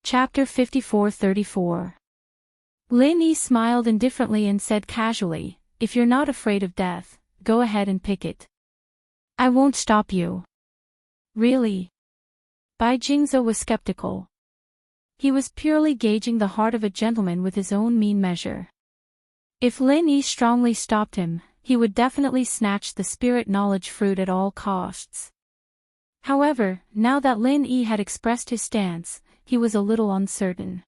Chapter 54-34. Lin Yi smiled indifferently and said casually, "If you're not afraid of death, go ahead and pick it. I won't stop you." "Really?" Bai Jingze was skeptical. He was purely gauging the heart of a gentleman with his own mean measure. If Lin Yi strongly stopped him, he would definitely snatch the spirit knowledge fruit at all costs. However, now that Lin Yi had expressed his stance, he was a little uncertain.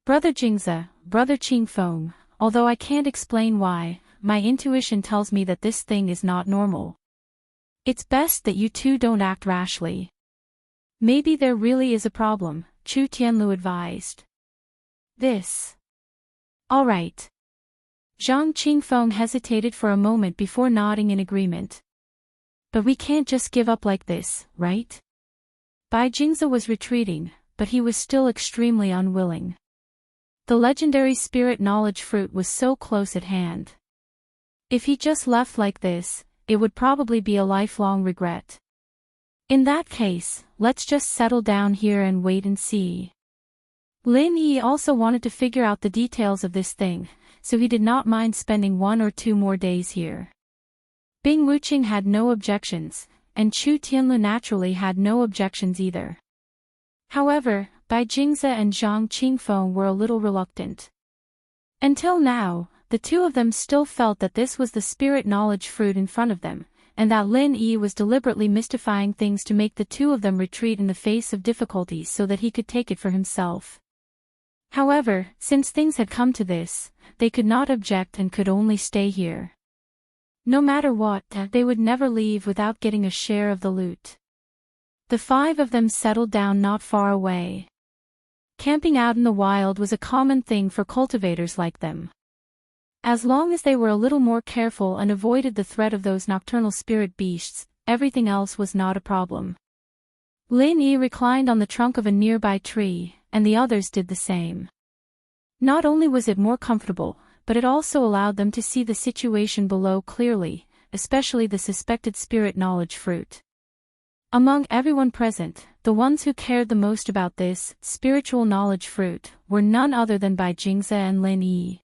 "Brother Jingze, Brother Qingfeng, although I can't explain why, my intuition tells me that this thing is not normal. It's best that you two don't act rashly. Maybe there really is a problem," Chu Tianlu advised. "This. All right." Zhang Qingfeng hesitated for a moment before nodding in agreement. "But we can't just give up like this, right?" Bai Jingze was retreating, but he was still extremely unwilling. The legendary spirit knowledge fruit was so close at hand. If he just left like this, it would probably be a lifelong regret. "In that case, let's just settle down here and wait and see." Lin Yi also wanted to figure out the details of this thing, so he did not mind spending 1 or 2 more days here. Bing Wuqing had no objections, and Chu Tianlu naturally had no objections either. However, Bai Jingze and Zhang Qingfeng were a little reluctant. Until now, the two of them still felt that this was the spirit knowledge fruit in front of them, and that Lin Yi was deliberately mystifying things to make the two of them retreat in the face of difficulties so that he could take it for himself. However, since things had come to this, they could not object and could only stay here. No matter what, they would never leave without getting a share of the loot. The 5 of them settled down not far away. Camping out in the wild was a common thing for cultivators like them. As long as they were a little more careful and avoided the threat of those nocturnal spirit beasts, everything else was not a problem. Lin Yi reclined on the trunk of a nearby tree, and the others did the same. Not only was it more comfortable, but it also allowed them to see the situation below clearly, especially the suspected spirit knowledge fruit. Among everyone present, the ones who cared the most about this spiritual knowledge fruit were none other than Bai Jingze and Lin Yi.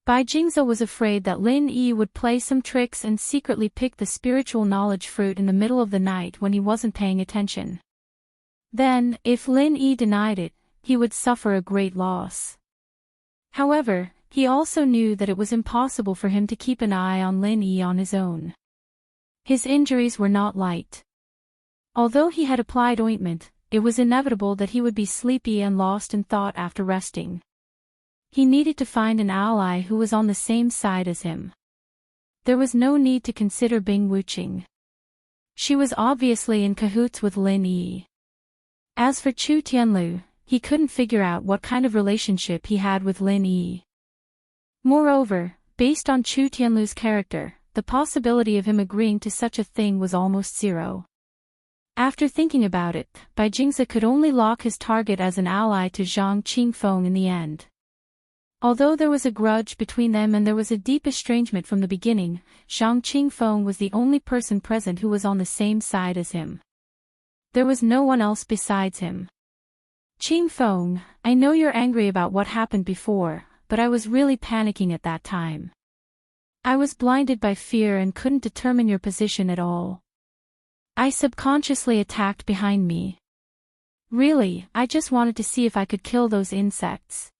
Bai Jingze was afraid that Lin Yi would play some tricks and secretly pick the spiritual knowledge fruit in the middle of the night when he wasn't paying attention. Then, if Lin Yi denied it, he would suffer a great loss. However, he also knew that it was impossible for him to keep an eye on Lin Yi on his own. His injuries were not light. Although he had applied ointment, it was inevitable that he would be sleepy and lost in thought after resting. He needed to find an ally who was on the same side as him. There was no need to consider Bing Wuqing. She was obviously in cahoots with Lin Yi. As for Chu Tianlu, he couldn't figure out what kind of relationship he had with Lin Yi. Moreover, based on Chu Tianlu's character, the possibility of him agreeing to such a thing was almost zero. After thinking about it, Bai Jingze could only lock his target as an ally to Zhang Qingfeng in the end. Although there was a grudge between them and there was a deep estrangement from the beginning, Zhang Qingfeng was the only person present who was on the same side as him. There was no one else besides him. "Qingfeng, I know you're angry about what happened before, but I was really panicking at that time. I was blinded by fear and couldn't determine your position at all. I subconsciously attacked behind me. Really, I just wanted to see if I could kill those insects.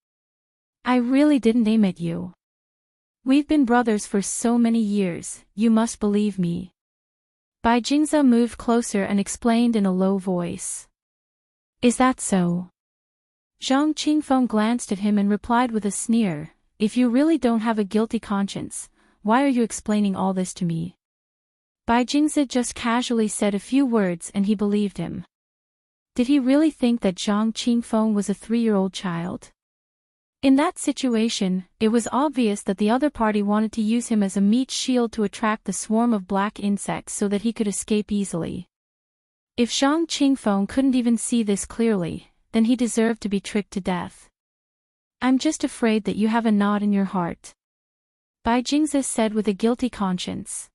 I really didn't aim at you. We've been brothers for so many years, you must believe me." Bai Jingze moved closer and explained in a low voice. "Is that so?" Zhang Qingfeng glanced at him and replied with a sneer, "If you really don't have a guilty conscience, why are you explaining all this to me?" Bai Jingze just casually said a few words and he believed him. Did he really think that Zhang Qingfeng was a 3-year-old child? In that situation, it was obvious that the other party wanted to use him as a meat shield to attract the swarm of black insects so that he could escape easily. If Zhang Qingfeng couldn't even see this clearly, then he deserved to be tricked to death. "I'm just afraid that you have a knot in your heart," Bai Jingze said with a guilty conscience.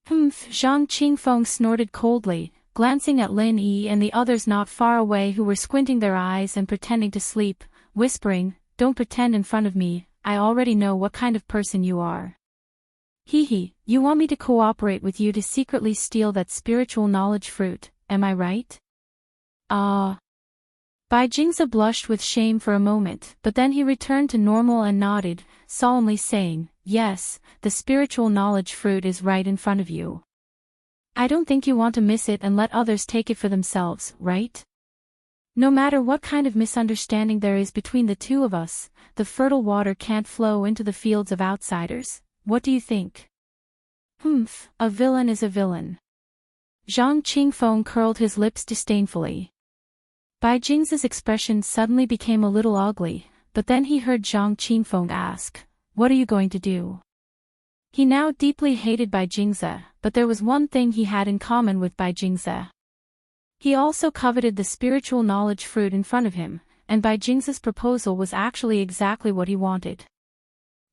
Zhang Qingfeng snorted coldly, glancing at Lin Yi and the others not far away who were squinting their eyes and pretending to sleep, whispering, "Don't pretend in front of me, I already know what kind of person you are. Hee, you want me to cooperate with you to secretly steal that spiritual knowledge fruit, am I right?" Bai Jingze blushed with shame for a moment, but then he returned to normal and nodded, solemnly saying, "Yes, the spiritual knowledge fruit is right in front of you. I don't think you want to miss it and let others take it for themselves, right? No matter what kind of misunderstanding there is between the two of us, the fertile water can't flow into the fields of outsiders. What do you think?" "Humph, a villain is a villain." Zhang Qingfeng curled his lips disdainfully. Bai Jingze's expression suddenly became a little ugly, but then he heard Zhang Qingfeng ask, "What are you going to do?" He now deeply hated Bai Jingze, but there was one thing he had in common with Bai Jingze. He also coveted the spiritual knowledge fruit in front of him, and Bai Jingze's proposal was actually exactly what he wanted.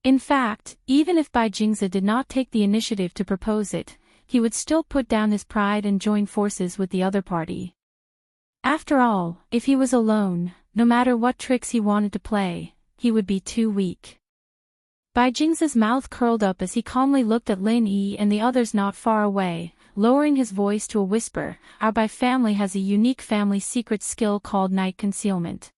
In fact, even if Bai Jingze did not take the initiative to propose it, he would still put down his pride and join forces with the other party. After all, if he was alone, no matter what tricks he wanted to play, he would be too weak. Bai Jingze's mouth curled up as he calmly looked at Lin Yi and the others not far away, lowering his voice to a whisper. "Our Bai family has a unique family secret skill called night concealment.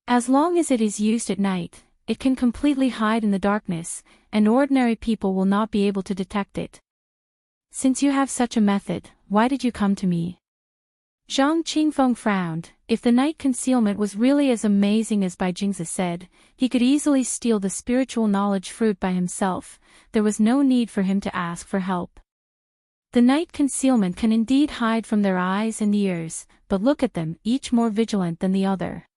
As long as it is used at night, it can completely hide in the darkness, and ordinary people will not be able to detect it. Since you have such a method, why did you come to me?" Zhang Qingfeng frowned. If the night concealment was really as amazing as Bai Jingze said, he could easily steal the spiritual knowledge fruit by himself. There was no need for him to ask for help. The night concealment can indeed hide from their eyes and ears, but look at them, each more vigilant than the other.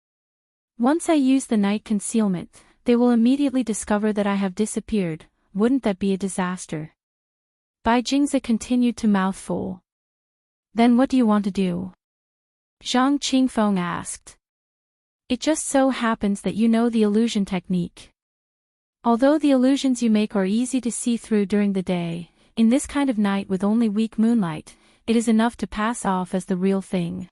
Once I use the night concealment, they will immediately discover that I have disappeared. Wouldn't that be a disaster? Bai Jingze continued to mouthful. "Then what do you want to do?" Zhang Qingfeng asked. "It just so happens that you know the illusion technique. Although the illusions you make are easy to see through during the day, in this kind of night with only weak moonlight, it is enough to pass off as the real thing.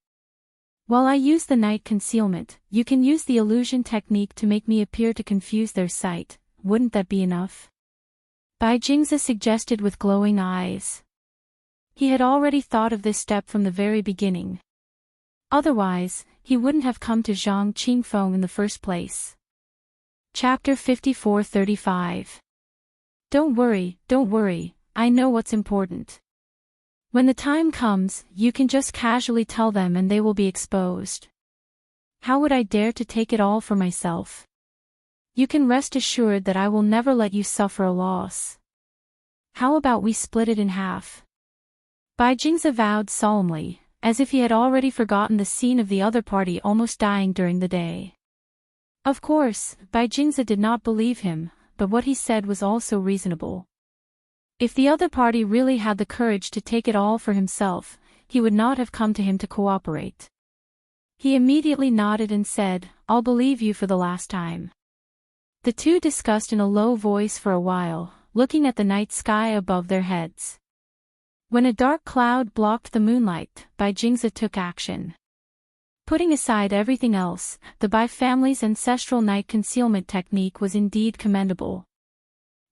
While I use the night concealment, you can use the illusion technique to make me appear to confuse their sight. Wouldn't that be enough?" Bai Jingze suggested with glowing eyes. He had already thought of this step from the very beginning. Otherwise, he wouldn't have come to Zhang Qingfeng in the first place. Chapter 54-35. Don't worry, I know what's important. When the time comes, you can just casually tell them and they will be exposed. How would I dare to take it all for myself? You can rest assured that I will never let you suffer a loss. How about we split it in half?" Bai Jingze vowed solemnly, as if he had already forgotten the scene of the other party almost dying during the day. Of course, Bai Jingze did not believe him, but what he said was also reasonable. If the other party really had the courage to take it all for himself, he would not have come to him to cooperate. He immediately nodded and said, "I'll believe you for the last time." The two discussed in a low voice for a while, looking at the night sky above their heads. When a dark cloud blocked the moonlight, Bai Jingze took action. Putting aside everything else, the Bai family's ancestral night concealment technique was indeed commendable.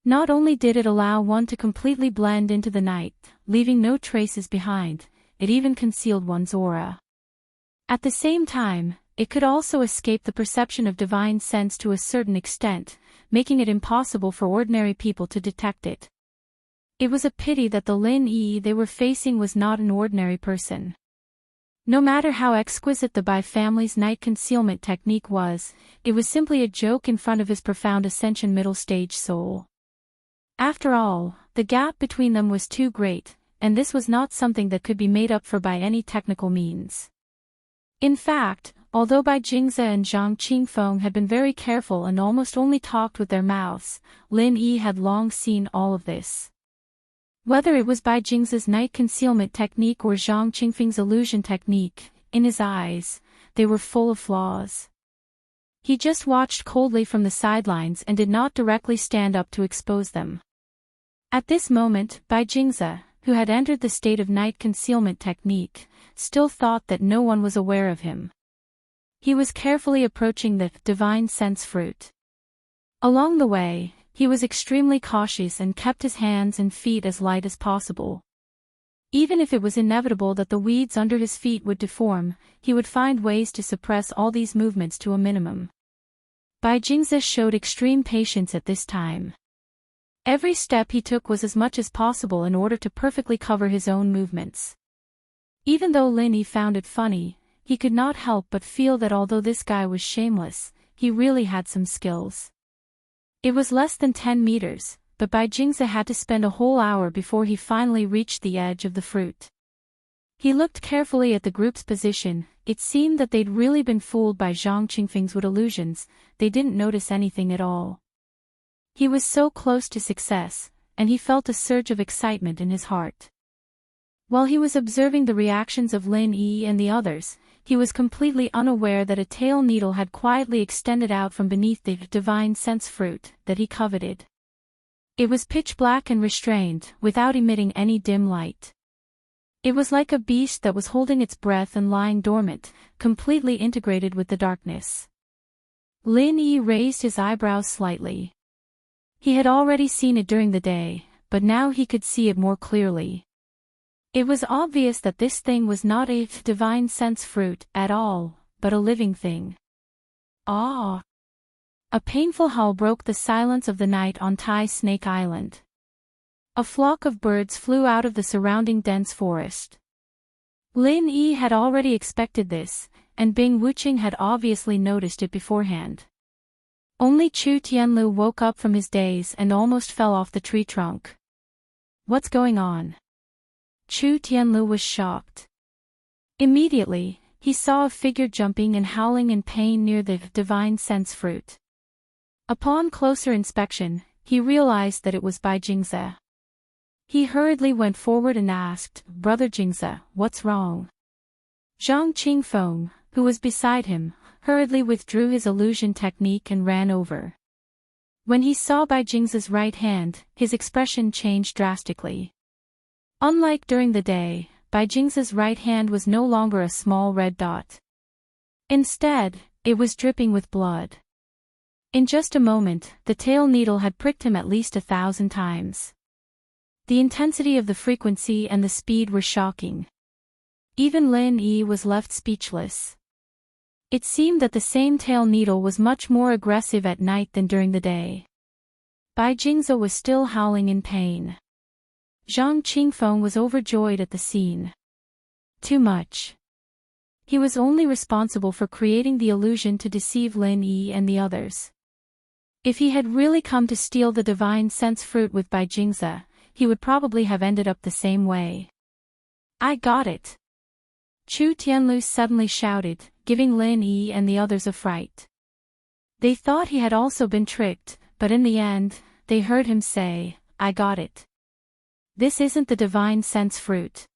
Not only did it allow one to completely blend into the night, leaving no traces behind, it even concealed one's aura. At the same time, it could also escape the perception of divine sense to a certain extent, making it impossible for ordinary people to detect it. It was a pity that the Lin Yi they were facing was not an ordinary person. No matter how exquisite the Bai family's night concealment technique was, it was simply a joke in front of his profound ascension middle stage soul. After all, the gap between them was too great, and this was not something that could be made up for by any technical means. In fact, although Bai Jingze and Zhang Qingfeng had been very careful and almost only talked with their mouths, Lin Yi had long seen all of this. Whether it was Bai Jingze's night concealment technique or Zhang Qingfeng's illusion technique, in his eyes, they were full of flaws. He just watched coldly from the sidelines and did not directly stand up to expose them. At this moment, Bai Jingze, who had entered the state of night concealment technique, still thought that no one was aware of him. He was carefully approaching the divine sense fruit. Along the way, he was extremely cautious and kept his hands and feet as light as possible. Even if it was inevitable that the weeds under his feet would deform, he would find ways to suppress all these movements to a minimum. Bai Jingze showed extreme patience at this time. Every step he took was as much as possible in order to perfectly cover his own movements. Even though Lin Yi found it funny, he could not help but feel that although this guy was shameless, he really had some skills. It was less than 10 meters, but Bai Jingze had to spend a whole hour before he finally reached the edge of the fruit. He looked carefully at the group's position. It seemed that they'd really been fooled by Zhang Qingfeng's wood illusions. They didn't notice anything at all. He was so close to success, and he felt a surge of excitement in his heart. While he was observing the reactions of Lin Yi and the others, he was completely unaware that a tail needle had quietly extended out from beneath the divine sense fruit that he coveted. It was pitch black and restrained, without emitting any dim light. It was like a beast that was holding its breath and lying dormant, completely integrated with the darkness. Lin Yi raised his eyebrows slightly. He had already seen it during the day, but now he could see it more clearly. It was obvious that this thing was not a divine sense fruit at all, but a living thing. Ah! A painful howl broke the silence of the night on Tai Snake Island. A flock of birds flew out of the surrounding dense forest. Lin Yi had already expected this, and Bing Wuqing had obviously noticed it beforehand. Only Chu Tianlu woke up from his daze and almost fell off the tree trunk. What's going on? Chu Tianlu was shocked. Immediately, he saw a figure jumping and howling in pain near the divine sense fruit. Upon closer inspection, he realized that it was Bai Jingze. He hurriedly went forward and asked, "Brother Jingze, what's wrong?" Zhang Qingfeng, who was beside him, hurriedly withdrew his illusion technique and ran over. When he saw Bai Jingze's right hand, his expression changed drastically. Unlike during the day, Bai Jingze's right hand was no longer a small red dot. Instead, it was dripping with blood. In just a moment, the tail needle had pricked him at least 1,000 times. The intensity of the frequency and the speed were shocking. Even Lin Yi was left speechless. It seemed that the same tail needle was much more aggressive at night than during the day. Bai Jingze was still howling in pain. Zhang Qingfeng was overjoyed at the scene. Too much. He was only responsible for creating the illusion to deceive Lin Yi and the others. If he had really come to steal the divine sense fruit with Bai Jingze, he would probably have ended up the same way. I got it! Chu Tianlu suddenly shouted, giving Lin Yi and the others a fright. They thought he had also been tricked, but in the end, they heard him say, I got it. This isn't the divine sense fruit.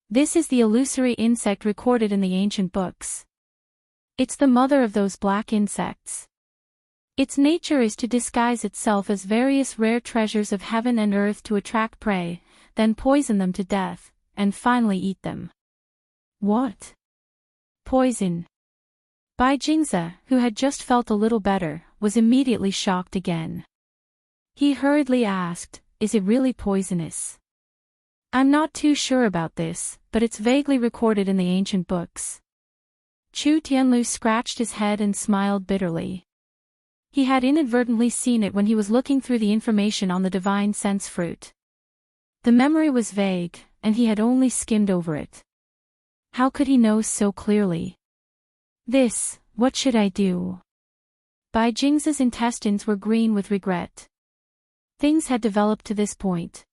This is the illusory insect recorded in the ancient books. It's the mother of those black insects. Its nature is to disguise itself as various rare treasures of heaven and earth to attract prey, then poison them to death, and finally eat them. What? Poison? Bai Jingze, who had just felt a little better, was immediately shocked again. He hurriedly asked, is it really poisonous? I'm not too sure about this, but it's vaguely recorded in the ancient books. Chu Tianlu scratched his head and smiled bitterly. He had inadvertently seen it when he was looking through the information on the divine sense fruit. The memory was vague, and he had only skimmed over it. How could he know so clearly? What should I do? Bai Jingze's intestines were green with regret. Things had developed to this point.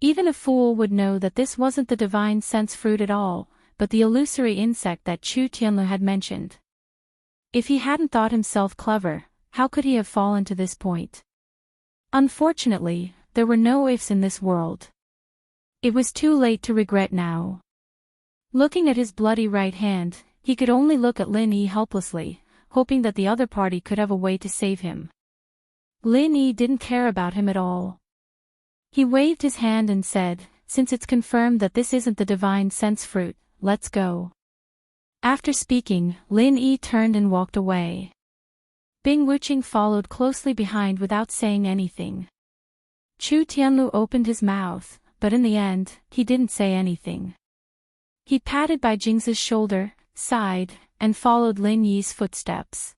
Even a fool would know that this wasn't the divine sense fruit at all, but the illusory insect that Chu Tianlu had mentioned. If he hadn't thought himself clever, how could he have fallen to this point? Unfortunately, there were no ifs in this world. It was too late to regret now. Looking at his bloody right hand, he could only look at Lin Yi helplessly, hoping that the other party could have a way to save him. Lin Yi didn't care about him at all. He waved his hand and said, since it's confirmed that this isn't the divine sense fruit, let's go. After speaking, Lin Yi turned and walked away. Bing Wuqing followed closely behind without saying anything. Chu Tianlu opened his mouth, but in the end, he didn't say anything. He patted Bai Jing's shoulder, sighed, and followed Lin Yi's footsteps.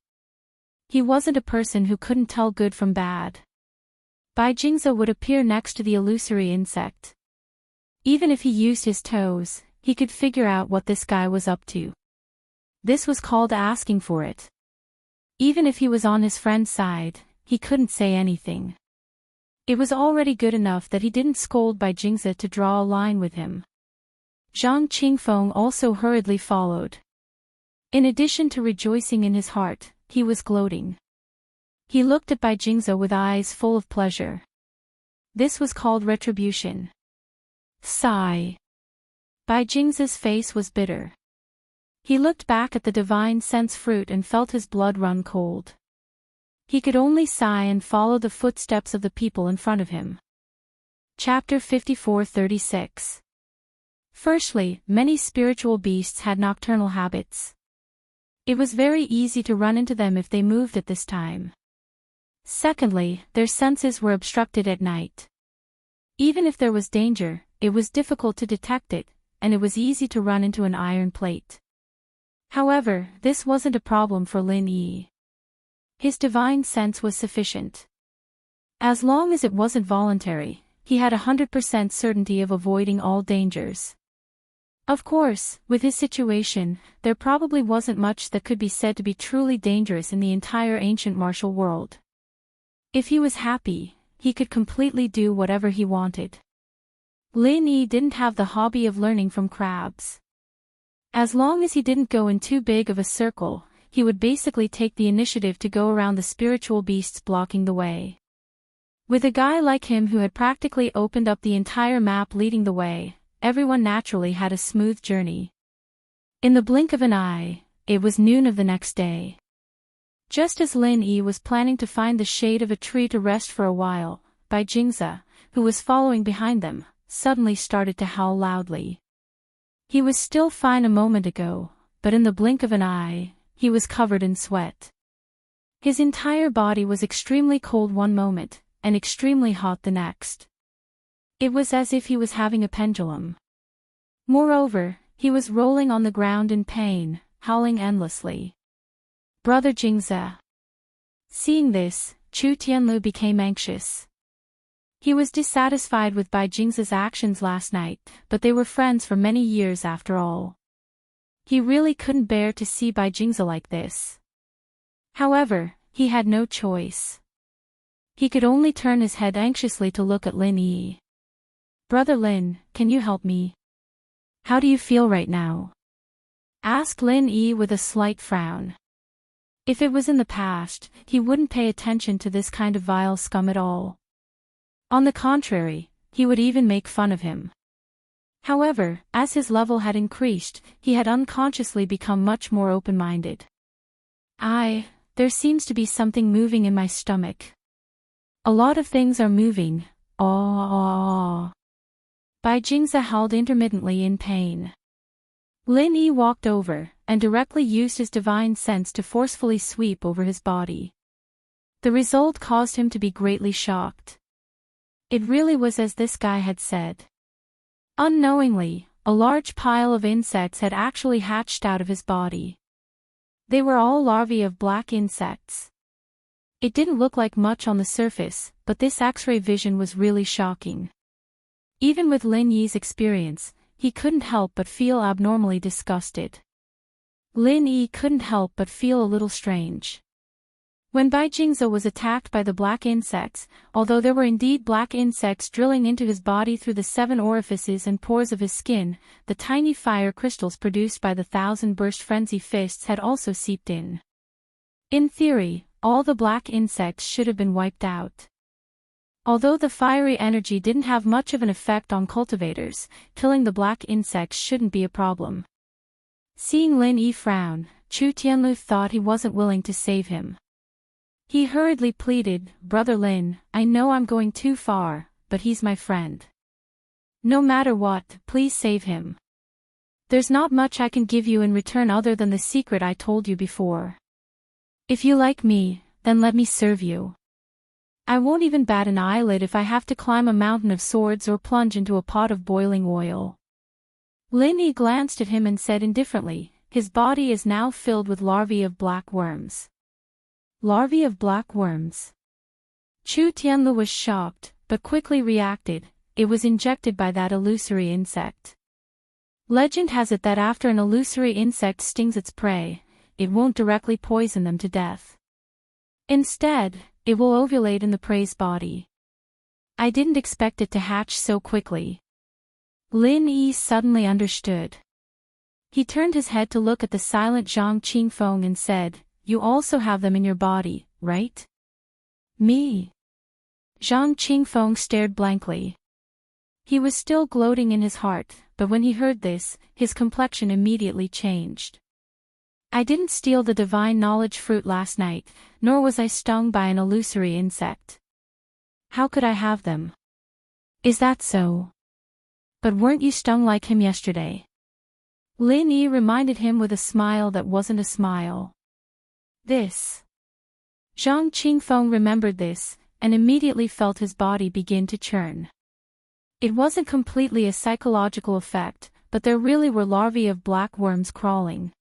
He wasn't a person who couldn't tell good from bad. Bai Jingza would appear next to the illusory insect. Even if he used his toes, he could figure out what this guy was up to. This was called asking for it. Even if he was on his friend's side, he couldn't say anything. It was already good enough that he didn't scold Bai Jingza to draw a line with him. Zhang Qingfeng also hurriedly followed. In addition to rejoicing in his heart, he was gloating. He looked at Bai Jingza with eyes full of pleasure. This was called retribution. Sigh. Bai Jingza's face was bitter. He looked back at the divine sense fruit and felt his blood run cold. He could only sigh and follow the footsteps of the people in front of him. Chapter 54-36. Firstly, many spiritual beasts had nocturnal habits. It was very easy to run into them if they moved at this time. Secondly, their senses were obstructed at night. Even if there was danger, it was difficult to detect it, and it was easy to run into an iron plate. However, this wasn't a problem for Lin Yi. His divine sense was sufficient. As long as it wasn't voluntary, he had 100% certainty of avoiding all dangers. Of course, with his situation, there probably wasn't much that could be said to be truly dangerous in the entire ancient martial world. If he was happy, he could completely do whatever he wanted. Lin Yi didn't have the hobby of learning from crabs. As long as he didn't go in too big of a circle, he would basically take the initiative to go around the spiritual beasts blocking the way. With a guy like him who had practically opened up the entire map leading the way, everyone naturally had a smooth journey. In the blink of an eye, it was noon of the next day. Just as Lin Yi was planning to find the shade of a tree to rest for a while, Bai Jingza, who was following behind them, suddenly started to howl loudly. He was still fine a moment ago, but in the blink of an eye, he was covered in sweat. His entire body was extremely cold one moment, and extremely hot the next. It was as if he was having a pendulum. Moreover, he was rolling on the ground in pain, howling endlessly. Brother Jingza. Seeing this, Chu Tianlu became anxious. He was dissatisfied with Bai Jingza's actions last night, but they were friends for many years after all. He really couldn't bear to see Bai Jingza like this. However, he had no choice. He could only turn his head anxiously to look at Lin Yi. Brother Lin, can you help me? How do you feel right now? Asked Lin Yi with a slight frown. If it was in the past, he wouldn't pay attention to this kind of vile scum at all. On the contrary, he would even make fun of him. However, as his level had increased, he had unconsciously become much more open-minded. There seems to be something moving in my stomach. A lot of things are moving. Bai Jingza howled intermittently in pain. Lin Yi walked over, and directly used his divine sense to forcefully sweep over his body. The result caused him to be greatly shocked. It really was as this guy had said. Unknowingly, a large pile of insects had actually hatched out of his body. They were all larvae of black insects. It didn't look like much on the surface, but this X-ray vision was really shocking. Even with Lin Yi's experience, he couldn't help but feel abnormally disgusted. Lin Yi couldn't help but feel a little strange. When Bai Jingza was attacked by the black insects, although there were indeed black insects drilling into his body through the 7 orifices and pores of his skin, the tiny fire crystals produced by the 1,000 burst frenzy fists had also seeped in. In theory, all the black insects should have been wiped out. Although the fiery energy didn't have much of an effect on cultivators, killing the black insects shouldn't be a problem. Seeing Lin Yi frown, Chu Tianlu thought he wasn't willing to save him. He hurriedly pleaded, Brother Lin, I know I'm going too far, but he's my friend. No matter what, please save him. There's not much I can give you in return other than the secret I told you before. If you like me, then let me serve you. I won't even bat an eyelid if I have to climb a mountain of swords or plunge into a pot of boiling oil. Lin Yi glanced at him and said indifferently, his body is now filled with larvae of black worms. Larvae of black worms. Chu Tianlu was shocked, but quickly reacted. It was injected by that illusory insect. Legend has it that after an illusory insect stings its prey, it won't directly poison them to death. Instead, it will ovulate in the prey's body. I didn't expect it to hatch so quickly. Lin Yi suddenly understood. He turned his head to look at the silent Zhang Qingfeng and said, "You also have them in your body, right?" "Me?" Zhang Qingfeng stared blankly. He was still gloating in his heart, but when he heard this, his complexion immediately changed. "I didn't steal the divine knowledge fruit last night, nor was I stung by an illusory insect. How could I have them?" "Is that so? But weren't you stung like him yesterday?" Lin Yi reminded him with a smile that wasn't a smile. This. Zhang Qingfeng remembered this, and immediately felt his body begin to churn. It wasn't completely a psychological effect, but there really were larvae of black worms crawling.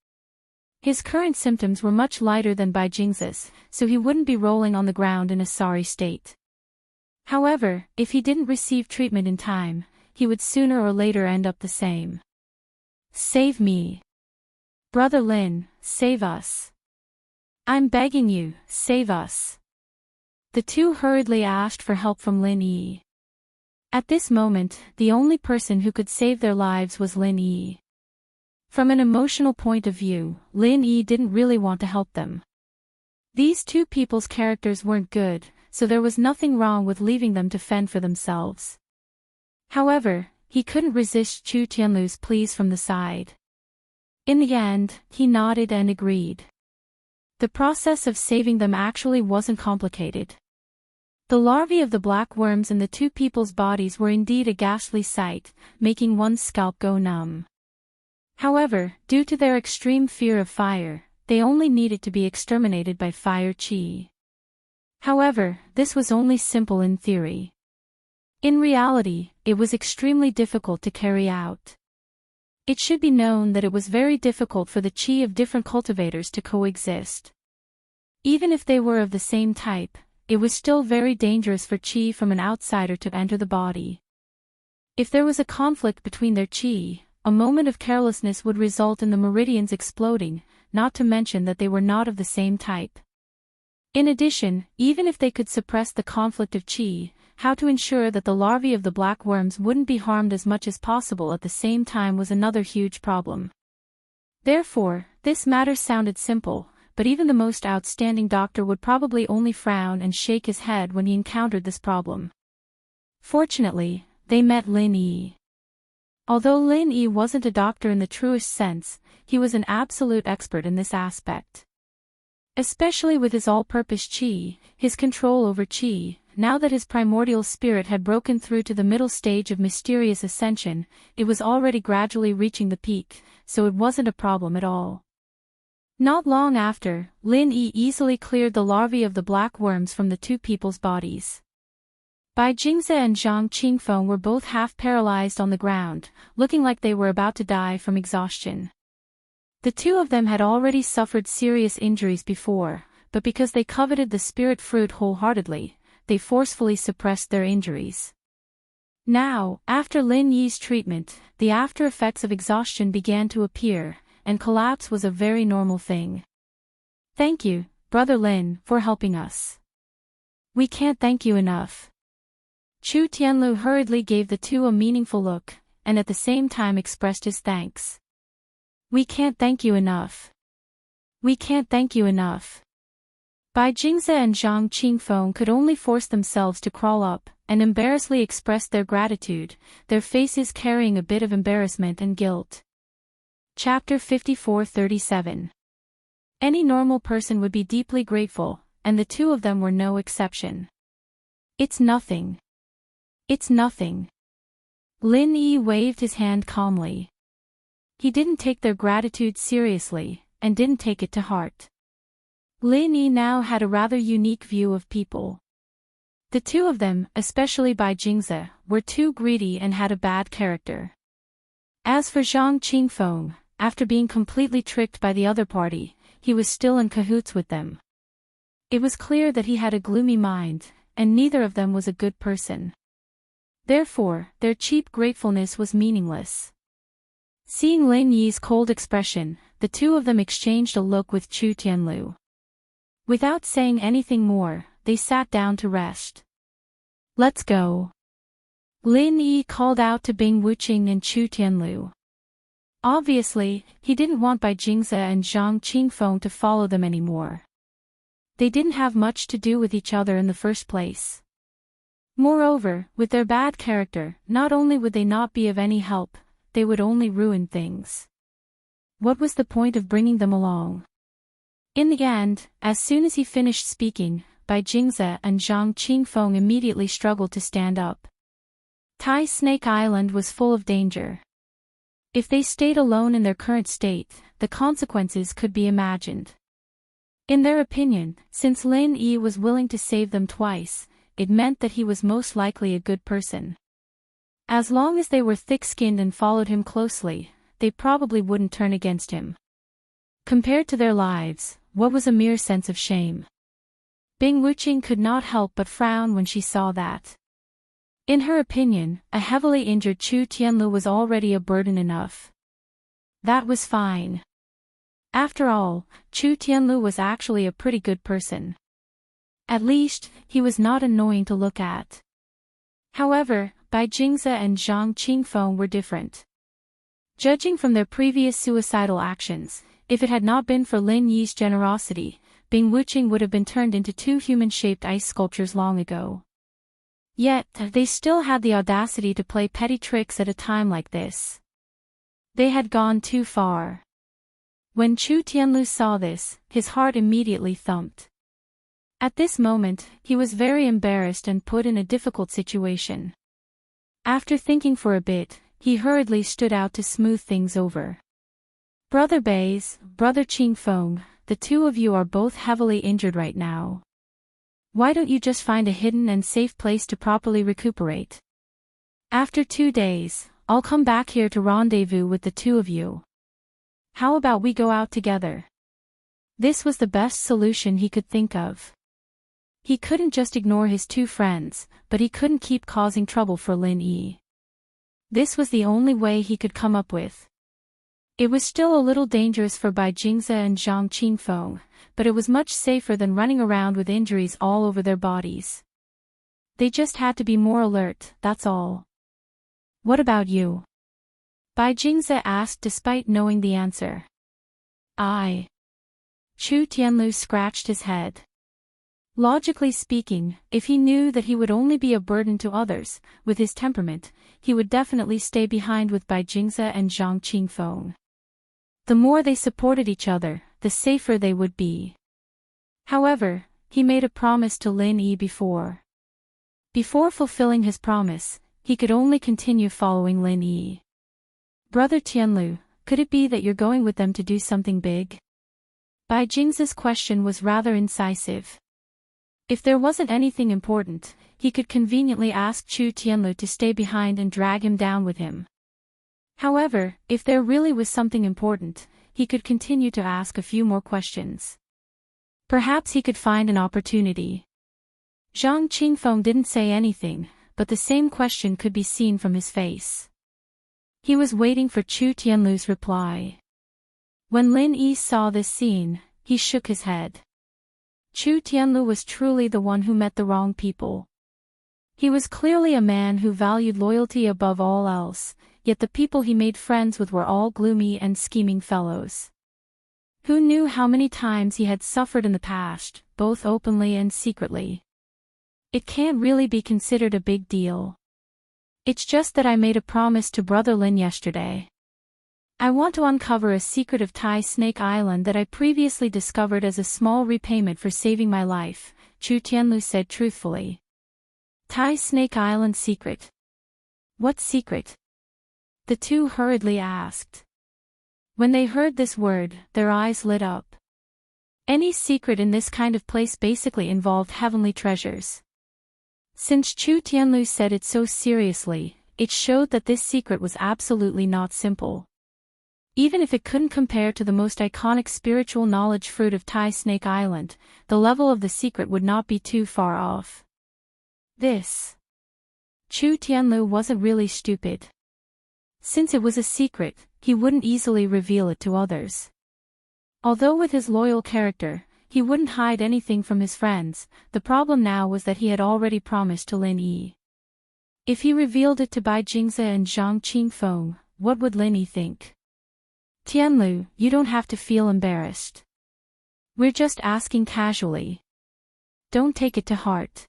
His current symptoms were much lighter than Bai Jing's, so he wouldn't be rolling on the ground in a sorry state. However, if he didn't receive treatment in time, he would sooner or later end up the same. "Save me. Brother Lin, save us. I'm begging you, save us." The two hurriedly asked for help from Lin Yi. At this moment, the only person who could save their lives was Lin Yi. From an emotional point of view, Lin Yi didn't really want to help them. These two people's characters weren't good, so there was nothing wrong with leaving them to fend for themselves. However, he couldn't resist Chu Tianlu's pleas from the side. In the end, he nodded and agreed. The process of saving them actually wasn't complicated. The larvae of the black worms in the two people's bodies were indeed a ghastly sight, making one's scalp go numb. However, due to their extreme fear of fire, they only needed to be exterminated by fire qi. However, this was only simple in theory. In reality, it was extremely difficult to carry out. It should be known that it was very difficult for the qi of different cultivators to coexist. Even if they were of the same type, it was still very dangerous for qi from an outsider to enter the body. If there was a conflict between their qi, a moment of carelessness would result in the meridians exploding, not to mention that they were not of the same type. In addition, even if they could suppress the conflict of qi, how to ensure that the larvae of the black worms wouldn't be harmed as much as possible at the same time was another huge problem. Therefore, this matter sounded simple, but even the most outstanding doctor would probably only frown and shake his head when he encountered this problem. Fortunately, they met Lin Yi. Although Lin Yi wasn't a doctor in the truest sense, he was an absolute expert in this aspect. Especially with his all-purpose qi, his control over qi. Now that his primordial spirit had broken through to the middle stage of mysterious ascension, it was already gradually reaching the peak, so it wasn't a problem at all. Not long after, Lin Yi easily cleared the larvae of the black worms from the two people's bodies. Bai Jingze and Zhang Qingfeng were both half paralyzed on the ground, looking like they were about to die from exhaustion. The two of them had already suffered serious injuries before, but because they coveted the spirit fruit wholeheartedly, they forcefully suppressed their injuries. Now, after Lin Yi's treatment, the after effects of exhaustion began to appear, and collapse was a very normal thing. "Thank you, Brother Lin, for helping us. We can't thank you enough." Chu Tianlu hurriedly gave the two a meaningful look, and at the same time expressed his thanks. "We can't thank you enough. We can't thank you enough." Bai Jingze and Zhang Qingfeng could only force themselves to crawl up, and embarrassedly express their gratitude, their faces carrying a bit of embarrassment and guilt. Chapter 54-37. Any normal person would be deeply grateful, and the two of them were no exception. "It's nothing. It's nothing." Lin Yi waved his hand calmly. He didn't take their gratitude seriously, and didn't take it to heart. Lin Yi now had a rather unique view of people. The two of them, especially Bai Jingze, were too greedy and had a bad character. As for Zhang Qingfeng, after being completely tricked by the other party, he was still in cahoots with them. It was clear that he had a gloomy mind, and neither of them was a good person. Therefore, their cheap gratefulness was meaningless. Seeing Lin Yi's cold expression, the two of them exchanged a look with Chu Tianlu. Without saying anything more, they sat down to rest. "Let's go." Lin Yi called out to Bing Wuqing and Chu Tianlu. Obviously, he didn't want Bai Jingze and Zhang Qingfeng to follow them anymore. They didn't have much to do with each other in the first place. Moreover, with their bad character, not only would they not be of any help, they would only ruin things. What was the point of bringing them along? In the end, as soon as he finished speaking, Bai Jingze and Zhang Qingfeng immediately struggled to stand up. Tai Snake Island was full of danger. If they stayed alone in their current state, the consequences could be imagined. In their opinion, since Lin Yi was willing to save them twice, it meant that he was most likely a good person. As long as they were thick-skinned and followed him closely, they probably wouldn't turn against him. Compared to their lives, what was a mere sense of shame? Bing Wuqing could not help but frown when she saw that. In her opinion, a heavily injured Chu Tianlu was already a burden enough. That was fine. After all, Chu Tianlu was actually a pretty good person. At least, he was not annoying to look at. However, Bai Jingze and Zhang Qingfeng were different. Judging from their previous suicidal actions, if it had not been for Lin Yi's generosity, Bing Wuqing would have been turned into two human-shaped ice sculptures long ago. Yet, they still had the audacity to play petty tricks at a time like this. They had gone too far. When Chu Tianlu saw this, his heart immediately thumped. At this moment, he was very embarrassed and put in a difficult situation. After thinking for a bit, he hurriedly stood out to smooth things over. "Brother Bays, Brother Qingfeng, the two of you are both heavily injured right now. Why don't you just find a hidden and safe place to properly recuperate? After 2 days, I'll come back here to rendezvous with the two of you. How about we go out together?" This was the best solution he could think of. He couldn't just ignore his two friends, but he couldn't keep causing trouble for Lin Yi. This was the only way he could come up with. It was still a little dangerous for Bai Jingze and Zhang Qingfeng, but it was much safer than running around with injuries all over their bodies. They just had to be more alert, that's all. "What about you?" Bai Jingze asked despite knowing the answer. Chu Tianlu scratched his head. Logically speaking, if he knew that he would only be a burden to others, with his temperament, he would definitely stay behind with Bai Jingze and Zhang Qingfeng. The more they supported each other, the safer they would be. However, he made a promise to Lin Yi before. Before fulfilling his promise, he could only continue following Lin Yi. "Brother Tianlu, could it be that you're going with them to do something big?" Bai Jingze's question was rather incisive. If there wasn't anything important, he could conveniently ask Chu Tianlu to stay behind and drag him down with him. However, if there really was something important, he could continue to ask a few more questions. Perhaps he could find an opportunity. Zhang Qingfeng didn't say anything, but the same question could be seen from his face. He was waiting for Chu Tianlu's reply. When Lin Yi saw this scene, he shook his head. Chu Tianlu was truly the one who met the wrong people. He was clearly a man who valued loyalty above all else, yet the people he made friends with were all gloomy and scheming fellows. Who knew how many times he had suffered in the past, both openly and secretly? It can't really be considered a big deal. It's just that I made a promise to Brother Lin yesterday. I want to uncover a secret of Tai Snake Island that I previously discovered as a small repayment for saving my life, Chu Tianlu said truthfully. Tai Snake Island secret. What secret? The two hurriedly asked. When they heard this word, their eyes lit up. Any secret in this kind of place basically involved heavenly treasures. Since Chu Tianlu said it so seriously, it showed that this secret was absolutely not simple. Even if it couldn't compare to the most iconic spiritual knowledge fruit of Tai Snake Island, the level of the secret would not be too far off. Chu Tianlu wasn't really stupid. Since it was a secret, he wouldn't easily reveal it to others. Although with his loyal character, he wouldn't hide anything from his friends, the problem now was that he had already promised to Lin Yi. If he revealed it to Bai Jingze and Zhang Qingfeng, what would Lin Yi think? Tianlu, you don't have to feel embarrassed. We're just asking casually. Don't take it to heart.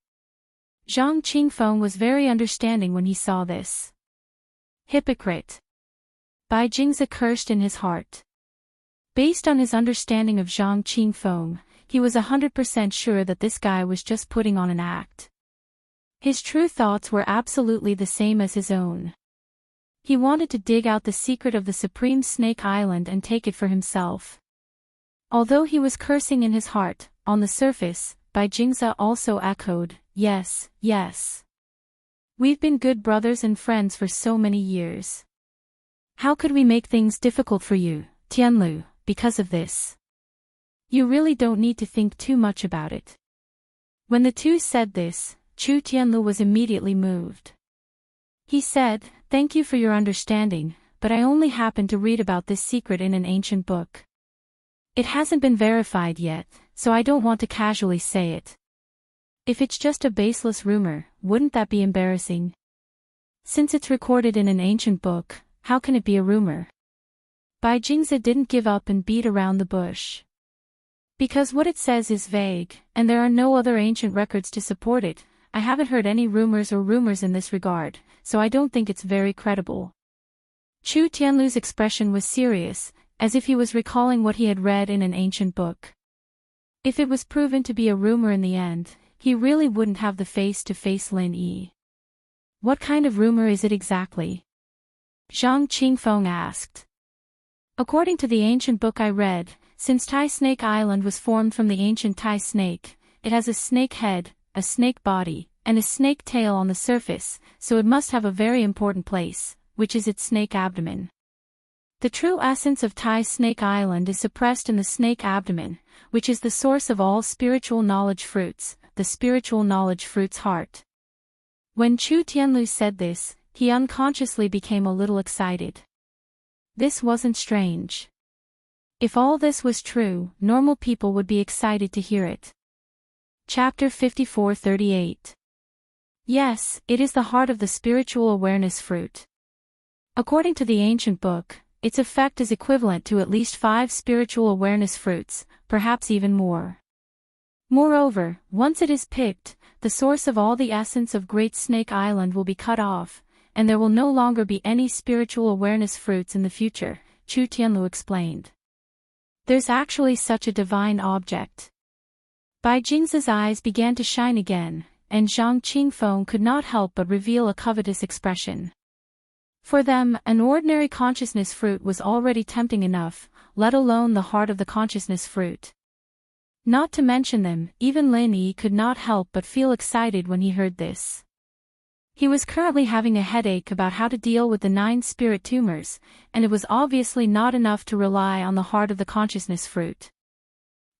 Zhang Qingfeng was very understanding when he saw this. Hypocrite. Bai Jingze cursed in his heart. Based on his understanding of Zhang Qingfeng, he was 100% sure that this guy was just putting on an act. His true thoughts were absolutely the same as his own. He wanted to dig out the secret of the Supreme Snake Island and take it for himself. Although he was cursing in his heart, on the surface, Bai Jingze also echoed, yes, yes. We've been good brothers and friends for so many years. How could we make things difficult for you, Tianlu, because of this? You really don't need to think too much about it. When the two said this, Chu Tianlu was immediately moved. He said, thank you for your understanding, but I only happened to read about this secret in an ancient book. It hasn't been verified yet, so I don't want to casually say it. If it's just a baseless rumor, wouldn't that be embarrassing? Since it's recorded in an ancient book, how can it be a rumor? Bai Jingze didn't give up and beat around the bush. Because what it says is vague, and there are no other ancient records to support it, I haven't heard any rumors in this regard, so I don't think it's very credible. Chu Tianlu's expression was serious, as if he was recalling what he had read in an ancient book. If it was proven to be a rumor in the end, he really wouldn't have the face to face Lin Yi. What kind of rumor is it exactly? Zhang Qingfeng asked. According to the ancient book I read, since Tai Snake Island was formed from the ancient Tai snake, it has a snake head, a snake body, and a snake tail on the surface, so it must have a very important place, which is its snake abdomen. The true essence of Tai Snake Island is suppressed in the snake abdomen, which is the source of all spiritual knowledge fruits, the spiritual knowledge fruit's heart. When Chu Tianlu said this, he unconsciously became a little excited. This wasn't strange. If all this was true, normal people would be excited to hear it. Chapter 54:38. Yes, it is the heart of the spiritual awareness fruit. According to the ancient book, its effect is equivalent to at least 5 spiritual awareness fruits, perhaps even more. Moreover, once it is picked, the source of all the essence of Great Snake Island will be cut off, and there will no longer be any spiritual awareness fruits in the future, Chu Tianlu explained. There's actually such a divine object. Bai Jingze's eyes began to shine again, and Zhang Qingfeng could not help but reveal a covetous expression. For them, an ordinary consciousness fruit was already tempting enough, let alone the heart of the consciousness fruit. Not to mention them, even Lin Yi could not help but feel excited when he heard this. He was currently having a headache about how to deal with the 9 spirit tumors, and it was obviously not enough to rely on the heart of the consciousness fruit.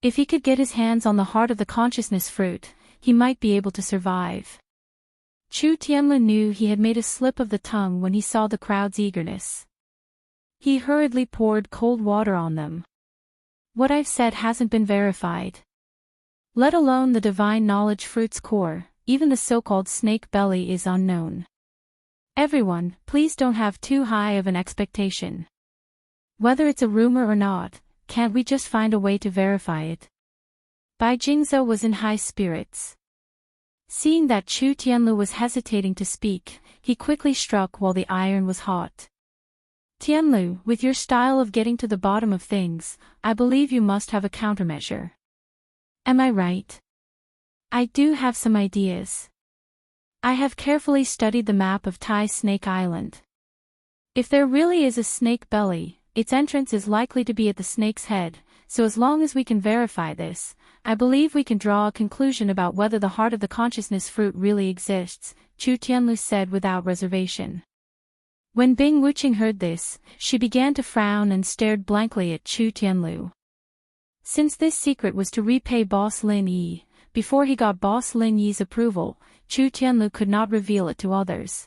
If he could get his hands on the heart of the consciousness fruit, he might be able to survive. Chu Tianlu knew he had made a slip of the tongue when he saw the crowd's eagerness. He hurriedly poured cold water on them. What I've said hasn't been verified. Let alone the divine knowledge fruit's core, even the so-called snake belly is unknown. Everyone, please don't have too high of an expectation. Whether it's a rumor or not, can't we just find a way to verify it? Bai Jingze was in high spirits. Seeing that Chu Tianlu was hesitating to speak, he quickly struck while the iron was hot. Tianlu, with your style of getting to the bottom of things, I believe you must have a countermeasure. Am I right? I do have some ideas. I have carefully studied the map of Tai Snake Island. If there really is a snake belly, its entrance is likely to be at the snake's head, so as long as we can verify this, I believe we can draw a conclusion about whether the heart of the consciousness fruit really exists, Chu Tianlu said without reservation. When Bing Wuqing heard this, she began to frown and stared blankly at Chu Tianlu. Since this secret was to repay Boss Lin Yi, before he got Boss Lin Yi's approval, Chu Tianlu could not reveal it to others.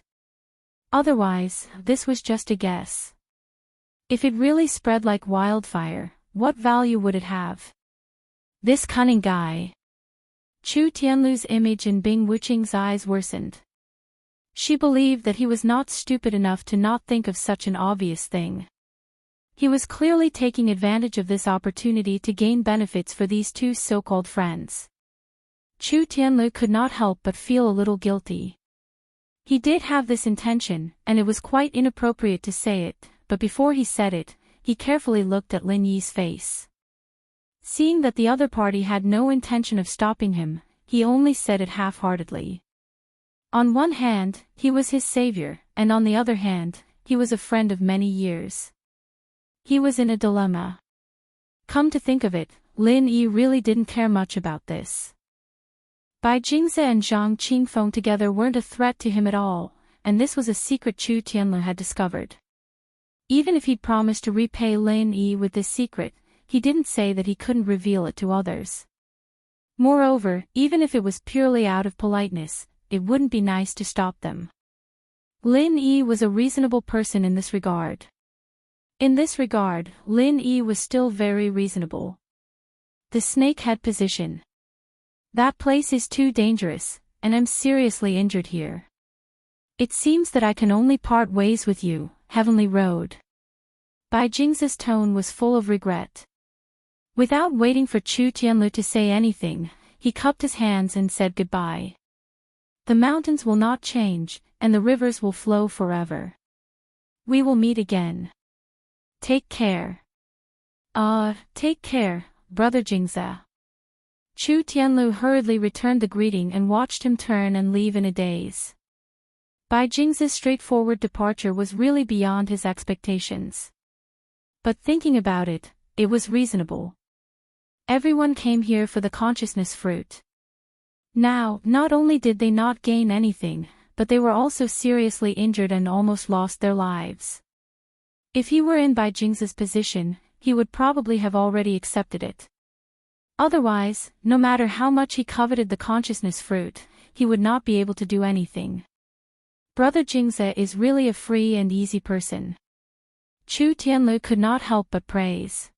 Otherwise, this was just a guess. If it really spread like wildfire, what value would it have? This cunning guy. Chu Tianlu's image in Bing Wuqing's eyes worsened. She believed that he was not stupid enough to not think of such an obvious thing. He was clearly taking advantage of this opportunity to gain benefits for these two so-called friends. Chu Tianlu could not help but feel a little guilty. He did have this intention, and it was quite inappropriate to say it, but before he said it, he carefully looked at Lin Yi's face. Seeing that the other party had no intention of stopping him, he only said it half-heartedly. On one hand, he was his savior, and on the other hand, he was a friend of many years. He was in a dilemma. Come to think of it, Lin Yi really didn't care much about this. Bai Jingze and Zhang Qingfeng together weren't a threat to him at all, and this was a secret Chu Tianlu had discovered. Even if he'd promised to repay Lin Yi with this secret, he didn't say that he couldn't reveal it to others. Moreover, even if it was purely out of politeness, it wouldn't be nice to stop them. Lin Yi was a reasonable person in this regard. In this regard, Lin Yi was still very reasonable. The snakehead position. That place is too dangerous, and I'm seriously injured here. It seems that I can only part ways with you, Heavenly Road. Bai Jingze's tone was full of regret. Without waiting for Chu Tianlu to say anything, he cupped his hands and said goodbye. The mountains will not change, and the rivers will flow forever. We will meet again. Take care. Take care, Brother Jingze. Chu Tianlu hurriedly returned the greeting and watched him turn and leave in a daze. Bai Jingze's straightforward departure was really beyond his expectations. But thinking about it, it was reasonable. Everyone came here for the consciousness fruit. Now, not only did they not gain anything, but they were also seriously injured and almost lost their lives. If he were in Bai Jingze's position, he would probably have already accepted it. Otherwise, no matter how much he coveted the consciousness fruit, he would not be able to do anything. Brother Jingze is really a free and easy person. Chu Tianlu could not help but praise.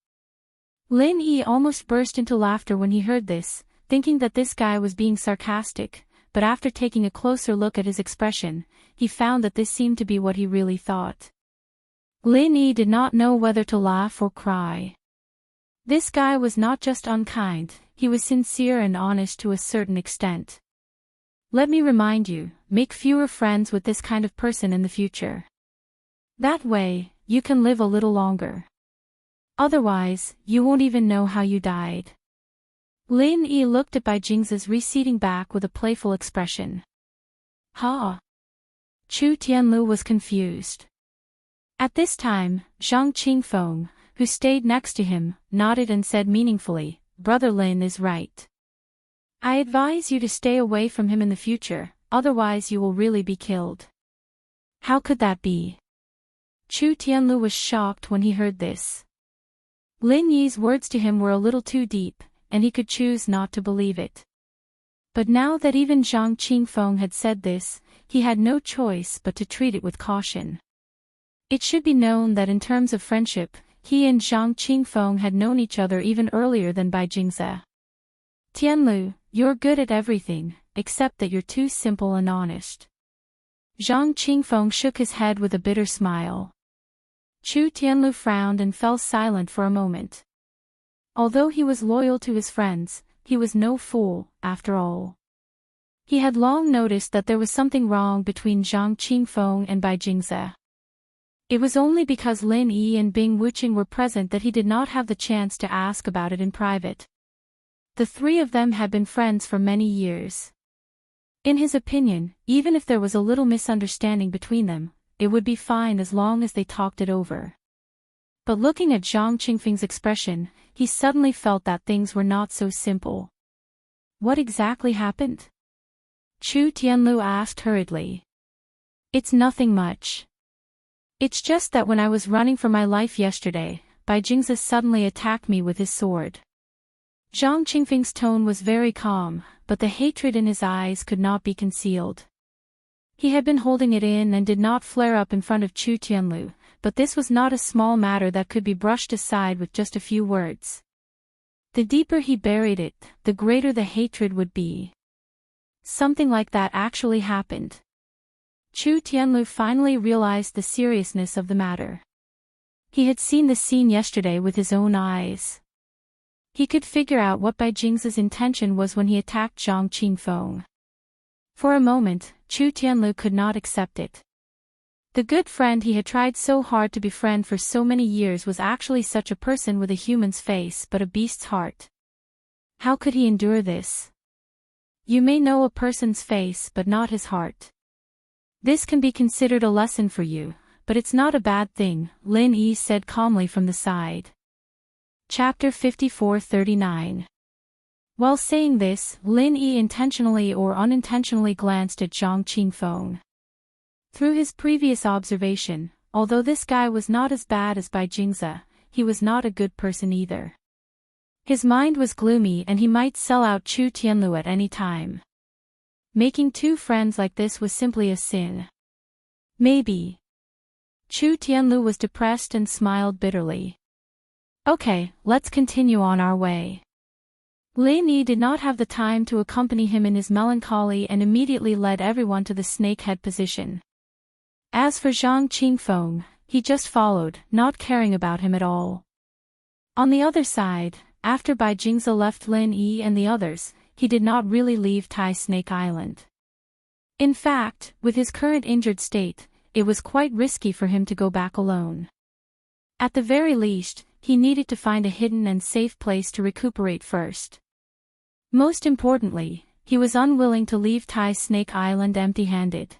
Lin Yi almost burst into laughter when he heard this, thinking that this guy was being sarcastic, but after taking a closer look at his expression, he found that this seemed to be what he really thought. Lin Yi did not know whether to laugh or cry. This guy was not just unkind, he was sincere and honest to a certain extent. Let me remind you, make fewer friends with this kind of person in the future. That way, you can live a little longer. Otherwise, you won't even know how you died. Lin Yi looked at Bai Jingze's receding back with a playful expression. Ha! Chu Tianlu was confused. At this time, Zhang Qingfeng, who stayed next to him, nodded and said meaningfully, Brother Lin is right. I advise you to stay away from him in the future, otherwise you will really be killed. How could that be? Chu Tianlu was shocked when he heard this. Lin Yi's words to him were a little too deep, and he could choose not to believe it. But now that even Zhang Qingfeng had said this, he had no choice but to treat it with caution. It should be known that in terms of friendship, he and Zhang Qingfeng had known each other even earlier than Bai Jingze. Tianlu, you're good at everything, except that you're too simple and honest. Zhang Qingfeng shook his head with a bitter smile. Chu Tianlu frowned and fell silent for a moment. Although he was loyal to his friends, he was no fool, after all. He had long noticed that there was something wrong between Zhang Qingfeng and Bai Jingze. It was only because Lin Yi and Bing Wuqing were present that he did not have the chance to ask about it in private. The three of them had been friends for many years. In his opinion, even if there was a little misunderstanding between them, it would be fine as long as they talked it over. But looking at Zhang Qingfeng's expression, he suddenly felt that things were not so simple. What exactly happened? Chu Tianlu asked hurriedly. It's nothing much. It's just that when I was running for my life yesterday, Bai Jingze suddenly attacked me with his sword. Zhang Qingfeng's tone was very calm, but the hatred in his eyes could not be concealed. He had been holding it in and did not flare up in front of Chu Tianlu, but this was not a small matter that could be brushed aside with just a few words. The deeper he buried it, the greater the hatred would be. Something like that actually happened. Chu Tianlu finally realized the seriousness of the matter. He had seen the scene yesterday with his own eyes. He could figure out what Bai Jingze's intention was when he attacked Zhang Qingfeng. For a moment, Chu Tianlu could not accept it. The good friend he had tried so hard to befriend for so many years was actually such a person with a human's face but a beast's heart. How could he endure this? You may know a person's face but not his heart. This can be considered a lesson for you, but it's not a bad thing, Lin Yi said calmly from the side. Chapter 54-39. While saying this, Lin Yi intentionally or unintentionally glanced at Zhang Qingfeng. Through his previous observation, although this guy was not as bad as Bai Jingze, he was not a good person either. His mind was gloomy and he might sell out Chu Tianlu at any time. Making two friends like this was simply a sin. Maybe. Chu Tianlu was depressed and smiled bitterly. Okay, let's continue on our way. Lin Yi did not have the time to accompany him in his melancholy and immediately led everyone to the snakehead position. As for Zhang Qingfeng, he just followed, not caring about him at all. On the other side, after Bai Jingze left Lin Yi and the others, he did not really leave Tai Snake Island. In fact, with his current injured state, it was quite risky for him to go back alone. At the very least, he needed to find a hidden and safe place to recuperate first. Most importantly, he was unwilling to leave Tai Snake Island empty-handed.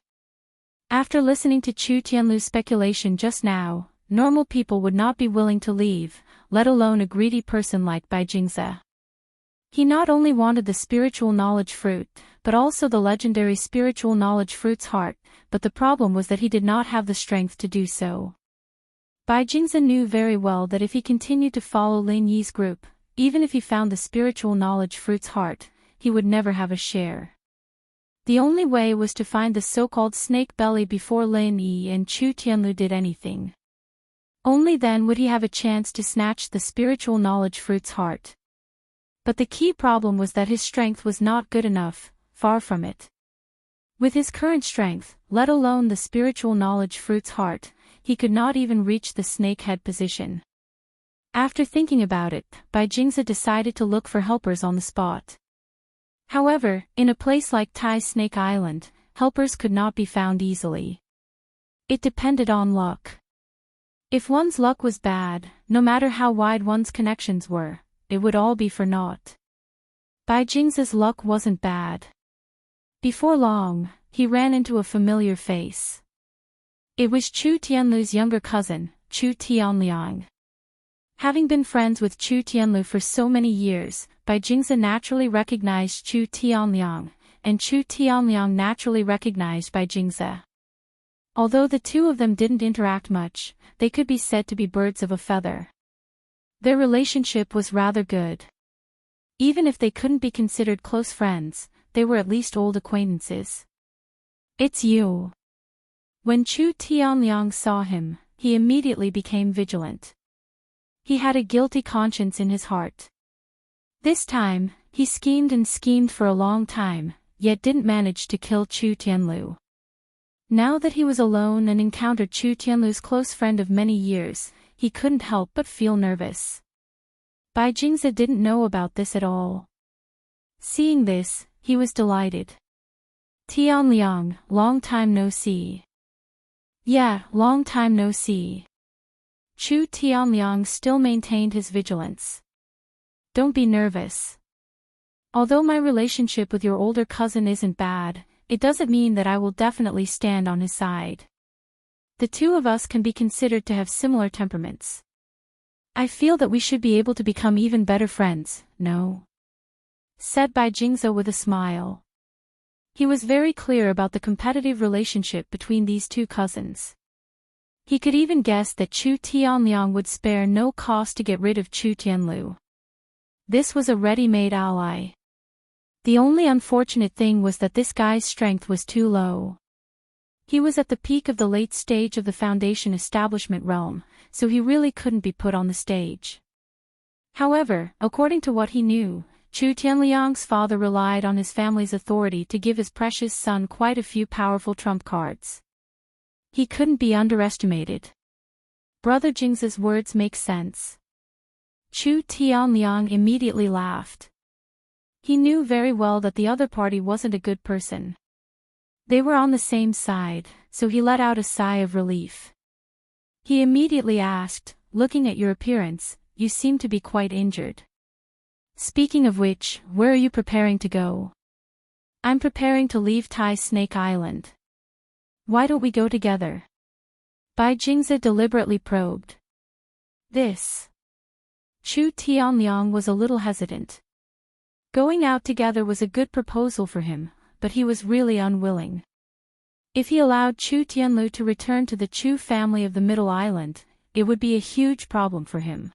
After listening to Chu Tianlu's speculation just now, normal people would not be willing to leave, let alone a greedy person like Bai Jingze. He not only wanted the spiritual knowledge fruit, but also the legendary spiritual knowledge fruit's heart, but the problem was that he did not have the strength to do so. Bai Jingze knew very well that if he continued to follow Lin Yi's group, even if he found the spiritual knowledge fruit's heart, he would never have a share. The only way was to find the so-called snake belly before Lin Yi and Chu Tianlu did anything. Only then would he have a chance to snatch the spiritual knowledge fruit's heart. But the key problem was that his strength was not good enough, far from it. With his current strength, let alone the spiritual knowledge fruit's heart, he could not even reach the snakehead position. After thinking about it, Bai Jingze decided to look for helpers on the spot. However, in a place like Tai Snake Island, helpers could not be found easily. It depended on luck. If one's luck was bad, no matter how wide one's connections were, it would all be for naught. Bai Jingze's luck wasn't bad. Before long, he ran into a familiar face. It was Chu Tianlu's younger cousin, Chu Tianliang. Having been friends with Chu Tianlu for so many years, Bai Jingze naturally recognized Chu Tianliang, and Chu Tianliang naturally recognized Bai Jingze. Although the two of them didn't interact much, they could be said to be birds of a feather. Their relationship was rather good. Even if they couldn't be considered close friends, they were at least old acquaintances. It's you. When Chu Tianliang saw him, he immediately became vigilant. He had a guilty conscience in his heart. This time, he schemed and schemed for a long time, yet didn't manage to kill Chu Tianlu. Now that he was alone and encountered Chu Tianlu's close friend of many years, he couldn't help but feel nervous. Bai Jingze didn't know about this at all. Seeing this, he was delighted. Tianliang, long time no see. Yeah, long time no see. Chu Tianliang still maintained his vigilance. Don't be nervous. Although my relationship with your older cousin isn't bad, it doesn't mean that I will definitely stand on his side. The two of us can be considered to have similar temperaments. I feel that we should be able to become even better friends, no? Said Bai Jingze with a smile. He was very clear about the competitive relationship between these two cousins. He could even guess that Chu Tianliang would spare no cost to get rid of Chu Tianlu. This was a ready-made ally. The only unfortunate thing was that this guy's strength was too low. He was at the peak of the late stage of the Foundation establishment realm, so he really couldn't be put on the stage. However, according to what he knew, Chu Tianliang's father relied on his family's authority to give his precious son quite a few powerful trump cards. He couldn't be underestimated. Brother Jingze's words make sense. Chu Tianliang immediately laughed. He knew very well that the other party wasn't a good person. They were on the same side, so he let out a sigh of relief. He immediately asked, "Looking at your appearance, you seem to be quite injured. Speaking of which, where are you preparing to go?" "I'm preparing to leave Tai Snake Island." "Why don't we go together?" Bai Jingze deliberately probed. This. Chu Tianliang was a little hesitant. Going out together was a good proposal for him, but he was really unwilling. If he allowed Chu Tianlu to return to the Chu family of the Middle Island, it would be a huge problem for him.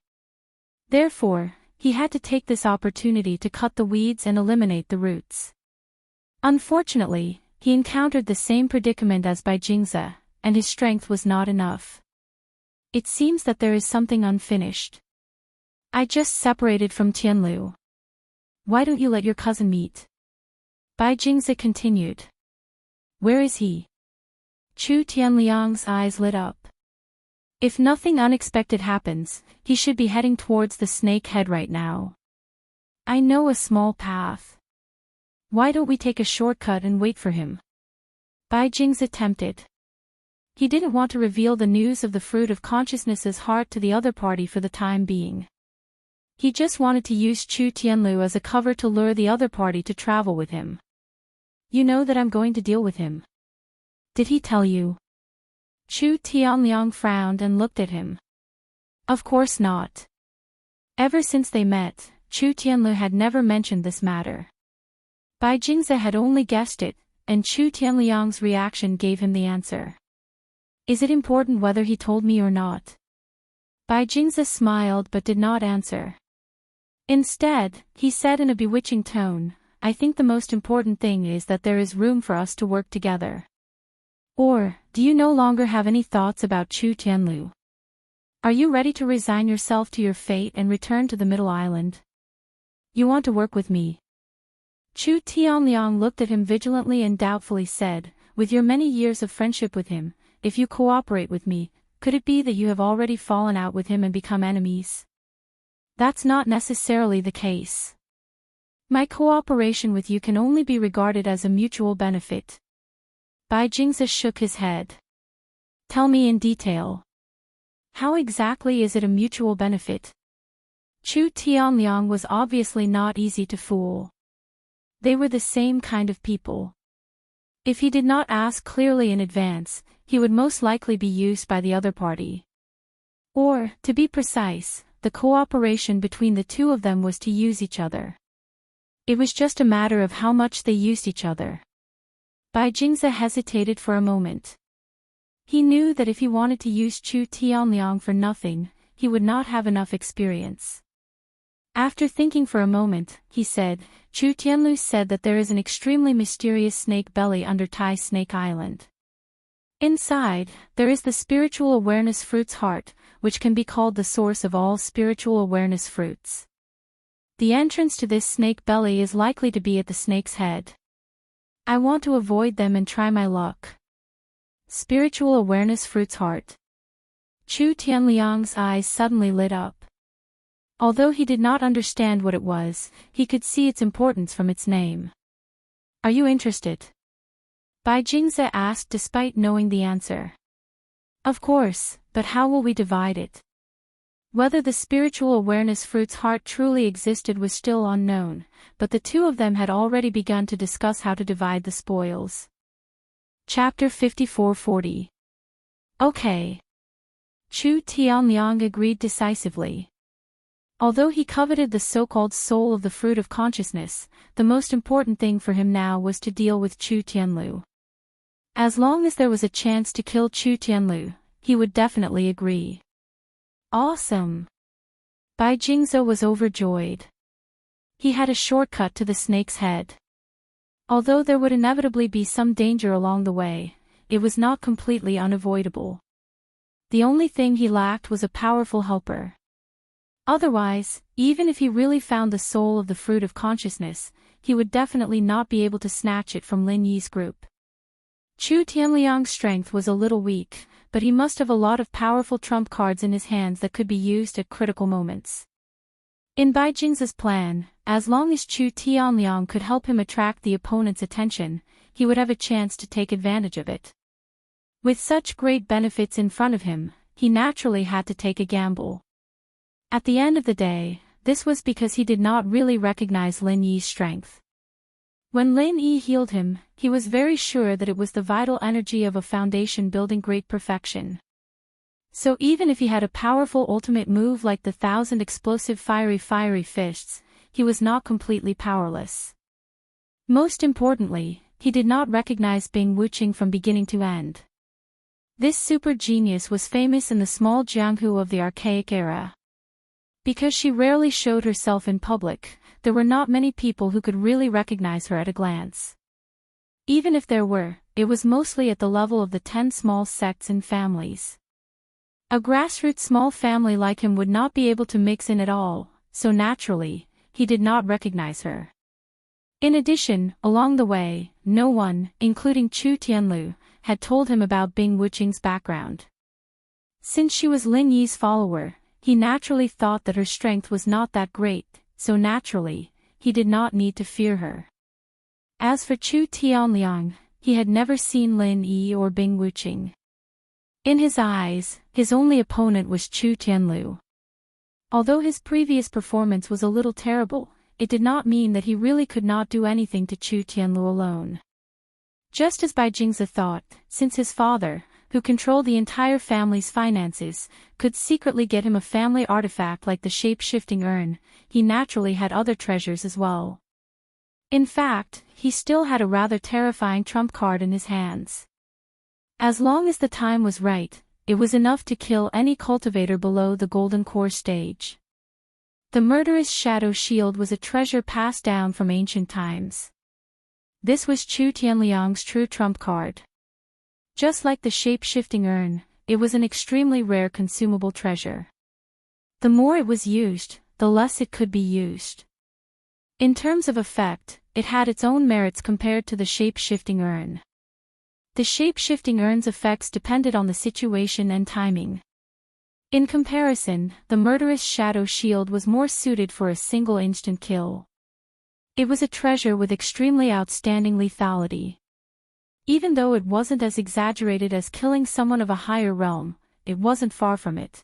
Therefore, he had to take this opportunity to cut the weeds and eliminate the roots. Unfortunately, he encountered the same predicament as Bai Jingze, and his strength was not enough. "It seems that there is something unfinished. I just separated from Tianlu. Why don't you let your cousin meet?" Bai Jingze continued. "Where is he?" Chu Tianliang's eyes lit up. If nothing unexpected happens, he should be heading towards the snake head right now. "I know a small path. Why don't we take a shortcut and wait for him?" Bai Jingze tempted. He didn't want to reveal the news of the fruit of consciousness's heart to the other party for the time being. He just wanted to use Chu Tianlu as a cover to lure the other party to travel with him. "You know that I'm going to deal with him. Did he tell you?" Chu Tianliang frowned and looked at him. Of course not. Ever since they met, Chu Tianlu had never mentioned this matter. Bai Jingze had only guessed it, and Chu Tianliang's reaction gave him the answer. "Is it important whether he told me or not?" Bai Jingze smiled but did not answer. Instead, he said in a bewitching tone, "I think the most important thing is that there is room for us to work together. Or, do you no longer have any thoughts about Chu Tianlu? Are you ready to resign yourself to your fate and return to the Middle Island? You want to work with me?" Chu Tianliang looked at him vigilantly and doubtfully said, "With your many years of friendship with him, if you cooperate with me, could it be that you have already fallen out with him and become enemies?" "That's not necessarily the case. My cooperation with you can only be regarded as a mutual benefit." Bai Jingze shook his head. "Tell me in detail. How exactly is it a mutual benefit?" Chu Tianliang was obviously not easy to fool. They were the same kind of people. If he did not ask clearly in advance, he would most likely be used by the other party. Or, to be precise, the cooperation between the two of them was to use each other. It was just a matter of how much they used each other. Bai Jingze hesitated for a moment. He knew that if he wanted to use Chu Tianliang for nothing, he would not have enough experience. After thinking for a moment, he said, "Chu Tianlu said that there is an extremely mysterious snake belly under Tai Snake Island. Inside, there is the spiritual awareness fruit's heart, which can be called the source of all spiritual awareness fruits. The entrance to this snake belly is likely to be at the snake's head. I want to avoid them and try my luck." Spiritual awareness fruit's heart. Chu Tianliang's eyes suddenly lit up. Although he did not understand what it was, he could see its importance from its name. "Are you interested?" Bai Jingze asked despite knowing the answer. "Of course, but how will we divide it?" Whether the spiritual awareness fruit's heart truly existed was still unknown, but the two of them had already begun to discuss how to divide the spoils. Chapter 54:40. Okay. Chu Tianliang agreed decisively. Although he coveted the so-called soul of the fruit of consciousness, the most important thing for him now was to deal with Chu Tianlu. As long as there was a chance to kill Chu Tianlu, he would definitely agree. Awesome! Bai Jingzhou was overjoyed. He had a shortcut to the snake's head. Although there would inevitably be some danger along the way, it was not completely unavoidable. The only thing he lacked was a powerful helper. Otherwise, even if he really found the soul of the fruit of consciousness, he would definitely not be able to snatch it from Lin Yi's group. Chu Tianliang's strength was a little weak, but he must have a lot of powerful trump cards in his hands that could be used at critical moments. In Bai Jingzhe's plan, as long as Chu Tianliang could help him attract the opponent's attention, he would have a chance to take advantage of it. With such great benefits in front of him, he naturally had to take a gamble. At the end of the day, this was because he did not really recognize Lin Yi's strength. When Lin Yi healed him, he was very sure that it was the vital energy of a foundation building great perfection. So even if he had a powerful ultimate move like the 1,000 explosive fiery fists, he was not completely powerless. Most importantly, he did not recognize Bing Wuqing from beginning to end. This super genius was famous in the small Jianghu of the archaic era. Because she rarely showed herself in public, there were not many people who could really recognize her at a glance. Even if there were, it was mostly at the level of the 10 small sects and families. A grassroots small family like him would not be able to mix in at all, so naturally, he did not recognize her. In addition, along the way, no one, including Chu Tianlu, had told him about Bing Wuqing's background. Since she was Lin Yi's follower, he naturally thought that her strength was not that great, so naturally, he did not need to fear her. As for Chu Tianliang, he had never seen Lin Yi or Bing Wuqing. In his eyes, his only opponent was Chu Tianlu. Although his previous performance was a little terrible, it did not mean that he really could not do anything to Chu Tianlu alone. Just as Bai Jingzhe thought, since his father, who controlled the entire family's finances, could secretly get him a family artifact like the shape-shifting urn, he naturally had other treasures as well. In fact, he still had a rather terrifying trump card in his hands. As long as the time was right, it was enough to kill any cultivator below the golden core stage. The murderous shadow shield was a treasure passed down from ancient times. This was Chu Tianliang's true trump card. Just like the shape-shifting urn, it was an extremely rare consumable treasure. The more it was used, the less it could be used. In terms of effect, it had its own merits compared to the shape-shifting urn. The shape-shifting urn's effects depended on the situation and timing. In comparison, the murderous shadow shield was more suited for a single instant kill. It was a treasure with extremely outstanding lethality. Even though it wasn't as exaggerated as killing someone of a higher realm, it wasn't far from it.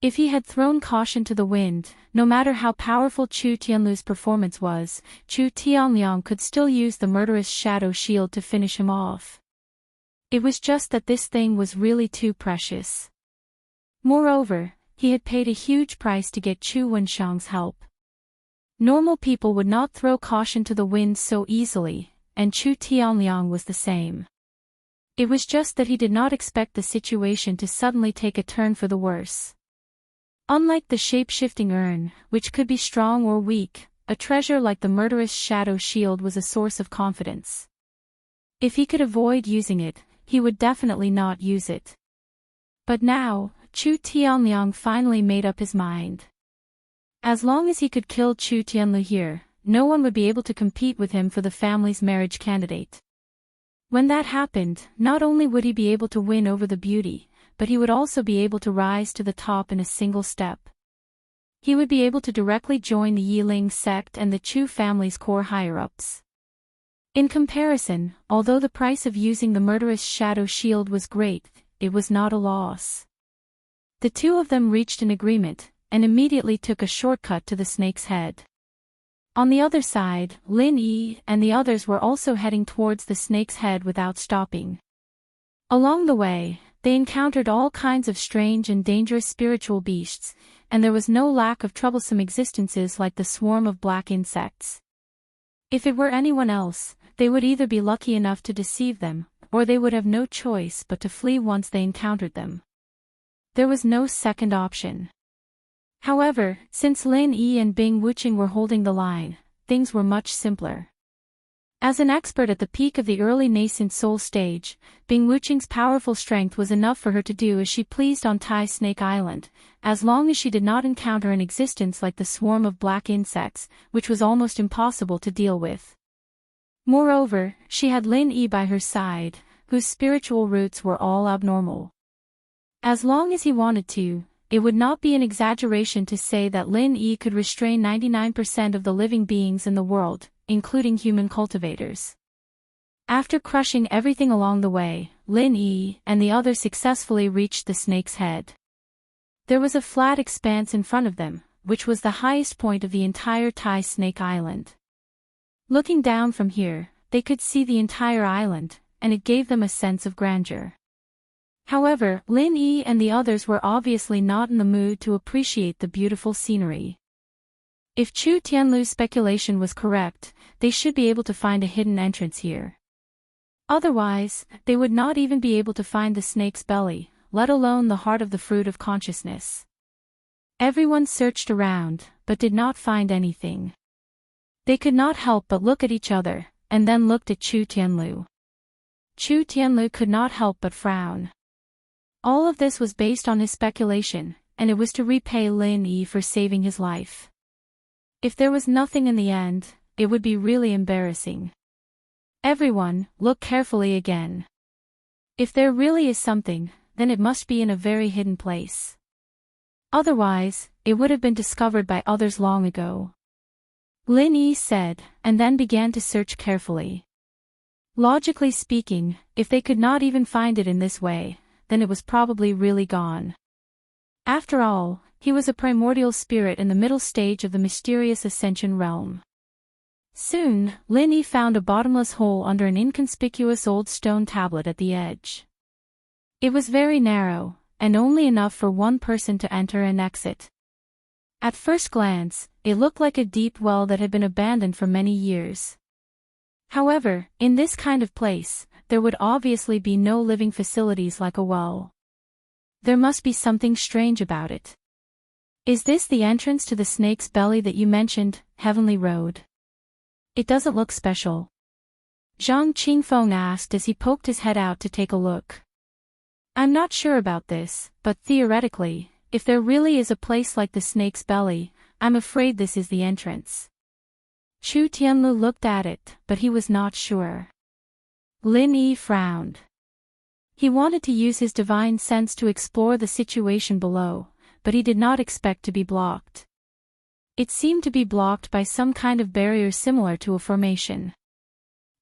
If he had thrown caution to the wind, no matter how powerful Chu Tianlu's performance was, Chu Tianliang could still use the murderous shadow shield to finish him off. It was just that this thing was really too precious. Moreover, he had paid a huge price to get Chu Wenshang's help. Normal people would not throw caution to the wind so easily, and Chu Tianliang was the same. It was just that he did not expect the situation to suddenly take a turn for the worse. Unlike the shape-shifting urn, which could be strong or weak, a treasure like the murderous shadow shield was a source of confidence. If he could avoid using it, he would definitely not use it. But now, Chu Tianliang finally made up his mind. As long as he could kill Chu Tianlu here, no one would be able to compete with him for the family's marriage candidate. When that happened, not only would he be able to win over the beauty, but he would also be able to rise to the top in a single step. He would be able to directly join the Yiling sect and the Chu family's core higher-ups. In comparison, although the price of using the murderous shadow shield was great, it was not a loss. The two of them reached an agreement, and immediately took a shortcut to the snake's head. On the other side, Lin Yi and the others were also heading towards the snake's head without stopping. Along the way, they encountered all kinds of strange and dangerous spiritual beasts, and there was no lack of troublesome existences like the swarm of black insects. If it were anyone else, they would either be lucky enough to deceive them, or they would have no choice but to flee once they encountered them. There was no second option. However, since Lin Yi and Bing Wuqing were holding the line, things were much simpler. As an expert at the peak of the early nascent soul stage, Bing Wuqing's powerful strength was enough for her to do as she pleased on Tai Snake Island, as long as she did not encounter an existence like the swarm of black insects, which was almost impossible to deal with. Moreover, she had Lin Yi by her side, whose spiritual roots were all abnormal. As long as he wanted to, it would not be an exaggeration to say that Lin Yi could restrain 99% of the living beings in the world, including human cultivators. After crushing everything along the way, Lin Yi and the others successfully reached the snake's head. There was a flat expanse in front of them, which was the highest point of the entire Tai Snake Island. Looking down from here, they could see the entire island, and it gave them a sense of grandeur. However, Lin Yi and the others were obviously not in the mood to appreciate the beautiful scenery. If Chu Tianlu's speculation was correct, they should be able to find a hidden entrance here. Otherwise, they would not even be able to find the snake's belly, let alone the heart of the fruit of consciousness. Everyone searched around, but did not find anything. They could not help but look at each other, and then looked at Chu Tianlu. Chu Tianlu could not help but frown. All of this was based on his speculation, and it was to repay Lin Yi for saving his life. If there was nothing in the end, it would be really embarrassing. Everyone, look carefully again. If there really is something, then it must be in a very hidden place. Otherwise, it would have been discovered by others long ago. Lin Yi said, and then began to search carefully. Logically speaking, if they could not even find it in this way, then it was probably really gone. After all, he was a primordial spirit in the middle stage of the mysterious Ascension realm. Soon, Lin Yi found a bottomless hole under an inconspicuous old stone tablet at the edge. It was very narrow, and only enough for one person to enter and exit. At first glance, it looked like a deep well that had been abandoned for many years. However, in this kind of place, there would obviously be no living facilities like a well. There must be something strange about it. Is this the entrance to the snake's belly that you mentioned, Heavenly Road? It doesn't look special. Zhang Qingfeng asked as he poked his head out to take a look. I'm not sure about this, but theoretically, if there really is a place like the snake's belly, I'm afraid this is the entrance. Chu Tianlu looked at it, but he was not sure. Lin Yi frowned. He wanted to use his divine sense to explore the situation below, but he did not expect to be blocked. It seemed to be blocked by some kind of barrier similar to a formation.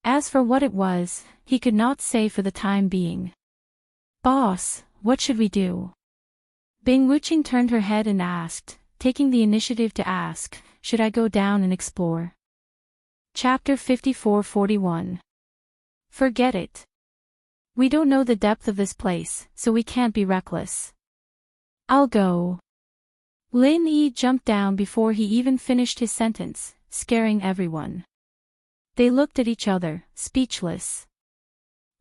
As for what it was, he could not say for the time being. Boss, what should we do? Bing Wuqing turned her head and asked, taking the initiative to ask, should I go down and explore? Chapter 54-41. Forget it. We don't know the depth of this place, so we can't be reckless. I'll go. Lin Yi jumped down before he even finished his sentence, scaring everyone. They looked at each other, speechless.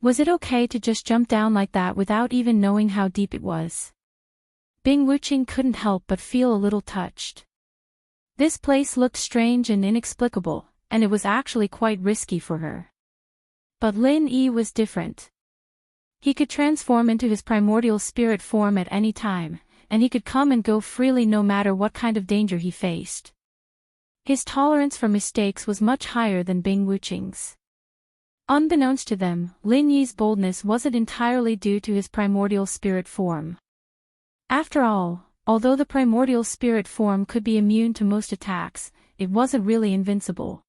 Was it okay to just jump down like that without even knowing how deep it was? Bing Wuqing couldn't help but feel a little touched. This place looked strange and inexplicable, and it was actually quite risky for her. But Lin Yi was different. He could transform into his primordial spirit form at any time, and he could come and go freely no matter what kind of danger he faced. His tolerance for mistakes was much higher than Bing Wuqing's. Unbeknownst to them, Lin Yi's boldness wasn't entirely due to his primordial spirit form. After all, although the primordial spirit form could be immune to most attacks, it wasn't really invincible.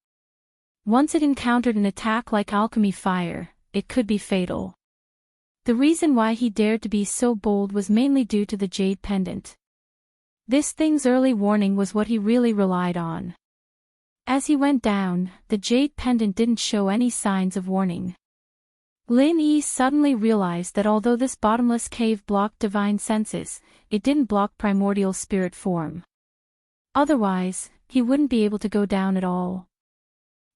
Once it encountered an attack like alchemy fire, it could be fatal. The reason why he dared to be so bold was mainly due to the jade pendant. This thing's early warning was what he really relied on. As he went down, the jade pendant didn't show any signs of warning. Lin Yi suddenly realized that although this bottomless cave blocked divine senses, it didn't block primordial spirit form. Otherwise, he wouldn't be able to go down at all.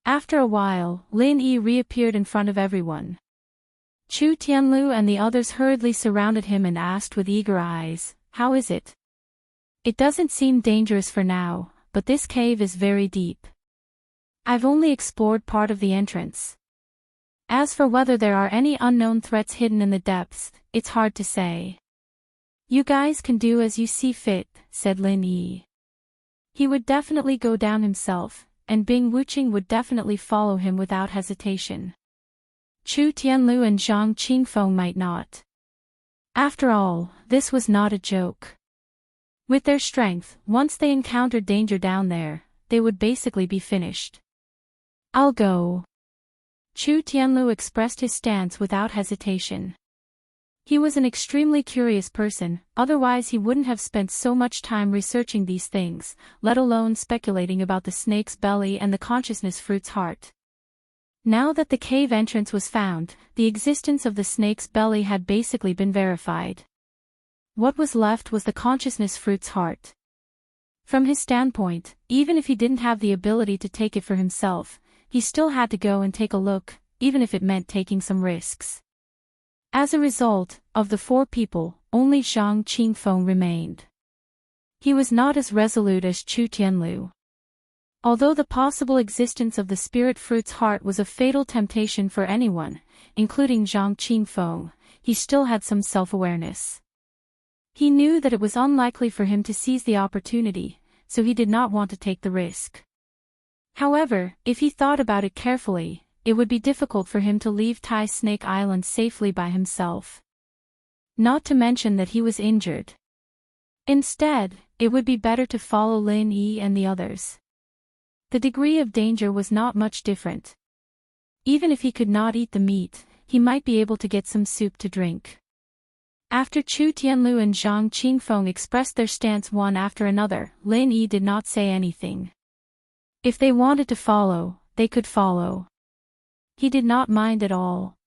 After a while, Lin Yi reappeared in front of everyone. Chu Tianlu and the others hurriedly surrounded him and asked with eager eyes, "How is it?" "It doesn't seem dangerous for now, but this cave is very deep. I've only explored part of the entrance. As for whether there are any unknown threats hidden in the depths, it's hard to say." "You guys can do as you see fit," said Lin Yi. He would definitely go down himself, and Bing Wuqing would definitely follow him without hesitation. Chu Tianlu and Zhang Qingfeng might not. After all, this was not a joke. With their strength, once they encountered danger down there, they would basically be finished. "I'll go." Chu Tianlu expressed his stance without hesitation. He was an extremely curious person, otherwise he wouldn't have spent so much time researching these things, let alone speculating about the snake's belly and the consciousness fruit's heart. Now that the cave entrance was found, the existence of the snake's belly had basically been verified. What was left was the consciousness fruit's heart. From his standpoint, even if he didn't have the ability to take it for himself, he still had to go and take a look, even if it meant taking some risks. As a result, of the 4 people, only Zhang Qingfeng remained. He was not as resolute as Chu Tianlu. Although the possible existence of the spirit fruit's heart was a fatal temptation for anyone, including Zhang Qingfeng, he still had some self-awareness. He knew that it was unlikely for him to seize the opportunity, so he did not want to take the risk. However, if he thought about it carefully, it would be difficult for him to leave Tai Snake Island safely by himself. Not to mention that he was injured. Instead, it would be better to follow Lin Yi and the others. The degree of danger was not much different. Even if he could not eat the meat, he might be able to get some soup to drink. After Chu Tianlu and Zhang Qingfeng expressed their stance one after another, Lin Yi did not say anything. If they wanted to follow, they could follow. He did not mind at all.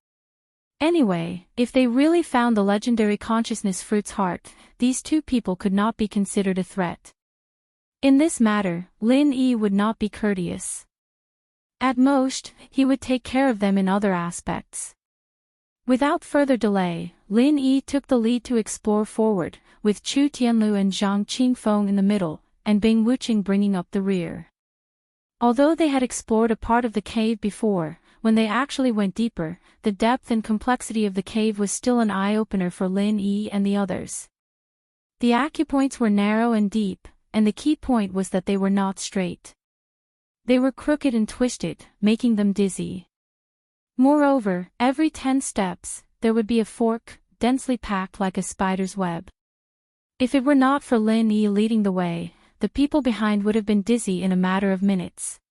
Anyway, if they really found the legendary consciousness fruit's heart, these 2 people could not be considered a threat. In this matter, Lin Yi would not be courteous. At most, he would take care of them in other aspects. Without further delay, Lin Yi took the lead to explore forward, with Chu Tianlu and Zhang Qingfeng in the middle, and Bing Wuqing bringing up the rear. Although they had explored a part of the cave before, when they actually went deeper, the depth and complexity of the cave was still an eye-opener for Lin Yi and the others. The acupoints were narrow and deep, and the key point was that they were not straight. They were crooked and twisted, making them dizzy. Moreover, every 10 steps, there would be a fork, densely packed like a spider's web. If it were not for Lin Yi leading the way, the people behind would have been dizzy in a matter of minutes.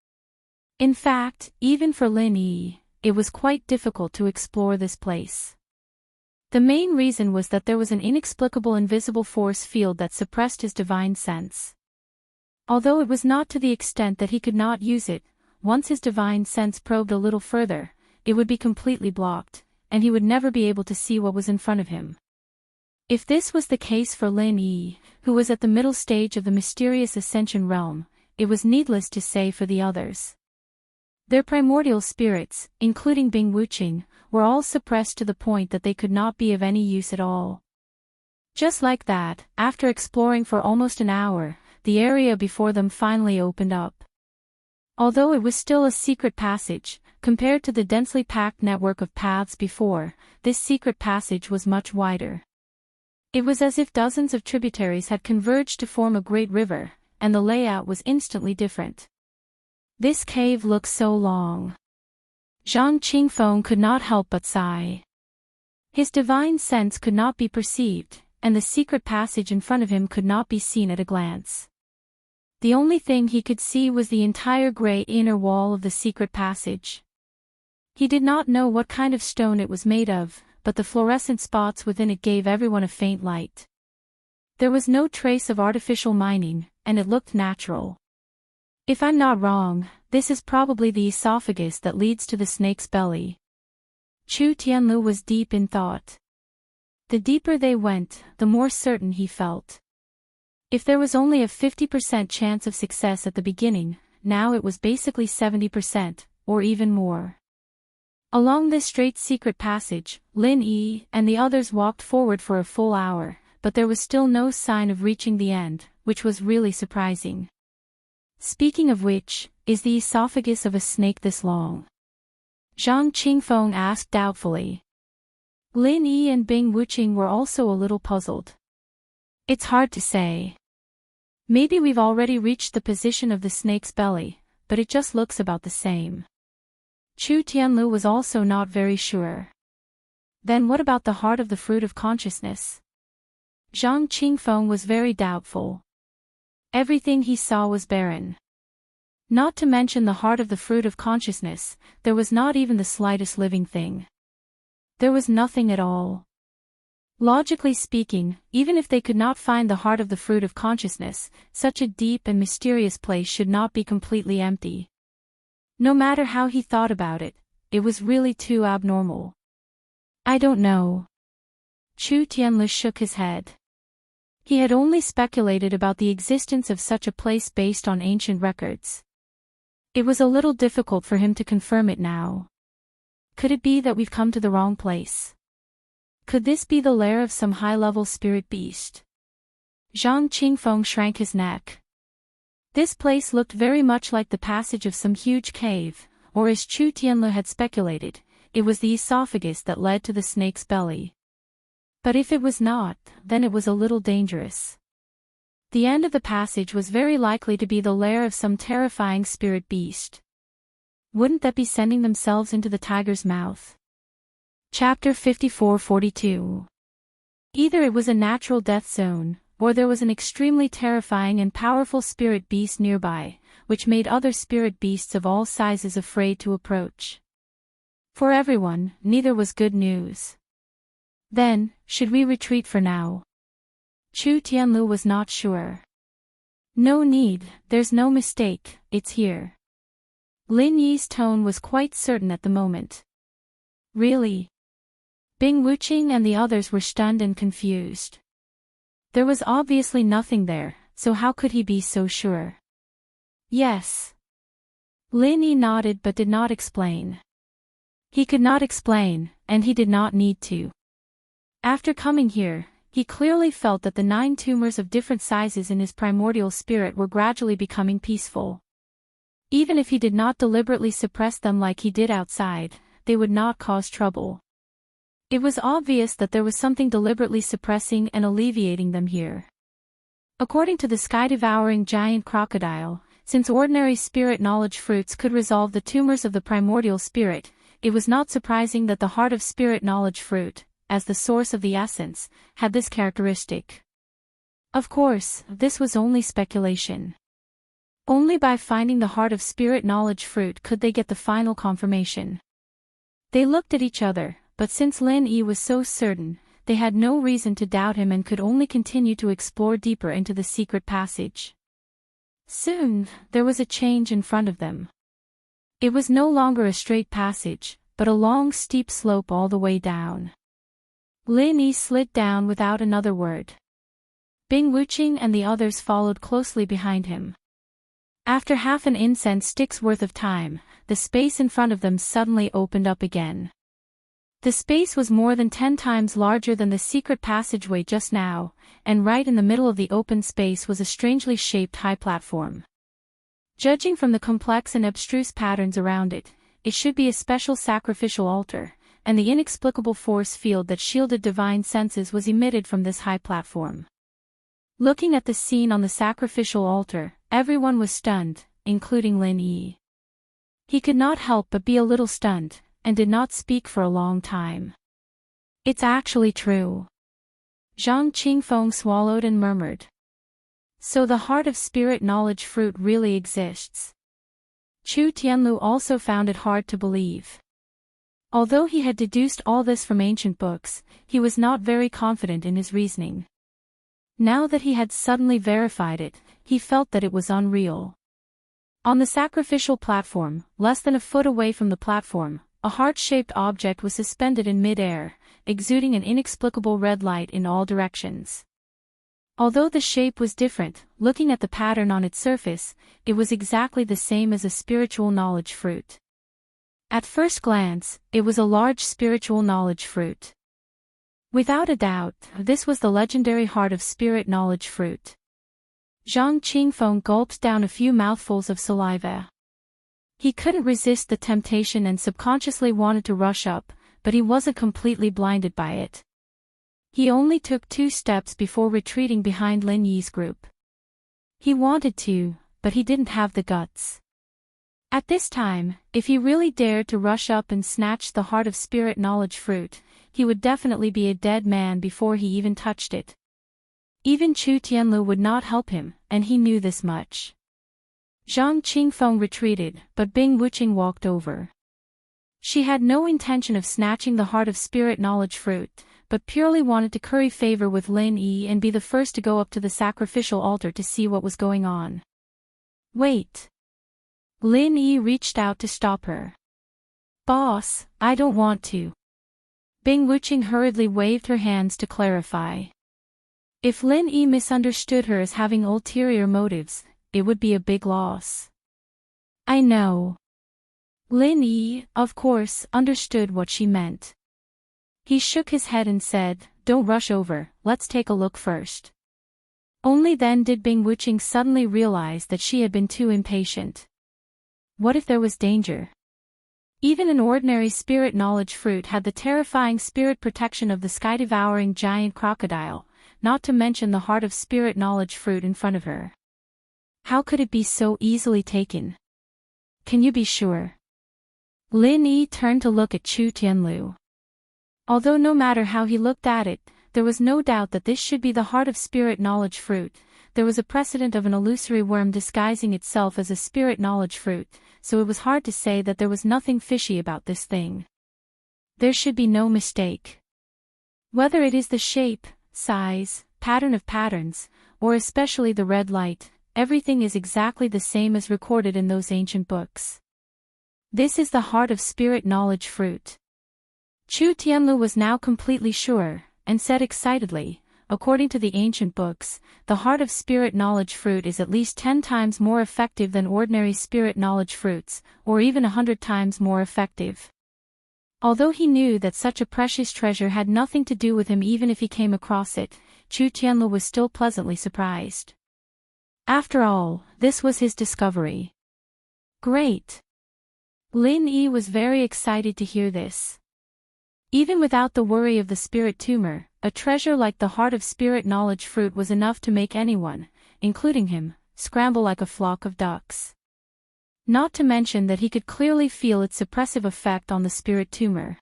In fact, even for Lin Yi, it was quite difficult to explore this place. The main reason was that there was an inexplicable invisible force field that suppressed his divine sense. Although it was not to the extent that he could not use it, once his divine sense probed a little further, it would be completely blocked, and he would never be able to see what was in front of him. If this was the case for Lin Yi, who was at the middle stage of the mysterious ascension realm, it was needless to say for the others. Their primordial spirits, including Bing Wuqing, were all suppressed to the point that they could not be of any use at all. Just like that, after exploring for almost an hour, the area before them finally opened up. Although it was still a secret passage, compared to the densely packed network of paths before, this secret passage was much wider. It was as if dozens of tributaries had converged to form a great river, and the layout was instantly different. This cave looks so long. Zhang Qingfeng could not help but sigh. His divine sense could not be perceived, and the secret passage in front of him could not be seen at a glance. The only thing he could see was the entire gray inner wall of the secret passage. He did not know what kind of stone it was made of, but the fluorescent spots within it gave everyone a faint light. There was no trace of artificial mining, and it looked natural. If I'm not wrong, this is probably the esophagus that leads to the snake's belly. Chu Tianlu was deep in thought. The deeper they went, the more certain he felt. If there was only a 50% chance of success at the beginning, now it was basically 70%, or even more. Along this straight secret passage, Lin Yi and the others walked forward for a full hour, but there was still no sign of reaching the end, which was really surprising. Speaking of which, is the esophagus of a snake this long? Zhang Qingfeng asked doubtfully. Lin Yi and Bing Wuqing were also a little puzzled. It's hard to say. Maybe we've already reached the position of the snake's belly, but it just looks about the same. Chu Tianlu was also not very sure. Then what about the heart of the fruit of consciousness? Zhang Qingfeng was very doubtful. Everything he saw was barren. Not to mention the heart of the fruit of consciousness, there was not even the slightest living thing. There was nothing at all. Logically speaking, even if they could not find the heart of the fruit of consciousness, such a deep and mysterious place should not be completely empty. No matter how he thought about it, it was really too abnormal. I don't know. Chu Tianlu shook his head. He had only speculated about the existence of such a place based on ancient records. It was a little difficult for him to confirm it now. Could it be that we've come to the wrong place? Could this be the lair of some high-level spirit beast? Zhang Qingfeng shrank his neck. This place looked very much like the passage of some huge cave, or as Chu Tianlu had speculated, it was the esophagus that led to the snake's belly. But if it was not, then it was a little dangerous. The end of the passage was very likely to be the lair of some terrifying spirit beast. Wouldn't that be sending themselves into the tiger's mouth? Chapter 54-42. Either it was a natural death zone, or there was an extremely terrifying and powerful spirit beast nearby, which made other spirit beasts of all sizes afraid to approach. For everyone, neither was good news. Then, should we retreat for now? Chu Tianlu was not sure. No need, there's no mistake, it's here. Lin Yi's tone was quite certain at the moment. Really? Bing Wuqing and the others were stunned and confused. There was obviously nothing there, so how could he be so sure? Yes. Lin Yi nodded but did not explain. He could not explain, and he did not need to. After coming here, he clearly felt that the 9 tumors of different sizes in his primordial spirit were gradually becoming peaceful. Even if he did not deliberately suppress them like he did outside, they would not cause trouble. It was obvious that there was something deliberately suppressing and alleviating them here. According to the sky-devouring giant crocodile, since ordinary spirit knowledge fruits could resolve the tumors of the primordial spirit, it was not surprising that the heart of spirit knowledge fruit, as the source of the essence, had this characteristic. Of course, this was only speculation. Only by finding the heart of spirit knowledge fruit could they get the final confirmation. They looked at each other, but since Lin Yi was so certain, they had no reason to doubt him and could only continue to explore deeper into the secret passage. Soon, there was a change in front of them. It was no longer a straight passage, but a long steep slope all the way down. Lin Yi slid down without another word. Bing Wuqing and the others followed closely behind him. After half an incense stick's worth of time, the space in front of them suddenly opened up again. The space was more than 10 times larger than the secret passageway just now, and right in the middle of the open space was a strangely shaped high platform. Judging from the complex and abstruse patterns around it, it should be a special sacrificial altar, and the inexplicable force field that shielded divine senses was emitted from this high platform. Looking at the scene on the sacrificial altar, everyone was stunned, including Lin Yi. He could not help but be a little stunned, and did not speak for a long time. It's actually true. Zhang Qingfeng swallowed and murmured. So the heart of spirit knowledge fruit really exists. Chu Tianlu also found it hard to believe. Although he had deduced all this from ancient books, he was not very confident in his reasoning. Now that he had suddenly verified it, he felt that it was unreal. On the sacrificial platform, less than a foot away from the platform, a heart-shaped object was suspended in mid-air, exuding an inexplicable red light in all directions. Although the shape was different, looking at the pattern on its surface, it was exactly the same as a spiritual knowledge fruit. At first glance, it was a large spiritual knowledge fruit. Without a doubt, this was the legendary Heart of Spirit knowledge fruit. Zhang Qingfeng gulped down a few mouthfuls of saliva. He couldn't resist the temptation and subconsciously wanted to rush up, but he wasn't completely blinded by it. He only took 2 steps before retreating behind Lin Yi's group. He wanted to, but he didn't have the guts. At this time, if he really dared to rush up and snatch the Heart of Spirit knowledge fruit, he would definitely be a dead man before he even touched it. Even Chu Tianlu would not help him, and he knew this much. Zhang Qingfeng retreated, but Bing Wuqing walked over. She had no intention of snatching the Heart of Spirit knowledge fruit, but purely wanted to curry favor with Lin Yi and be the first to go up to the sacrificial altar to see what was going on. Wait. Lin Yi reached out to stop her. Boss, I don't want to. Bing Wuqing hurriedly waved her hands to clarify. If Lin Yi misunderstood her as having ulterior motives, it would be a big loss. I know. Lin Yi, of course, understood what she meant. He shook his head and said, "Don't rush over, let's take a look first." Only then did Bing Wuqing suddenly realize that she had been too impatient. What if there was danger? Even an ordinary spirit knowledge fruit had the terrifying spirit protection of the sky-devouring giant crocodile, not to mention the Heart of Spirit knowledge fruit in front of her. How could it be so easily taken? Can you be sure? Lin Yi turned to look at Chu Tianlu. Although no matter how he looked at it, there was no doubt that this should be the Heart of Spirit knowledge fruit. There was a precedent of an illusory worm disguising itself as a spirit knowledge fruit, so it was hard to say that there was nothing fishy about this thing. There should be no mistake. Whether it is the shape, size, pattern of patterns, or especially the red light, everything is exactly the same as recorded in those ancient books. This is the Heart of Spirit knowledge fruit. Chu Tianlu was now completely sure, and said excitedly, according to the ancient books, the Heart of Spirit knowledge fruit is at least 10 times more effective than ordinary spirit knowledge fruits, or even 100 times more effective. Although he knew that such a precious treasure had nothing to do with him even if he came across it, Chu Tianlu was still pleasantly surprised. After all, this was his discovery. Great! Lin Yi was very excited to hear this. Even without the worry of the spirit tumor, a treasure like the Heart of Spirit knowledge fruit was enough to make anyone, including him, scramble like a flock of ducks. Not to mention that he could clearly feel its suppressive effect on the spirit tumor.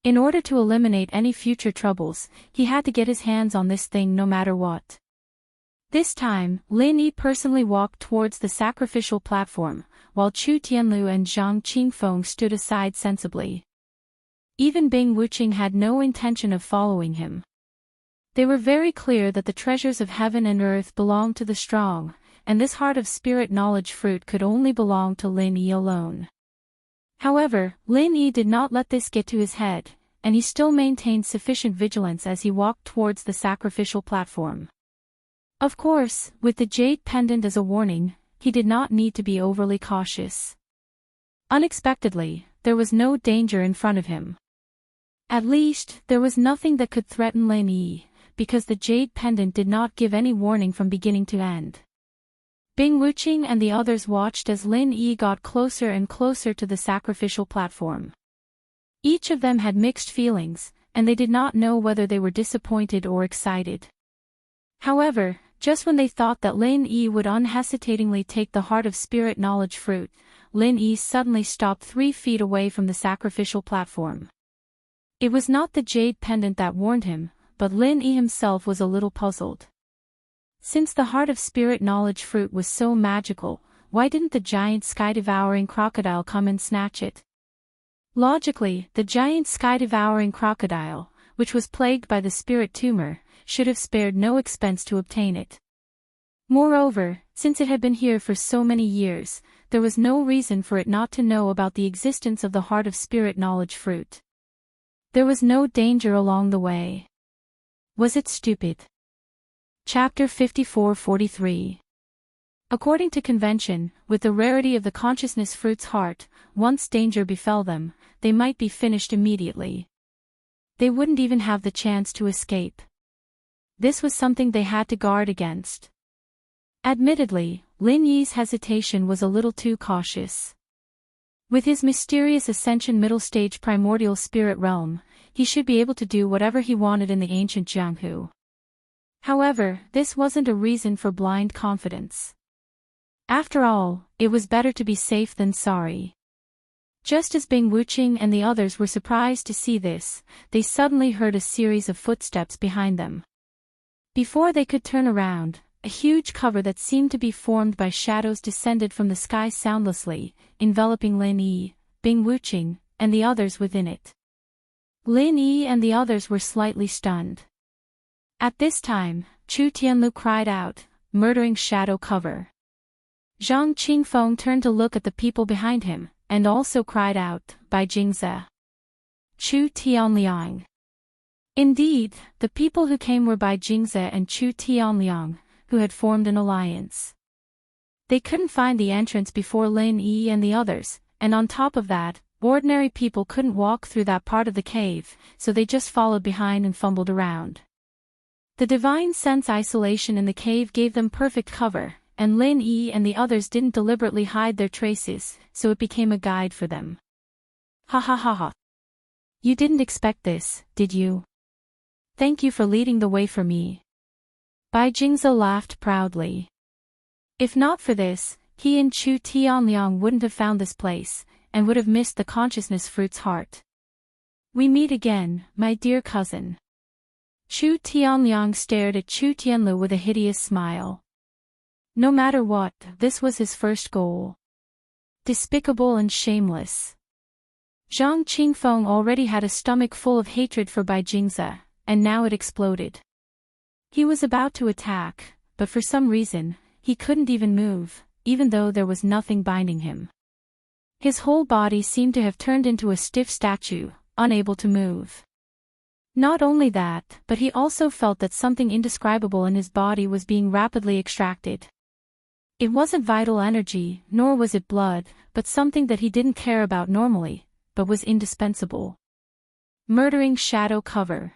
In order to eliminate any future troubles, he had to get his hands on this thing no matter what. This time, Lin Yi personally walked towards the sacrificial platform, while Chu Tianlu and Zhang Qingfeng stood aside sensibly. Even Bing Wuqing had no intention of following him. They were very clear that the treasures of heaven and earth belonged to the strong, and this Heart of Spirit knowledge fruit could only belong to Lin Yi alone. However, Lin Yi did not let this get to his head, and he still maintained sufficient vigilance as he walked towards the sacrificial platform. Of course, with the jade pendant as a warning, he did not need to be overly cautious. Unexpectedly, there was no danger in front of him. At least, there was nothing that could threaten Lin Yi, because the jade pendant did not give any warning from beginning to end. Bing Wuqing and the others watched as Lin Yi got closer and closer to the sacrificial platform. Each of them had mixed feelings, and they did not know whether they were disappointed or excited. However, just when they thought that Lin Yi would unhesitatingly take the Heart of Spirit knowledge fruit, Lin Yi suddenly stopped 3 feet away from the sacrificial platform. It was not the jade pendant that warned him, but Lin Yi himself was a little puzzled. Since the Heart of Spirit knowledge fruit was so magical, why didn't the giant sky-devouring crocodile come and snatch it? Logically, the giant sky-devouring crocodile, which was plagued by the spirit tumor, should have spared no expense to obtain it. Moreover, since it had been here for so many years, there was no reason for it not to know about the existence of the Heart of Spirit Knowledge fruit. There was no danger along the way. Was it stupid? Chapter 54-43. According to convention, with the rarity of the consciousness fruit's heart, once danger befell them, they might be finished immediately. They wouldn't even have the chance to escape. This was something they had to guard against. Admittedly, Lin Yi's hesitation was a little too cautious. With his mysterious ascension middle stage primordial spirit realm, he should be able to do whatever he wanted in the ancient Jianghu. However, this wasn't a reason for blind confidence. After all, it was better to be safe than sorry. Just as Bing Wuqing and the others were surprised to see this, they suddenly heard a series of footsteps behind them. Before they could turn around, a huge cover that seemed to be formed by shadows descended from the sky soundlessly, enveloping Lin Yi, Bing Wuqing, and the others within it. Lin Yi and the others were slightly stunned. At this time, Chu Tianlu cried out, "Murdering shadow cover!" Zhang Qingfeng turned to look at the people behind him, and also cried out, "Bai Jingze! Chu Tianliang!" Indeed, the people who came were Bai Jingze and Chu Tianliang, who had formed an alliance. They couldn't find the entrance before Lin Yi and the others, and on top of that, ordinary people couldn't walk through that part of the cave, so they just followed behind and fumbled around. The divine sense isolation in the cave gave them perfect cover, and Lin Yi and the others didn't deliberately hide their traces, so it became a guide for them. Ha ha ha ha. You didn't expect this, did you? Thank you for leading the way for me. Bai Jingze laughed proudly. If not for this, he and Chu Tianliang wouldn't have found this place, and would have missed the consciousness fruit's heart. We meet again, my dear cousin. Chu Tianliang stared at Chu Tianlu with a hideous smile. No matter what, this was his first goal. Despicable and shameless. Zhang Qingfeng already had a stomach full of hatred for Bai Jingze, and now it exploded. He was about to attack, but for some reason, he couldn't even move, even though there was nothing binding him. His whole body seemed to have turned into a stiff statue, unable to move. Not only that, but he also felt that something indescribable in his body was being rapidly extracted. It wasn't vital energy, nor was it blood, but something that he didn't care about normally, but was indispensable. Murdering shadow cover.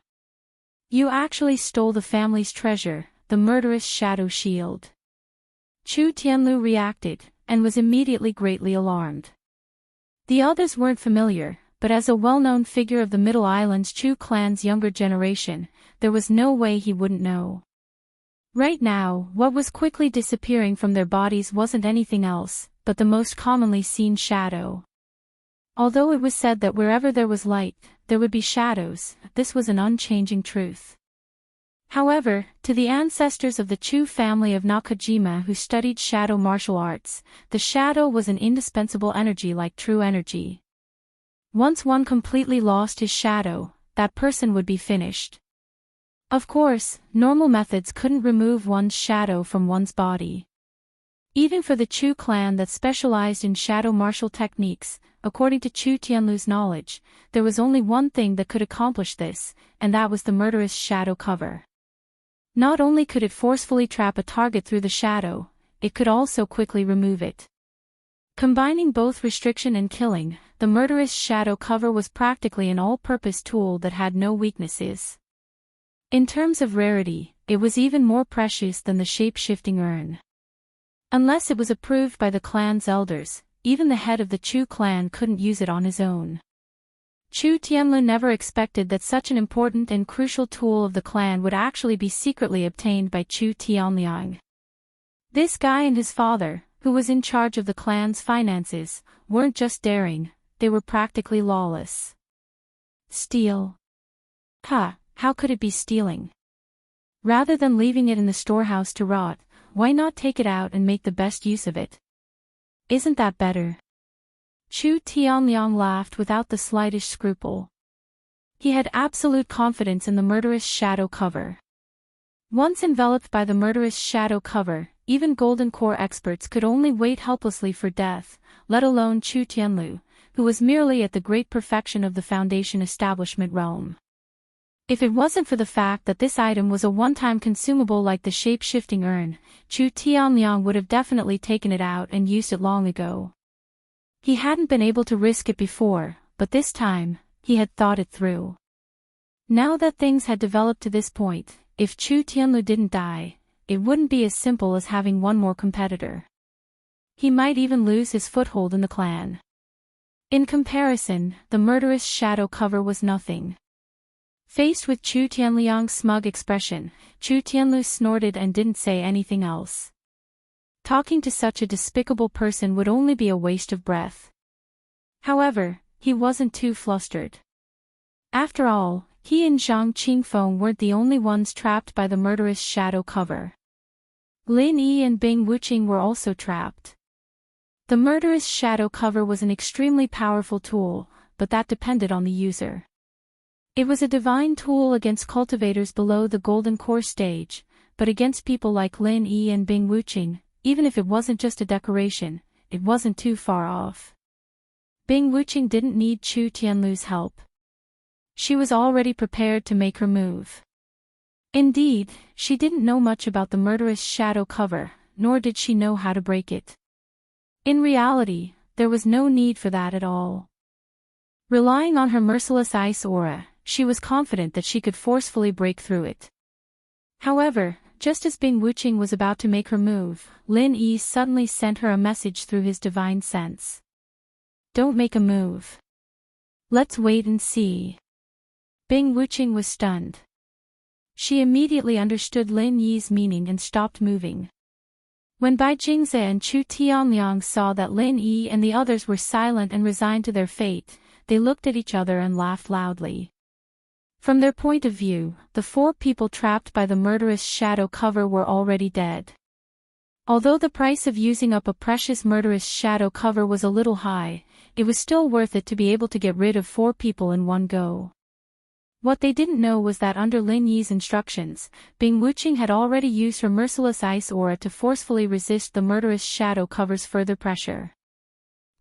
You actually stole the family's treasure, the murderous shadow shield. Chu Tianlu reacted, and was immediately greatly alarmed. The others weren't familiar, but as a well-known figure of the Middle Island's Chu clan's younger generation, there was no way he wouldn't know. Right now, what was quickly disappearing from their bodies wasn't anything else, but the most commonly seen shadow. Although it was said that wherever there was light, there would be shadows, this was an unchanging truth. However, to the ancestors of the Chu family of Nakajima who studied shadow martial arts, the shadow was an indispensable energy like true energy. Once one completely lost his shadow, that person would be finished. Of course, normal methods couldn't remove one's shadow from one's body. Even for the Chu clan that specialized in shadow martial techniques, according to Chu Tianlu's knowledge, there was only one thing that could accomplish this, and that was the murderous shadow cover. Not only could it forcefully trap a target through the shadow, it could also quickly remove it. Combining both restriction and killing, the murderous shadow cover was practically an all-purpose tool that had no weaknesses. In terms of rarity, it was even more precious than the shape-shifting urn. Unless it was approved by the clan's elders, even the head of the Chu clan couldn't use it on his own. Chu Tianlu never expected that such an important and crucial tool of the clan would actually be secretly obtained by Chu Tianliang. This guy and his father, who was in charge of the clan's finances, weren't just daring, they were practically lawless. Steal. How could it be stealing? Rather than leaving it in the storehouse to rot, why not take it out and make the best use of it? Isn't that better? Chu Tianliang laughed without the slightest scruple. He had absolute confidence in the murderous shadow cover. Once enveloped by the murderous shadow cover, even Golden Core experts could only wait helplessly for death, let alone Chu Tianlu, who was merely at the great perfection of the Foundation establishment realm. If it wasn't for the fact that this item was a one-time consumable like the shape-shifting urn, Chu Tianliang would have definitely taken it out and used it long ago. He hadn't been able to risk it before, but this time, he had thought it through. Now that things had developed to this point, if Chu Tianlu didn't die, it wouldn't be as simple as having one more competitor. He might even lose his foothold in the clan. In comparison, the murderous shadow cover was nothing. Faced with Chu Tianliang's smug expression, Chu Tianlu snorted and didn't say anything else. Talking to such a despicable person would only be a waste of breath. However, he wasn't too flustered. After all, he and Zhang Qingfeng weren't the only ones trapped by the murderous shadow cover. Lin Yi and Bing Wuqing were also trapped. The murderous shadow cover was an extremely powerful tool, but that depended on the user. It was a divine tool against cultivators below the Golden Core stage, but against people like Lin Yi and Bing Wuqing, even if it wasn't just a decoration, it wasn't too far off. Bing Wuqing didn't need Chu Tianlu's help. She was already prepared to make her move. Indeed, she didn't know much about the murderous shadow cover, nor did she know how to break it. In reality, there was no need for that at all. Relying on her merciless ice aura, she was confident that she could forcefully break through it. However, just as Bing Wuqing was about to make her move, Lin Yi suddenly sent her a message through his divine sense. "Don't make a move. Let's wait and see." Bing Wuqing was stunned. She immediately understood Lin Yi's meaning and stopped moving. When Bai Jingze and Chu Tianliang saw that Lin Yi and the others were silent and resigned to their fate, they looked at each other and laughed loudly. From their point of view, the 4 people trapped by the murderous shadow cover were already dead. Although the price of using up a precious murderous shadow cover was a little high, it was still worth it to be able to get rid of 4 people in one go. What they didn't know was that under Lin Yi's instructions, Bing Wuqing had already used her merciless ice aura to forcefully resist the murderous shadow cover's further pressure.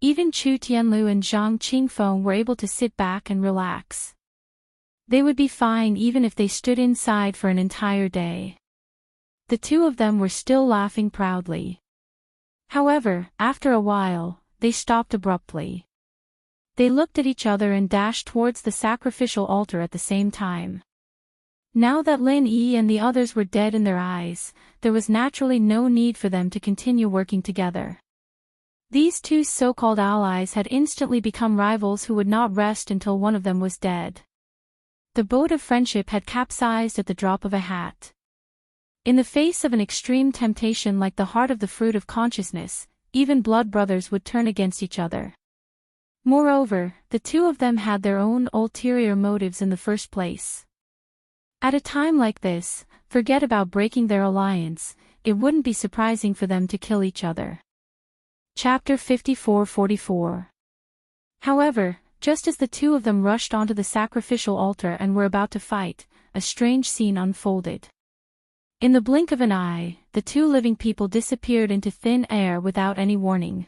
Even Chu Tianlu and Zhang Qingfeng were able to sit back and relax. They would be fine even if they stood inside for an entire day. The 2 of them were still laughing proudly. However, after a while, they stopped abruptly. They looked at each other and dashed towards the sacrificial altar at the same time. Now that Lin Yi and the others were dead in their eyes, there was naturally no need for them to continue working together. These 2 so-called allies had instantly become rivals who would not rest until one of them was dead. The boat of friendship had capsized at the drop of a hat. In the face of an extreme temptation like the heart of the fruit of consciousness, even blood brothers would turn against each other. Moreover, the 2 of them had their own ulterior motives in the first place. At a time like this, forget about breaking their alliance, it wouldn't be surprising for them to kill each other. Chapter 54-44. However, just as the 2 of them rushed onto the sacrificial altar and were about to fight, a strange scene unfolded. In the blink of an eye, the 2 living people disappeared into thin air without any warning.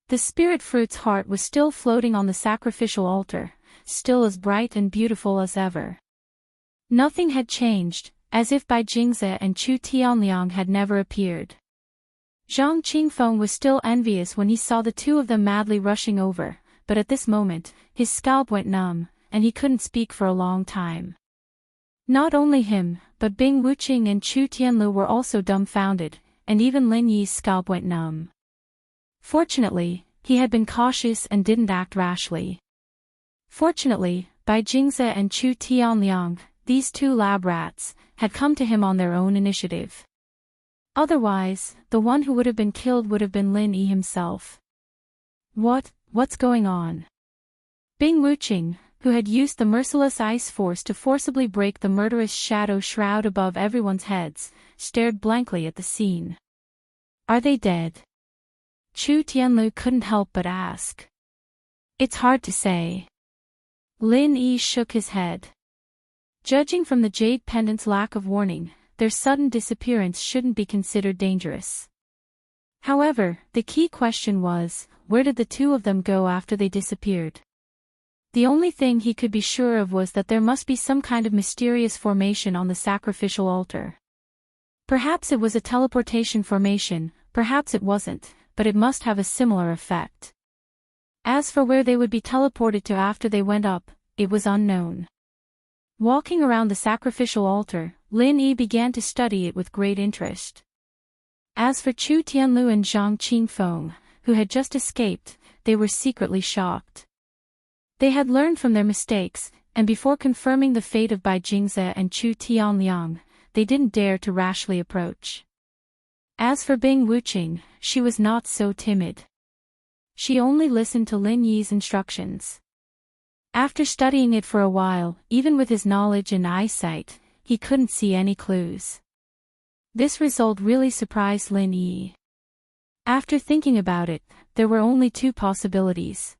The spirit fruit's heart was still floating on the sacrificial altar, still as bright and beautiful as ever. Nothing had changed, as if Bai Jingze and Chu Tianliang had never appeared. Zhang Qingfeng was still envious when he saw the 2 of them madly rushing over, but at this moment, his scalp went numb, and he couldn't speak for a long time. Not only him, but Bing Wuqing and Chu Tianlu were also dumbfounded, and even Lin Yi's scalp went numb. Fortunately, he had been cautious and didn't act rashly. Fortunately, Bai Jingze and Chu Tianliang, these 2 lab rats, had come to him on their own initiative. Otherwise, the one who would have been killed would have been Lin Yi himself. What's going on? Bing Wuqing, who had used the merciless ice force to forcibly break the murderous shadow shroud above everyone's heads, stared blankly at the scene. Are they dead? Chu Tianlu couldn't help but ask. It's hard to say. Lin Yi shook his head. Judging from the jade pendant's lack of warning, their sudden disappearance shouldn't be considered dangerous. However, the key question was, where did the two of them go after they disappeared? The only thing he could be sure of was that there must be some kind of mysterious formation on the sacrificial altar. Perhaps it was a teleportation formation, perhaps it wasn't, but it must have a similar effect. As for where they would be teleported to after they went up, it was unknown. Walking around the sacrificial altar, Lin Yi began to study it with great interest. As for Chu Tianlu and Zhang Qingfeng, who had just escaped, they were secretly shocked. They had learned from their mistakes, and before confirming the fate of Bai Jingze and Chu Tianliang, they didn't dare to rashly approach. As for Bing Wuqing, she was not so timid. She only listened to Lin Yi's instructions. After studying it for a while, even with his knowledge and eyesight, he couldn't see any clues. This result really surprised Lin Yi. After thinking about it, there were only two possibilities.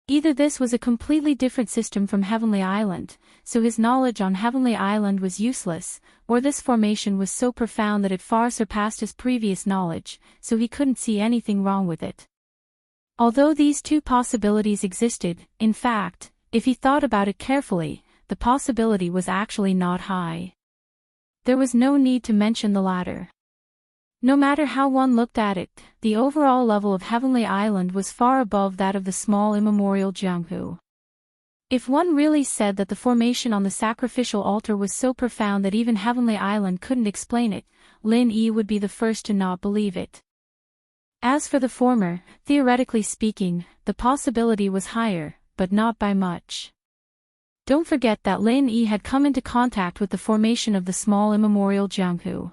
Either this was a completely different system from Heavenly Island, so his knowledge on Heavenly Island was useless, or this formation was so profound that it far surpassed his previous knowledge, so he couldn't see anything wrong with it. Although these two possibilities existed, in fact, if he thought about it carefully, the possibility was actually not high. There was no need to mention the latter. No matter how one looked at it, the overall level of Heavenly Island was far above that of the small immemorial Jianghu. If one really said that the formation on the sacrificial altar was so profound that even Heavenly Island couldn't explain it, Lin Yi would be the first to not believe it. As for the former, theoretically speaking, the possibility was higher, but not by much. Don't forget that Lin Yi had come into contact with the formation of the small immemorial Jianghu.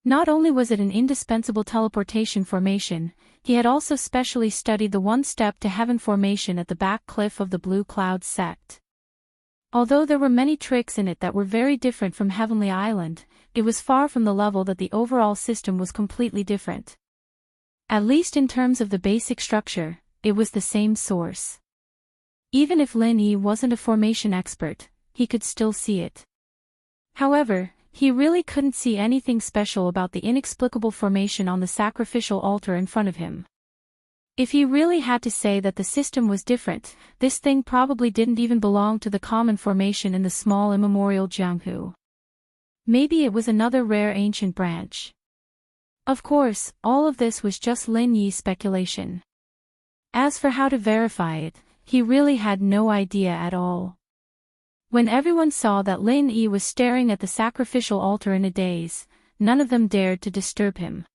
Not only was it an indispensable teleportation formation, he had also specially studied the one-step to heaven formation at the back cliff of the Blue Cloud sect. Although there were many tricks in it that were very different from Heavenly Island, it was far from the level that the overall system was completely different. At least in terms of the basic structure, it was the same source. Even if Lin Yi wasn't a formation expert, he could still see it. However, he really couldn't see anything special about the inexplicable formation on the sacrificial altar in front of him. If he really had to say that the system was different, this thing probably didn't even belong to the common formation in the small immemorial Jianghu. Maybe it was another rare ancient branch. Of course, all of this was just Lin Yi's speculation. As for how to verify it, he really had no idea at all. When everyone saw that Lin Yi was staring at the sacrificial altar in a daze, none of them dared to disturb him.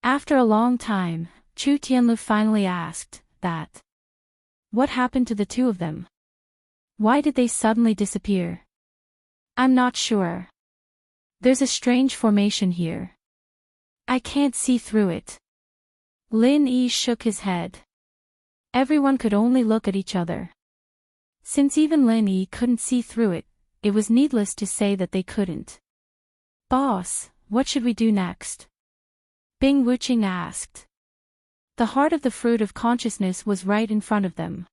After a long time, Chu Tianlu finally asked, what happened to the two of them? Why did they suddenly disappear? I'm not sure. There's a strange formation here. I can't see through it. Lin Yi shook his head. Everyone could only look at each other. Since even Lin Yi couldn't see through it, it was needless to say that they couldn't. Boss, what should we do next? Bing Wuqing asked. The heart of the fruit of consciousness was right in front of them.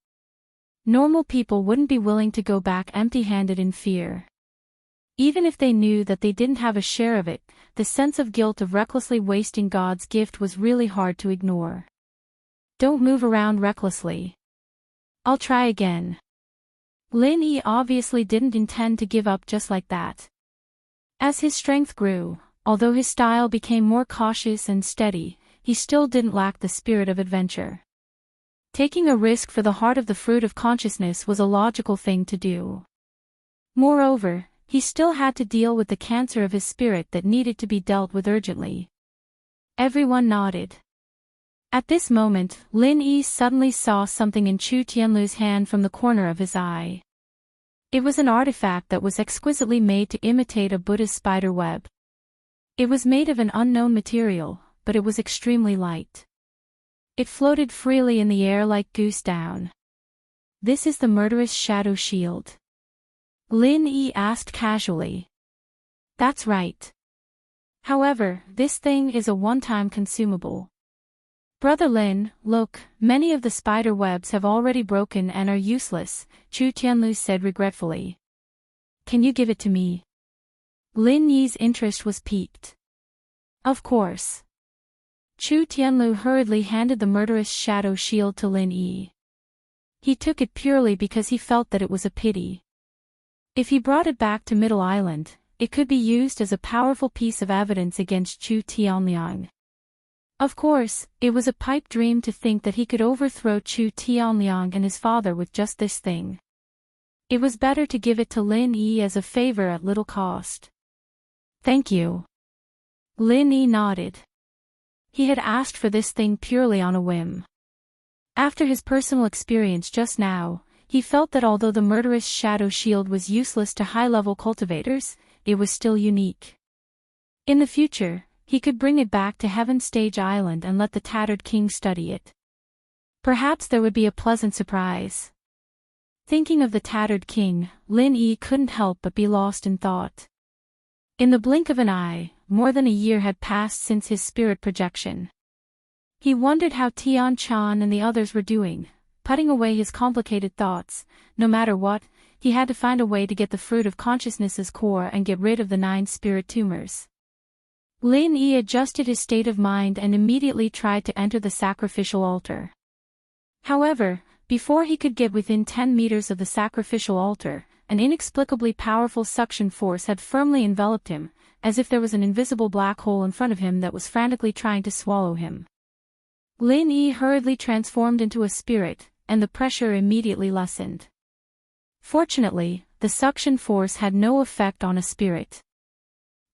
Normal people wouldn't be willing to go back empty-handed in fear. Even if they knew that they didn't have a share of it, the sense of guilt of recklessly wasting God's gift was really hard to ignore. Don't move around recklessly. I'll try again. Lin Yi obviously didn't intend to give up just like that. As his strength grew, although his style became more cautious and steady, he still didn't lack the spirit of adventure. Taking a risk for the heart of the fruit of consciousness was a logical thing to do. Moreover, he still had to deal with the cancer of his spirit that needed to be dealt with urgently. Everyone nodded. At this moment, Lin Yi suddenly saw something in Chu Tianlu's hand from the corner of his eye. It was an artifact that was exquisitely made to imitate a Buddha's spider web. It was made of an unknown material, but it was extremely light. It floated freely in the air like goose down. This is the murderous shadow shield. Lin Yi asked casually. That's right. However, this thing is a one-time consumable. Brother Lin, look, many of the spider webs have already broken and are useless, Chu Tianlu said regretfully. Can you give it to me? Lin Yi's interest was piqued. Of course. Chu Tianlu hurriedly handed the murderous shadow shield to Lin Yi. He took it purely because he felt that it was a pity. If he brought it back to Middle Island, it could be used as a powerful piece of evidence against Chu Tianliang. Of course, it was a pipe dream to think that he could overthrow Chu Tianliang and his father with just this thing. It was better to give it to Lin Yi as a favor at little cost. Thank you. Lin Yi nodded. He had asked for this thing purely on a whim. After his personal experience just now, he felt that although the murderous shadow shield was useless to high-level cultivators, it was still unique. In the future, he could bring it back to Heaven Stage Island and let the Tattered King study it. Perhaps there would be a pleasant surprise. Thinking of the Tattered King, Lin Yi couldn't help but be lost in thought. In the blink of an eye, more than a year had passed since his spirit projection. He wondered how Tian Chan and the others were doing, putting away his complicated thoughts. No matter what, he had to find a way to get the fruit of consciousness's core and get rid of the 9 spirit tumors. Lin Yi adjusted his state of mind and immediately tried to enter the sacrificial altar. However, before he could get within 10 meters of the sacrificial altar, an inexplicably powerful suction force had firmly enveloped him, as if there was an invisible black hole in front of him that was frantically trying to swallow him. Lin Yi hurriedly transformed into a spirit, and the pressure immediately lessened. Fortunately, the suction force had no effect on a spirit.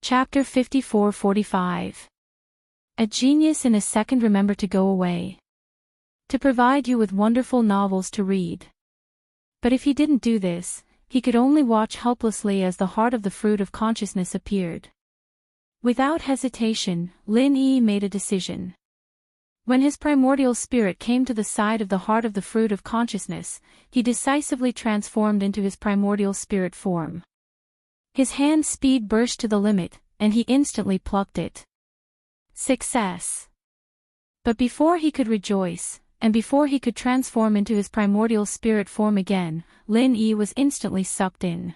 Chapter 54-45. A genius in a second remembered to go away. To provide you with wonderful novels to read. But if he didn't do this, he could only watch helplessly as the heart of the fruit of consciousness appeared. Without hesitation, Lin Yi made a decision. When his primordial spirit came to the side of the heart of the fruit of consciousness, he decisively transformed into his primordial spirit form. His hand speed burst to the limit, and he instantly plucked it. Success! But before he could rejoice, and before he could transform into his primordial spirit form again, Lin Yi was instantly sucked in.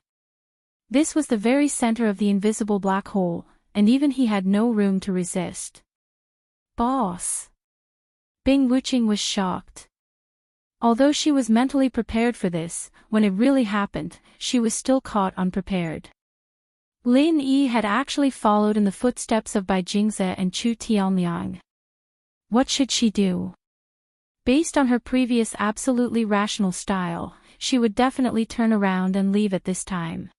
This was the very center of the invisible black hole, and even he had no room to resist. Boss! Bing Wuqing was shocked. Although she was mentally prepared for this, when it really happened, she was still caught unprepared. Lin Yi had actually followed in the footsteps of Bai Jingze and Chu Tianliang. What should she do? Based on her previous absolutely rational style, she would definitely turn around and leave at this time.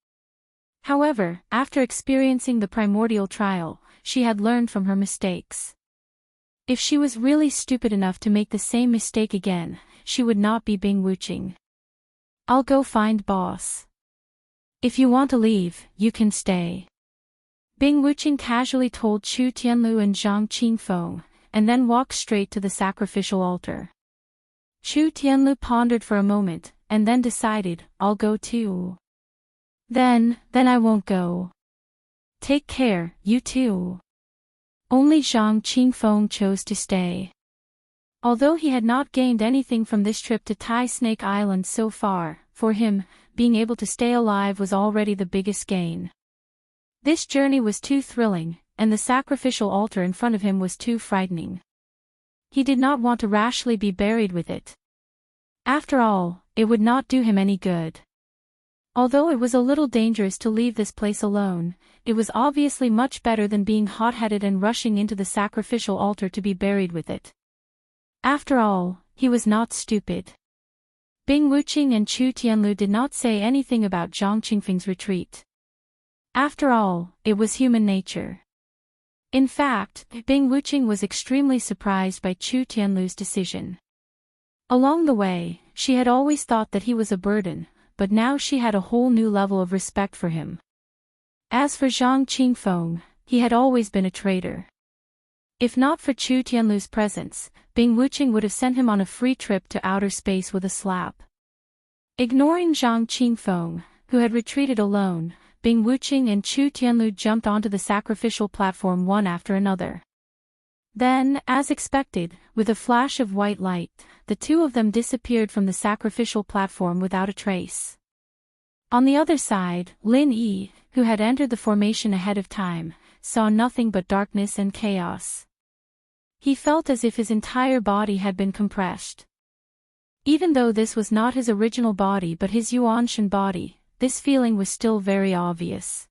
However, after experiencing the primordial trial, she had learned from her mistakes. If she was really stupid enough to make the same mistake again, she would not be Bing Wuqing. I'll go find boss. If you want to leave, you can stay. Bing Wuqing casually told Chu Tianlu and Zhang Qingfeng, and then walked straight to the sacrificial altar. Chu Tianlu pondered for a moment, and then decided, I'll go too. Then I won't go. Take care, you too. Only Zhang Qingfeng chose to stay. Although he had not gained anything from this trip to Tai Snake Island so far, for him, being able to stay alive was already the biggest gain. This journey was too thrilling, and the sacrificial altar in front of him was too frightening. He did not want to rashly be buried with it. After all, it would not do him any good. Although it was a little dangerous to leave this place alone, it was obviously much better than being hot-headed and rushing into the sacrificial altar to be buried with it. After all, he was not stupid. Bing Wuqing and Chu Tianlu did not say anything about Zhang Qingfeng's retreat. After all, it was human nature. In fact, Bing Wuqing was extremely surprised by Chu Tianlu's decision. Along the way, she had always thought that he was a burden, but now she had a whole new level of respect for him. As for Zhang Qingfeng, he had always been a traitor. If not for Chu Tianlu's presence, Bing Wuqing would have sent him on a free trip to outer space with a slap. Ignoring Zhang Qingfeng, who had retreated alone, Bing Wuqing and Chu Tianlu jumped onto the sacrificial platform one after another. Then, as expected, with a flash of white light, the two of them disappeared from the sacrificial platform without a trace. On the other side, Lin Yi, who had entered the formation ahead of time, saw nothing but darkness and chaos. He felt as if his entire body had been compressed. Even though this was not his original body but his Yuanshan body, this feeling was still very obvious.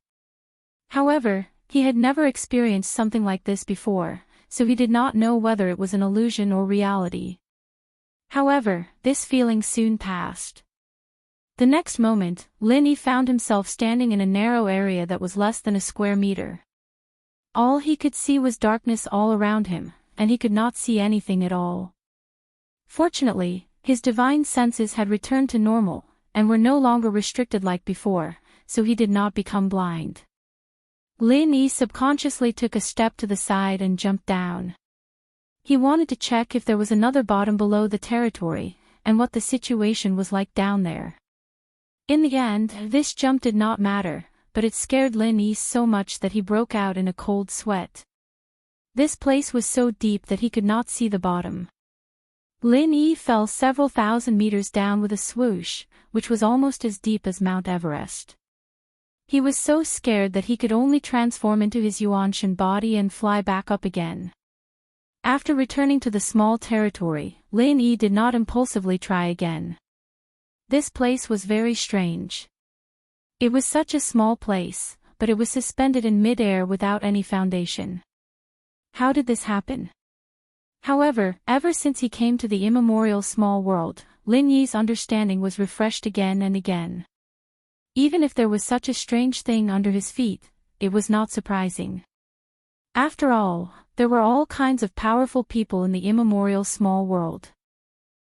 However, he had never experienced something like this before, so he did not know whether it was an illusion or reality. However, this feeling soon passed. The next moment, Lin Yi found himself standing in a narrow area that was less than a square meter. All he could see was darkness all around him, and he could not see anything at all. Fortunately, his divine senses had returned to normal, and were no longer restricted like before, so he did not become blind. Lin Yi subconsciously took a step to the side and jumped down. He wanted to check if there was another bottom below the territory, and what the situation was like down there. In the end, this jump did not matter, but it scared Lin Yi so much that he broke out in a cold sweat. This place was so deep that he could not see the bottom. Lin Yi fell several thousand meters down with a swoosh, which was almost as deep as Mount Everest. He was so scared that he could only transform into his Yuanshan body and fly back up again. After returning to the small territory, Lin Yi did not impulsively try again. This place was very strange. It was such a small place, but it was suspended in mid-air without any foundation. How did this happen? However, ever since he came to the immemorial small world, Lin Yi's understanding was refreshed again and again. Even if there was such a strange thing under his feet, it was not surprising. After all, there were all kinds of powerful people in the immemorial small world.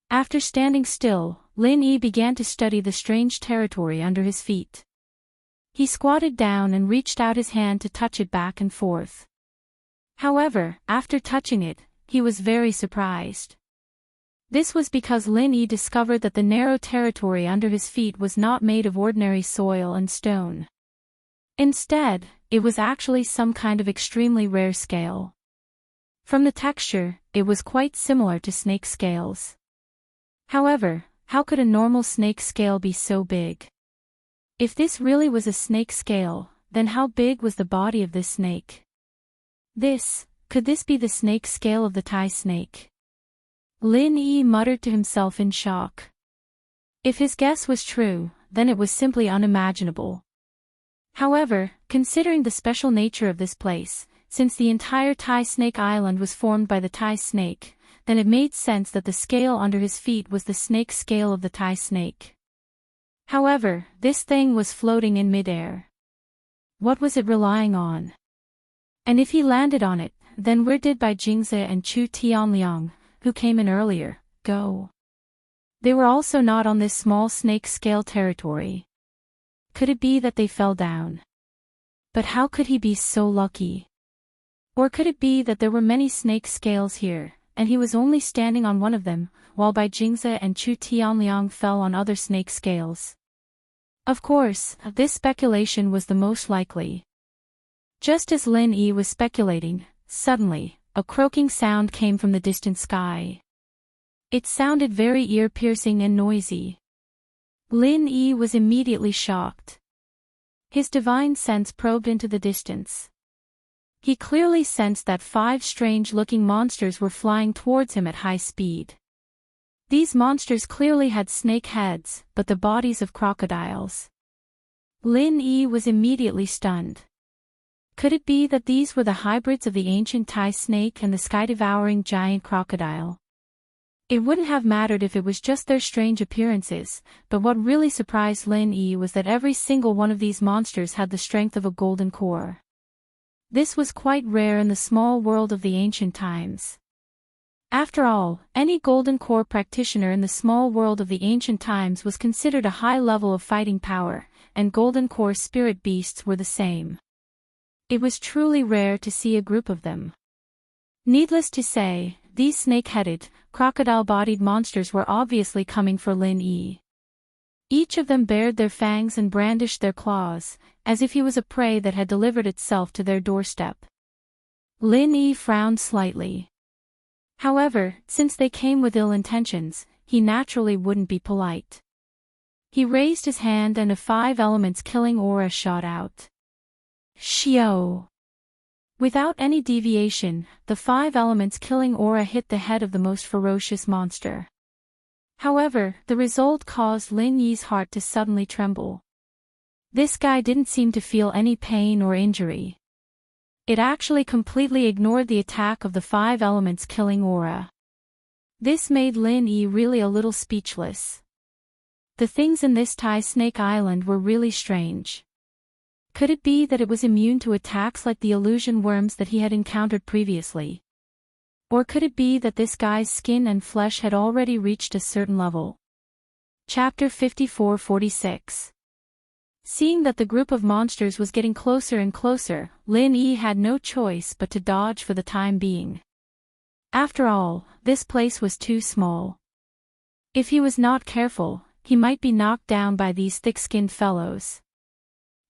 After standing still, Lin Yi began to study the strange territory under his feet. He squatted down and reached out his hand to touch it back and forth. However, after touching it, he was very surprised. This was because Lin Yi discovered that the narrow territory under his feet was not made of ordinary soil and stone. Instead, it was actually some kind of extremely rare scale. From the texture, it was quite similar to snake scales. However, how could a normal snake scale be so big? If this really was a snake scale, then how big was the body of this snake? Could this be the snake scale of the Thai snake? Lin Yi muttered to himself in shock. If his guess was true, then it was simply unimaginable. However, considering the special nature of this place, since the entire Thai snake island was formed by the Thai snake, then it made sense that the scale under his feet was the snake scale of the Thai snake. However, this thing was floating in midair. What was it relying on? And if he landed on it, then where did Bai Jingze and Chu Tianliang, who came in earlier, go? They were also not on this small snake scale territory. Could it be that they fell down? But how could he be so lucky? Or could it be that there were many snake scales here, and he was only standing on one of them, while Bai Jingze and Chu Tianliang fell on other snake scales? Of course, this speculation was the most likely. Just as Lin Yi was speculating, suddenly, a croaking sound came from the distant sky. It sounded very ear-piercing and noisy. Lin Yi was immediately shocked. His divine sense probed into the distance. He clearly sensed that 5 strange-looking monsters were flying towards him at high speed. These monsters clearly had snake heads, but the bodies of crocodiles. Lin Yi was immediately stunned. Could it be that these were the hybrids of the ancient Thai snake and the sky-devouring giant crocodile? It wouldn't have mattered if it was just their strange appearances, but what really surprised Lin Yi was that every single one of these monsters had the strength of a golden core. This was quite rare in the small world of the ancient times. After all, any golden core practitioner in the small world of the ancient times was considered a high level of fighting power, and golden core spirit beasts were the same. It was truly rare to see a group of them. Needless to say, these snake-headed, crocodile-bodied monsters were obviously coming for Lin Yi. Each of them bared their fangs and brandished their claws, as if he was a prey that had delivered itself to their doorstep. Lin Yi frowned slightly. However, since they came with ill intentions, he naturally wouldn't be polite. He raised his hand and a 5 elements killing aura shot out. Xiao! Without any deviation, the 5 elements killing aura hit the head of the most ferocious monster. However, the result caused Lin Yi's heart to suddenly tremble. This guy didn't seem to feel any pain or injury. It actually completely ignored the attack of the 5 elements killing aura. This made Lin Yi really a little speechless. The things in this Thai Snake Island were really strange. Could it be that it was immune to attacks like the illusion worms that he had encountered previously? Or could it be that this guy's skin and flesh had already reached a certain level? Chapter 54-46. Seeing that the group of monsters was getting closer and closer, Lin Yi had no choice but to dodge for the time being. After all, this place was too small. If he was not careful, he might be knocked down by these thick-skinned fellows.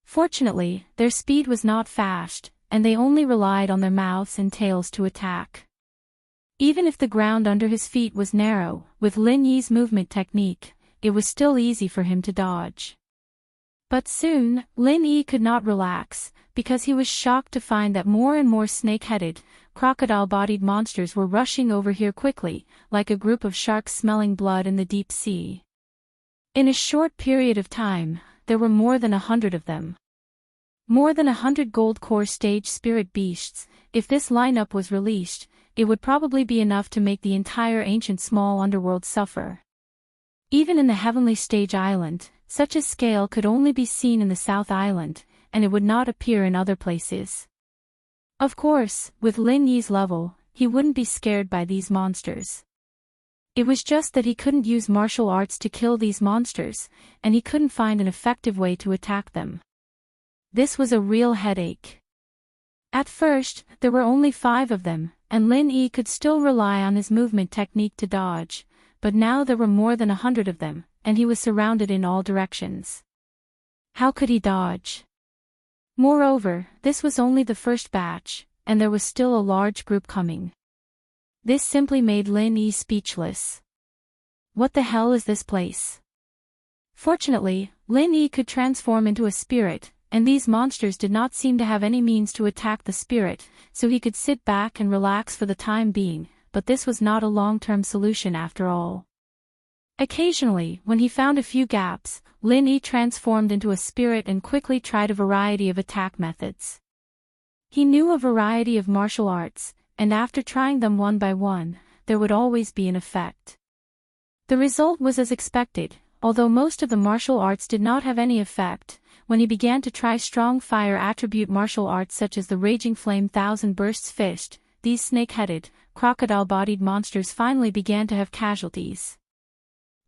Fortunately, their speed was not fast, and they only relied on their mouths and tails to attack. Even if the ground under his feet was narrow, with Lin Yi's movement technique, it was still easy for him to dodge. But soon, Lin Yi could not relax, because he was shocked to find that more and more snake-headed, crocodile-bodied monsters were rushing over here quickly, like a group of sharks smelling blood in the deep sea. In a short period of time, there were more than 100 of them. More than 100 gold core stage spirit beasts. If this lineup was released, it would probably be enough to make the entire ancient small underworld suffer. Even in the heavenly stage island, such a scale could only be seen in the South Island, and it would not appear in other places. Of course, with Lin Yi's level, he wouldn't be scared by these monsters. It was just that he couldn't use martial arts to kill these monsters, and he couldn't find an effective way to attack them. This was a real headache. At first, there were only 5 of them, and Lin Yi could still rely on his movement technique to dodge, but now there were more than 100 of them, and he was surrounded in all directions. How could he dodge? Moreover, this was only the first batch, and there was still a large group coming. This simply made Lin Yi speechless. What the hell is this place? Fortunately, Lin Yi could transform into a spirit, and these monsters did not seem to have any means to attack the spirit, so he could sit back and relax for the time being, but this was not a long-term solution after all. Occasionally, when he found a few gaps, Lin Yi transformed into a spirit and quickly tried a variety of attack methods. He knew a variety of martial arts, and after trying them one by one, there would always be an effect. The result was as expected, although most of the martial arts did not have any effect. When he began to try strong fire attribute martial arts such as the Raging Flame Thousand Bursts Fist, these snake-headed, crocodile-bodied monsters finally began to have casualties.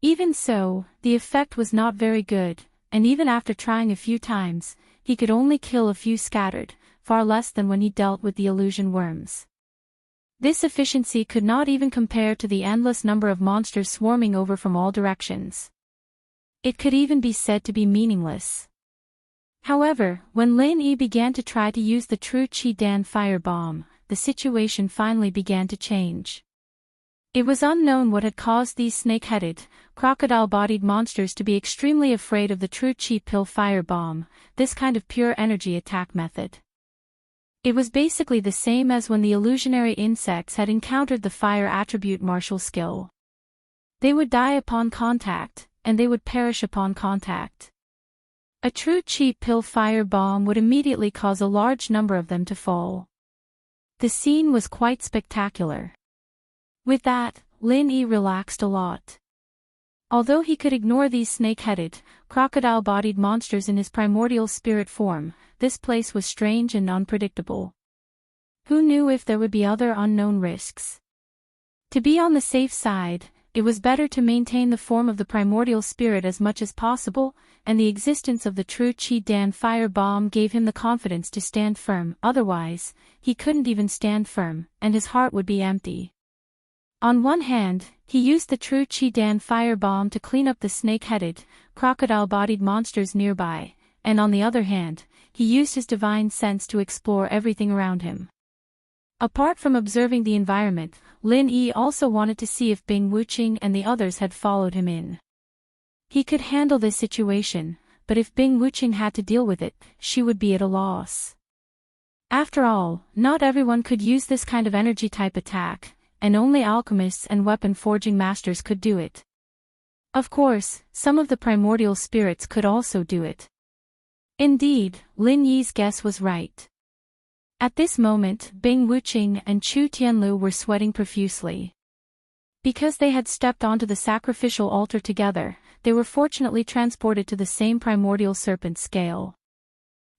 Even so, the effect was not very good, and even after trying a few times, he could only kill a few scattered, far less than when he dealt with the illusion worms. This efficiency could not even compare to the endless number of monsters swarming over from all directions. It could even be said to be meaningless. However, when Lin Yi began to try to use the true Qi Dan fire bomb, the situation finally began to change. It was unknown what had caused these snake-headed, crocodile-bodied monsters to be extremely afraid of the true Qi pill fire bomb, this kind of pure energy attack method. It was basically the same as when the illusionary insects had encountered the fire attribute martial skill. They would die upon contact, and they would perish upon contact. A true Qi pill fire bomb would immediately cause a large number of them to fall. The scene was quite spectacular. With that, Lin Yi relaxed a lot. Although he could ignore these snake-headed, crocodile-bodied monsters in his primordial spirit form, this place was strange and unpredictable. Who knew if there would be other unknown risks? To be on the safe side, it was better to maintain the form of the primordial spirit as much as possible, and the existence of the true Qi Dan fire bomb gave him the confidence to stand firm. Otherwise, he couldn't even stand firm, and his heart would be empty. On one hand, he used the true Qi Dan fire bomb to clean up the snake-headed, crocodile-bodied monsters nearby, and on the other hand, he used his divine sense to explore everything around him. Apart from observing the environment, Lin Yi also wanted to see if Bing Wuqing and the others had followed him in. He could handle this situation, but if Bing Wuqing had to deal with it, she would be at a loss. After all, not everyone could use this kind of energy-type attack, and only alchemists and weapon-forging masters could do it. Of course, some of the primordial spirits could also do it. Indeed, Lin Yi's guess was right. At this moment, Bing Wuqing and Chu Tianlu were sweating profusely. Because they had stepped onto the sacrificial altar together, they were fortunately transported to the same primordial serpent scale.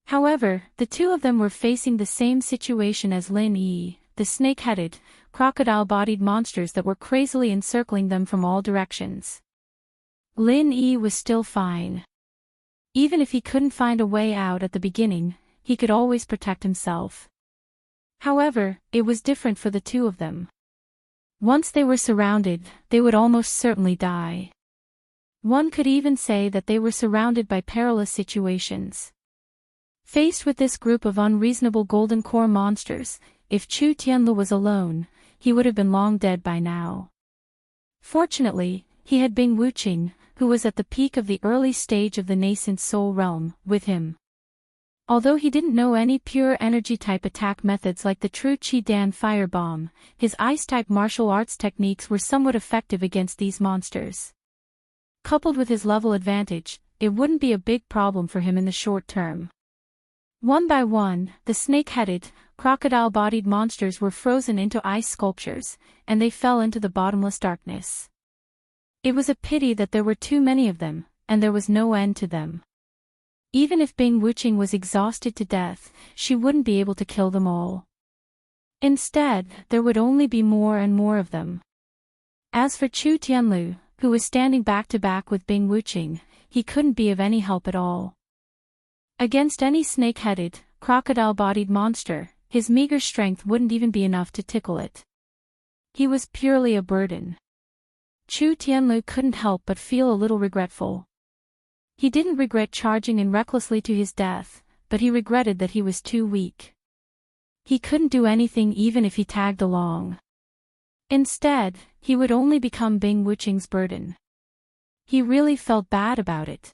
However, the two of them were facing the same situation as Lin Yi, the snake-headed, crocodile-bodied monsters that were crazily encircling them from all directions. Lin Yi was still fine. Even if he couldn't find a way out at the beginning, he could always protect himself. However, it was different for the two of them. Once they were surrounded, they would almost certainly die. One could even say that they were surrounded by perilous situations. Faced with this group of unreasonable golden core monsters, if Chu Tianlu was alone, he would have been long dead by now. Fortunately, he had Bing Wuqing, who was at the peak of the early stage of the nascent soul realm, with him. Although he didn't know any pure energy-type attack methods like the true Qi-Dan firebomb, his ice-type martial arts techniques were somewhat effective against these monsters. Coupled with his level advantage, it wouldn't be a big problem for him in the short term. One by one, the snake-headed, crocodile-bodied monsters were frozen into ice sculptures, and they fell into the bottomless darkness. It was a pity that there were too many of them, and there was no end to them. Even if Bing Wuqing was exhausted to death, she wouldn't be able to kill them all. Instead, there would only be more and more of them. As for Chu Tianlu, who was standing back-to-back with Bing Wuqing, he couldn't be of any help at all. Against any snake-headed, crocodile-bodied monster, his meager strength wouldn't even be enough to tickle it. He was purely a burden. Chu Tianlu couldn't help but feel a little regretful. He didn't regret charging in recklessly to his death, but he regretted that he was too weak. He couldn't do anything even if he tagged along. Instead, he would only become Bing Wuqing's burden. He really felt bad about it.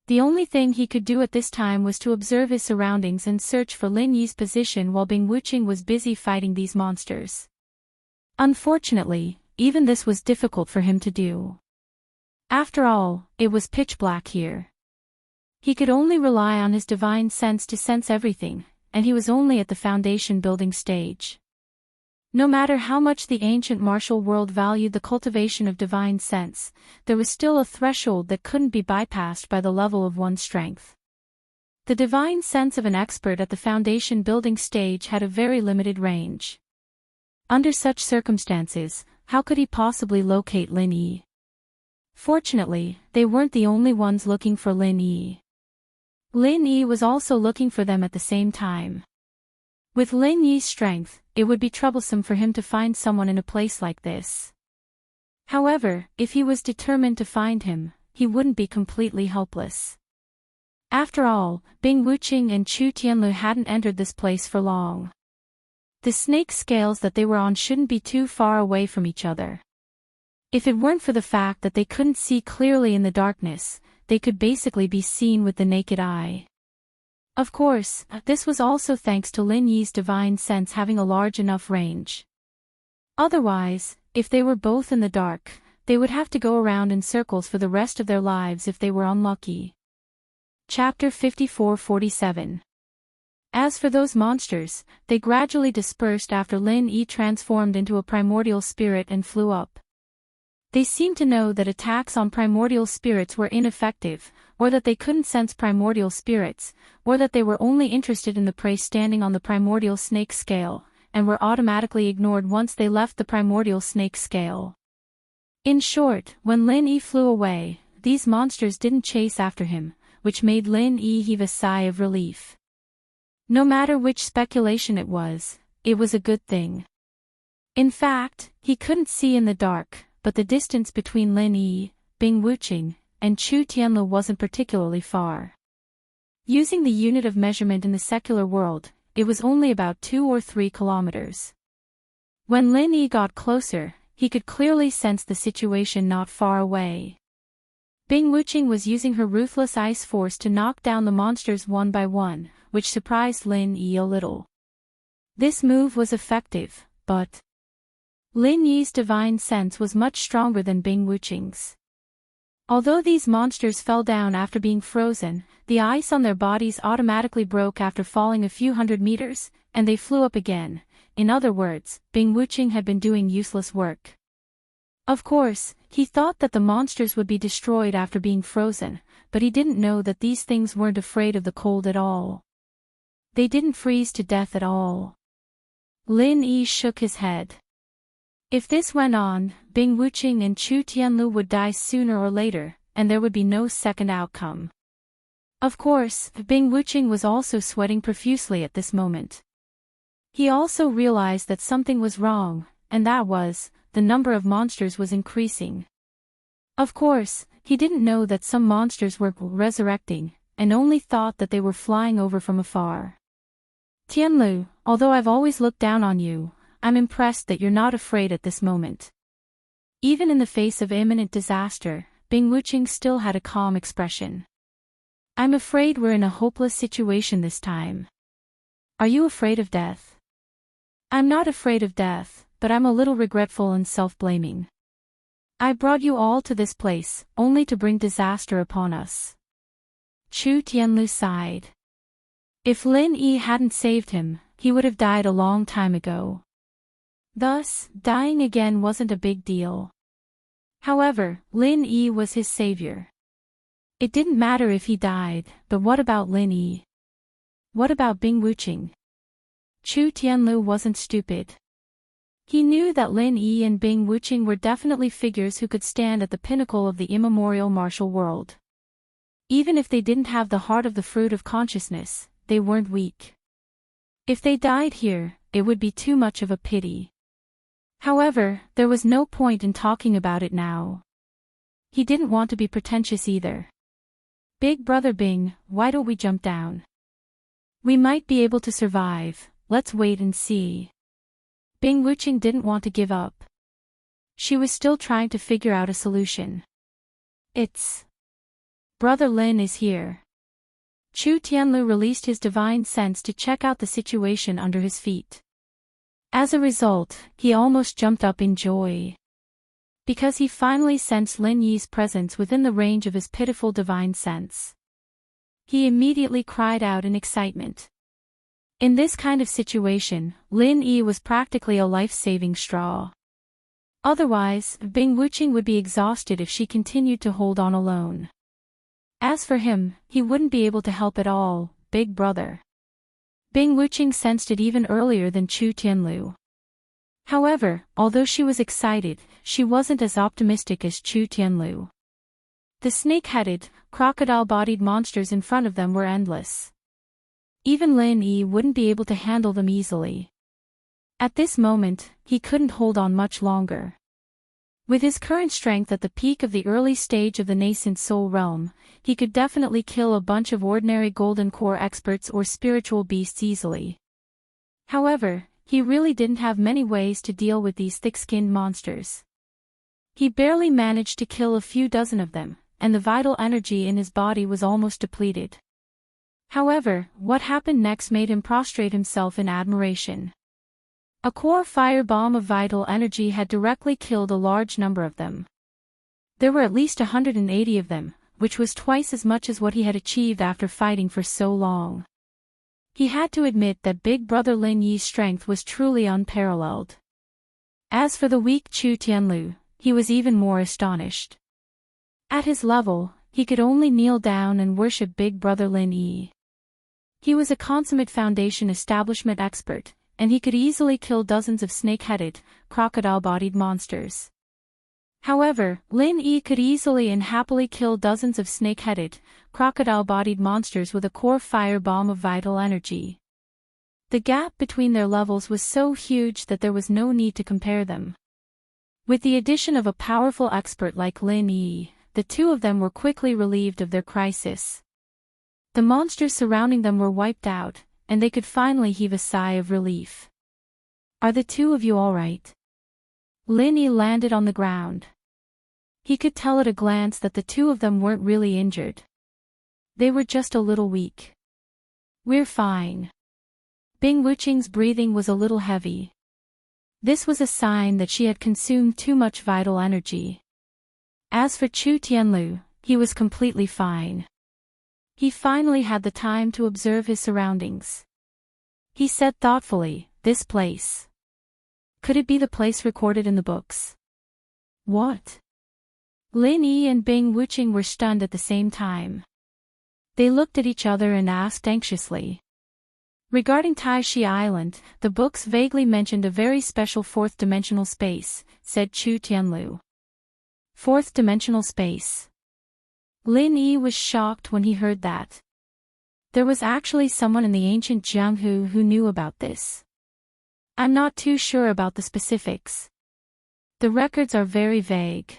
The only thing he could do at this time was to observe his surroundings and search for Lin Yi's position while Bing Wuqing was busy fighting these monsters. Unfortunately, even this was difficult for him to do. After all, it was pitch black here. He could only rely on his divine sense to sense everything, and he was only at the foundation building stage. No matter how much the ancient martial world valued the cultivation of divine sense, there was still a threshold that couldn't be bypassed by the level of one's strength. The divine sense of an expert at the foundation building stage had a very limited range. Under such circumstances, how could he possibly locate Lin Yi? Fortunately, they weren't the only ones looking for Lin Yi. Lin Yi was also looking for them at the same time. With Lin Yi's strength, it would be troublesome for him to find someone in a place like this. However, if he was determined to find him, he wouldn't be completely helpless. After all, Bing Wuqing and Chu Tianlu hadn't entered this place for long. The snake scales that they were on shouldn't be too far away from each other. If it weren't for the fact that they couldn't see clearly in the darkness, they could basically be seen with the naked eye. Of course, this was also thanks to Lin Yi's divine sense having a large enough range. Otherwise, if they were both in the dark, they would have to go around in circles for the rest of their lives if they were unlucky. Chapter 54-47. As for those monsters, they gradually dispersed after Lin Yi transformed into a primordial spirit and flew up. They seemed to know that attacks on primordial spirits were ineffective, or that they couldn't sense primordial spirits, or that they were only interested in the prey standing on the primordial snake scale, and were automatically ignored once they left the primordial snake scale. In short, when Lin Yi flew away, these monsters didn't chase after him, which made Lin Yi heave a sigh of relief. No matter which speculation it was a good thing. In fact, he couldn't see in the dark, but the distance between Lin Yi, Bing Wuqing, and Chu Tianlu wasn't particularly far. Using the unit of measurement in the secular world, it was only about 2 or 3 kilometers. When Lin Yi got closer, he could clearly sense the situation not far away. Bing Wuqing was using her ruthless ice force to knock down the monsters one by one, which surprised Lin Yi a little. This move was effective, but Lin Yi's divine sense was much stronger than Bing Wuqing's. Although these monsters fell down after being frozen, the ice on their bodies automatically broke after falling a few hundred meters, and they flew up again. In other words, Bing Wuqing had been doing useless work. Of course, he thought that the monsters would be destroyed after being frozen, but he didn't know that these things weren't afraid of the cold at all. They didn't freeze to death at all. Lin Yi shook his head. If this went on, Bing Wuqing and Chu Tianlu would die sooner or later, and there would be no second outcome. Of course, Bing Wuqing was also sweating profusely at this moment. He also realized that something was wrong, and that was, the number of monsters was increasing. Of course, he didn't know that some monsters were resurrecting, and only thought that they were flying over from afar. Tianlu, although I've always looked down on you, I'm impressed that you're not afraid at this moment. Even in the face of imminent disaster, Bing Wuqing still had a calm expression. I'm afraid we're in a hopeless situation this time. Are you afraid of death? I'm not afraid of death, but I'm a little regretful and self-blaming. I brought you all to this place, only to bring disaster upon us. Chu Tianlu sighed. If Lin Yi hadn't saved him, he would have died a long time ago. Thus, dying again wasn't a big deal. However, Lin Yi was his savior. It didn't matter if he died, but what about Lin Yi? What about Bing Wuqing? Chu Tianlu wasn't stupid. He knew that Lin Yi and Bing Wuqing were definitely figures who could stand at the pinnacle of the immemorial martial world. Even if they didn't have the heart of the fruit of consciousness, they weren't weak. If they died here, it would be too much of a pity. However, there was no point in talking about it now. He didn't want to be pretentious either. Big brother Bing, why don't we jump down? We might be able to survive, let's wait and see. Bing Wuqing didn't want to give up. She was still trying to figure out a solution. It's Brother Lin is here. Chu Tianlu released his divine sense to check out the situation under his feet. As a result, he almost jumped up in joy. Because he finally sensed Lin Yi's presence within the range of his pitiful divine sense. He immediately cried out in excitement. In this kind of situation, Lin Yi was practically a life-saving straw. Otherwise, Bing Wuqing would be exhausted if she continued to hold on alone. As for him, he wouldn't be able to help at all, big brother. Bing Wuqing sensed it even earlier than Chu Tianlu. However, although she was excited, she wasn't as optimistic as Chu Tianlu. The snake-headed, crocodile-bodied monsters in front of them were endless. Even Lin Yi wouldn't be able to handle them easily. At this moment, he couldn't hold on much longer. With his current strength at the peak of the early stage of the nascent soul realm, he could definitely kill a bunch of ordinary golden core experts or spiritual beasts easily. However, he really didn't have many ways to deal with these thick-skinned monsters. He barely managed to kill a few dozen of them, and the vital energy in his body was almost depleted. However, what happened next made him prostrate himself in admiration. A core fire bomb of vital energy had directly killed a large number of them. There were at least 180 of them, which was twice as much as what he had achieved after fighting for so long. He had to admit that big brother Lin Yi's strength was truly unparalleled. As for the weak Chu Tianlu, he was even more astonished. At his level, he could only kneel down and worship big brother Lin Yi. He was a consummate Foundation establishment expert, and he could easily kill dozens of snake-headed, crocodile-bodied monsters. However, Lin Yi could easily and happily kill dozens of snake-headed, crocodile-bodied monsters with a core fire bomb of vital energy. The gap between their levels was so huge that there was no need to compare them. With the addition of a powerful expert like Lin Yi, the two of them were quickly relieved of their crisis. The monsters surrounding them were wiped out, and they could finally heave a sigh of relief. Are the two of you all right? Lin Yi landed on the ground. He could tell at a glance that the two of them weren't really injured. They were just a little weak. We're fine. Bing Wuqing's breathing was a little heavy. This was a sign that she had consumed too much vital energy. As for Chu Tianlu, he was completely fine. He finally had the time to observe his surroundings. He said thoughtfully, "This place. Could it be the place recorded in the books?" What? Lin Yi and Bing Wuqing were stunned at the same time. They looked at each other and asked anxiously. Regarding Taishi Island, the books vaguely mentioned a very special fourth-dimensional space, said Chu Tianlu. Fourth-dimensional space. Lin Yi was shocked when he heard that. There was actually someone in the ancient Jianghu who knew about this. I'm not too sure about the specifics. The records are very vague.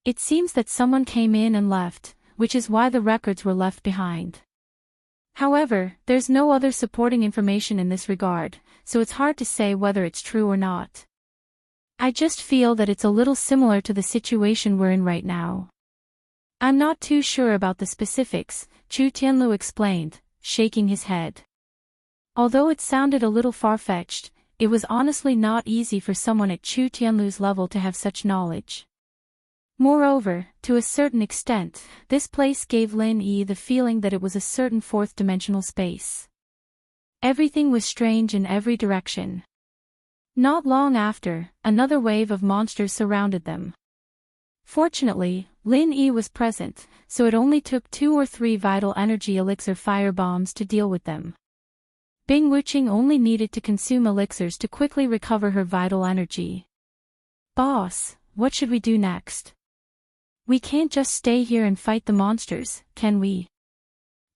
It seems that someone came in and left, which is why the records were left behind. However, there's no other supporting information in this regard, so it's hard to say whether it's true or not. I just feel that it's a little similar to the situation we're in right now. I'm not too sure about the specifics, Chu Tianlu explained, shaking his head. Although it sounded a little far-fetched, it was honestly not easy for someone at Chu Tianlu's level to have such knowledge. Moreover, to a certain extent, this place gave Lin Yi the feeling that it was a certain fourth-dimensional space. Everything was strange in every direction. Not long after, another wave of monsters surrounded them. Fortunately, Lin Yi was present, so it only took 2 or 3 vital energy elixir fire bombs to deal with them. Bing Wuqing only needed to consume elixirs to quickly recover her vital energy. Boss, what should we do next? We can't just stay here and fight the monsters, can we?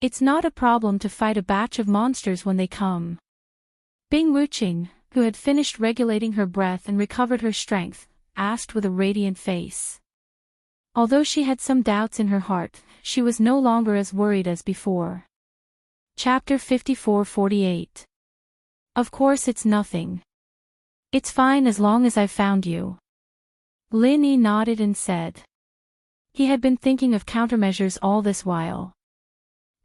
It's not a problem to fight a batch of monsters when they come. Bing Wuqing, who had finished regulating her breath and recovered her strength, asked with a radiant face. Although she had some doubts in her heart, she was no longer as worried as before. Chapter 54-48. Of course it's nothing. It's fine as long as I've found you. Lin Yi nodded and said. He had been thinking of countermeasures all this while.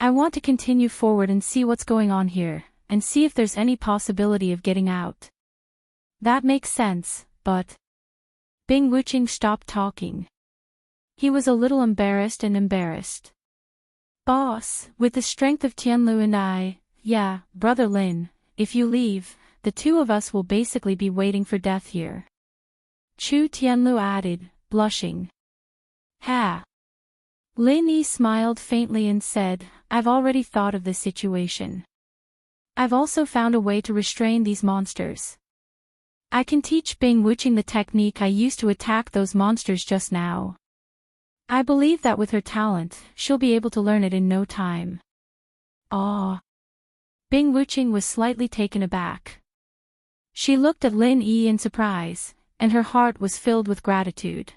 I want to continue forward and see what's going on here, and see if there's any possibility of getting out. That makes sense, but... Bing Wuqing stopped talking. He was a little embarrassed. Boss, with the strength of Tianlu and I, yeah, Brother Lin, if you leave, the two of us will basically be waiting for death here. Chu Tianlu added, blushing. Ha! Lin Yi smiled faintly and said, I've already thought of this situation. I've also found a way to restrain these monsters. I can teach Bing Wuqing the technique I used to attack those monsters just now. I believe that with her talent, she'll be able to learn it in no time. Ah! Bing Wuqing was slightly taken aback. She looked at Lin Yi in surprise, and her heart was filled with gratitude.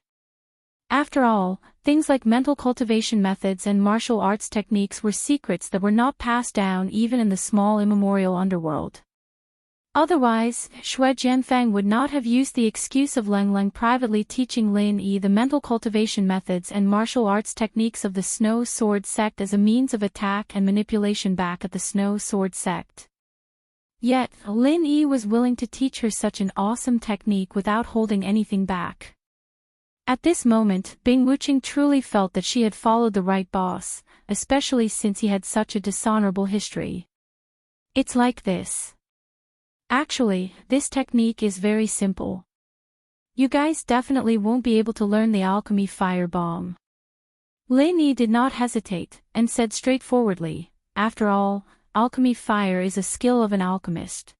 After all, things like mental cultivation methods and martial arts techniques were secrets that were not passed down even in the small immemorial underworld. Otherwise, Xue Jianfang would not have used the excuse of Leng Leng privately teaching Lin Yi the mental cultivation methods and martial arts techniques of the Snow Sword sect as a means of attack and manipulation back at the Snow Sword sect. Yet, Lin Yi was willing to teach her such an awesome technique without holding anything back. At this moment, Bing Wuqing truly felt that she had followed the right boss, especially since he had such a dishonorable history. It's like this. Actually, this technique is very simple. You guys definitely won't be able to learn the alchemy fire bomb. Lin Yi did not hesitate, and said straightforwardly, after all, alchemy fire is a skill of an alchemist.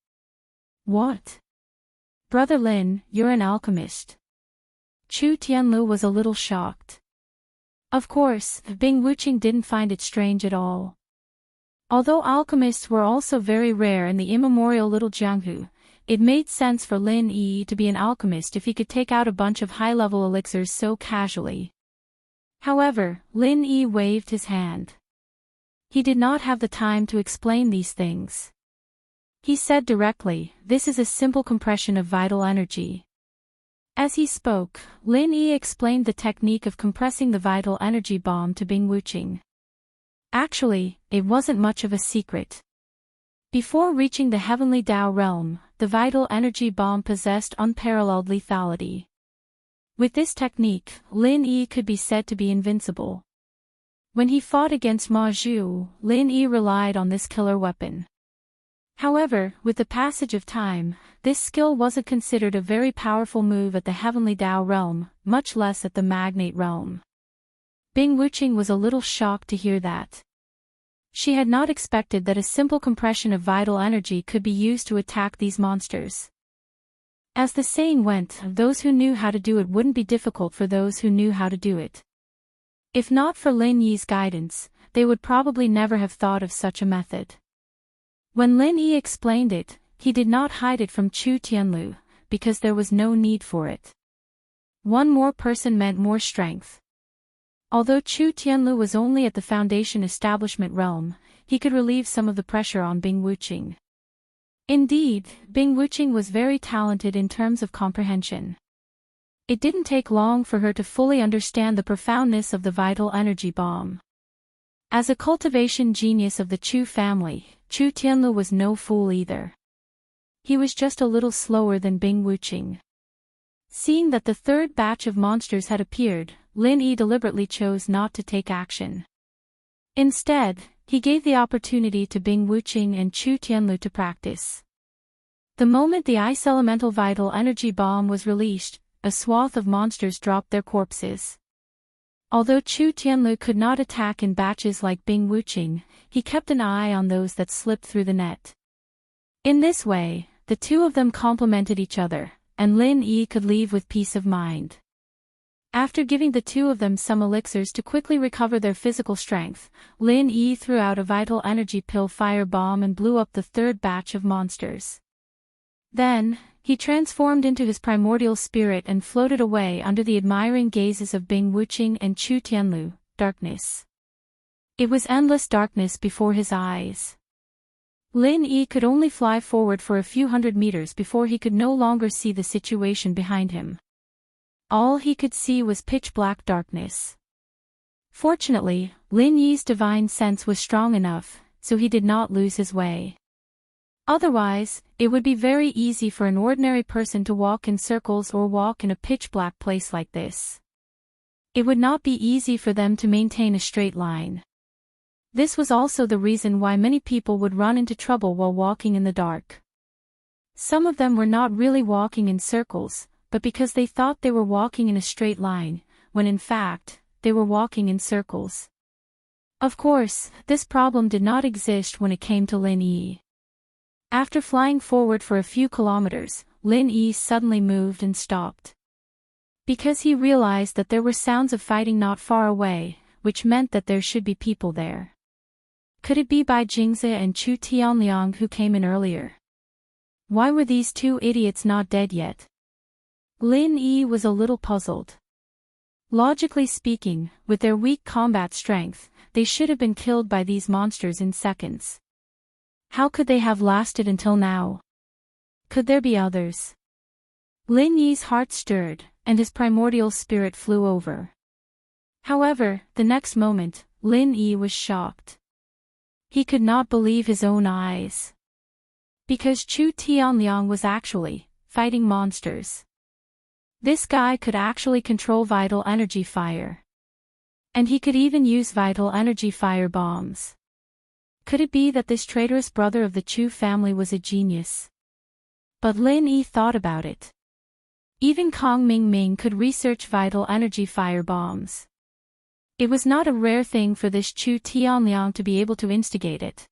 What? Brother Lin, you're an alchemist. Chu Tianlu was a little shocked. Of course, Bing Wuqing didn't find it strange at all. Although alchemists were also very rare in the immemorial Little Jianghu, it made sense for Lin Yi to be an alchemist if he could take out a bunch of high-level elixirs so casually. However, Lin Yi waved his hand. He did not have the time to explain these things. He said directly, "This is a simple compression of vital energy." As he spoke, Lin Yi explained the technique of compressing the vital energy bomb to Bing Wuqing. Actually, it wasn't much of a secret. Before reaching the heavenly Tao realm, the vital energy bomb possessed unparalleled lethality. With this technique, Lin Yi could be said to be invincible. When he fought against Ma Zhu, Lin Yi relied on this killer weapon. However, with the passage of time, this skill wasn't considered a very powerful move at the heavenly Tao realm, much less at the magnate realm. Bing Wuqing was a little shocked to hear that. She had not expected that a simple compression of vital energy could be used to attack these monsters. As the saying went, those who knew how to do it wouldn't be difficult for those who knew how to do it. If not for Lin Yi's guidance, they would probably never have thought of such a method. When Lin Yi explained it, he did not hide it from Chu Tianlu, because there was no need for it. One more person meant more strength. Although Chu Tianlu was only at the Foundation establishment realm, he could relieve some of the pressure on Bing Wuqing. Indeed, Bing Wuqing was very talented in terms of comprehension. It didn't take long for her to fully understand the profoundness of the vital energy bomb. As a cultivation genius of the Chu family, Chu Tianlu was no fool either. He was just a little slower than Bing Wuqing. Seeing that the third batch of monsters had appeared, Lin Yi deliberately chose not to take action. Instead, he gave the opportunity to Bing Wuqing and Chu Tianlu to practice. The moment the ice elemental vital energy bomb was released, a swath of monsters dropped their corpses. Although Chu Tianlu could not attack in batches like Bing Wuqing, he kept an eye on those that slipped through the net. In this way, the two of them complemented each other, and Lin Yi could leave with peace of mind. After giving the two of them some elixirs to quickly recover their physical strength, Lin Yi threw out a vital energy pill fire bomb and blew up the third batch of monsters. Then, he transformed into his primordial spirit and floated away under the admiring gazes of Bing Wuqing and Chu Tianlu. Darkness. It was endless darkness before his eyes. Lin Yi could only fly forward for a few hundred meters before he could no longer see the situation behind him. All he could see was pitch-black darkness. Fortunately, Lin Yi's divine sense was strong enough, so he did not lose his way. Otherwise, it would be very easy for an ordinary person to walk in circles or walk in a pitch-black place like this. It would not be easy for them to maintain a straight line. This was also the reason why many people would run into trouble while walking in the dark. Some of them were not really walking in circles, but because they thought they were walking in a straight line, when in fact, they were walking in circles. Of course, this problem did not exist when it came to Lin Yi. After flying forward for a few kilometers, Lin Yi suddenly moved and stopped. Because he realized that there were sounds of fighting not far away, which meant that there should be people there. Could it be Bai Jingze and Chu Tianliang who came in earlier? Why were these two idiots not dead yet? Lin Yi was a little puzzled. Logically speaking, with their weak combat strength, they should have been killed by these monsters in seconds. How could they have lasted until now? Could there be others? Lin Yi's heart stirred, and his primordial spirit flew over. However, the next moment, Lin Yi was shocked. He could not believe his own eyes. Because Chu Tianliang was actually fighting monsters. This guy could actually control vital energy fire. And he could even use vital energy fire bombs. Could it be that this traitorous brother of the Chu family was a genius? But Lin Yi thought about it. Even Kong Mingming could research vital energy fire bombs. It was not a rare thing for this Chu Tianliang to be able to instigate it.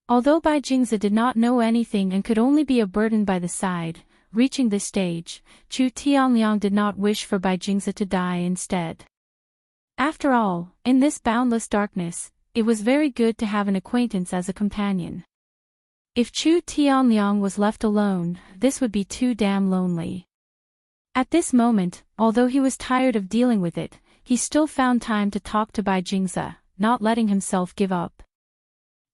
Although Bai Jingze did not know anything and could only be a burden by the side, reaching this stage, Chu Tianliang did not wish for Bai Jingze to die instead. After all, in this boundless darkness, it was very good to have an acquaintance as a companion. If Chu Tianliang was left alone, this would be too damn lonely. At this moment, although he was tired of dealing with it, he still found time to talk to Bai Jingze, not letting himself give up.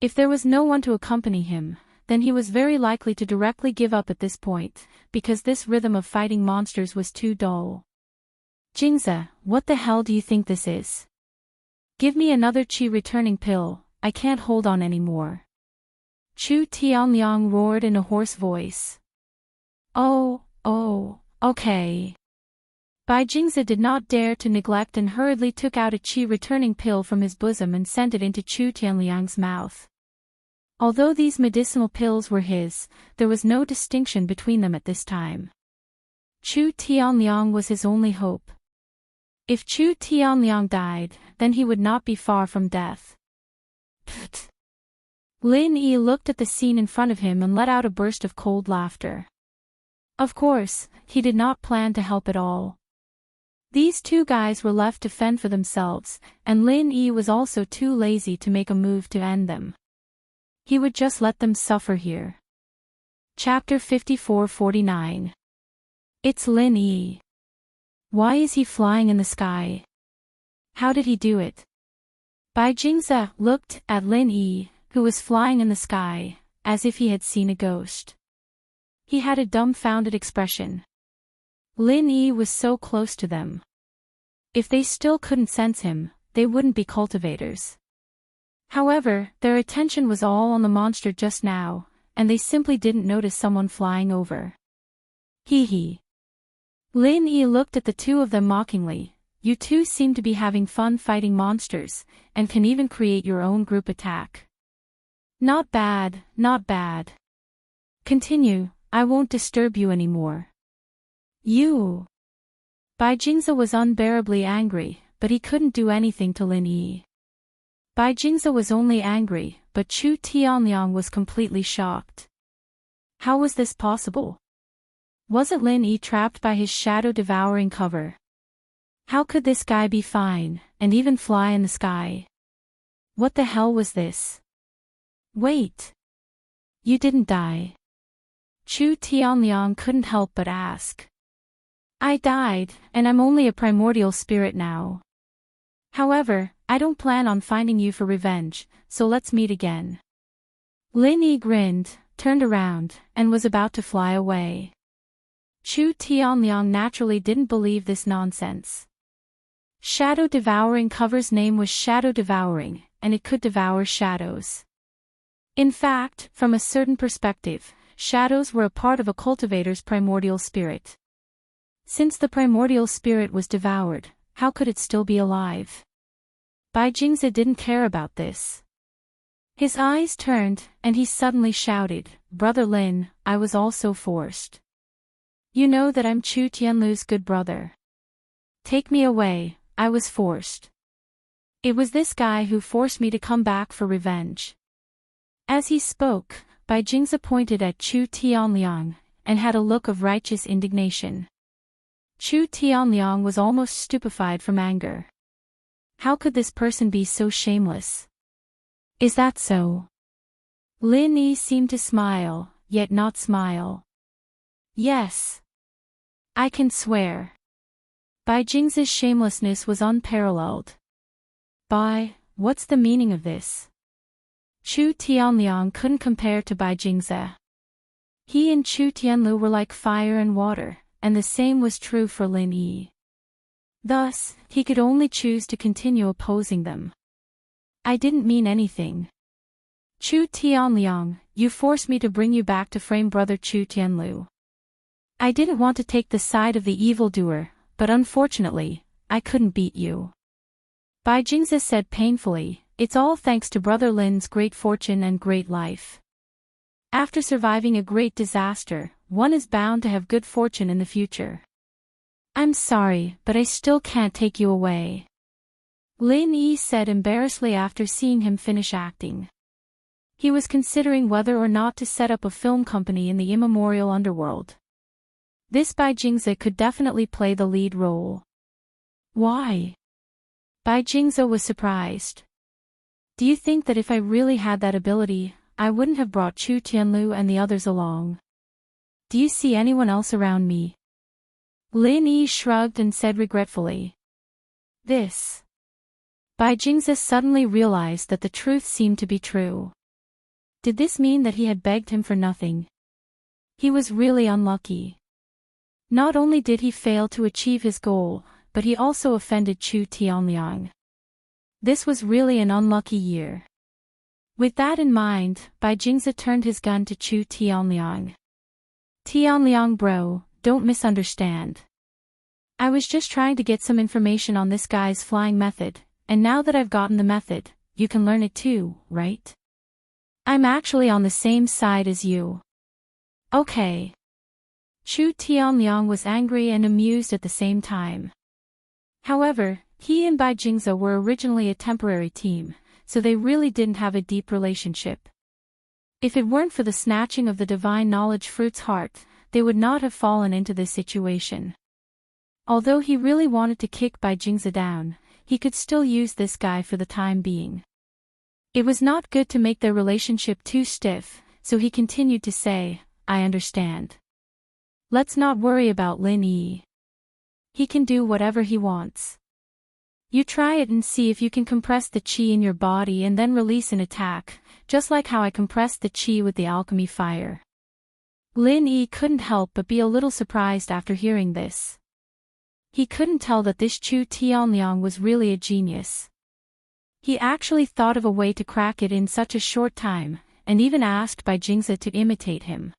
If there was no one to accompany him, then he was very likely to directly give up at this point, because this rhythm of fighting monsters was too dull. Jingzi, what the hell do you think this is? Give me another qi returning pill, I can't hold on anymore. Chu Tianliang roared in a hoarse voice. Oh, okay. Bai Jingzi did not dare to neglect and hurriedly took out a qi returning pill from his bosom and sent it into Chu Tianliang's mouth. Although these medicinal pills were his, there was no distinction between them at this time. Chu Tianliang was his only hope. If Chu Tianliang died, then he would not be far from death. Pfft. Lin Yi looked at the scene in front of him and let out a burst of cold laughter. Of course, he did not plan to help at all. These two guys were left to fend for themselves, and Lin Yi was also too lazy to make a move to end them. He would just let them suffer here. Chapter 54-49. It's Lin Yi. Why is he flying in the sky? How did he do it? Bai Jingzi looked at Lin Yi, who was flying in the sky, as if he had seen a ghost. He had a dumbfounded expression. Lin Yi was so close to them. If they still couldn't sense him, they wouldn't be cultivators. However, their attention was all on the monster just now, and they simply didn't notice someone flying over. Hee hee. Lin Yi looked at the two of them mockingly. You two seem to be having fun fighting monsters, and can even create your own group attack. Not bad, not bad. Continue, I won't disturb you anymore. You. Bai Jingzi was unbearably angry, but he couldn't do anything to Lin Yi. Bai Jingzi was only angry, but Chu Tianliang was completely shocked. How was this possible? Wasn't Lin Yi trapped by his shadow-devouring cover? How could this guy be fine, and even fly in the sky? What the hell was this? Wait. You didn't die. Chu Tianliang couldn't help but ask. I died, and I'm only a primordial spirit now. However, I don't plan on finding you for revenge, so let's meet again. Lin Yi grinned, turned around, and was about to fly away. Chu Tianliang naturally didn't believe this nonsense. Shadow Devouring Cover's name was Shadow Devouring, and it could devour shadows. In fact, from a certain perspective, shadows were a part of a cultivator's primordial spirit. Since the primordial spirit was devoured, how could it still be alive? Bai Jingzi didn't care about this. His eyes turned, and he suddenly shouted, Brother Lin, I was also forced. You know that I'm Chu Tianlu's good brother. Take me away, I was forced. It was this guy who forced me to come back for revenge. As he spoke, Bai Jingzi pointed at Chu Tianliang, and had a look of righteous indignation. Chu Tianliang was almost stupefied from anger. How could this person be so shameless? Is that so? Lin Yi seemed to smile, yet not smile. Yes. I can swear. Bai Jingzi's shamelessness was unparalleled. Bai, what's the meaning of this? Chu Tianliang couldn't compare to Bai Jingzi. He and Chu Tianlu were like fire and water, and the same was true for Lin Yi. Thus, he could only choose to continue opposing them. I didn't mean anything. Chu Tianliang, you forced me to bring you back to frame brother Chu Tianlu. I didn't want to take the side of the evildoer, but unfortunately, I couldn't beat you. Bai Jingzi said painfully, it's all thanks to brother Lin's great fortune and great life. After surviving a great disaster, one is bound to have good fortune in the future. I'm sorry, but I still can't take you away. Lin Yi said embarrassedly after seeing him finish acting. He was considering whether or not to set up a film company in the immemorial underworld. This Bai Jingzi could definitely play the lead role. Why? Bai Jingzi was surprised. Do you think that if I really had that ability, I wouldn't have brought Chu Tianlu and the others along? Do you see anyone else around me? Lin Yi shrugged and said regretfully. This. Bai Jingzi suddenly realized that the truth seemed to be true. Did this mean that he had begged him for nothing? He was really unlucky. Not only did he fail to achieve his goal, but he also offended Chu Tianliang. This was really an unlucky year. With that in mind, Bai Jingze turned his gun to Chu Tianliang. Tianliang bro, don't misunderstand. I was just trying to get some information on this guy's flying method, and now that I've gotten the method, you can learn it too, right? I'm actually on the same side as you. Okay. Chu Tianliang was angry and amused at the same time. However, he and Bai Jingze were originally a temporary team, so they really didn't have a deep relationship. If it weren't for the snatching of the divine knowledge fruit's heart, they would not have fallen into this situation. Although he really wanted to kick Bai Jingze down, he could still use this guy for the time being. It was not good to make their relationship too stiff, so he continued to say, I understand. Let's not worry about Lin Yi. He can do whatever he wants. You try it and see if you can compress the qi in your body and then release an attack, just like how I compressed the qi with the alchemy fire. Lin Yi couldn't help but be a little surprised after hearing this. He couldn't tell that this Chu Tianliang was really a genius. He actually thought of a way to crack it in such a short time, and even asked Bai Jingze to imitate him.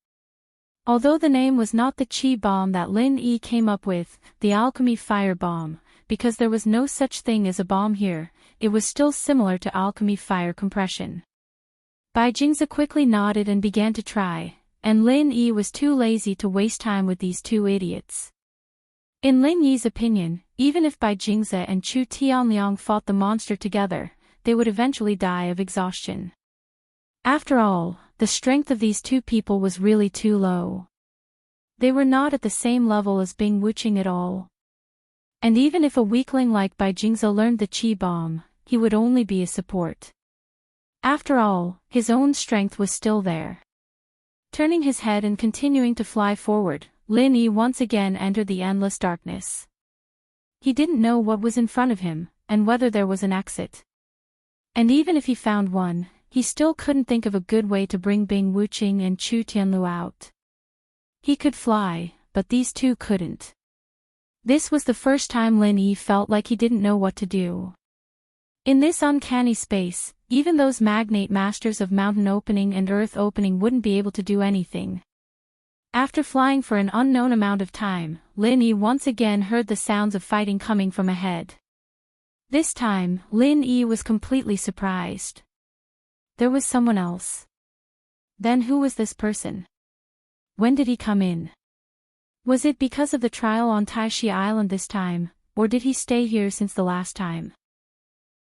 Although the name was not the qi bomb that Lin Yi came up with, the alchemy fire bomb, because there was no such thing as a bomb here, it was still similar to alchemy fire compression. Bai Jingze quickly nodded and began to try, and Lin Yi was too lazy to waste time with these two idiots. In Lin Yi's opinion, even if Bai Jingze and Chu Tianliang fought the monster together, they would eventually die of exhaustion. After all, the strength of these two people was really too low. They were not at the same level as Bing Wuqing at all. And even if a weakling like Bai Jingze learned the qi bomb, he would only be a support. After all, his own strength was still there. Turning his head and continuing to fly forward, Lin Yi once again entered the endless darkness. He didn't know what was in front of him, and whether there was an exit. And even if he found one, he still couldn't think of a good way to bring Bing Wuqing and Chu Tianlu out. He could fly, but these two couldn't. This was the first time Lin Yi felt like he didn't know what to do. In this uncanny space, even those magnate masters of mountain opening and earth opening wouldn't be able to do anything. After flying for an unknown amount of time, Lin Yi once again heard the sounds of fighting coming from ahead. This time, Lin Yi was completely surprised. There was someone else. Then who was this person? When did he come in? Was it because of the trial on Taishi Island this time, or did he stay here since the last time?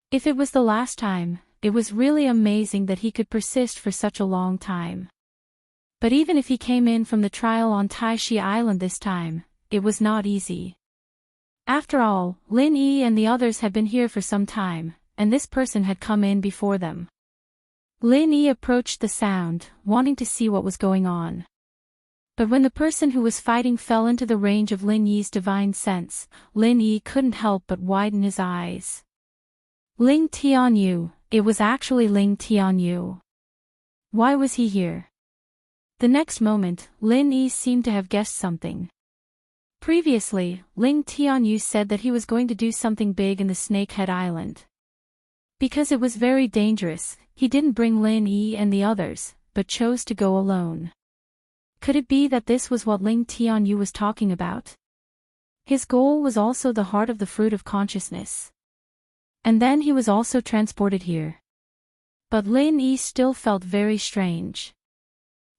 If it was the last time, it was really amazing that he could persist for such a long time. But even if he came in from the trial on Taishi Island this time, it was not easy. After all, Lin Yi and the others had been here for some time, and this person had come in before them. Lin Yi approached the sound, wanting to see what was going on. But when the person who was fighting fell into the range of Lin Yi's divine sense, Lin Yi couldn't help but widen his eyes. Ling Tianyu, it was actually Ling Tianyu. Why was he here? The next moment, Lin Yi seemed to have guessed something. Previously, Ling Tianyu said that he was going to do something big in the Snakehead Island. Because it was very dangerous, he didn't bring Lin Yi and the others, but chose to go alone. Could it be that this was what Ling Tianyu was talking about? His goal was also the heart of the fruit of consciousness. And then he was also transported here. But Lin Yi still felt very strange.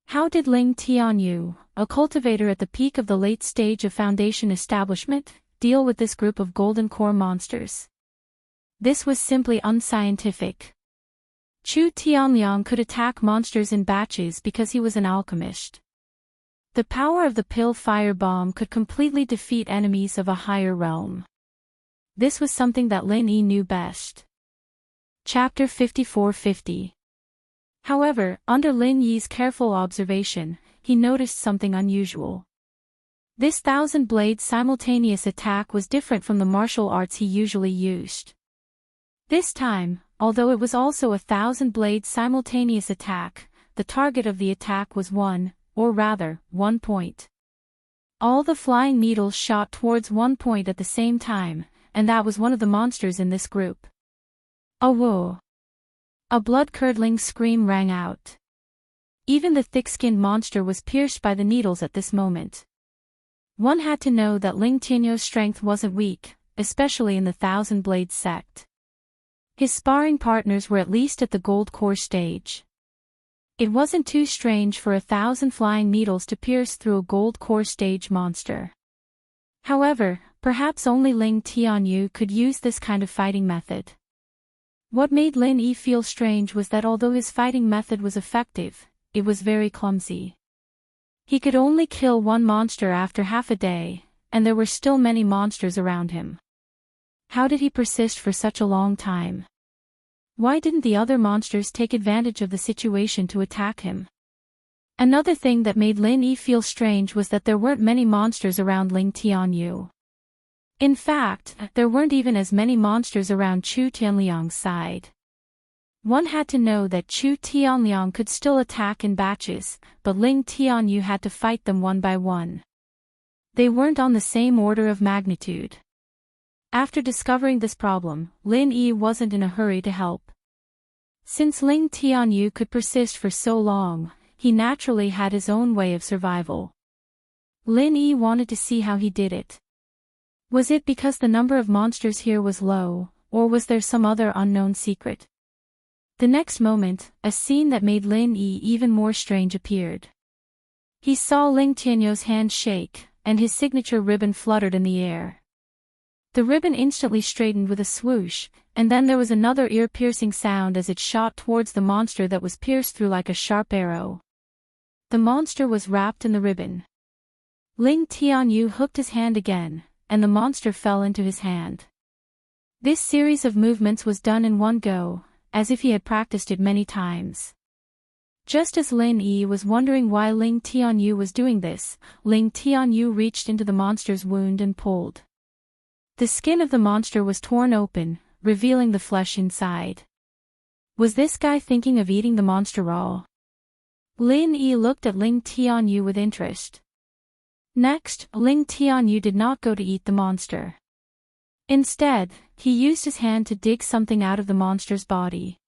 How did Ling Tianyu, a cultivator at the peak of the late stage of Foundation establishment, deal with this group of golden core monsters? This was simply unscientific. Chu Tianliang could attack monsters in batches because he was an alchemist. The power of the pill fire bomb could completely defeat enemies of a higher realm. This was something that Lin Yi knew best. Chapter 5450. However, under Lin Yi's careful observation, he noticed something unusual. This 1,000-blade simultaneous attack was different from the martial arts he usually used. This time, although it was also a 1,000-blade simultaneous attack, the target of the attack was one point. All the flying needles shot towards one point at the same time, and that was one of the monsters in this group. A whoa! A blood-curdling scream rang out. Even the thick-skinned monster was pierced by the needles at this moment. One had to know that Ling Tianyu's strength wasn't weak, especially in the Thousand Blades sect. His sparring partners were at least at the gold core stage. It wasn't too strange for 1,000 flying needles to pierce through a gold core stage monster. However, perhaps only Ling Tianyu could use this kind of fighting method. What made Lin Yi feel strange was that although his fighting method was effective, it was very clumsy. He could only kill one monster after half a day, and there were still many monsters around him. How did he persist for such a long time? Why didn't the other monsters take advantage of the situation to attack him? Another thing that made Lin Yi feel strange was that there weren't many monsters around Ling Tianyu. In fact, there weren't even as many monsters around Chu Tianliang's side. One had to know that Chu Tianliang could still attack in batches, but Ling Tianyu had to fight them one by one. They weren't on the same order of magnitude. After discovering this problem, Lin Yi wasn't in a hurry to help. Since Ling Tianyu could persist for so long, he naturally had his own way of survival. Lin Yi wanted to see how he did it. Was it because the number of monsters here was low, or was there some other unknown secret? The next moment, a scene that made Lin Yi even more strange appeared. He saw Ling Tianyu's hand shake, and his signature ribbon fluttered in the air. The ribbon instantly straightened with a swoosh, and then there was another ear-piercing sound as it shot towards the monster that was pierced through like a sharp arrow. The monster was wrapped in the ribbon. Ling Tianyu hooked his hand again, and the monster fell into his hand. This series of movements was done in one go, as if he had practiced it many times. Just as Lin Yi was wondering why Ling Tianyu was doing this, Ling Tianyu reached into the monster's wound and pulled. The skin of the monster was torn open, revealing the flesh inside. Was this guy thinking of eating the monster raw? Lin Yi looked at Ling Tianyu with interest. Next, Ling Tianyu did not go to eat the monster. Instead, he used his hand to dig something out of the monster's body.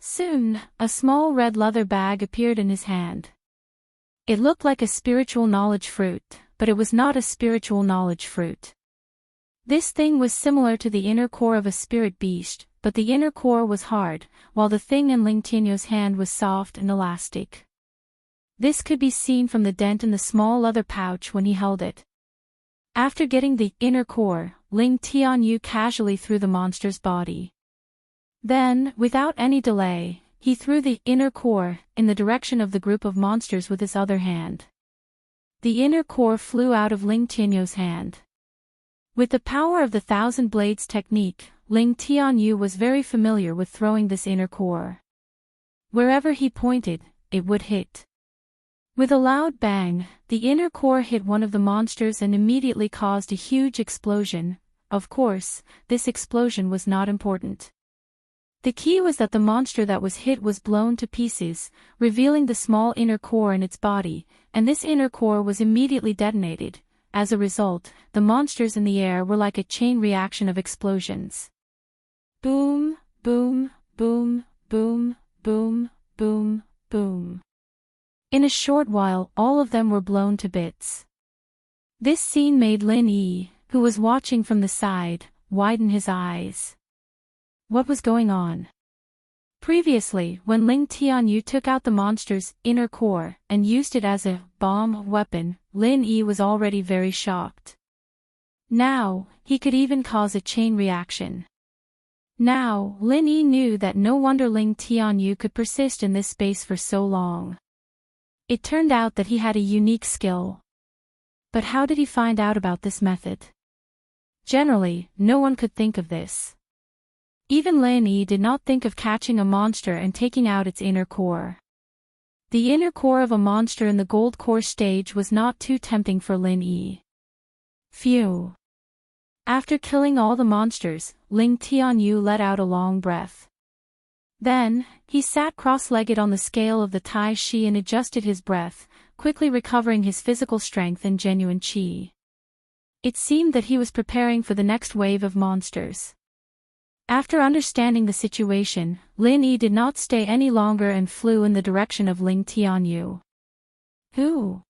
Soon, a small red leather bag appeared in his hand. It looked like a spiritual knowledge fruit, but it was not a spiritual knowledge fruit. This thing was similar to the inner core of a spirit beast, but the inner core was hard, while the thing in Ling Tianyu's hand was soft and elastic. This could be seen from the dent in the small leather pouch when he held it. After getting the inner core, Ling Tianyu casually threw the monster's body. Then, without any delay, he threw the inner core in the direction of the group of monsters with his other hand. The inner core flew out of Ling Tianyu's hand. With the power of the Thousand Blades technique, Ling Tianyu was very familiar with throwing this inner core. Wherever he pointed, it would hit. With a loud bang, the inner core hit one of the monsters and immediately caused a huge explosion. Of course, this explosion was not important. The key was that the monster that was hit was blown to pieces, revealing the small inner core in its body, and this inner core was immediately detonated. As a result, the monsters in the air were like a chain reaction of explosions. Boom, boom, boom, boom, boom, boom, boom. In a short while, all of them were blown to bits. This scene made Lin Yi, who was watching from the side, widen his eyes. What was going on? Previously, when Ling Tianyu took out the monster's inner core and used it as a bomb weapon, Lin Yi was already very shocked. Now, he could even cause a chain reaction. Now, Lin Yi knew that no wonder Ling Tianyu could persist in this space for so long. It turned out that he had a unique skill. But how did he find out about this method? Generally, no one could think of this. Even Lin Yi did not think of catching a monster and taking out its inner core. The inner core of a monster in the gold core stage was not too tempting for Lin Yi. Phew. After killing all the monsters, Ling Tianyu let out a long breath. Then, he sat cross-legged on the scale of the Tai Chi and adjusted his breath, quickly recovering his physical strength and genuine chi. It seemed that he was preparing for the next wave of monsters. After understanding the situation, Lin Yi did not stay any longer and flew in the direction of Ling Tianyu. Who?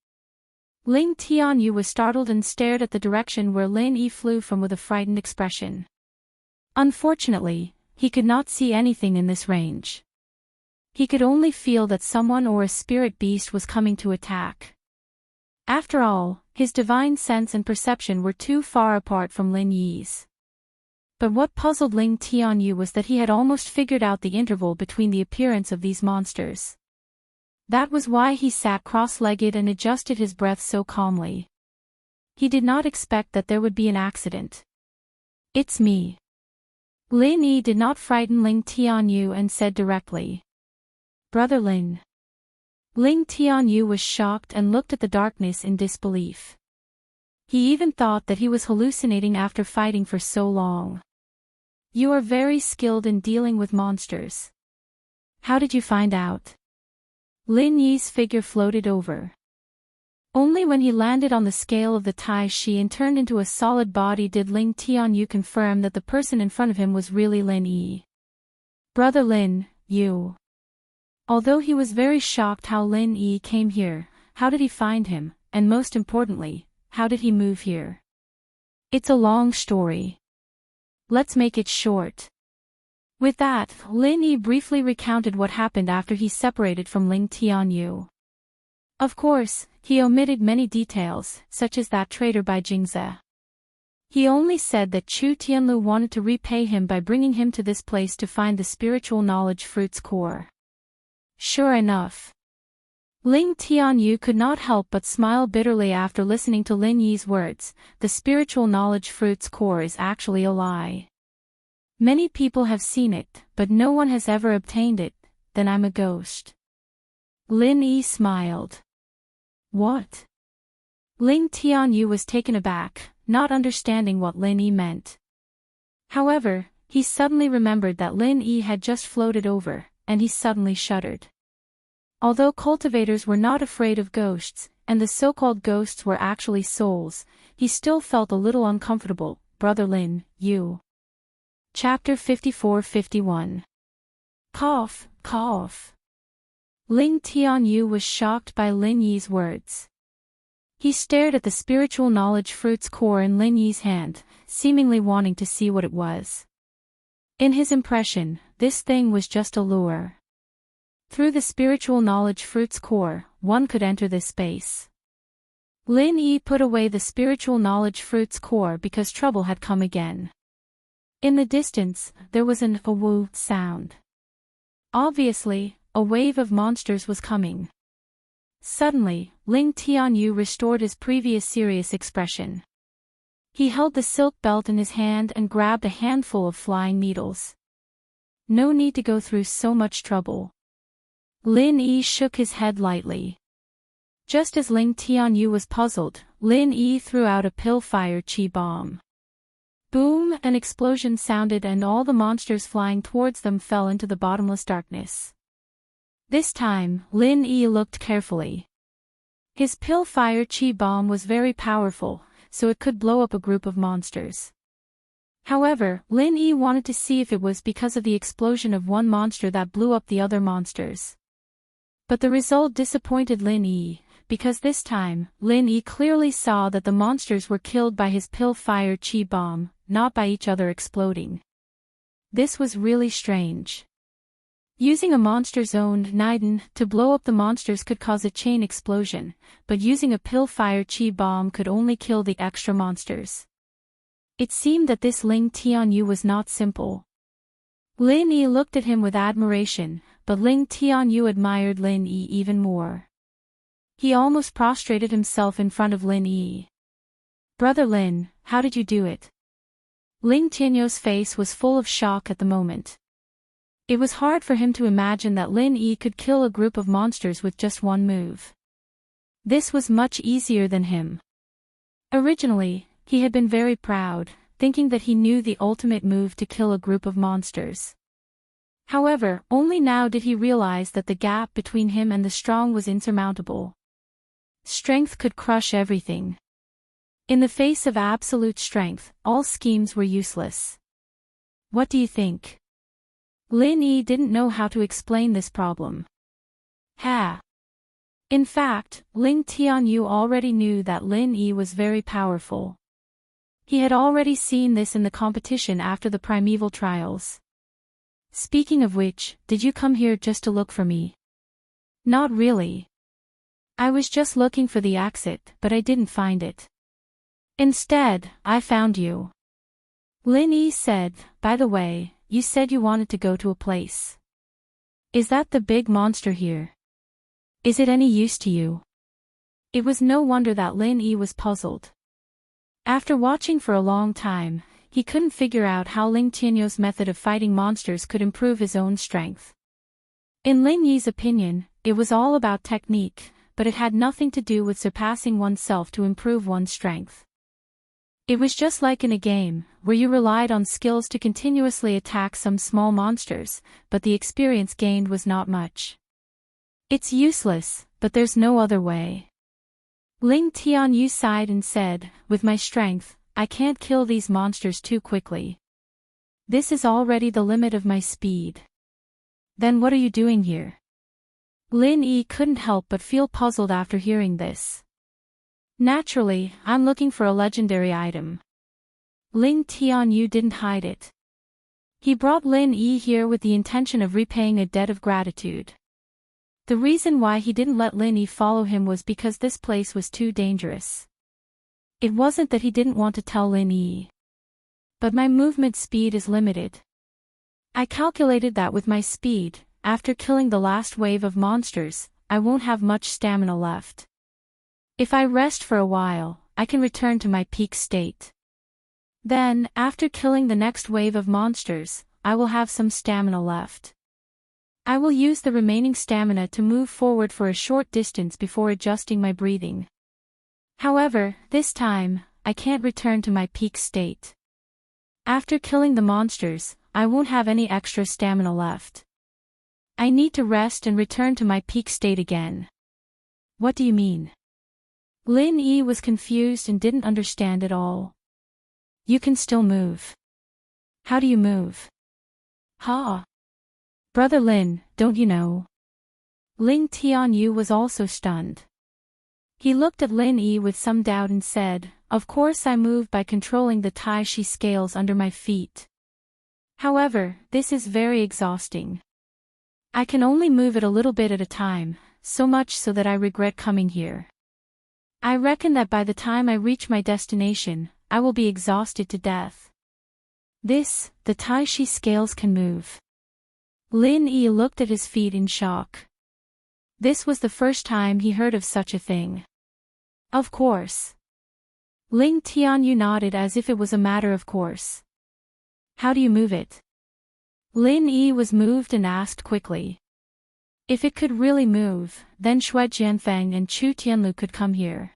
Ling Tianyu was startled and stared at the direction where Lin Yi flew from with a frightened expression. Unfortunately, he could not see anything in this range. He could only feel that someone or a spirit beast was coming to attack. After all, his divine sense and perception were too far apart from Lin Yi's. But what puzzled Ling Tianyu was that he had almost figured out the interval between the appearance of these monsters. That was why he sat cross-legged and adjusted his breath so calmly. He did not expect that there would be an accident. "It's me." Lin Yi did not frighten Ling Tianyu and said directly, "Brother Lin." Ling Tianyu was shocked and looked at the darkness in disbelief. He even thought that he was hallucinating after fighting for so long. "You are very skilled in dealing with monsters. How did you find out?" Lin Yi's figure floated over. Only when he landed on the scale of the Tai Chi and turned into a solid body did Ling Tianyu confirm that the person in front of him was really Lin Yi. "Brother Lin, you." Although he was very shocked how Lin Yi came here, how did he find him, and most importantly, how did he move here? It's a long story. Let's make it short. With that, Lin Yi briefly recounted what happened after he separated from Ling Tianyu. Of course, he omitted many details, such as that traitor by Jingze. He only said that Chu Tianlu wanted to repay him by bringing him to this place to find the spiritual knowledge fruit's core. Sure enough, Ling Tianyu could not help but smile bitterly after listening to Lin Yi's words. The spiritual knowledge fruit's core is actually a lie. Many people have seen it, but no one has ever obtained it. Then I'm a ghost. Lin Yi smiled. What? Ling Tianyu was taken aback, not understanding what Lin Yi meant. However, he suddenly remembered that Lin Yi had just floated over, and he suddenly shuddered. Although cultivators were not afraid of ghosts, and the so-called ghosts were actually souls, he still felt a little uncomfortable. Brother Lin, you. Chapter 54-51. Cough, cough. Ling Tianyu was shocked by Lin Yi's words. He stared at the spiritual knowledge fruit's core in Lin Yi's hand, seemingly wanting to see what it was. In his impression, this thing was just a lure. Through the spiritual knowledge fruit's core, one could enter this space. Lin Yi put away the spiritual knowledge fruit's core because trouble had come again. In the distance, there was an "woo" sound. Obviously, a wave of monsters was coming. Suddenly, Ling Tianyu restored his previous serious expression. He held the silk belt in his hand and grabbed a handful of flying needles. No need to go through so much trouble. Lin Yi shook his head lightly. Just as Ling Tianyu was puzzled, Lin Yi threw out a pill-fire chi bomb. Boom! An explosion sounded and all the monsters flying towards them fell into the bottomless darkness. This time, Lin Yi looked carefully. His pill-fire chi bomb was very powerful, so it could blow up a group of monsters. However, Lin Yi wanted to see if it was because of the explosion of one monster that blew up the other monsters. But the result disappointed Lin Yi, because this time, Lin Yi clearly saw that the monsters were killed by his pill-fire chi bomb, not by each other exploding. This was really strange. Using a monster's own Niden to blow up the monsters could cause a chain explosion, but using a pill-fire chi bomb could only kill the extra monsters. It seemed that this Ling Tianyu was not simple. Lin Yi looked at him with admiration, but Ling Tianyu admired Lin Yi even more. He almost prostrated himself in front of Lin Yi. Brother Lin, how did you do it? Ling Tianyu's face was full of shock at the moment. It was hard for him to imagine that Lin Yi could kill a group of monsters with just one move. This was much easier than him. Originally, he had been very proud, thinking that he knew the ultimate move to kill a group of monsters. However, only now did he realize that the gap between him and the strong was insurmountable. Strength could crush everything. In the face of absolute strength, all schemes were useless. What do you think? Lin Yi didn't know how to explain this problem. In fact, Ling Tianyu already knew that Lin Yi was very powerful. He had already seen this in the competition after the primeval trials. Speaking of which, did you come here just to look for me? Not really. I was just looking for the exit, but I didn't find it. Instead, I found you. Lin Yi said, by the way, you said you wanted to go to a place. Is that the big monster here? Is it any use to you? It was no wonder that Lin Yi was puzzled. After watching for a long time, he couldn't figure out how Ling Tianyu's method of fighting monsters could improve his own strength. In Lin Yi's opinion, it was all about technique, but it had nothing to do with surpassing oneself to improve one's strength. It was just like in a game, where you relied on skills to continuously attack some small monsters, but the experience gained was not much. It's useless, but there's no other way. Ling Tianyu sighed and said, with my strength, I can't kill these monsters too quickly. This is already the limit of my speed. Then what are you doing here? Lin Yi couldn't help but feel puzzled after hearing this. Naturally, I'm looking for a legendary item. Ling Tianyu didn't hide it. He brought Lin Yi here with the intention of repaying a debt of gratitude. The reason why he didn't let Lin Yi follow him was because this place was too dangerous. It wasn't that he didn't want to tell Lin Yi. But my movement speed is limited. I calculated that with my speed, after killing the last wave of monsters, I won't have much stamina left. If I rest for a while, I can return to my peak state. Then, after killing the next wave of monsters, I will have some stamina left. I will use the remaining stamina to move forward for a short distance before adjusting my breathing. However, this time, I can't return to my peak state. After killing the monsters, I won't have any extra stamina left. I need to rest and return to my peak state again. What do you mean? Lin Yi was confused and didn't understand at all. You can still move. How do you move? Brother Lin, don't you know? Ling Tianyu was also stunned. He looked at Lin Yi with some doubt and said, of course I move by controlling the Tai Chi scales under my feet. However, this is very exhausting. I can only move it a little bit at a time, so much so that I regret coming here. I reckon that by the time I reach my destination, I will be exhausted to death. The Tai Chi scales can move. Lin Yi looked at his feet in shock. This was the first time he heard of such a thing. Of course. Ling Tianyu nodded as if it was a matter of course. How do you move it? Lin Yi was moved and asked quickly. If it could really move, then Shui Jianfeng and Chu Tianlu could come here.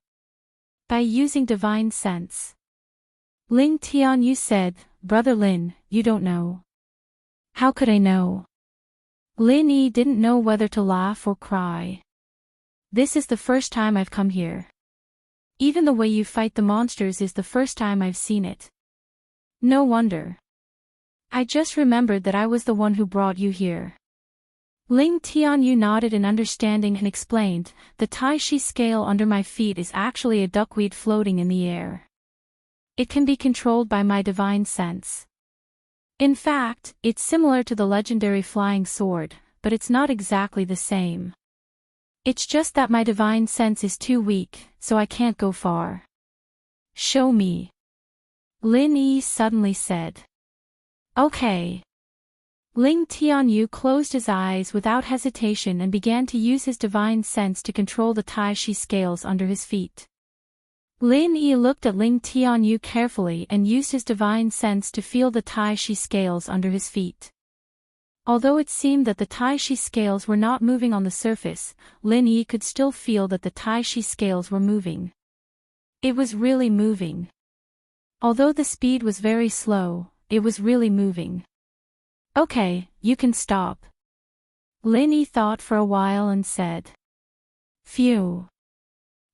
By using divine sense. Ling Tianyu said, Brother Lin, you don't know. How could I know? Lin Yi didn't know whether to laugh or cry. This is the first time I've come here. Even the way you fight the monsters is the first time I've seen it. No wonder. I just remembered that I was the one who brought you here. Ling Tianyu nodded in understanding and explained, the Tai Chi scale under my feet is actually a duckweed floating in the air. It can be controlled by my divine sense. In fact, it's similar to the legendary flying sword, but it's not exactly the same. It's just that my divine sense is too weak, so I can't go far. Show me. Lin Yi suddenly said. Okay. Ling Tianyu closed his eyes without hesitation and began to use his divine sense to control the Tai Chi scales under his feet. Lin Yi looked at Ling Tianyu carefully and used his divine sense to feel the Tai Chi scales under his feet. Although it seemed that the Tai Chi scales were not moving on the surface, Lin Yi could still feel that the Tai Chi scales were moving. It was really moving. Although the speed was very slow, it was really moving. Okay, you can stop. Lin Yi thought for a while and said. Phew.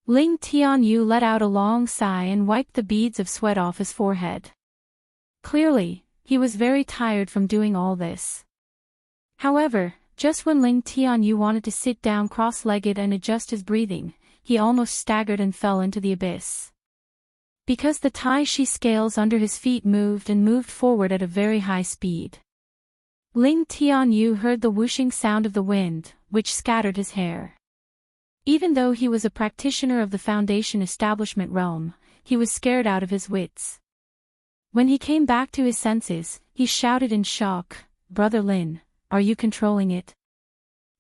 Ling Tianyu let out a long sigh and wiped the beads of sweat off his forehead. Clearly, he was very tired from doing all this. However, just when Ling Tianyu wanted to sit down cross-legged and adjust his breathing, he almost staggered and fell into the abyss. Because the Tai Shi scales under his feet moved forward at a very high speed. Ling Tianyu heard the whooshing sound of the wind, which scattered his hair. Even though he was a practitioner of the Foundation establishment realm, he was scared out of his wits. When he came back to his senses, he shouted in shock, "Brother Lin, are you controlling it?"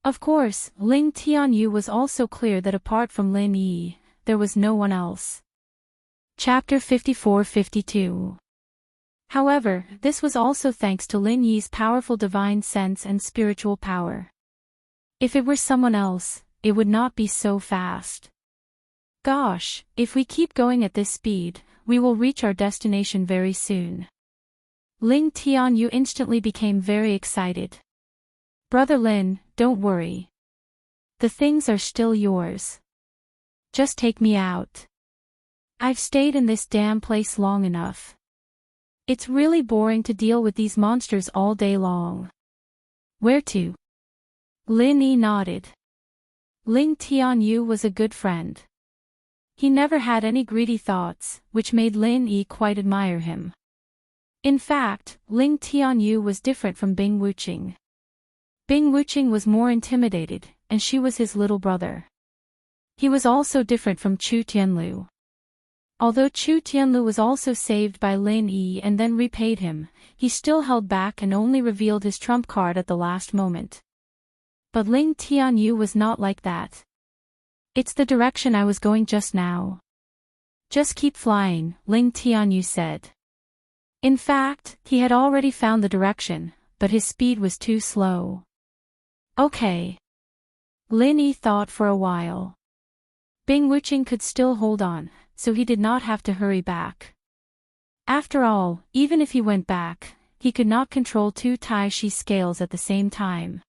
Of course, Ling Tianyu was also clear that apart from Lin Yi, there was no one else. Chapter 54-52. However, this was also thanks to Lin Yi's powerful divine sense and spiritual power. If it were someone else, it would not be so fast. Gosh, if we keep going at this speed, we will reach our destination very soon. Ling Tianyu instantly became very excited. Brother Lin, don't worry. The things are still yours. Just take me out. I've stayed in this damn place long enough. It's really boring to deal with these monsters all day long. Where to? Lin Yi nodded. Ling Tianyu was a good friend. He never had any greedy thoughts, which made Lin Yi quite admire him. In fact, Ling Tianyu was different from Bing Wuqing. Bing Wuqing was more intimidated, and she was his little brother. He was also different from Chu Tianlu. Although Chu Tianlu was also saved by Lin Yi and then repaid him, he still held back and only revealed his trump card at the last moment. But Ling Tianyu was not like that. It's the direction I was going just now. Just keep flying, Ling Tianyu said. In fact, he had already found the direction, but his speed was too slow. Okay. Lin Yi thought for a while. Bing Wuqing could still hold on, so he did not have to hurry back. After all, even if he went back, he could not control two Tai Shi scales at the same time.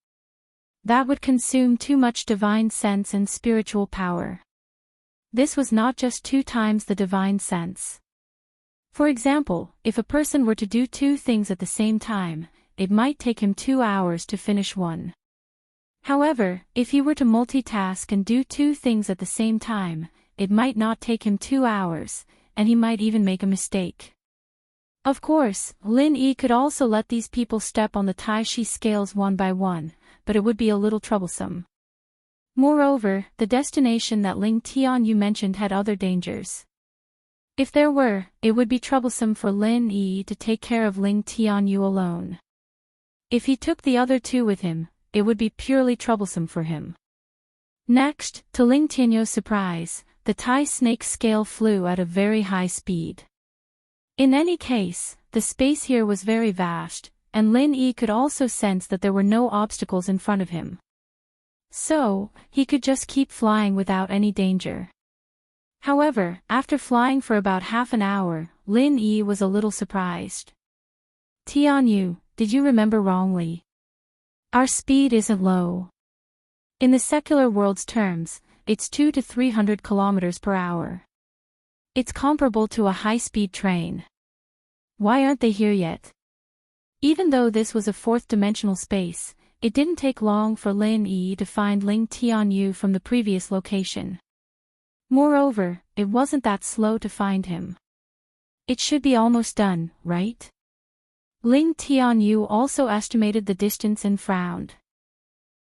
That would consume too much divine sense and spiritual power. This was not just 2 times the divine sense. For example, if a person were to do 2 things at the same time, it might take him 2 hours to finish one. However, if he were to multitask and do 2 things at the same time, it might not take him 2 hours, and he might even make a mistake. Of course, Lin Yi could also let these people step on the Tai Shi scales one by one, but it would be a little troublesome. Moreover, the destination that Ling Tianyu mentioned had other dangers. If there were, it would be troublesome for Lin Yi to take care of Ling Tianyu alone. If he took the other 2 with him, it would be purely troublesome for him. Next, to Ling Tianyu's surprise, the Tai snake scale flew at a very high speed. In any case, the space here was very vast, and Lin Yi could also sense that there were no obstacles in front of him. So, he could just keep flying without any danger. However, after flying for about half an hour, Lin Yi was a little surprised. Tianyu, did you remember wrongly? Our speed isn't low. In the secular world's terms, it's 200 to 300 kilometers per hour. It's comparable to a high-speed train. Why aren't they here yet? Even though this was a 4th-dimensional space, it didn't take long for Lin Yi to find Ling Tianyu from the previous location. Moreover, it wasn't that slow to find him. It should be almost done, right? Ling Tianyu also estimated the distance and frowned.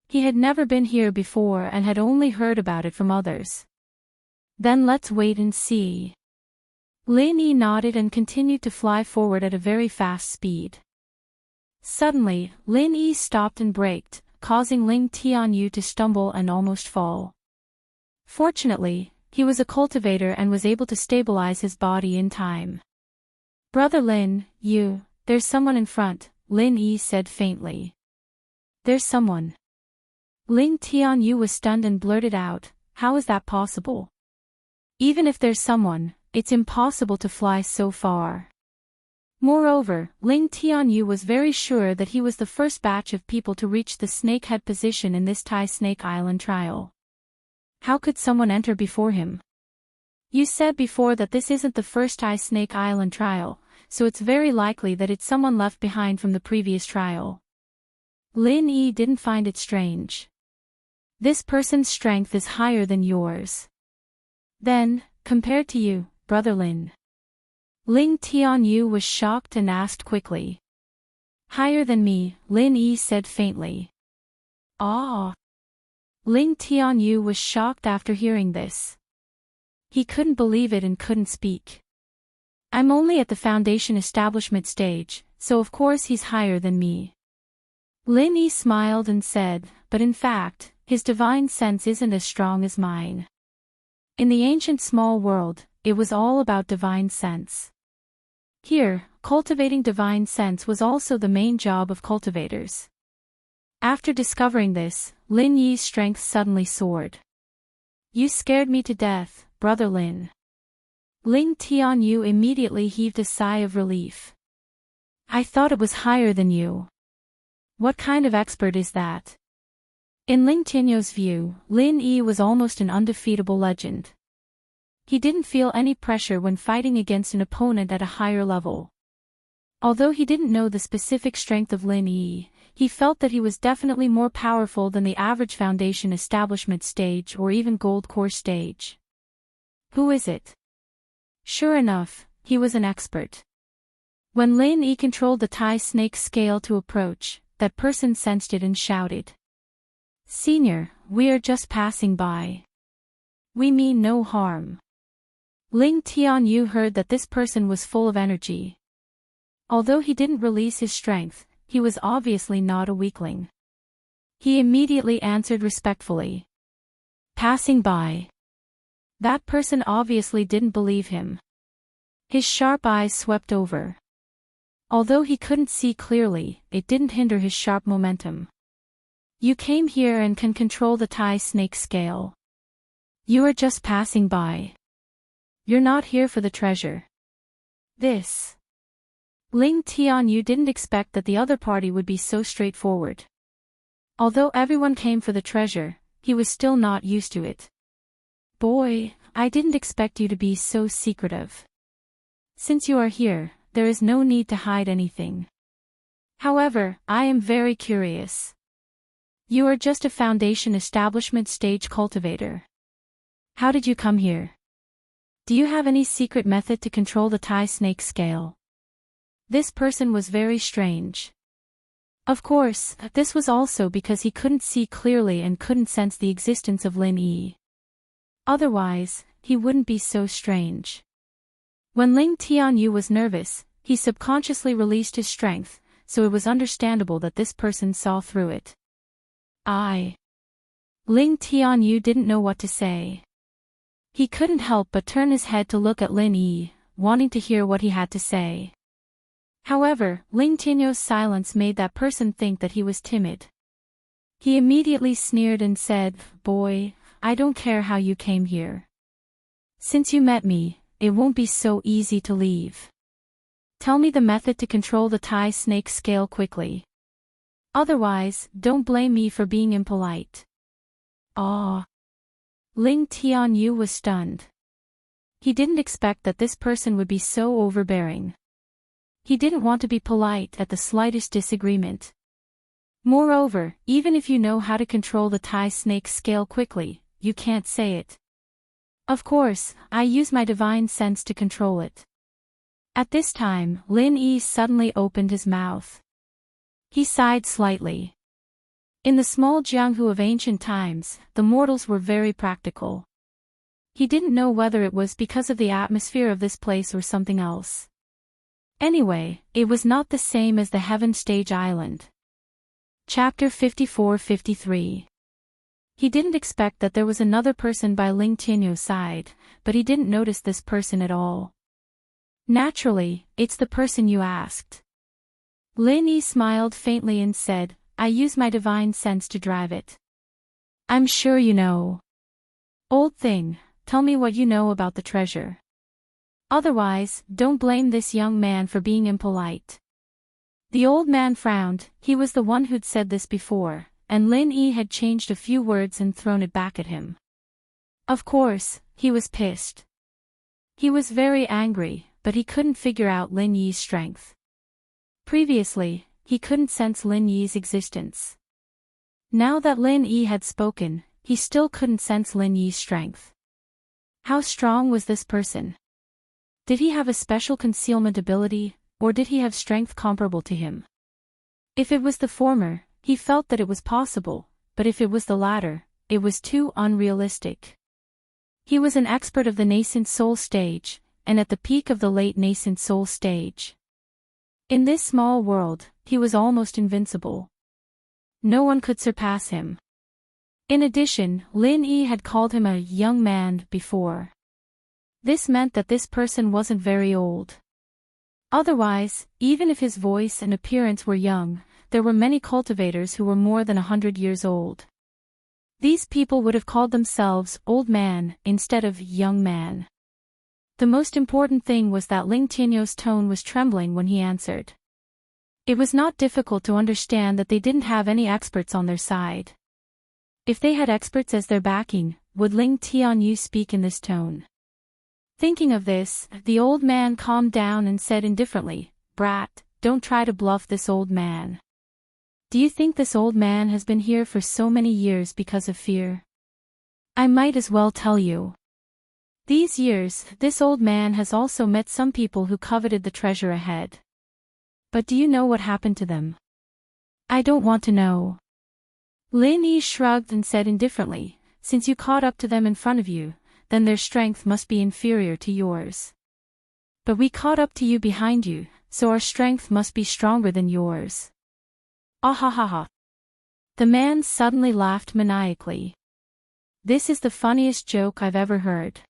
He had never been here before and had only heard about it from others. Then let's wait and see. Lin Yi nodded and continued to fly forward at a very fast speed. Suddenly, Lin Yi stopped and braked, causing Ling Tianyu to stumble and almost fall. Fortunately, he was a cultivator and was able to stabilize his body in time. Brother Lin, there's someone in front, Lin Yi said faintly. There's someone. Ling Tianyu was stunned and blurted out, how is that possible? Even if there's someone, it's impossible to fly so far. Moreover, Ling Tianyu was very sure that he was the first batch of people to reach the snakehead position in this Tai Snake Island trial. How could someone enter before him? You said before that this isn't the first Tai Snake Island trial, so it's very likely that it's someone left behind from the previous trial. Lin Yi didn't find it strange. This person's strength is higher than yours. Then, compared to you, Brother Lin. Ling Tianyu was shocked and asked quickly. Higher than me, Lin Yi said faintly. Ah. Ling Tianyu was shocked after hearing this. He couldn't believe it and couldn't speak. I'm only at the foundation establishment stage, so of course he's higher than me. Lin Yi smiled and said, but in fact, his divine sense isn't as strong as mine. In the ancient small world, it was all about divine sense. Here, cultivating divine sense was also the main job of cultivators. After discovering this, Lin Yi's strength suddenly soared. You scared me to death, Brother Lin. Ling Tianyu immediately heaved a sigh of relief. I thought it was higher than you. What kind of expert is that? In Ling Tianyu's view, Lin Yi was almost an undefeatable legend. He didn't feel any pressure when fighting against an opponent at a higher level. Although he didn't know the specific strength of Lin Yi, he felt that he was definitely more powerful than the average foundation establishment stage or even gold core stage. Who is it? Sure enough, he was an expert. When Lin Yi controlled the Tai Snake scale to approach, that person sensed it and shouted. Senior, we are just passing by. We mean no harm. Ling Tianyu heard that this person was full of energy. Although he didn't release his strength, he was obviously not a weakling. He immediately answered respectfully. Passing by. That person obviously didn't believe him. His sharp eyes swept over. Although he couldn't see clearly, it didn't hinder his sharp momentum. You came here and can control the Tai Snake scale. You are just passing by. You're not here for the treasure. This. Ling Tianyu didn't expect that the other party would be so straightforward. Although everyone came for the treasure, he was still not used to it. Boy, I didn't expect you to be so secretive. Since you are here, there is no need to hide anything. However, I am very curious. You are just a foundation establishment stage cultivator. How did you come here? Do you have any secret method to control the Tai Snake scale? This person was very strange. Of course, this was also because he couldn't see clearly and couldn't sense the existence of Lin Yi. Otherwise, he wouldn't be so strange. When Ling Tianyu was nervous, he subconsciously released his strength, so it was understandable that this person saw through it. Ling Tianyu didn't know what to say. He couldn't help but turn his head to look at Lin Yi, wanting to hear what he had to say. However, Ling Tianyu's silence made that person think that he was timid. He immediately sneered and said, Boy, I don't care how you came here. Since you met me, it won't be so easy to leave. Tell me the method to control the Tai Snake scale quickly. Otherwise, don't blame me for being impolite. Ling Tianyu was stunned. He didn't expect that this person would be so overbearing. He didn't want to be polite at the slightest disagreement. Moreover, even if you know how to control the Tai Snake scale quickly, you can't say it. Of course, I use my divine sense to control it. At this time, Lin Yi suddenly opened his mouth. He sighed slightly. In the small Jianghu of ancient times, the mortals were very practical. He didn't know whether it was because of the atmosphere of this place or something else. Anyway, it was not the same as the Heaven Stage Island. Chapter 54-53. He didn't expect that there was another person by Ling Tianyu's side, but he didn't notice this person at all. Naturally, it's the person you asked. Lin Yi smiled faintly and said, I use my divine sense to drive it. I'm sure you know. Old thing, tell me what you know about the treasure. Otherwise, don't blame this young man for being impolite. The old man frowned. He was the one who'd said this before, and Lin Yi had changed a few words and thrown it back at him. Of course, he was pissed. He was very angry, but he couldn't figure out Lin Yi's strength. Previously, he couldn't sense Lin Yi's existence. Now that Lin Yi had spoken, he still couldn't sense Lin Yi's strength. How strong was this person? Did he have a special concealment ability, or did he have strength comparable to him? If it was the former, he felt that it was possible, but if it was the latter, it was too unrealistic. He was an expert of the nascent soul stage, and at the peak of the late nascent soul stage. In this small world, he was almost invincible. No one could surpass him. In addition, Lin Yi had called him a young man before. This meant that this person wasn't very old. Otherwise, even if his voice and appearance were young, there were many cultivators who were more than 100 years old. These people would have called themselves old man instead of young man. The most important thing was that Ling Tianyou's tone was trembling when he answered. It was not difficult to understand that they didn't have any experts on their side. If they had experts as their backing, would Ling Tianyu speak in this tone? Thinking of this, the old man calmed down and said indifferently, "Brat, don't try to bluff this old man. Do you think this old man has been here for so many years because of fear? I might as well tell you. These years, this old man has also met some people who coveted the treasure ahead. But do you know what happened to them? I don't want to know." Lin Yi shrugged and said indifferently, "Since you caught up to them in front of you, then their strength must be inferior to yours. But we caught up to you behind you, so our strength must be stronger than yours." Ah ha ha ha. The man suddenly laughed maniacally. "This is the funniest joke I've ever heard.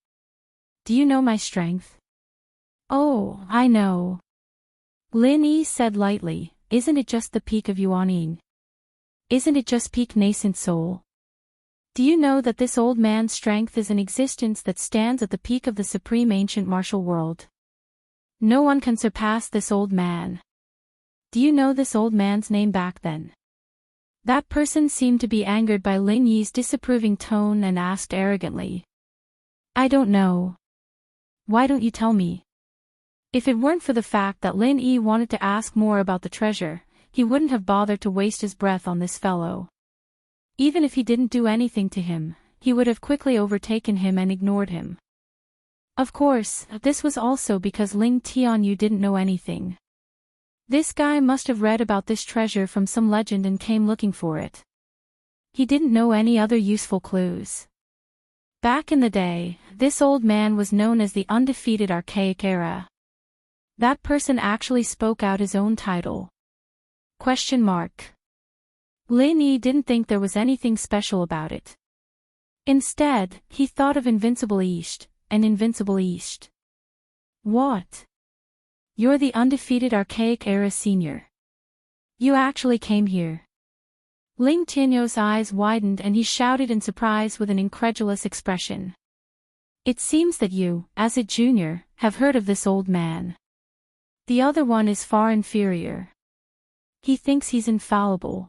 Do you know my strength?" "Oh, I know." Lin Yi said lightly, "Isn't it just the peak of Yuanying? Isn't it just peak nascent soul? Do you know that this old man's strength is an existence that stands at the peak of the supreme ancient martial world? No one can surpass this old man. Do you know this old man's name back then?" That person seemed to be angered by Lin Yi's disapproving tone and asked arrogantly. "I don't know. Why don't you tell me?" If it weren't for the fact that Lin Yi wanted to ask more about the treasure, he wouldn't have bothered to waste his breath on this fellow. Even if he didn't do anything to him, he would have quickly overtaken him and ignored him. Of course, this was also because Ling Tianyu didn't know anything. This guy must have read about this treasure from some legend and came looking for it. He didn't know any other useful clues. Back in the day, this old man was known as the undefeated archaic era. That person actually spoke out his own title. Question mark. Lin Yi didn't think there was anything special about it. Instead, he thought of Invincible East, and Invincible East. What? You're the undefeated archaic era senior. You actually came here. Ling Tianyou's eyes widened and he shouted in surprise with an incredulous expression. It seems that you, as a junior, have heard of this old man. The other one is far inferior. He thinks he's infallible.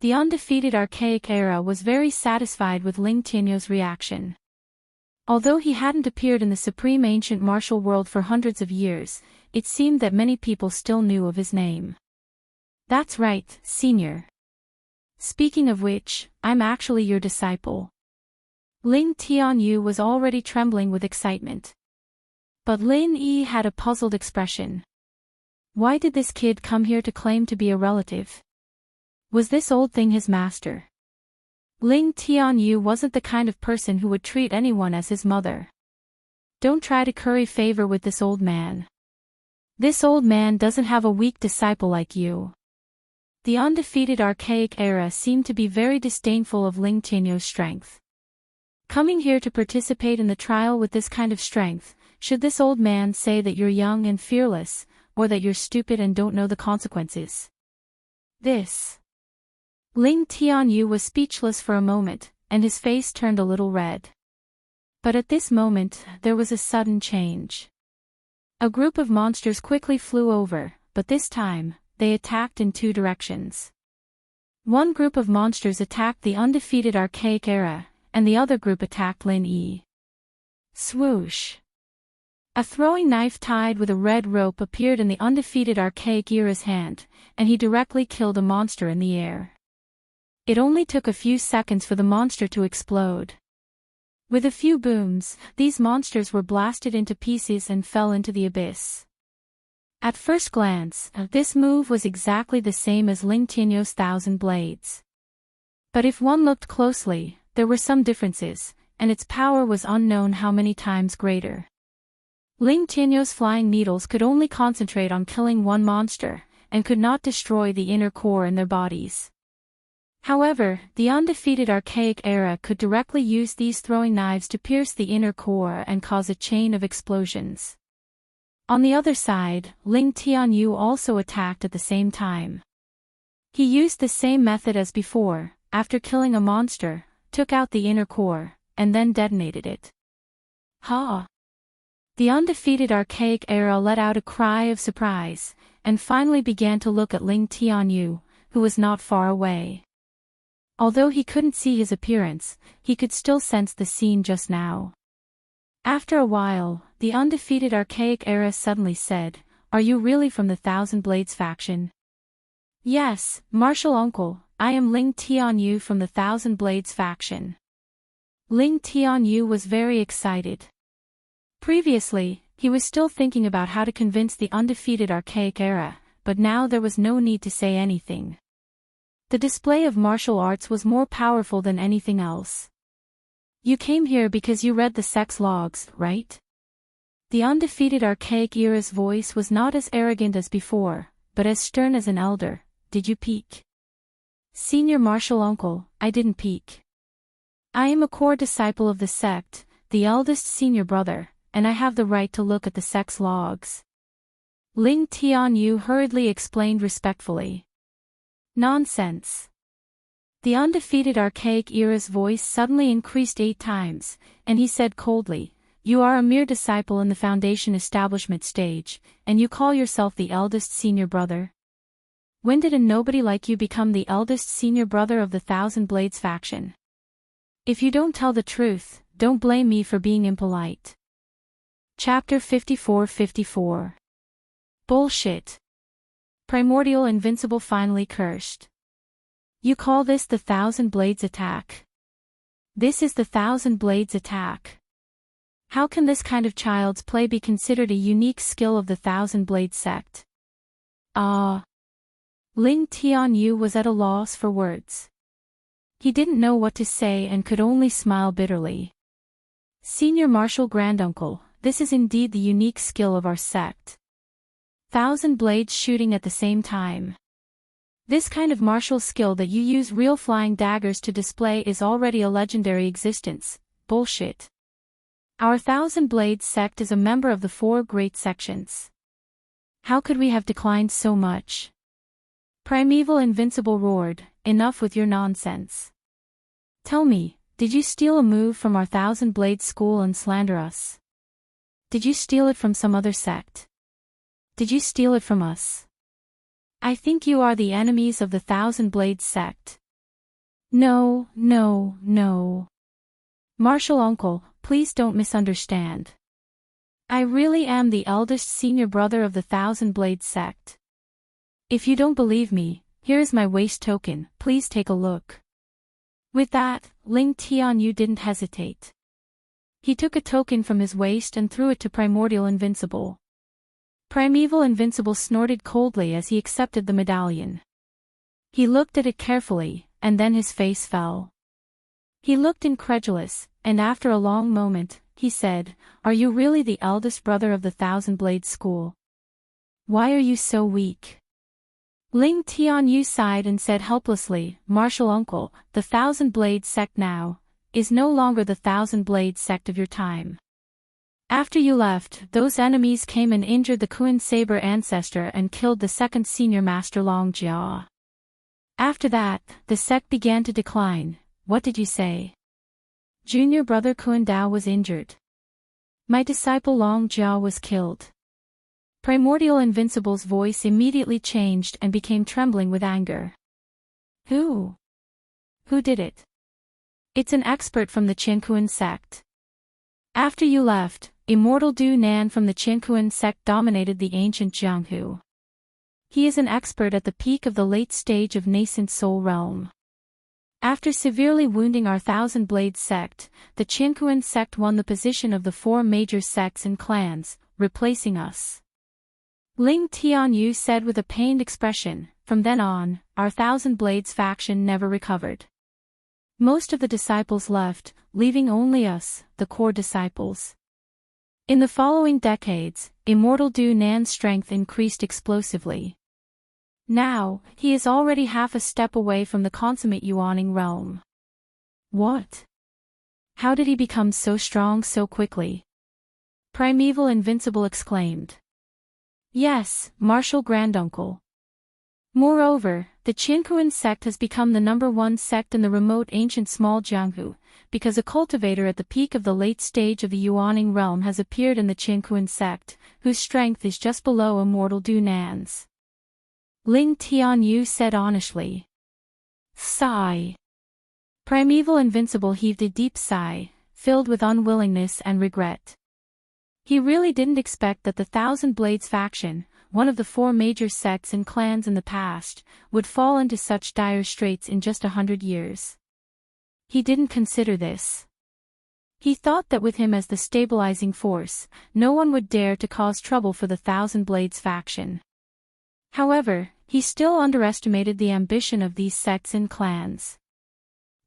The undefeated archaic era was very satisfied with Ling Tianyou's reaction. Although he hadn't appeared in the supreme ancient martial world for hundreds of years, it seemed that many people still knew of his name. That's right, senior. Speaking of which, I'm actually your disciple. Ling Tianyu was already trembling with excitement. But Lin Yi had a puzzled expression. Why did this kid come here to claim to be a relative? Was this old thing his master? Ling Tianyu wasn't the kind of person who would treat anyone as his mother. Don't try to curry favor with this old man. This old man doesn't have a weak disciple like you. The undefeated archaic era seemed to be very disdainful of Ling Tianyou's strength. Coming here to participate in the trial with this kind of strength, should this old man say that you're young and fearless, or that you're stupid and don't know the consequences? This. Ling Tianyu was speechless for a moment, and his face turned a little red. But at this moment, there was a sudden change. A group of monsters quickly flew over, but this time, they attacked in two directions. One group of monsters attacked the undefeated archaic era, and the other group attacked Lin Yi. Swoosh! A throwing knife tied with a red rope appeared in the undefeated archaic era's hand, and he directly killed a monster in the air. It only took a few seconds for the monster to explode. With a few booms, these monsters were blasted into pieces and fell into the abyss. At first glance, this move was exactly the same as Ling Tianyou's Thousand Blades. But if one looked closely, there were some differences, and its power was unknown how many times greater. Ling Tianyou's flying needles could only concentrate on killing one monster, and could not destroy the inner core in their bodies. However, the undefeated archaic era could directly use these throwing knives to pierce the inner core and cause a chain of explosions. On the other side, Ling Tianyou also attacked at the same time. He used the same method as before, after killing a monster, took out the inner core, and then detonated it. Ha! The undefeated archaic era let out a cry of surprise, and finally began to look at Ling Tianyou, who was not far away. Although he couldn't see his appearance, he could still sense the scene just now. After a while, the undefeated archaic era suddenly said, "Are you really from the Thousand Blades faction?" "Yes, martial uncle, I am Ling Tianyou from the Thousand Blades faction." Ling Tianyou was very excited. Previously, he was still thinking about how to convince the undefeated archaic era, but now there was no need to say anything. The display of martial arts was more powerful than anything else. "You came here because you read the sex logs, right?" The undefeated archaic era's voice was not as arrogant as before, but as stern as an elder. "Did you peek?" "Senior martial uncle, I didn't peek. I am a core disciple of the sect, the eldest senior brother, and I have the right to look at the sex logs." Ling Tianyou hurriedly explained respectfully. "Nonsense." The undefeated archaic era's voice suddenly increased 8 times, and he said coldly, "You are a mere disciple in the Foundation establishment stage, and you call yourself the eldest senior brother? When did a nobody like you become the eldest senior brother of the Thousand Blades faction? If you don't tell the truth, don't blame me for being impolite." Chapter 54-54. Bullshit. Primordial Invincible finally cursed. "You call this the Thousand Blades attack? This is the Thousand Blades attack. How can this kind of child's play be considered a unique skill of the Thousand Blades sect?" Ling Tianyou was at a loss for words. He didn't know what to say and could only smile bitterly. "Senior Martial Granduncle, this is indeed the unique skill of our sect. Thousand blades shooting at the same time. This kind of martial skill that you use real flying daggers to display is already a legendary existence." Bullshit. "Our Thousand Blades sect is a member of the 4 great sections. How could we have declined so much?" Primeval Invincible roared, "Enough with your nonsense. Tell me, did you steal a move from our Thousand Blades school and slander us? Did you steal it from some other sect? Did you steal it from us? I think you are the enemies of the Thousand Blades sect." No. Martial uncle, please don't misunderstand. I really am the eldest senior brother of the Thousand Blades sect. If you don't believe me, here is my waist token, please take a look." With that, Ling Tianyou didn't hesitate. He took a token from his waist and threw it to Primordial Invincible. Primeval Invincible snorted coldly as he accepted the medallion. He looked at it carefully, and then his face fell. He looked incredulous, and after a long moment, he said, "Are you really the eldest brother of the Thousand Blades school? Why are you so weak?" Ling Tianyou sighed and said helplessly, "Martial uncle, the Thousand Blades sect now is no longer the Thousand Blades sect of your time. After you left, those enemies came and injured the Kuan Saber ancestor and killed the second senior master Long Jia. After that, the sect began to decline." "What did you say?" "Junior brother Kuan Dao was injured. My disciple Long Jia was killed. Primordial Invincible's voice immediately changed and became trembling with anger. Who? Who did it? It's an expert from the Qinkuan sect. After you left, Immortal Du Nan from the Qinkuan sect dominated the ancient Jianghu. He is an expert at the peak of the late stage of nascent soul realm. After severely wounding our Thousand Blades sect, the Qinkuan sect won the position of the four major sects and clans, replacing us. Ling Tianyu said with a pained expression. From then on, our Thousand Blades faction never recovered. Most of the disciples left, leaving only us, the core disciples. In the following decades, Immortal Du Nan's strength increased explosively. Now, he is already half a step away from the consummate Yuaning realm. What? How did he become so strong so quickly? Primeval Invincible exclaimed. Yes, Martial Granduncle. Moreover, the Qinkuan sect has become the #1 sect in the remote ancient small Jianghu, because a cultivator at the peak of the late stage of the Yuaning realm has appeared in the Qinkuan sect, whose strength is just below Immortal Du Nan's. Ling Tianyu said honestly. Sigh. Primeval Invincible heaved a deep sigh, filled with unwillingness and regret. He really didn't expect that the Thousand Blades faction, one of the four major sects and clans in the past, would fall into such dire straits in just 100 years. He didn't consider this. He thought that with him as the stabilizing force, no one would dare to cause trouble for the Thousand Blades faction. However, he still underestimated the ambition of these sects and clans.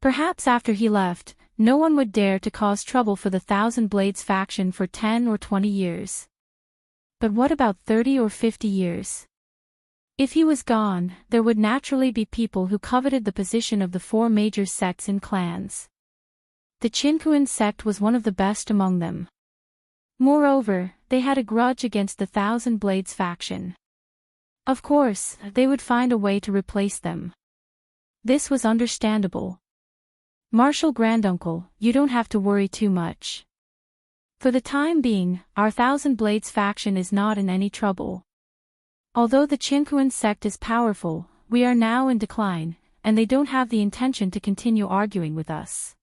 Perhaps after he left, no one would dare to cause trouble for the Thousand Blades faction for 10 or 20 years. But what about 30 or 50 years? If he was gone, there would naturally be people who coveted the position of the four major sects and clans. The Qinkuan sect was one of the best among them. Moreover, they had a grudge against the Thousand Blades faction. Of course, they would find a way to replace them. This was understandable. Martial Granduncle, you don't have to worry too much. For the time being, our Thousand Blades faction is not in any trouble. Although the Qinkuan sect is powerful, we are now in decline, and they don't have the intention to continue arguing with us.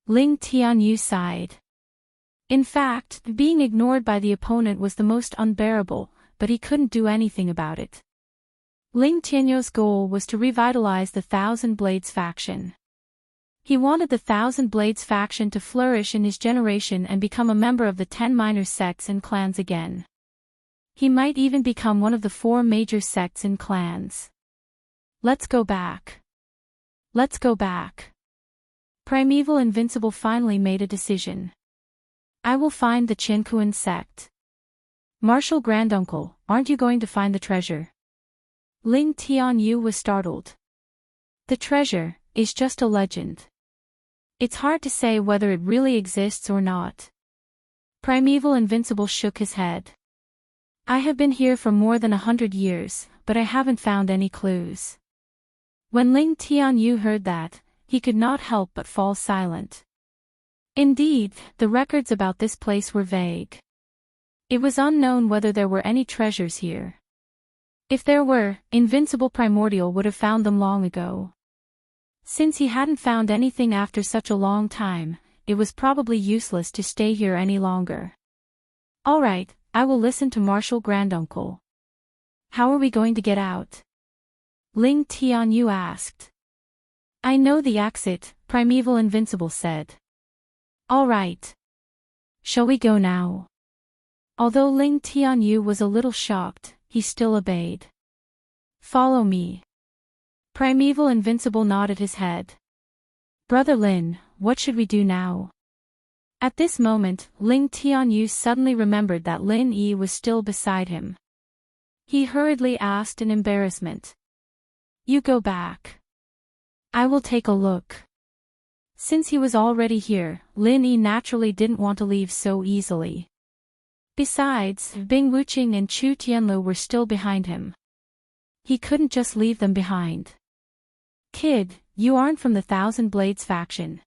Ling Tianyu sighed. In fact, being ignored by the opponent was the most unbearable, but he couldn't do anything about it. Ling Tianyu's goal was to revitalize the Thousand Blades faction. He wanted the Thousand Blades faction to flourish in his generation and become a member of the 10 minor sects and clans again. He might even become one of the 4 major sects and clans. Let's go back. Let's go back. Primeval Invincible finally made a decision. I will find the Qinkuan sect. Martial Granduncle, aren't you going to find the treasure? Ling Tianyu was startled. The treasure is just a legend. It's hard to say whether it really exists or not. Primeval Invincible shook his head. I have been here for more than 100 years, but I haven't found any clues. When Ling Tianyu heard that, he could not help but fall silent. Indeed, the records about this place were vague. It was unknown whether there were any treasures here. If there were, Invincible Primordial would have found them long ago. Since he hadn't found anything after such a long time, it was probably useless to stay here any longer. All right, I will listen to Martial Granduncle. How are we going to get out? Ling Tianyu asked. I know the exit, Primeval Invincible said. All right. Shall we go now? Although Ling Tianyu was a little shocked, he still obeyed. Follow me. Primeval Invincible nodded his head. Brother Lin, what should we do now? At this moment, Ling Tianyu suddenly remembered that Lin Yi was still beside him. He hurriedly asked in embarrassment. You go back. I will take a look. Since he was already here, Lin Yi naturally didn't want to leave so easily. Besides, Bing Wuqing and Chu Tianlu were still behind him. He couldn't just leave them behind. Kid, you aren't from the Thousand Blades faction.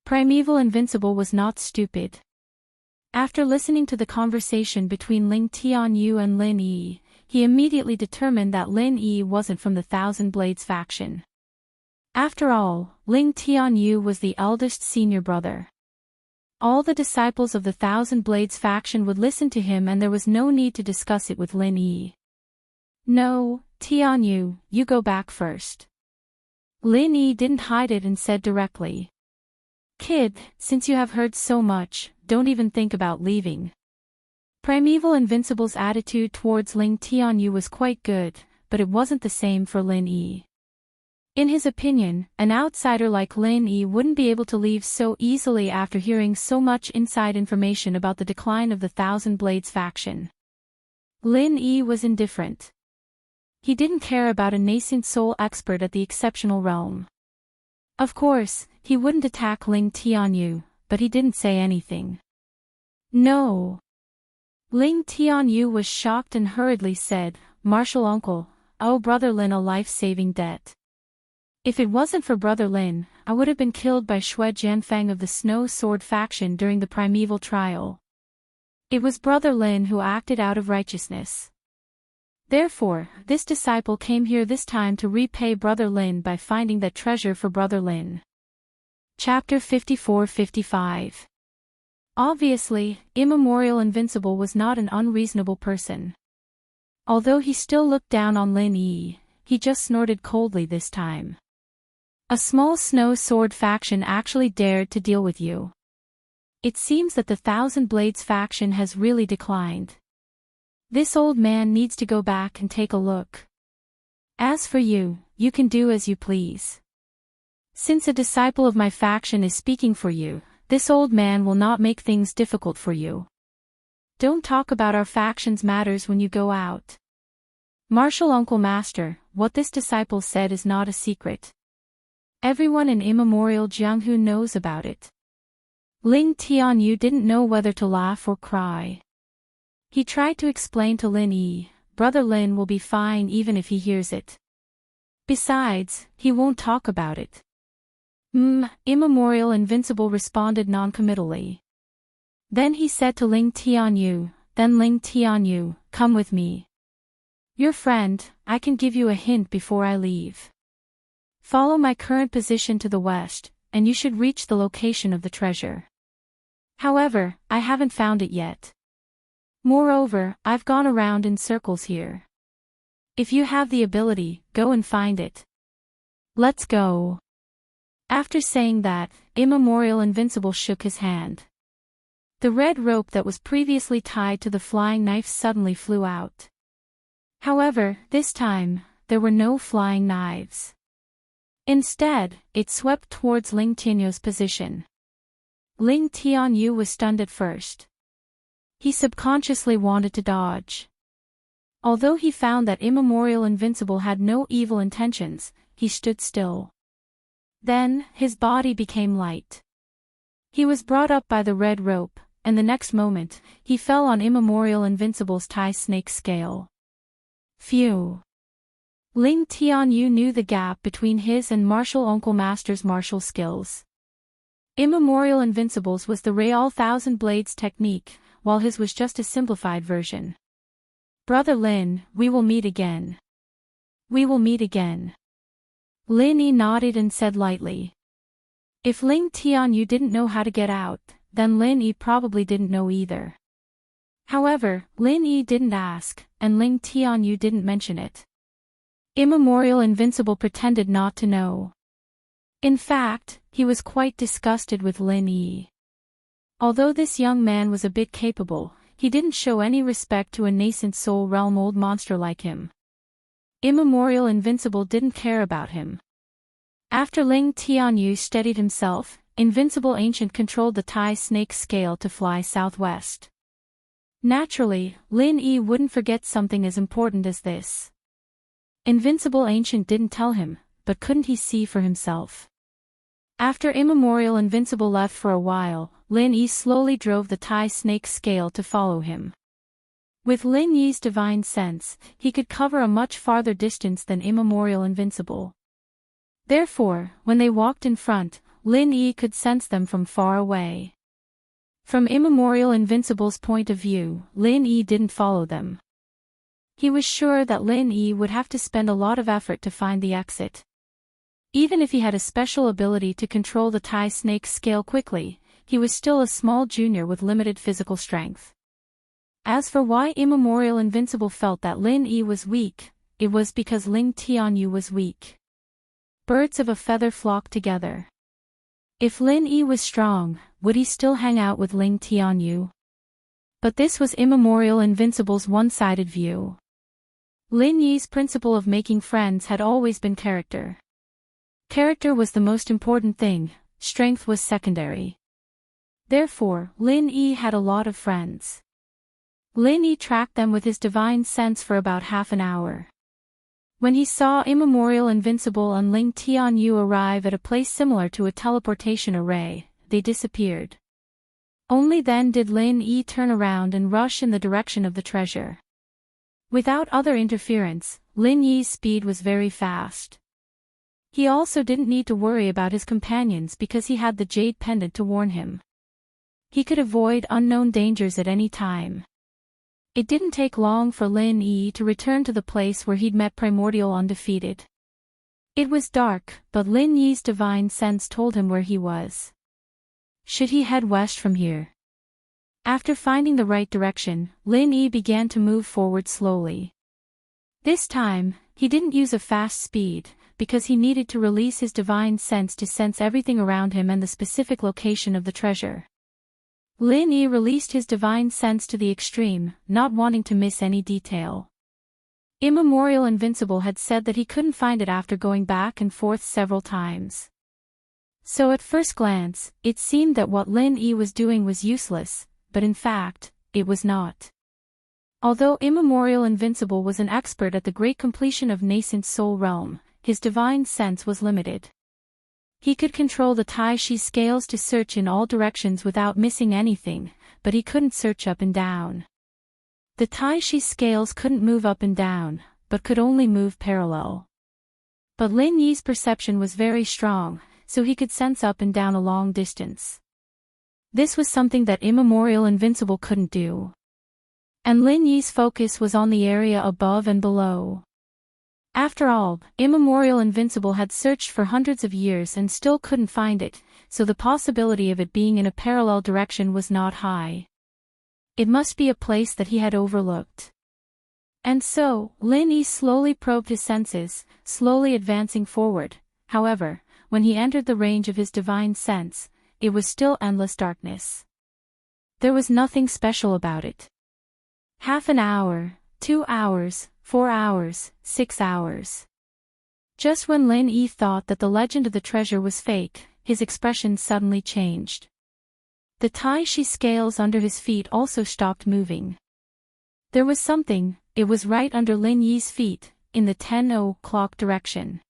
Primeval Invincible was not stupid. After listening to the conversation between Ling Tianyu and Lin Yi, he immediately determined that Lin Yi wasn't from the Thousand Blades faction. After all, Ling Tianyu was the eldest senior brother. All the disciples of the Thousand Blades faction would listen to him, and there was no need to discuss it with Lin Yi. No, Tianyu, you go back first. Lin Yi didn't hide it and said directly. Kid, since you have heard so much, don't even think about leaving. Primeval Invincible's attitude towards Ling Tianyu was quite good, but it wasn't the same for Lin Yi. In his opinion, an outsider like Lin Yi wouldn't be able to leave so easily after hearing so much inside information about the decline of the Thousand Blades faction. Lin Yi was indifferent. He didn't care about a nascent soul expert at the exceptional realm. Of course, he wouldn't attack Ling Tianyu, but he didn't say anything. No. Ling Tianyu was shocked and hurriedly said, Martial Uncle, owe Brother Lin a life-saving debt. If it wasn't for Brother Lin, I would have been killed by Xue Jianfeng of the Snow Sword faction during the primeval trial. It was Brother Lin who acted out of righteousness. Therefore, this disciple came here this time to repay Brother Lin by finding that treasure for Brother Lin. Chapter 54-55. Obviously, Immemorial Invincible was not an unreasonable person. Although he still looked down on Lin Yi, he just snorted coldly this time. A small Snow Sword faction actually dared to deal with you. It seems that the Thousand Blades faction has really declined. This old man needs to go back and take a look. As for you, you can do as you please. Since a disciple of my faction is speaking for you, this old man will not make things difficult for you. Don't talk about our faction's matters when you go out. Martial Uncle Master, what this disciple said is not a secret. Everyone in Immemorial Jianghu knows about it. Ling Tianyu didn't know whether to laugh or cry. He tried to explain to Lin Yi, Brother Lin will be fine even if he hears it. Besides, he won't talk about it. Immemorial Invincible responded noncommittally. Then he said to Ling Tianyu, Then Ling Tianyu, come with me. Your friend, I can give you a hint before I leave. Follow my current position to the west, and you should reach the location of the treasure. However, I haven't found it yet. Moreover, I've gone around in circles here. If you have the ability, go and find it. Let's go. After saying that, Immemorial Invincible shook his hand. The red rope that was previously tied to the flying knife suddenly flew out. However, this time, there were no flying knives. Instead, it swept towards Ling Tianyu's position. Ling Tianyu was stunned at first. He subconsciously wanted to dodge. Although he found that Immemorial Invincible had no evil intentions, he stood still. Then, his body became light. He was brought up by the red rope, and the next moment, he fell on Immemorial Invincible's tie snake scale. Phew! Ling Tianyu knew the gap between his and Martial Uncle Master's martial skills. Immemorial Invincible's was the Real Thousand Blades technique, while his was just a simplified version. Brother Lin, we will meet again. We will meet again. Lin Yi nodded and said lightly. If Ling Tianyu didn't know how to get out, then Lin Yi probably didn't know either. However, Lin Yi didn't ask, and Ling Tianyu didn't mention it. Immemorial Invincible pretended not to know. In fact, he was quite disgusted with Lin Yi. Although this young man was a bit capable, he didn't show any respect to a nascent soul realm old monster like him. Immemorial Invincible didn't care about him. After Ling Tianyu steadied himself, Invincible Ancient controlled the tie snake scale to fly southwest. Naturally, Lin Yi wouldn't forget something as important as this. Invincible Ancient didn't tell him, but couldn't he see for himself? After Immemorial Invincible left for a while, Lin Yi slowly drove the tie snake scale to follow him. With Lin Yi's divine sense, he could cover a much farther distance than Immemorial Invincible. Therefore, when they walked in front, Lin Yi could sense them from far away. From Immemorial Invincible's point of view, Lin Yi didn't follow them. He was sure that Lin Yi would have to spend a lot of effort to find the exit. Even if he had a special ability to control the tie snake's scale quickly, he was still a small junior with limited physical strength. As for why Immemorial Invincible felt that Lin Yi was weak, it was because Ling Tianyu was weak. Birds of a feather flock together. If Lin Yi was strong, would he still hang out with Ling Tianyu? But this was Immemorial Invincible's one-sided view. Lin Yi's principle of making friends had always been character. Character was the most important thing, strength was secondary. Therefore, Lin Yi had a lot of friends. Lin Yi tracked them with his divine sense for about half an hour. When he saw Immemorial Invincible and Ling Tianyu arrive at a place similar to a teleportation array, they disappeared. Only then did Lin Yi turn around and rush in the direction of the treasure. Without other interference, Lin Yi's speed was very fast. He also didn't need to worry about his companions because he had the jade pendant to warn him. He could avoid unknown dangers at any time. It didn't take long for Lin Yi to return to the place where he'd met Primordial Undefeated. It was dark, but Lin Yi's divine sense told him where he was. Should he head west from here? After finding the right direction, Lin Yi began to move forward slowly. This time, he didn't use a fast speed, because he needed to release his divine sense to sense everything around him and the specific location of the treasure. Lin Yi released his divine sense to the extreme, not wanting to miss any detail. Immemorial Invincible had said that he couldn't find it after going back and forth several times. So at first glance, it seemed that what Lin Yi was doing was useless, but in fact, it was not. Although Immemorial Invincible was an expert at the great completion of Nascent Soul Realm, his divine sense was limited. He could control the Tai Chi scales to search in all directions without missing anything, but he couldn't search up and down. The Tai Chi scales couldn't move up and down, but could only move parallel. But Lin Yi's perception was very strong, so he could sense up and down a long distance. This was something that Immemorial Invincible couldn't do. And Lin Yi's focus was on the area above and below. After all, Immemorial Invincible had searched for hundreds of years and still couldn't find it, so the possibility of it being in a parallel direction was not high. It must be a place that he had overlooked. And so, Lin Yi slowly probed his senses, slowly advancing forward. However, when he entered the range of his divine sense, it was still endless darkness. There was nothing special about it. Half an hour, 2 hours, 4 hours, 6 hours. Just when Lin Yi thought that the legend of the treasure was fake, his expression suddenly changed. The Tai Chi scales under his feet also stopped moving. There was something, it was right under Lin Yi's feet, in the 10 o'clock direction.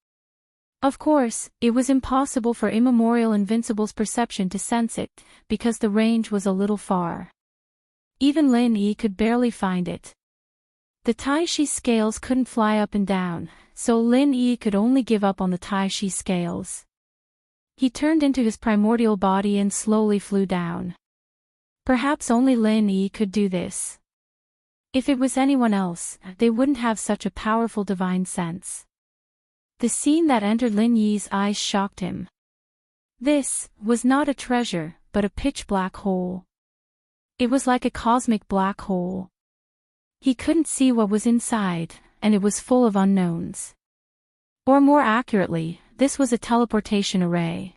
Of course, it was impossible for Immemorial Invincible's perception to sense it, because the range was a little far. Even Lin Yi could barely find it. The Tai Chi scales couldn't fly up and down, so Lin Yi could only give up on the Tai Chi scales. He turned into his primordial body and slowly flew down. Perhaps only Lin Yi could do this. If it was anyone else, they wouldn't have such a powerful divine sense. The scene that entered Lin Yi's eyes shocked him. This was not a treasure, but a pitch-black hole. It was like a cosmic black hole. He couldn't see what was inside, and it was full of unknowns. Or more accurately, this was a teleportation array.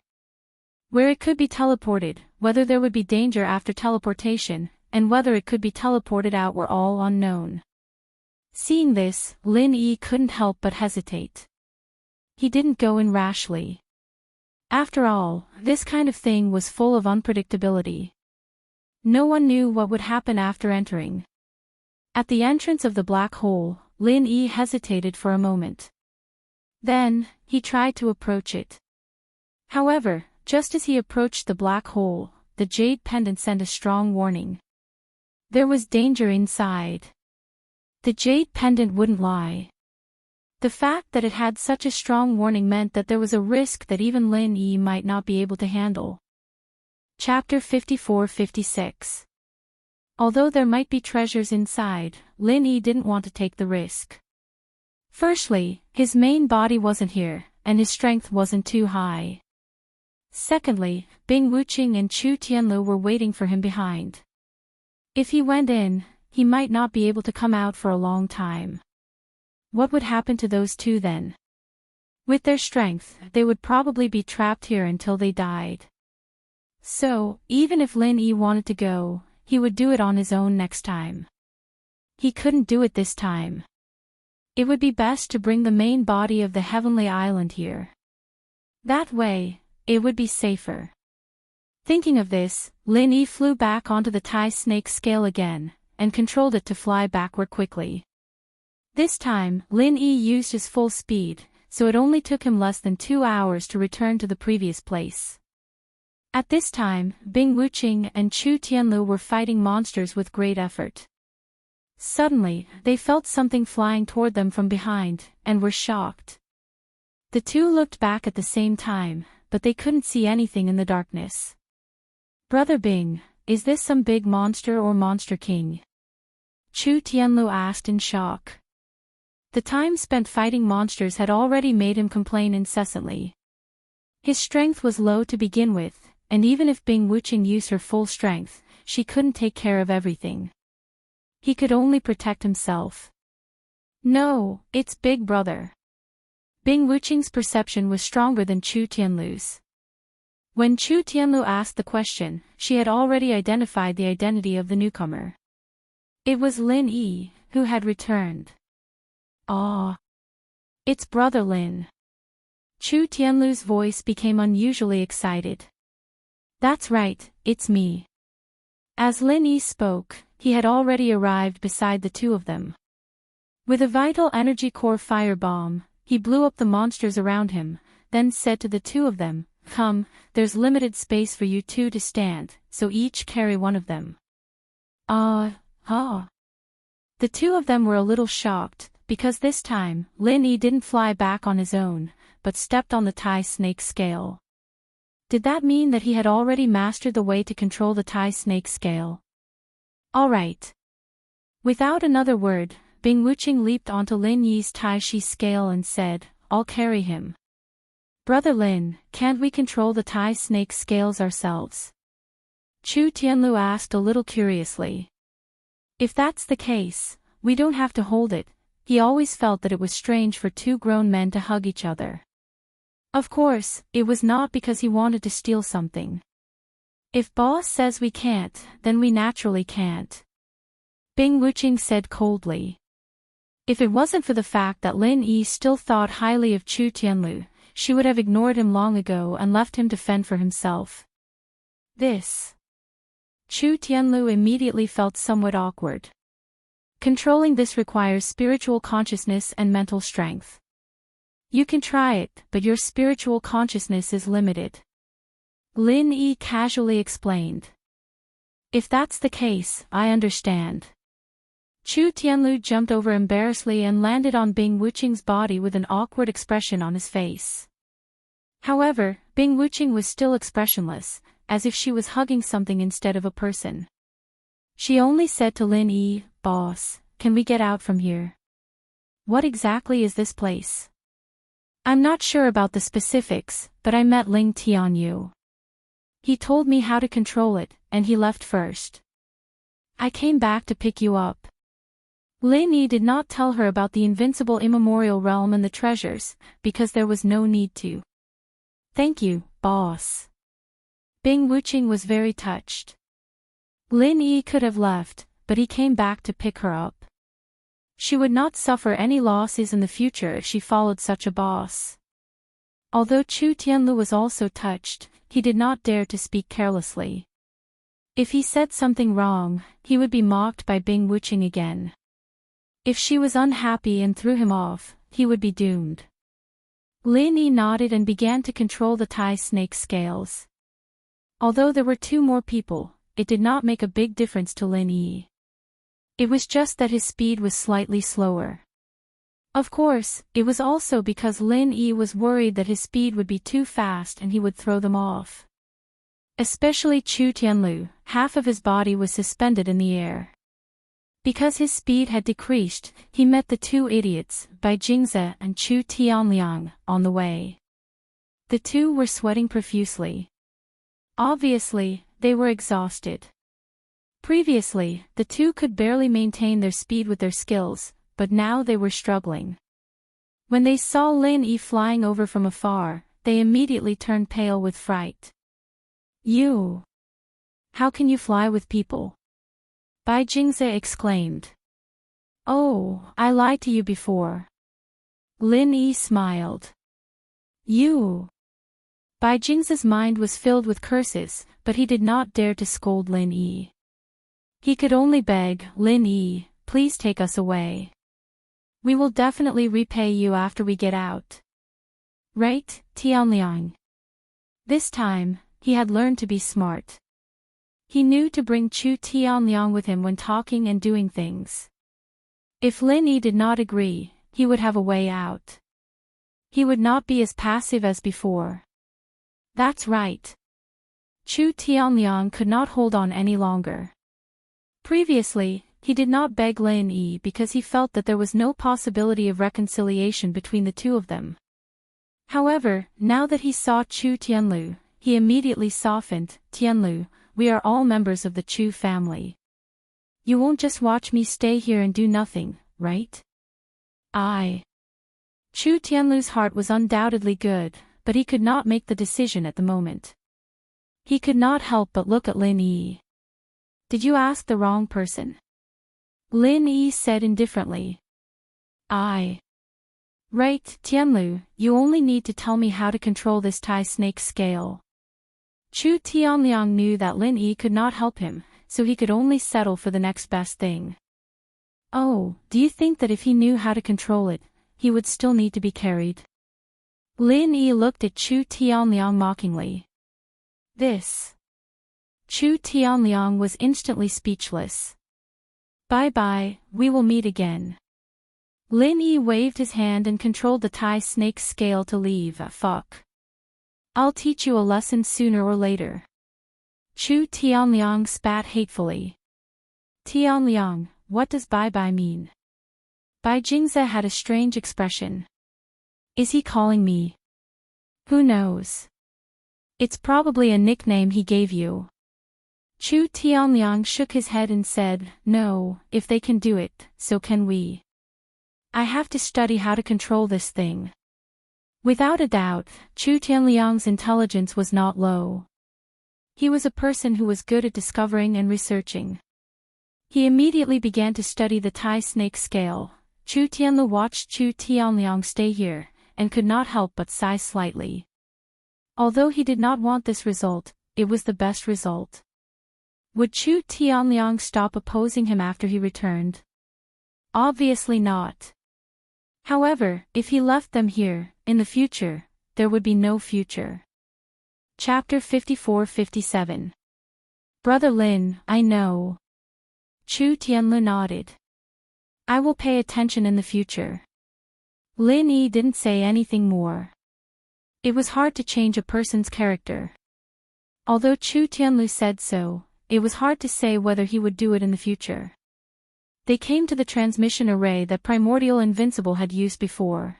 Where it could be teleported, whether there would be danger after teleportation, and whether it could be teleported out were all unknown. Seeing this, Lin Yi couldn't help but hesitate. He didn't go in rashly. After all, this kind of thing was full of unpredictability. No one knew what would happen after entering. At the entrance of the black hole, Lin Yi hesitated for a moment. Then, he tried to approach it. However, just as he approached the black hole, the jade pendant sent a strong warning. There was danger inside. The jade pendant wouldn't lie. The fact that it had such a strong warning meant that there was a risk that even Lin Yi might not be able to handle. Chapter 54-56. Although there might be treasures inside, Lin Yi didn't want to take the risk. Firstly, his main body wasn't here, and his strength wasn't too high. Secondly, Bing Wuqing and Chu Tianlu were waiting for him behind. If he went in, he might not be able to come out for a long time. What would happen to those two then? With their strength, they would probably be trapped here until they died. So, even if Lin Yi wanted to go, he would do it on his own next time. He couldn't do it this time. It would be best to bring the main body of the Heavenly Island here. That way, it would be safer. Thinking of this, Lin Yi flew back onto the Tai snake scale again, and controlled it to fly backward quickly. This time, Lin Yi used his full speed, so it only took him less than 2 hours to return to the previous place. At this time, Bing Wuqing and Chu Tianlu were fighting monsters with great effort. Suddenly, they felt something flying toward them from behind, and were shocked. The two looked back at the same time, but they couldn't see anything in the darkness. "Brother Bing, is this some big monster or monster king?" Chu Tianlu asked in shock. The time spent fighting monsters had already made him complain incessantly. His strength was low to begin with, and even if Bing Wuqing used her full strength, she couldn't take care of everything. He could only protect himself. "No, it's Big Brother." Bing Wuqing's perception was stronger than Chu Tianlu's. When Chu Tianlu asked the question, she had already identified the identity of the newcomer. It was Lin Yi, who had returned. "Ah! It's Brother Lin." Chu Tianlu's voice became unusually excited. "That's right, it's me." As Lin Yi spoke, he had already arrived beside the two of them. With a vital energy core firebomb, he blew up the monsters around him, then said to the two of them, "Come, there's limited space for you two to stand, so each carry one of them." The two of them were a little shocked, because this time, Lin Yi didn't fly back on his own, but stepped on the Tai snake scale. Did that mean that he had already mastered the way to control the Tai snake scale? Alright. Without another word, Bing Wuqing leaped onto Lin Yi's Tai Shi scale and said, "I'll carry him." "Brother Lin, can't we control the Tai snake scales ourselves?" Chu Tianlu asked a little curiously. "If that's the case, we don't have to hold it." He always felt that it was strange for two grown men to hug each other. Of course, it was not because he wanted to steal something. "If boss says we can't, then we naturally can't," Bing Wuqing said coldly. If it wasn't for the fact that Lin Yi still thought highly of Chu Tianlu, she would have ignored him long ago and left him to fend for himself. Chu Tianlu immediately felt somewhat awkward. Controlling this requires spiritual consciousness and mental strength. You can try it, but your spiritual consciousness is limited. Lin Yi casually explained. "If that's the case, I understand." Chu Tianlu jumped over embarrassedly and landed on Bing Wuqing's body with an awkward expression on his face. However, Bing Wuqing was still expressionless, as if she was hugging something instead of a person. She only said to Lin Yi, "Boss, can we get out from here?" "What exactly is this place?" "I'm not sure about the specifics, but I met Ling Tianyu. He told me how to control it, and he left first. I came back to pick you up." Lin Yi did not tell her about the invincible immemorial realm and the treasures, because there was no need to. "Thank you, boss." Bing Wuqing was very touched. Lin Yi could have left, but he came back to pick her up. She would not suffer any losses in the future if she followed such a boss. Although Chu Tianlu was also touched, he did not dare to speak carelessly. If he said something wrong, he would be mocked by Bing Wuqing again. If she was unhappy and threw him off, he would be doomed. Lin Yi nodded and began to control the Tai snake scales. Although there were two more people, it did not make a big difference to Lin Yi. It was just that his speed was slightly slower. Of course, it was also because Lin Yi was worried that his speed would be too fast and he would throw them off. Especially Chu Tianlu, half of his body was suspended in the air. Because his speed had decreased, he met the two idiots, Bai Jingze and Chu Tianliang, on the way. The two were sweating profusely. Obviously, they were exhausted. Previously, the two could barely maintain their speed with their skills, but now they were struggling. When they saw Lin Yi flying over from afar, they immediately turned pale with fright. You! How can you fly with people? Bai Jingze exclaimed. Oh, I lied to you before. Lin Yi smiled. You! Bai Jingze's mind was filled with curses, but he did not dare to scold Lin Yi. He could only beg, Lin Yi, please take us away. We will definitely repay you after we get out. Right, Tianliang? This time, he had learned to be smart. He knew to bring Chu Tianliang with him when talking and doing things. If Lin Yi did not agree, he would have a way out. He would not be as passive as before. That's right. Chu Tianliang could not hold on any longer. Previously, he did not beg Lin Yi because he felt that there was no possibility of reconciliation between the two of them. However, now that he saw Chu Tianlu, he immediately softened. Tianlu, we are all members of the Chu family. You won't just watch me stay here and do nothing, right? Chu Tianlu's heart was undoubtedly good, but he could not make the decision at the moment. He could not help but look at Lin Yi. Did you ask the wrong person? Lin Yi said indifferently. Right, Tianlu, you only need to tell me how to control this Tai snake scale. Chu Tianliang knew that Lin Yi could not help him, so he could only settle for the next best thing. Oh, do you think that if he knew how to control it, he would still need to be carried? Lin Yi looked at Chu Tianliang mockingly. Chu Tianliang was instantly speechless. Bye-bye, we will meet again. Lin Yi waved his hand and controlled the Tai snake's scale to leave. Fuck. I'll teach you a lesson sooner or later. Chu Tianliang spat hatefully. Tianliang, what does bye-bye mean? Bai Jingze had a strange expression. Is he calling me? Who knows? It's probably a nickname he gave you. Chu Tianliang shook his head and said, no, if they can do it, so can we. I have to study how to control this thing. Without a doubt, Chu Tianliang's intelligence was not low. He was a person who was good at discovering and researching. He immediately began to study the Tai snake scale. Chu Tianlu watched Chu Tianliang stay here, and could not help but sigh slightly. Although he did not want this result, it was the best result. Would Chu Tianliang stop opposing him after he returned? Obviously not. However, if he left them here, in the future, there would be no future. Chapter 54-57. Brother Lin, I know. Chu Tianlu nodded. I will pay attention in the future. Lin Yi didn't say anything more. It was hard to change a person's character. Although Chu Tianlu said so, it was hard to say whether he would do it in the future. They came to the transmission array that Primordial Invincible had used before.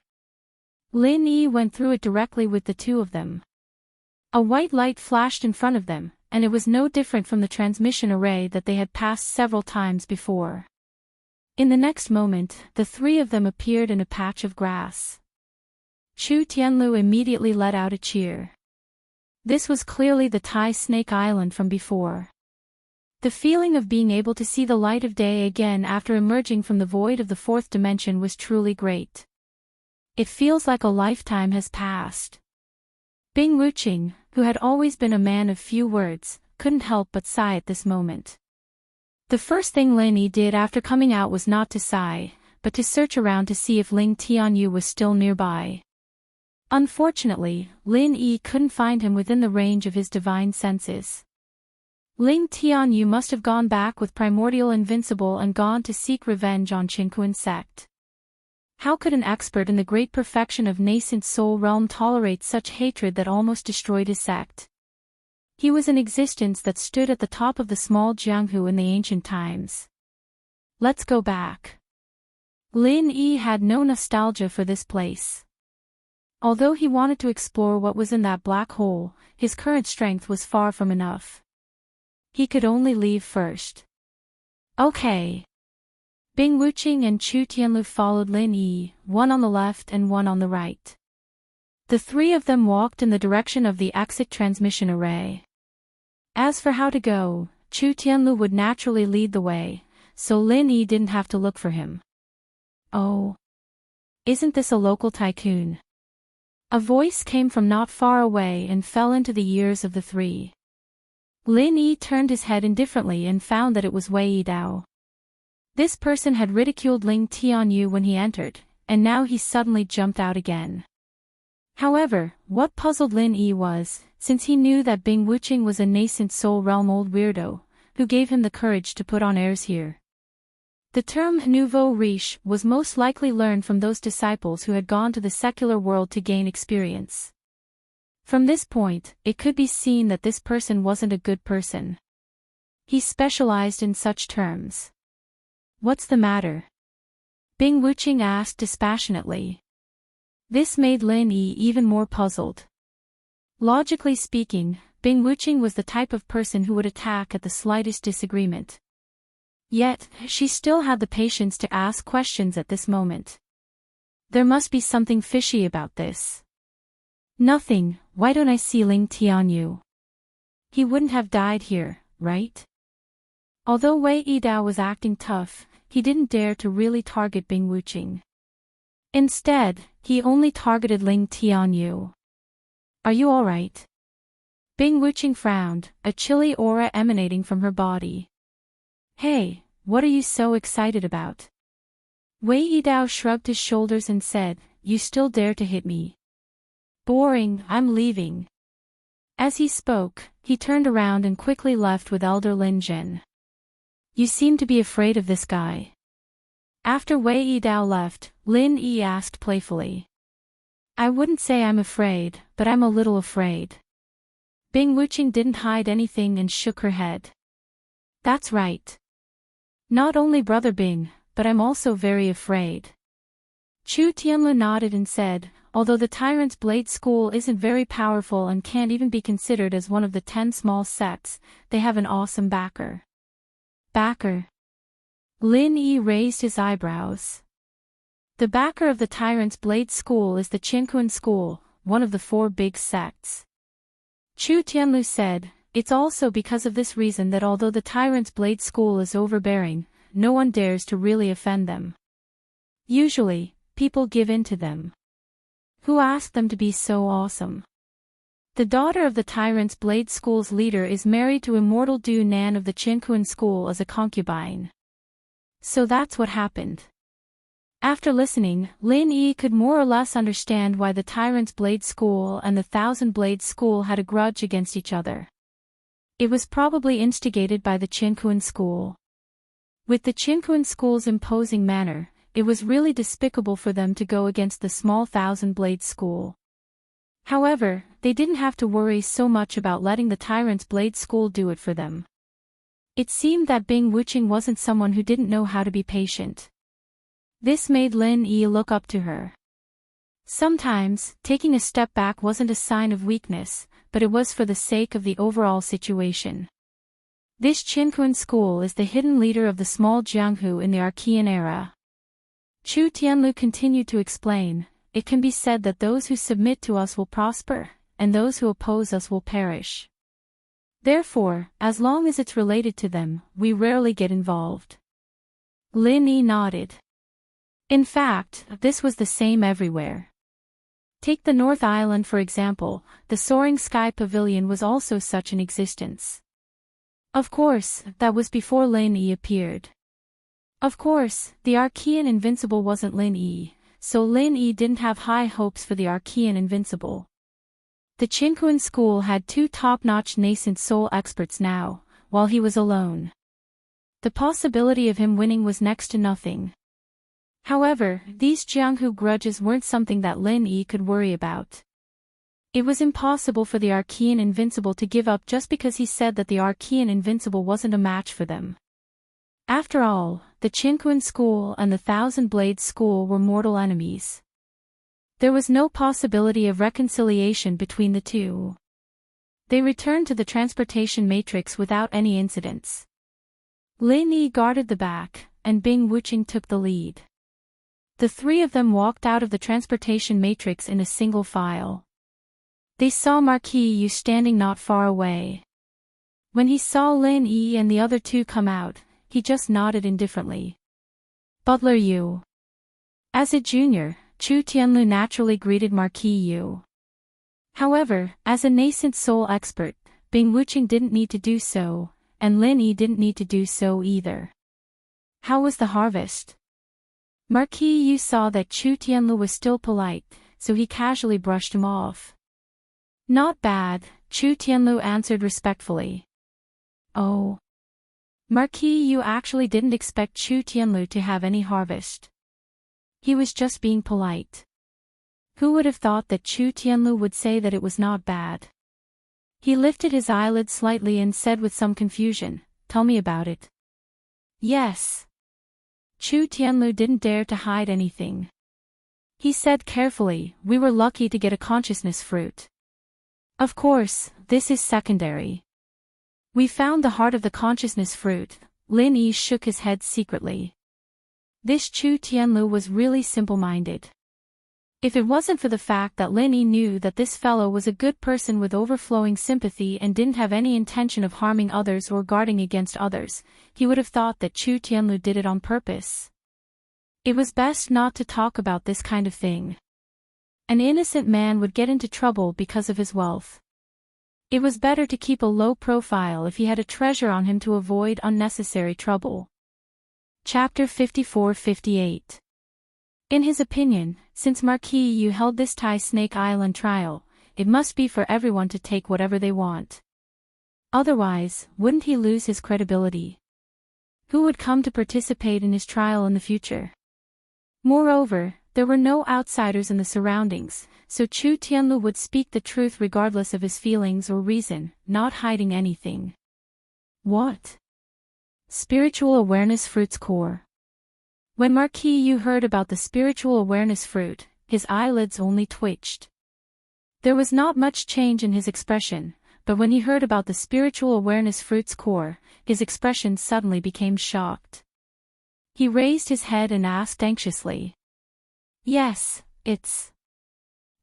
Lin Yi went through it directly with the two of them. A white light flashed in front of them, and it was no different from the transmission array that they had passed several times before. In the next moment, the three of them appeared in a patch of grass. Chu Tianlu immediately let out a cheer. This was clearly the Tai Snake Island from before. The feeling of being able to see the light of day again after emerging from the void of the fourth dimension was truly great. It feels like a lifetime has passed. Bing Wuqing, who had always been a man of few words, couldn't help but sigh at this moment. The first thing Lin Yi did after coming out was not to sigh, but to search around to see if Ling Tianyu was still nearby. Unfortunately, Lin Yi couldn't find him within the range of his divine senses. Ling Tianyu must have gone back with Primordial Invincible and gone to seek revenge on Qinquan sect. How could an expert in the great perfection of nascent soul realm tolerate such hatred that almost destroyed his sect? He was an existence that stood at the top of the small Jianghu in the ancient times. Let's go back. Lin Yi had no nostalgia for this place. Although he wanted to explore what was in that black hole, his current strength was far from enough. He could only leave first. Okay. Bing Wuqing and Chu Tianlu followed Lin Yi, one on the left and one on the right. The three of them walked in the direction of the exit transmission array. As for how to go, Chu Tianlu would naturally lead the way, so Lin Yi didn't have to look for him. Oh. Isn't this a local tycoon? A voice came from not far away and fell into the ears of the three. Lin Yi turned his head indifferently and found that it was Wei Yidao. This person had ridiculed Ling Tianyu when he entered, and now he suddenly jumped out again. However, what puzzled Lin Yi was, since he knew that Bing Wuqing was a nascent soul realm old weirdo, who gave him the courage to put on airs here. The term nouveau riche was most likely learned from those disciples who had gone to the secular world to gain experience. From this point, it could be seen that this person wasn't a good person. He specialized in such terms. What's the matter? Bing Wuqing asked dispassionately. This made Lin Yi even more puzzled. Logically speaking, Bing Wuqing was the type of person who would attack at the slightest disagreement. Yet, she still had the patience to ask questions at this moment. There must be something fishy about this. Nothing, why don't I see Ling Tianyu? He wouldn't have died here, right? Although Wei Yidao was acting tough, he didn't dare to really target Bing Wuqing. Instead, he only targeted Ling Tianyu. Are you alright? Bing Wuqing frowned, a chilly aura emanating from her body. Hey, what are you so excited about? Wei Yidao shrugged his shoulders and said, You still dare to hit me? Boring, I'm leaving. As he spoke, he turned around and quickly left with Elder Lin Zhen. You seem to be afraid of this guy. After Wei Yidao left, Lin Yi asked playfully. I wouldn't say I'm afraid, but I'm a little afraid. Bing Wuqing didn't hide anything and shook her head. That's right. Not only Brother Bing, but I'm also very afraid. Chu Tianlu nodded and said, although the Tyrant's Blade School isn't very powerful and can't even be considered as one of the 10 small sects, they have an awesome backer. Backer? Lin Yi raised his eyebrows. The backer of the Tyrant's Blade School is the Qinkuan School, one of the 4 big sects. Chu Tianlu said, it's also because of this reason that although the Tyrant's Blade School is overbearing, no one dares to really offend them. Usually, people give in to them. Who asked them to be so awesome? The daughter of the Tyrant's Blade School's leader is married to immortal Du Nan of the Qinkuan School as a concubine. So that's what happened. After listening, Lin Yi could more or less understand why the Tyrant's Blade School and the Thousand Blade School had a grudge against each other. It was probably instigated by the Qinkuan School. With the Qinkuan School's imposing manner, it was really despicable for them to go against the small Thousand Blade School. However, they didn't have to worry so much about letting the Tyrant's Blade School do it for them. It seemed that Bing Wuqing wasn't someone who didn't know how to be patient. This made Lin Yi look up to her. Sometimes, taking a step back wasn't a sign of weakness, but it was for the sake of the overall situation. This Qinkuan School is the hidden leader of the small Jianghu in the Archean era. Chu Tianlu continued to explain, it can be said that those who submit to us will prosper, and those who oppose us will perish. Therefore, as long as it's related to them, we rarely get involved. Lin Yi nodded. In fact, this was the same everywhere. Take the North Island for example, the Soaring Sky Pavilion was also such an existence. Of course, that was before Lin Yi appeared. Of course, the Archean Invincible wasn't Lin Yi, so Lin Yi didn't have high hopes for the Archean Invincible. The Qinkuan School had 2 top-notch nascent soul experts now, while he was alone. The possibility of him winning was next to nothing. However, these Jianghu grudges weren't something that Lin Yi could worry about. It was impossible for the Archean Invincible to give up just because he said that the Archean Invincible wasn't a match for them. After all, the Chinquan school and the Thousand Blades school were mortal enemies. There was no possibility of reconciliation between the two. They returned to the transportation matrix without any incidents. Lin Yi guarded the back, and Bing Wuqing took the lead. The three of them walked out of the transportation matrix in a single file. They saw Marquis Yu standing not far away. When he saw Lin Yi and the other two come out, he just nodded indifferently. Butler Yu. As a junior, Chu Tianlu naturally greeted Marquis Yu. However, as a nascent soul expert, Bing Wuqing didn't need to do so, and Lin Yi didn't need to do so either. How was the harvest? Marquis Yu saw that Chu Tianlu was still polite, so he casually brushed him off. Not bad, Chu Tianlu answered respectfully. Oh. Marquis Yu actually didn't expect Chu Tianlu to have any harvest. He was just being polite. Who would have thought that Chu Tianlu would say that it was not bad? He lifted his eyelids slightly and said with some confusion, "Tell me about it." Yes. Chu Tianlu didn't dare to hide anything. He said carefully, "We were lucky to get a consciousness fruit. Of course, this is secondary. We found the heart of the consciousness fruit." Lin Yi shook his head secretly. This Chu Tianlu was really simple-minded. If it wasn't for the fact that Lin Yi knew that this fellow was a good person with overflowing sympathy and didn't have any intention of harming others or guarding against others, he would have thought that Chu Tianlu did it on purpose. It was best not to talk about this kind of thing. An innocent man would get into trouble because of his wealth. It was better to keep a low profile if he had a treasure on him to avoid unnecessary trouble. Chapter 54-58. In his opinion, since Marquis Yu held this Tai Snake Island trial, it must be for everyone to take whatever they want. Otherwise, wouldn't he lose his credibility? Who would come to participate in his trial in the future? Moreover, there were no outsiders in the surroundings, so Chu Tianlu would speak the truth regardless of his feelings or reason, not hiding anything. What? Spiritual Awareness Fruit's core. When Marquis Yu heard about the spiritual awareness fruit, his eyelids only twitched. There was not much change in his expression, but when he heard about the spiritual awareness fruit's core, his expression suddenly became shocked. He raised his head and asked anxiously. Yes, it's...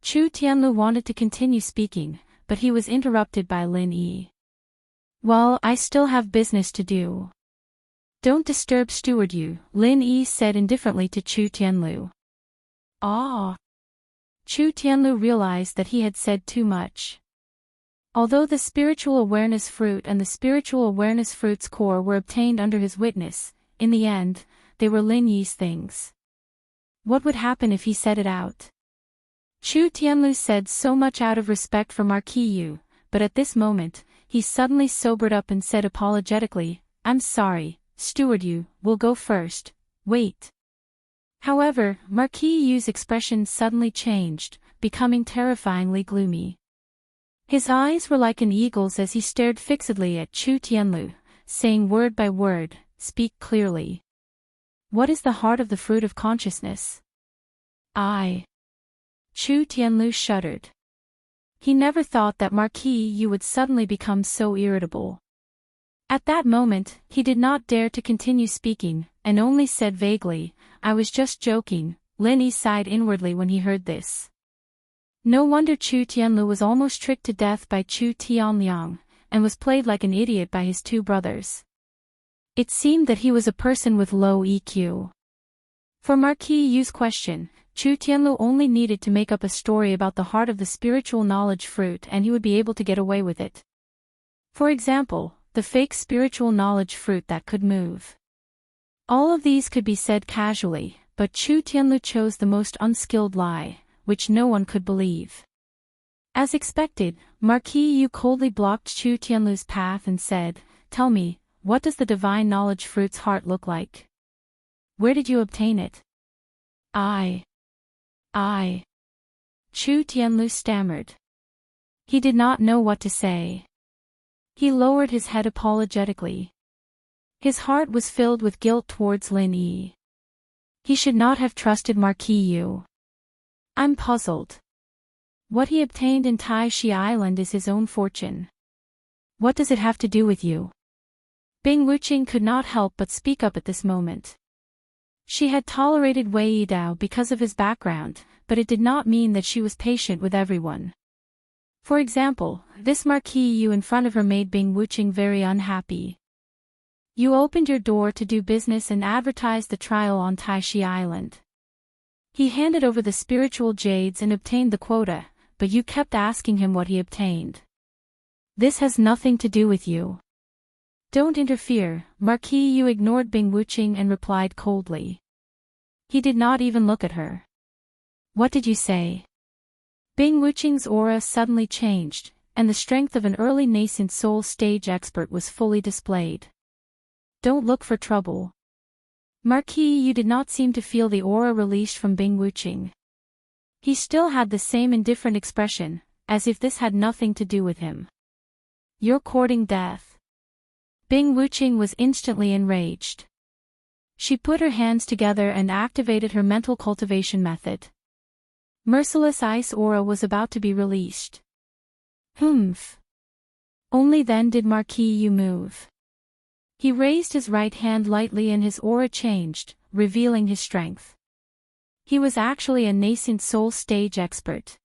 Chu Tianlu wanted to continue speaking, but he was interrupted by Lin Yi. Well, I still have business to do. Don't disturb Steward Yu, Lin Yi said indifferently to Chu Tianlu. Ah. Chu Tianlu realized that he had said too much. Although the spiritual awareness fruit and the spiritual awareness fruit's core were obtained under his witness, in the end, they were Lin Yi's things. What would happen if he said it out? Chu Tianlu said so much out of respect for Marquis Yu, but at this moment, he suddenly sobered up and said apologetically, I'm sorry, Steward Yu, will go first, wait. However, Marquis Yu's expression suddenly changed, becoming terrifyingly gloomy. His eyes were like an eagle's as he stared fixedly at Chu Tianlu, saying word by word, speak clearly. What is the heart of the fruit of consciousness? Chu Tianlu shuddered. He never thought that Marquis Yu would suddenly become so irritable. At that moment, he did not dare to continue speaking, and only said vaguely, I was just joking. Lin Yi sighed inwardly when he heard this. No wonder Chu Tianlu was almost tricked to death by Chu Tianliang, and was played like an idiot by his two brothers. It seemed that he was a person with low EQ. For Marquis Yu's question, Chu Tianlu only needed to make up a story about the heart of the spiritual knowledge fruit and he would be able to get away with it. For example, the fake spiritual knowledge fruit that could move. All of these could be said casually, but Chu Tianlu chose the most unskilled lie, which no one could believe. As expected, Marquis Yu coldly blocked Chu Tianlu's path and said, Tell me, what does the divine knowledge fruit's heart look like? Where did you obtain it? Chu Tianlu stammered. He did not know what to say. He lowered his head apologetically. His heart was filled with guilt towards Lin Yi. He should not have trusted Marquis Yu. I'm puzzled. What he obtained in Tai Shi Island is his own fortune. What does it have to do with you? Bing Wuqing could not help but speak up at this moment. She had tolerated Wei Yidao because of his background, but it did not mean that she was patient with everyone. For example, this Marquis Yu in front of her made Bing Wuqing very unhappy. You opened your door to do business and advertised the trial on Tai Shi Island. He handed over the spiritual jades and obtained the quota, but you kept asking him what he obtained. This has nothing to do with you. Don't interfere. Marquis Yu ignored Bing Wuqing and replied coldly. He did not even look at her. What did you say? Bing Wuqing's aura suddenly changed, and the strength of an early nascent soul stage expert was fully displayed. Don't look for trouble. Marquis Yu did not seem to feel the aura released from Bing Wuqing. He still had the same indifferent expression, as if this had nothing to do with him. You're courting death. Bing Wuqing was instantly enraged. She put her hands together and activated her mental cultivation method. Merciless ice aura was about to be released. Humph. Only then did Marquis Yu move. He raised his right hand lightly and his aura changed, revealing his strength. He was actually a nascent soul stage expert.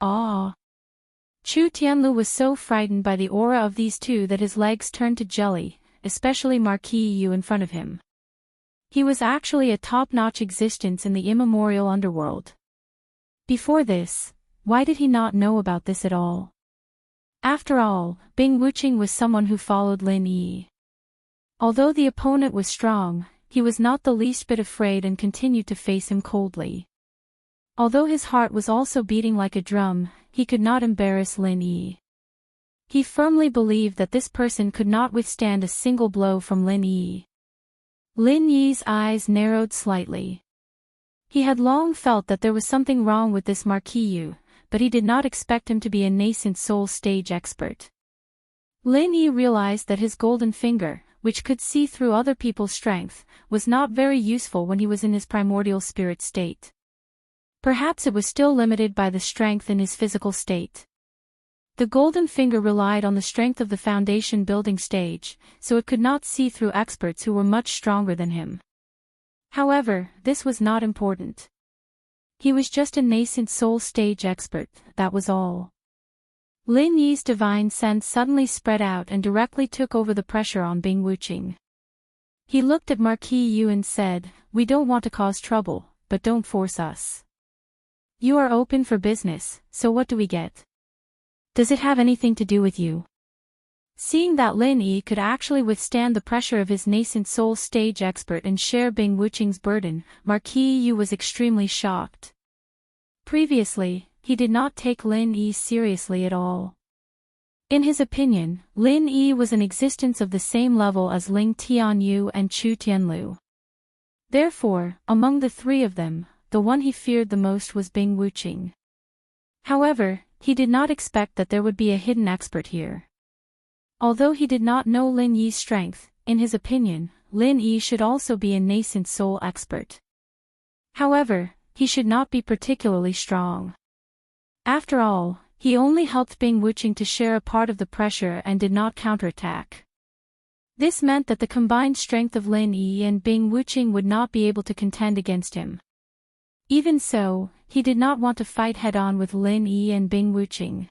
Ah! Chu Tianlu was so frightened by the aura of these two that his legs turned to jelly, especially Marquis Yu in front of him. He was actually a top-notch existence in the immemorial underworld. Before this, why did he not know about this at all? After all, Bing Wuqing was someone who followed Lin Yi. Although the opponent was strong, he was not the least bit afraid and continued to face him coldly. Although his heart was also beating like a drum, he could not embarrass Lin Yi. He firmly believed that this person could not withstand a single blow from Lin Yi. Lin Yi's eyes narrowed slightly. He had long felt that there was something wrong with this Marquis Yu, but he did not expect him to be a nascent soul stage expert. Lin Yi realized that his golden finger, which could see through other people's strength, was not very useful when he was in his primordial spirit state. Perhaps it was still limited by the strength in his physical state. The golden finger relied on the strength of the foundation building stage, so it could not see through experts who were much stronger than him. However, this was not important. He was just a nascent soul stage expert, that was all. Lin Yi's divine sense suddenly spread out and directly took over the pressure on Bing Wuqing. He looked at Marquis Yu and said, "We don't want to cause trouble, but don't force us. You are open for business, so what do we get? Does it have anything to do with you?" Seeing that Lin Yi could actually withstand the pressure of his nascent soul stage expert and share Bing Wuqing's burden, Marquis Yu was extremely shocked. Previously, he did not take Lin Yi seriously at all. In his opinion, Lin Yi was an existence of the same level as Ling Tianyu and Chu Tianlu. Therefore, among the three of them, the one he feared the most was Bing Wuqing. However, he did not expect that there would be a hidden expert here. Although he did not know Lin Yi's strength, in his opinion, Lin Yi should also be a nascent soul expert. However, he should not be particularly strong. After all, he only helped Bing Wuqing to share a part of the pressure and did not counterattack. This meant that the combined strength of Lin Yi and Bing Wuqing would not be able to contend against him. Even so, he did not want to fight head-on with Lin Yi and Bing Wuqing.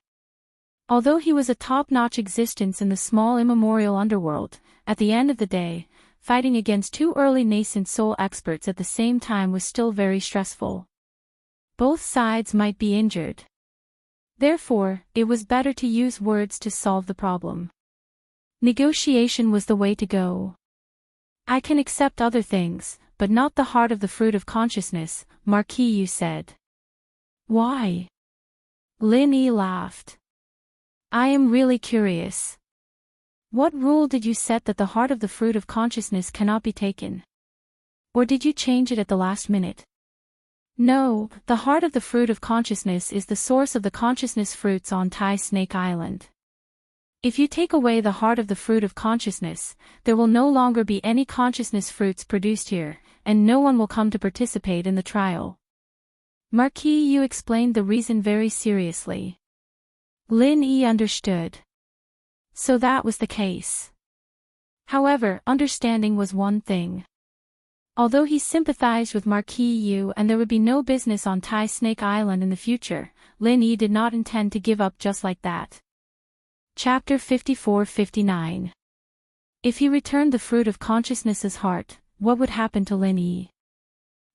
Although he was a top-notch existence in the small immemorial underworld, at the end of the day, fighting against two early nascent soul experts at the same time was still very stressful. Both sides might be injured. Therefore, it was better to use words to solve the problem. Negotiation was the way to go. "I can accept other things, but not the heart of the fruit of consciousness," Marquis Yu said. "Why?" Lin Yi laughed. "I am really curious. What rule did you set that the heart of the fruit of consciousness cannot be taken? Or did you change it at the last minute?" No, the heart of the fruit of consciousness is the source of the consciousness fruits on Tai Snake Island. If you take away the heart of the fruit of consciousness, there will no longer be any consciousness fruits produced here, and no one will come to participate in the trial. Marquis Yu explained the reason very seriously. Lin Yi understood. So that was the case. However, understanding was one thing. Although he sympathized with Marquis Yu and there would be no business on Tai Snake Island in the future, Lin Yi did not intend to give up just like that. Chapter 54-59. If he returned the fruit of consciousness's heart, what would happen to Lin Yi?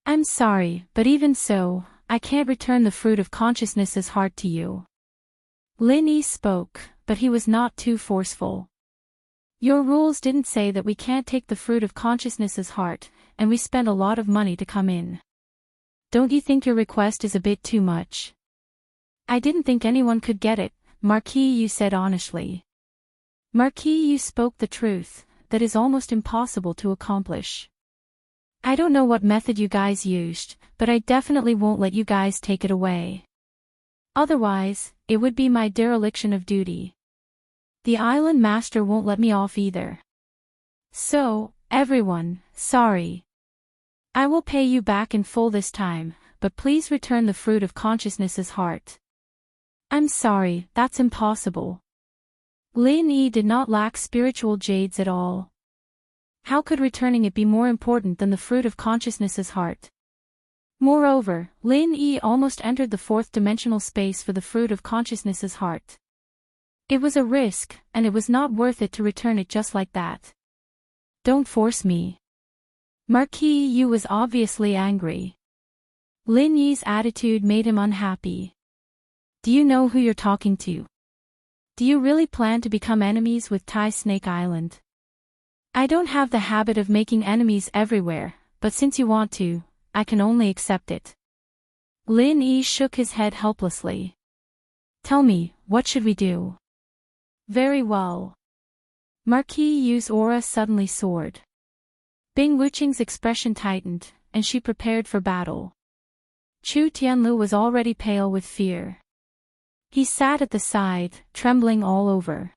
I'm sorry, but even so, I can't return the fruit of consciousness's heart to you. Lin Yi spoke, but he was not too forceful. Your rules didn't say that we can't take the fruit of consciousness's heart, and we spent a lot of money to come in. Don't you think your request is a bit too much? I didn't think anyone could get it, Marquis Yu said honestly. Marquis Yu spoke the truth, that is almost impossible to accomplish. I don't know what method you guys used, but I definitely won't let you guys take it away. Otherwise, it would be my dereliction of duty. The island master won't let me off either. So, everyone, sorry. I will pay you back in full this time, but please return the fruit of consciousness's heart. I'm sorry, that's impossible. Lin Yi did not lack spiritual jades at all. How could returning it be more important than the fruit of consciousness's heart? Moreover, Lin Yi almost entered the fourth-dimensional space for the fruit of consciousness's heart. It was a risk, and it was not worth it to return it just like that. Don't force me. Marquis Yu was obviously angry. Lin Yi's attitude made him unhappy. Do you know who you're talking to? Do you really plan to become enemies with Tai Snake Island? I don't have the habit of making enemies everywhere, but since you want to, I can only accept it. Lin Yi shook his head helplessly. Tell me, what should we do? Very well. Marquis Yu's aura suddenly soared. Bing Wuqing's expression tightened, and she prepared for battle. Chu Tianlu was already pale with fear. He sat at the side, trembling all over.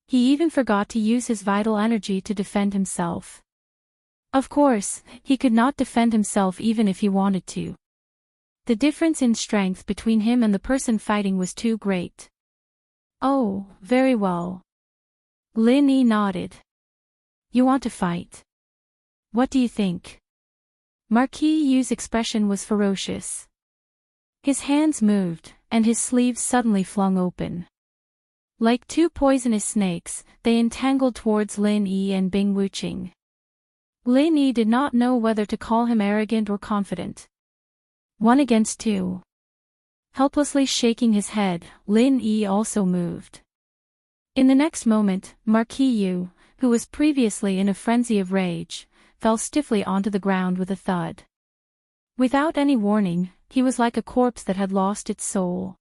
He even forgot to use his vital energy to defend himself. Of course, he could not defend himself even if he wanted to. The difference in strength between him and the person fighting was too great. Oh, very well. Lin Yi nodded. You want to fight? What do you think? Marquis Yu's expression was ferocious. His hands moved, and his sleeves suddenly flung open. Like two poisonous snakes, they entangled towards Lin Yi and Bing Wuqing. Lin Yi did not know whether to call him arrogant or confident. 1 against 2. Helplessly shaking his head, Lin Yi also moved. In the next moment, Marquis Yu, who was previously in a frenzy of rage, fell stiffly onto the ground with a thud. Without any warning, he was like a corpse that had lost its soul.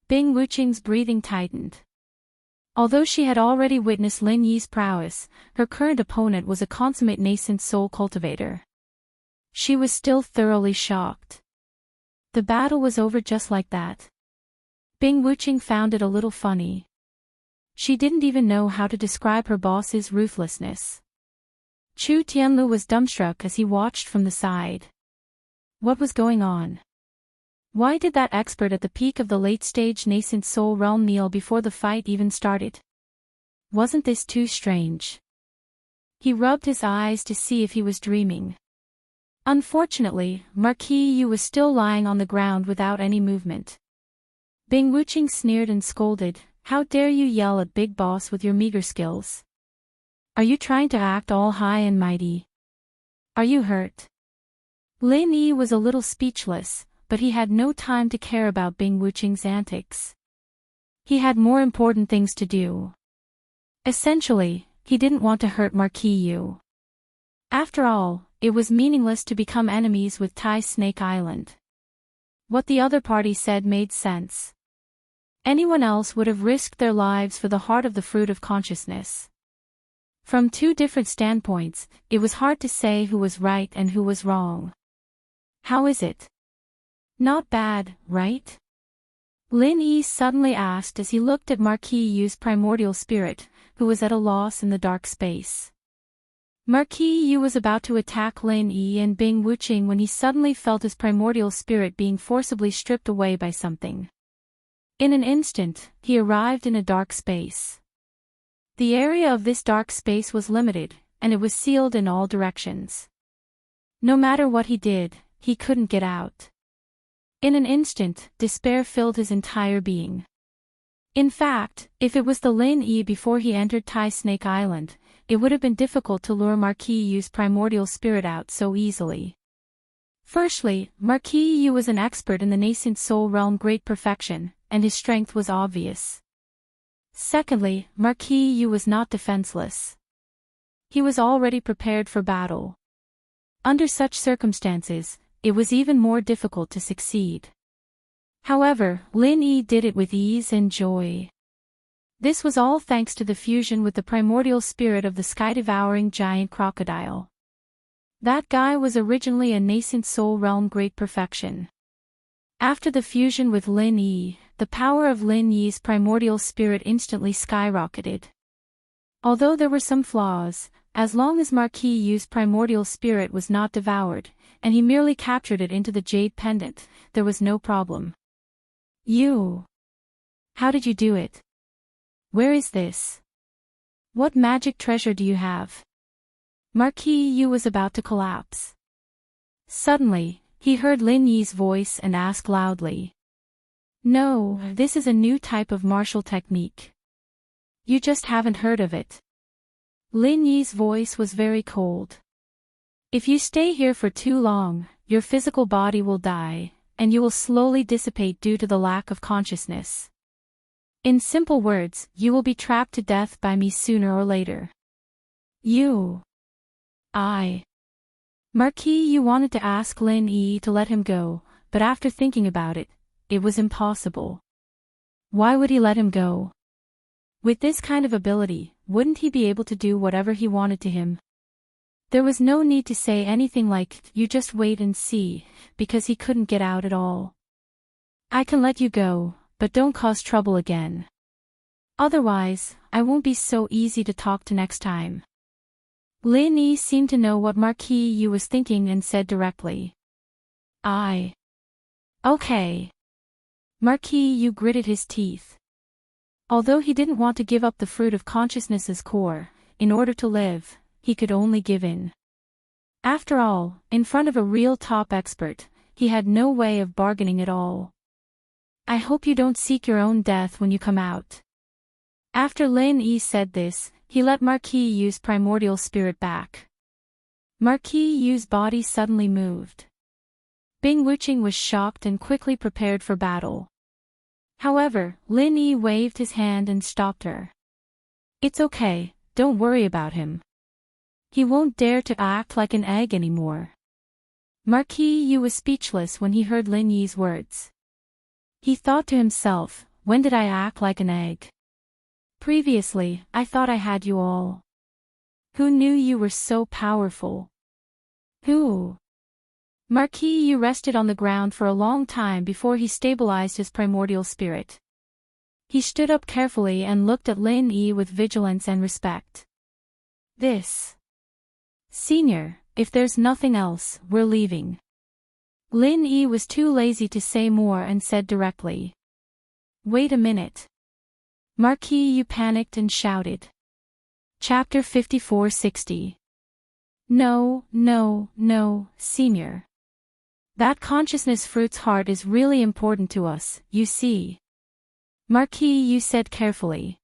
Bing Wuqing's breathing tightened. Although she had already witnessed Lin Yi's prowess, her current opponent was a consummate nascent soul cultivator. She was still thoroughly shocked. The battle was over just like that. Bing Wuqing found it a little funny. She didn't even know how to describe her boss's ruthlessness. Chu Tianlu was dumbstruck as he watched from the side. What was going on? Why did that expert at the peak of the late-stage nascent soul realm kneel before the fight even started? Wasn't this too strange? He rubbed his eyes to see if he was dreaming. Unfortunately, Marquis Yu was still lying on the ground without any movement. Bing Wuqing sneered and scolded, "How dare you yell at Big Boss with your meager skills? Are you trying to act all high and mighty? Are you hurt?" Lin Yi was a little speechless, but he had no time to care about Bing Wuqing's antics. He had more important things to do. Essentially, he didn't want to hurt Marquis Yu. After all, it was meaningless to become enemies with Tai Snake Island. What the other party said made sense. Anyone else would have risked their lives for the heart of the fruit of consciousness. From two different standpoints, it was hard to say who was right and who was wrong. How is it? Not bad, right? Lin Yi suddenly asked as he looked at Marquis Yu's primordial spirit, who was at a loss in the dark space. Marquis Yu was about to attack Lin Yi and Bing Wuqing when he suddenly felt his primordial spirit being forcibly stripped away by something. In an instant, he arrived in a dark space. The area of this dark space was limited, and it was sealed in all directions. No matter what he did, he couldn't get out. In an instant, despair filled his entire being. In fact, if it was the Lin Yi before he entered Tai Snake Island, it would have been difficult to lure Marquis Yu's primordial spirit out so easily. Firstly, Marquis Yu was an expert in the nascent soul realm great perfection, and his strength was obvious. Secondly, Marquis Yu was not defenseless. He was already prepared for battle. Under such circumstances, it was even more difficult to succeed. However, Lin Yi did it with ease and joy. This was all thanks to the fusion with the primordial spirit of the sky-devouring giant crocodile. That guy was originally a nascent soul realm great perfection. After the fusion with Lin Yi, the power of Lin Yi's primordial spirit instantly skyrocketed. Although there were some flaws, as long as Marquis Yu's primordial spirit was not devoured, and he merely captured it into the jade pendant, there was no problem. You. How did you do it? Where is this? What magic treasure do you have? Marquis Yu was about to collapse. Suddenly, he heard Lin Yi's voice and asked loudly. No, this is a new type of martial technique. You just haven't heard of it. Lin Yi's voice was very cold. If you stay here for too long, your physical body will die, and you will slowly dissipate due to the lack of consciousness. In simple words, you will be trapped to death by me sooner or later. Marquis Yu wanted to ask Lin Yi to let him go, but after thinking about it, it was impossible. Why would he let him go? With this kind of ability, wouldn't he be able to do whatever he wanted to him? There was no need to say anything like, you just wait and see, because he couldn't get out at all. I can let you go, but don't cause trouble again. Otherwise, I won't be so easy to talk to next time. Lin Yi seemed to know what Marquis Yu was thinking and said directly. Okay. Marquis Yu gritted his teeth. Although he didn't want to give up the fruit of consciousness's core, in order to live, he could only give in. After all, in front of a real top expert, he had no way of bargaining at all. I hope you don't seek your own death when you come out. After Lin Yi said this, he let Marquis Yu's primordial spirit back. Marquis Yu's body suddenly moved. Bing Wuqing was shocked and quickly prepared for battle. However, Lin Yi waved his hand and stopped her. It's okay, don't worry about him. He won't dare to act like an egg anymore. Marquis Yu was speechless when he heard Lin Yi's words. He thought to himself, when did I act like an egg? Previously, I thought I had you all. Who knew you were so powerful? Who? Marquis Yu rested on the ground for a long time before he stabilized his primordial spirit. He stood up carefully and looked at Lin Yi with vigilance and respect. Senior, if there's nothing else, we're leaving. Lin Yi was too lazy to say more and said directly. Wait a minute. Marquis Yu panicked and shouted. Chapter 5460. No, Senior. That consciousness fruit's heart is really important to us, you see. Marquis Yu said carefully.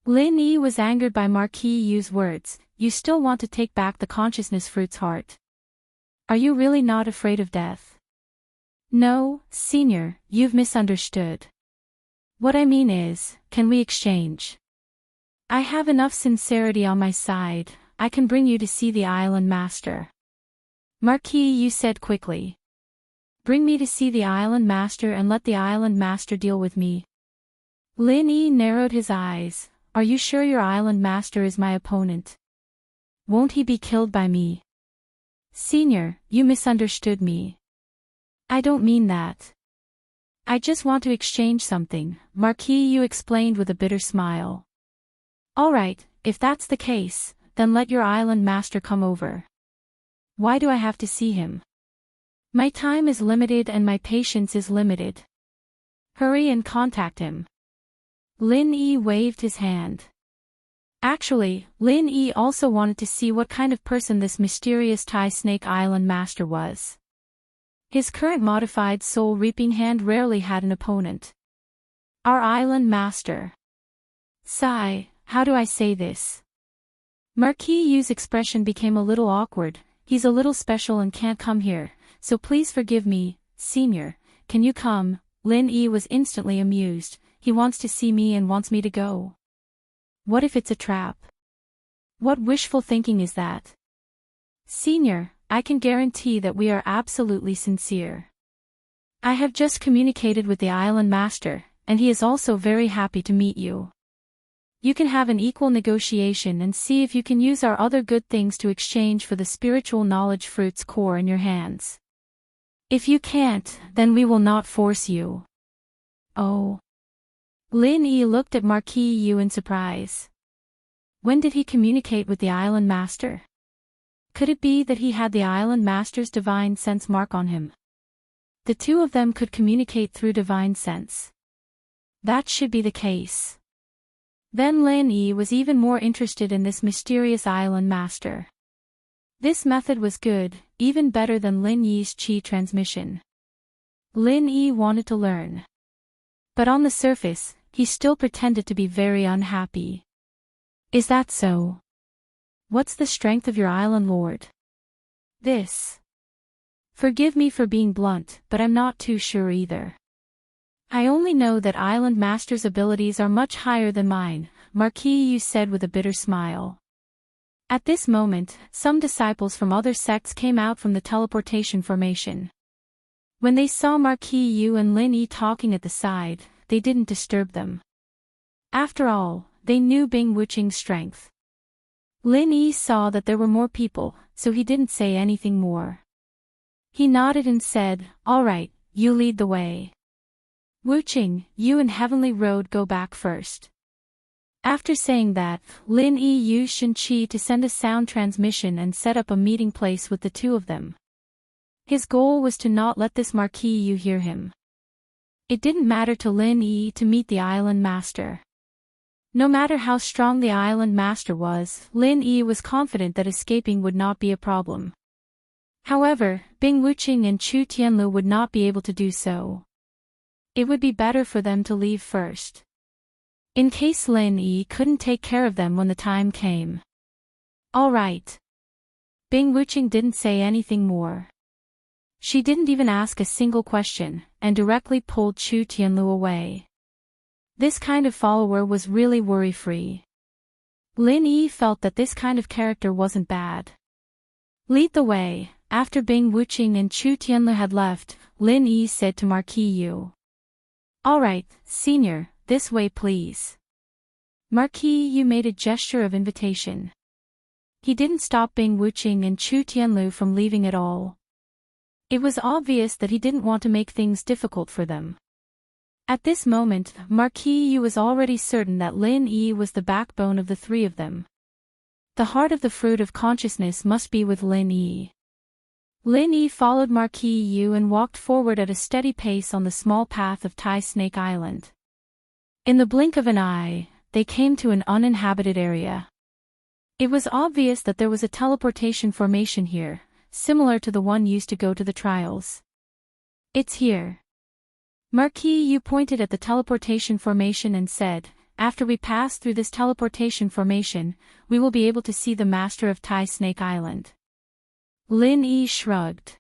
Lin Yi was angered by Marquis Yu's words. You still want to take back the consciousness fruit's heart? Are you really not afraid of death? No, Senior, you've misunderstood. What I mean is, can we exchange? I have enough sincerity on my side, I can bring you to see the Island Master. Marquis Yu said quickly. Bring me to see the Island Master and let the Island Master deal with me. Lin Yi narrowed his eyes. Are you sure your Island Master is my opponent? Won't he be killed by me? Senior, you misunderstood me. I don't mean that. I just want to exchange something, Marquis Yu explained with a bitter smile. Alright, if that's the case, then let your island master come over. Why do I have to see him? My time is limited and my patience is limited. Hurry and contact him. Lin Yi waved his hand. Actually, Lin Yi also wanted to see what kind of person this mysterious Tai Snake Island master was. His current modified soul reaping hand rarely had an opponent. Our island master. Sigh, how do I say this? Marquis Yu's expression became a little awkward. He's a little special and can't come here, so please forgive me, Senior. Can you come? Lin Yi was instantly amused. He wants to see me and wants me to go. What if it's a trap? What wishful thinking is that? Senior, I can guarantee that we are absolutely sincere. I have just communicated with the island master, and he is also very happy to meet you. You can have an equal negotiation and see if you can use our other good things to exchange for the spiritual knowledge fruit's core in your hands. If you can't, then we will not force you. Oh. Lin Yi looked at Marquis Yu in surprise. When did he communicate with the island master? Could it be that he had the island master's divine sense mark on him? The two of them could communicate through divine sense. That should be the case. Then Lin Yi was even more interested in this mysterious island master. This method was good, even better than Lin Yi's qi transmission. Lin Yi wanted to learn. But on the surface, he still pretended to be very unhappy. Is that so? What's the strength of your island lord? This. Forgive me for being blunt, but I'm not too sure either. I only know that island master's abilities are much higher than mine, Marquis Yu said with a bitter smile. At this moment, some disciples from other sects came out from the teleportation formation. When they saw Marquis Yu and Lin Yi talking at the side, they didn't disturb them. After all, they knew Bing Wuqing's strength. Lin Yi saw that there were more people, so he didn't say anything more. He nodded and said, "All right, you lead the way. Wuqing, you and Heavenly Road go back first." After saying that, Lin Yi used Shen Qi to send a sound transmission and set up a meeting place with the two of them. His goal was to not let this Marquis Yu hear him. It didn't matter to Lin Yi to meet the island master. No matter how strong the island master was, Lin Yi was confident that escaping would not be a problem. However, Bing Wuqing and Chu Tianlu would not be able to do so. It would be better for them to leave first. In case Lin Yi couldn't take care of them when the time came. All right. Bing Wuqing didn't say anything more. She didn't even ask a single question, and directly pulled Chu Tianlu away. This kind of follower was really worry-free. Lin Yi felt that this kind of character wasn't bad. Lead the way. After Bing Wuqing and Chu Tianlu had left, Lin Yi said to Marquis Yu. All right, Senior, this way please. Marquis Yu made a gesture of invitation. He didn't stop Bing Wuqing and Chu Tianlu from leaving at all. It was obvious that he didn't want to make things difficult for them. At this moment, Marquis Yu was already certain that Lin Yi was the backbone of the three of them. The heart of the fruit of consciousness must be with Lin Yi. Lin Yi followed Marquis Yu and walked forward at a steady pace on the small path of Tai Snake Island. In the blink of an eye, they came to an uninhabited area. It was obvious that there was a teleportation formation here, similar to the one used to go to the trials. It's here. Marquis Yu pointed at the teleportation formation and said, after we pass through this teleportation formation, we will be able to see the master of Tai Snake Island. Lin Yi shrugged.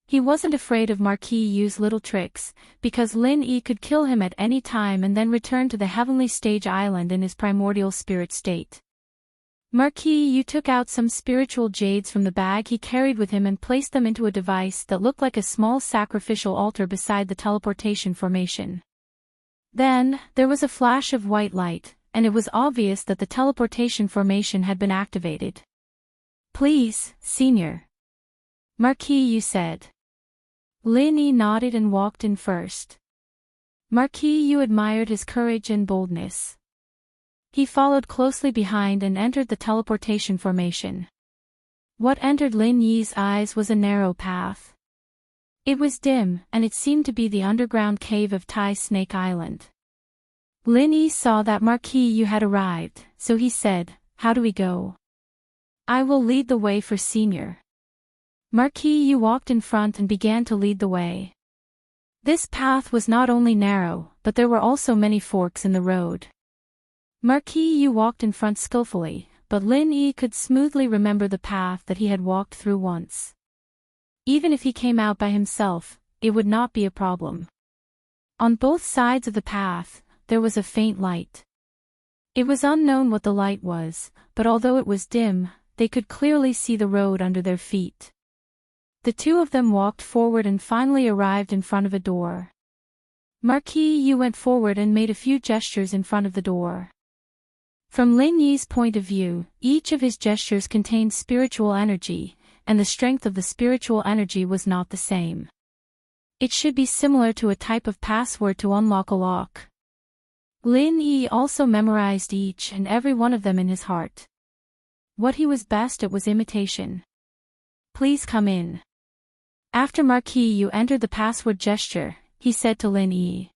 He wasn't afraid of Marquis Yu's little tricks, because Lin Yi could kill him at any time and then return to the heavenly stage island in his primordial spirit state. Marquis Yu took out some spiritual jades from the bag he carried with him and placed them into a device that looked like a small sacrificial altar beside the teleportation formation. Then, there was a flash of white light, and it was obvious that the teleportation formation had been activated. Please, Senior. Marquis Yu said. Lin Yi nodded and walked in first. Marquis Yu admired his courage and boldness. He followed closely behind and entered the teleportation formation. What entered Lin Yi's eyes was a narrow path. It was dim, and it seemed to be the underground cave of Tai Snake Island. Lin Yi saw that Marquis Yu had arrived, so he said, "How do we go?" "I will lead the way for Senior." Marquis Yu walked in front and began to lead the way. This path was not only narrow, but there were also many forks in the road. Marquis Yu walked in front skillfully, but Lin Yi could smoothly remember the path that he had walked through once. Even if he came out by himself, it would not be a problem. On both sides of the path, there was a faint light. It was unknown what the light was, but although it was dim, they could clearly see the road under their feet. The two of them walked forward and finally arrived in front of a door. Marquis Yu went forward and made a few gestures in front of the door. From Lin Yi's point of view, each of his gestures contained spiritual energy, and the strength of the spiritual energy was not the same. It should be similar to a type of password to unlock a lock. Lin Yi also memorized each and every one of them in his heart. What he was best at was imitation. "Please come in." After Marquis Yu entered the password gesture, he said to Lin Yi.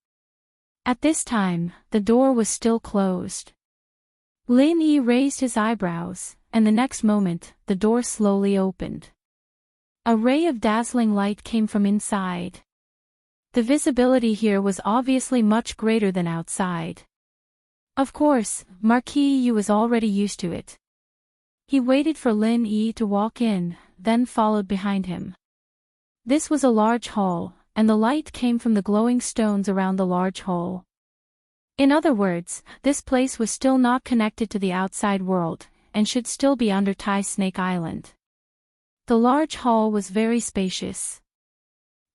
At this time, the door was still closed. Lin Yi raised his eyebrows, and the next moment, the door slowly opened. A ray of dazzling light came from inside. The visibility here was obviously much greater than outside. Of course, Marquis Yu was already used to it. He waited for Lin Yi to walk in, then followed behind him. This was a large hall, and the light came from the glowing stones around the large hall. In other words, this place was still not connected to the outside world, and should still be under Tai Snake Island. The large hall was very spacious.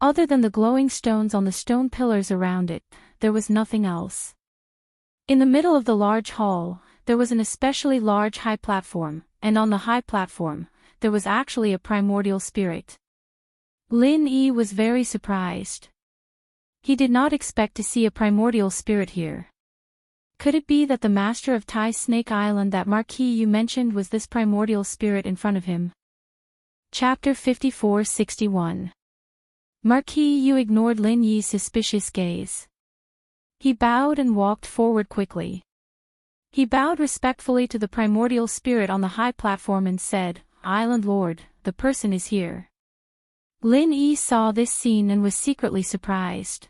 Other than the glowing stones on the stone pillars around it, there was nothing else. In the middle of the large hall, there was an especially large high platform, and on the high platform, there was actually a primordial spirit. Lin Yi was very surprised. He did not expect to see a primordial spirit here. Could it be that the master of Tai Snake Island that Marquis Yu mentioned was this primordial spirit in front of him? Chapter 54-61. Marquis Yu ignored Lin Yi's suspicious gaze. He bowed and walked forward quickly. He bowed respectfully to the primordial spirit on the high platform and said, "Island Lord, the person is here." Lin Yi saw this scene and was secretly surprised.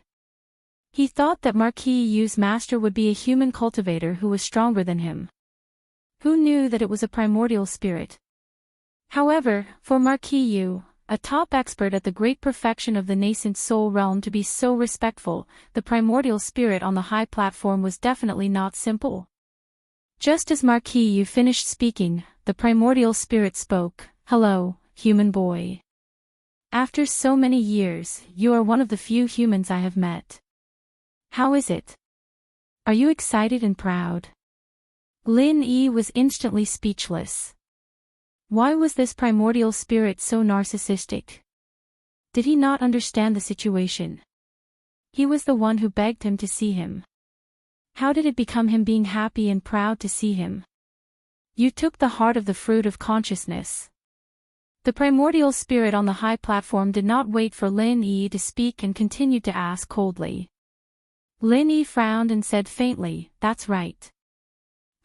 He thought that Marquis Yu's master would be a human cultivator who was stronger than him. Who knew that it was a primordial spirit? However, for Marquis Yu, a top expert at the great perfection of the nascent soul realm, to be so respectful, the primordial spirit on the high platform was definitely not simple. Just as Marquis Yu finished speaking, the primordial spirit spoke, "Hello, human boy. After so many years, you are one of the few humans I have met. How is it? Are you excited and proud?" Lin Yi was instantly speechless. Why was this primordial spirit so narcissistic? Did he not understand the situation? He was the one who begged him to see him. How did it become him being happy and proud to see him? You took the heart of the fruit of consciousness. The primordial spirit on the high platform did not wait for Lin Yi to speak and continued to ask coldly. Lin Yi frowned and said faintly, "That's right.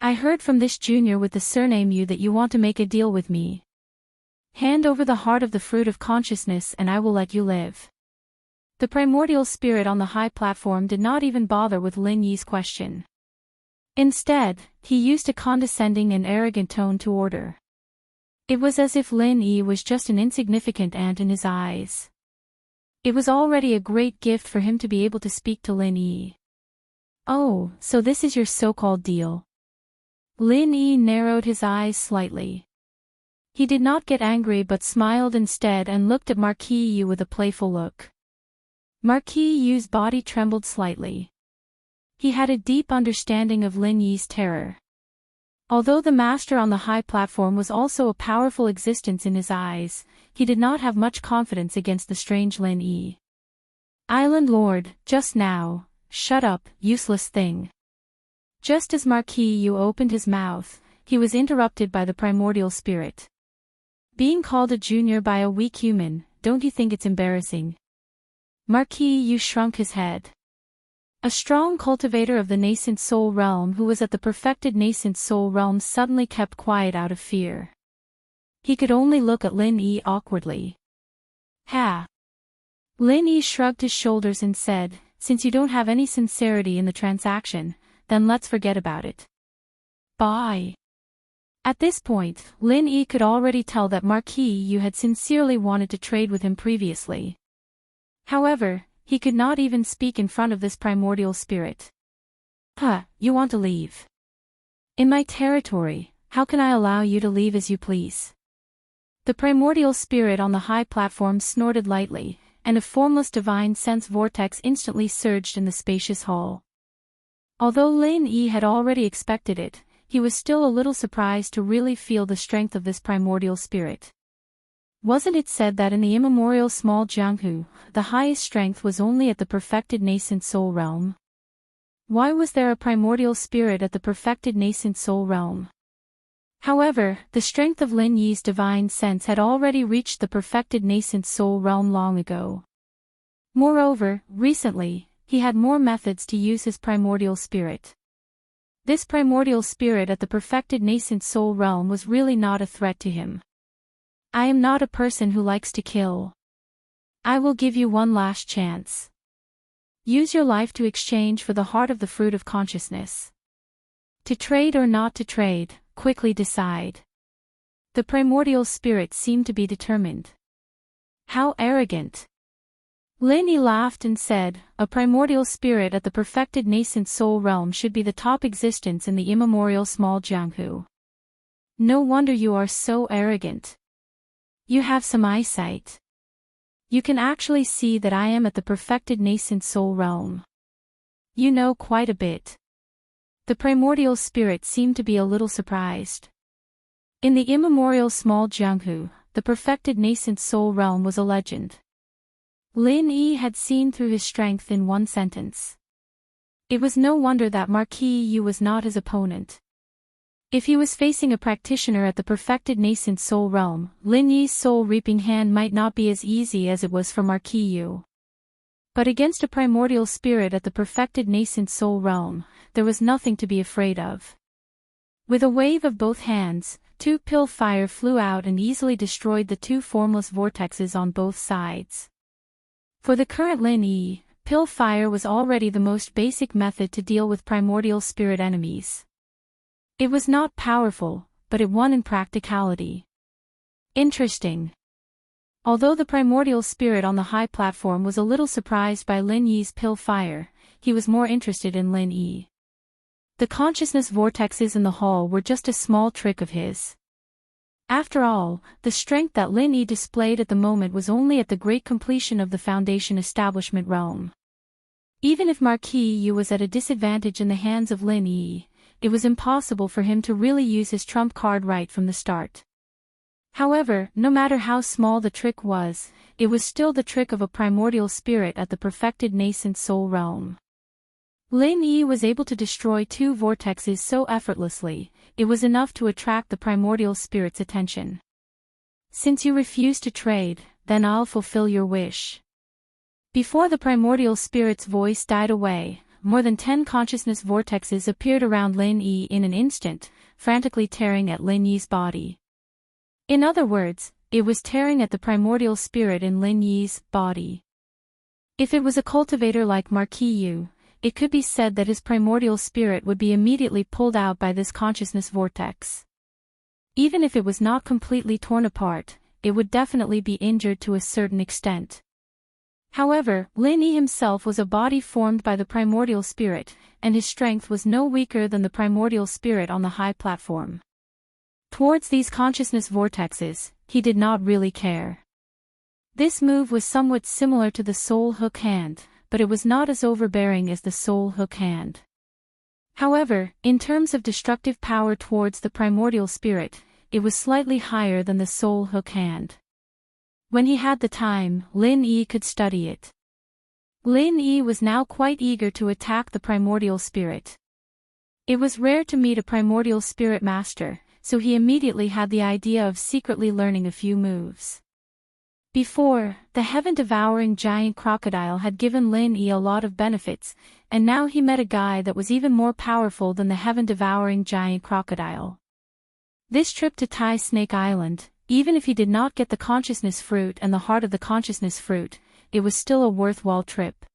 I heard from this junior with the surname Yu that you want to make a deal with me. Hand over the heart of the fruit of consciousness and I will let you live." The primordial spirit on the high platform did not even bother with Lin Yi's question. Instead, he used a condescending and arrogant tone to order. It was as if Lin Yi was just an insignificant ant in his eyes. It was already a great gift for him to be able to speak to Lin Yi. "Oh, so this is your so-called deal." Lin Yi narrowed his eyes slightly. He did not get angry but smiled instead and looked at Marquis Yu with a playful look. Marquis Yu's body trembled slightly. He had a deep understanding of Lin Yi's terror. Although the master on the high platform was also a powerful existence in his eyes, he did not have much confidence against the strange Lin Yi. Island Lord, just now. Shut up, useless thing. Just as Marquis Yu opened his mouth, he was interrupted by the primordial spirit. Being called a junior by a weak human, don't you think it's embarrassing? Marquis Yu shrunk his head. A strong cultivator of the nascent soul realm who was at the perfected nascent soul realm suddenly kept quiet out of fear. He could only look at Lin Yi awkwardly. Ha! Lin Yi shrugged his shoulders and said, since you don't have any sincerity in the transaction, then let's forget about it. Bye. At this point, Lin Yi could already tell that Marquis Yu had sincerely wanted to trade with him previously. However, he could not even speak in front of this primordial spirit. You want to leave? In my territory, how can I allow you to leave as you please? The primordial spirit on the high platform snorted lightly, and a formless divine sense vortex instantly surged in the spacious hall. Although Lin Yi had already expected it, he was still a little surprised to really feel the strength of this primordial spirit. Wasn't it said that in the immemorial small Jianghu, the highest strength was only at the perfected nascent soul realm? Why was there a primordial spirit at the perfected nascent soul realm? However, the strength of Lin Yi's divine sense had already reached the perfected nascent soul realm long ago. Moreover, recently, he had more methods to use his primordial spirit. This primordial spirit at the perfected nascent soul realm was really not a threat to him. I am not a person who likes to kill. I will give you one last chance. Use your life to exchange for the heart of the fruit of consciousness. To trade or not to trade, quickly decide. The primordial spirit seemed to be determined. How arrogant! Lin Yi laughed and said, a primordial spirit at the perfected nascent soul realm should be the top existence in the immemorial small Jianghu. No wonder you are so arrogant. You have some eyesight. You can actually see that I am at the perfected nascent soul realm. You know quite a bit. The primordial spirit seemed to be a little surprised. In the immemorial small Jianghu, the perfected nascent soul realm was a legend. Lin Yi had seen through his strength in one sentence. It was no wonder that Marquis Yu was not his opponent. If he was facing a practitioner at the perfected nascent soul realm, Lin Yi's soul-reaping hand might not be as easy as it was for Marquis Yu. But against a primordial spirit at the perfected nascent soul realm, there was nothing to be afraid of. With a wave of both hands, two pill fire flew out and easily destroyed the two formless vortexes on both sides. For the current Lin Yi, pill fire was already the most basic method to deal with primordial spirit enemies. It was not powerful, but it won in practicality. Interesting. Although the primordial spirit on the high platform was a little surprised by Lin Yi's pill fire, he was more interested in Lin Yi. The consciousness vortexes in the hall were just a small trick of his. After all, the strength that Lin Yi displayed at the moment was only at the great completion of the Foundation establishment realm. Even if Marquis Yu was at a disadvantage in the hands of Lin Yi, it was impossible for him to really use his trump card right from the start. However, no matter how small the trick was, it was still the trick of a primordial spirit at the perfected nascent soul realm. Lin Yi was able to destroy two vortexes so effortlessly, it was enough to attract the primordial spirit's attention. Since you refuse to trade, then I'll fulfill your wish. Before the primordial spirit's voice died away, more than 10 consciousness vortexes appeared around Lin Yi in an instant, frantically tearing at Lin Yi's body. In other words, it was tearing at the primordial spirit in Lin Yi's body. If it was a cultivator like Marquis Yu, it could be said that his primordial spirit would be immediately pulled out by this consciousness vortex. Even if it was not completely torn apart, it would definitely be injured to a certain extent. However, Lin Yi himself was a body formed by the primordial spirit, and his strength was no weaker than the primordial spirit on the high platform. Towards these consciousness vortexes, he did not really care. This move was somewhat similar to the soul hook hand, but it was not as overbearing as the soul hook hand. However, in terms of destructive power towards the primordial spirit, it was slightly higher than the soul hook hand. When he had the time, Lin Yi could study it. Lin Yi was now quite eager to attack the primordial spirit. It was rare to meet a primordial spirit master, so he immediately had the idea of secretly learning a few moves. Before, the heaven-devouring giant crocodile had given Lin Yi a lot of benefits, and now he met a guy that was even more powerful than the heaven-devouring giant crocodile. This trip to Tai Snake Island, even if he did not get the consciousness fruit and the heart of the consciousness fruit, it was still a worthwhile trip.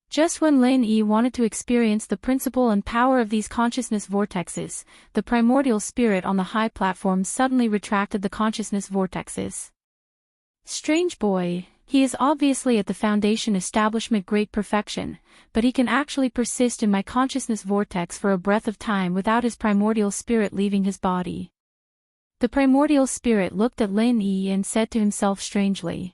Just when Lin Yi wanted to experience the principle and power of these consciousness vortexes, the primordial spirit on the high platform suddenly retracted the consciousness vortexes. Strange boy, he is obviously at the foundation establishment great perfection, but he can actually persist in my consciousness vortex for a breath of time without his primordial spirit leaving his body. The primordial spirit looked at Lin Yi and said to himself strangely.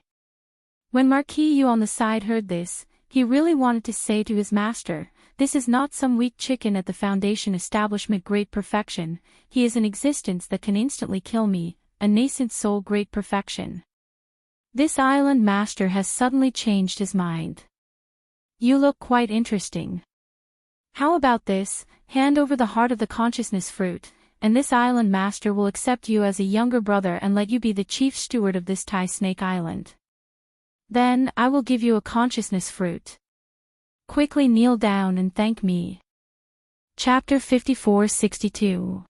When Marquis Yu on the side heard this, he really wanted to say to his master, this is not some weak chicken at the foundation establishment great perfection, he is an existence that can instantly kill me, a nascent soul great perfection. This island master has suddenly changed his mind. You look quite interesting. How about this, hand over the heart of the consciousness fruit, and this island master will accept you as a younger brother and let you be the chief steward of this Tai Snake Island. Then, I will give you a consciousness fruit. Quickly kneel down and thank me. Chapter 54-62.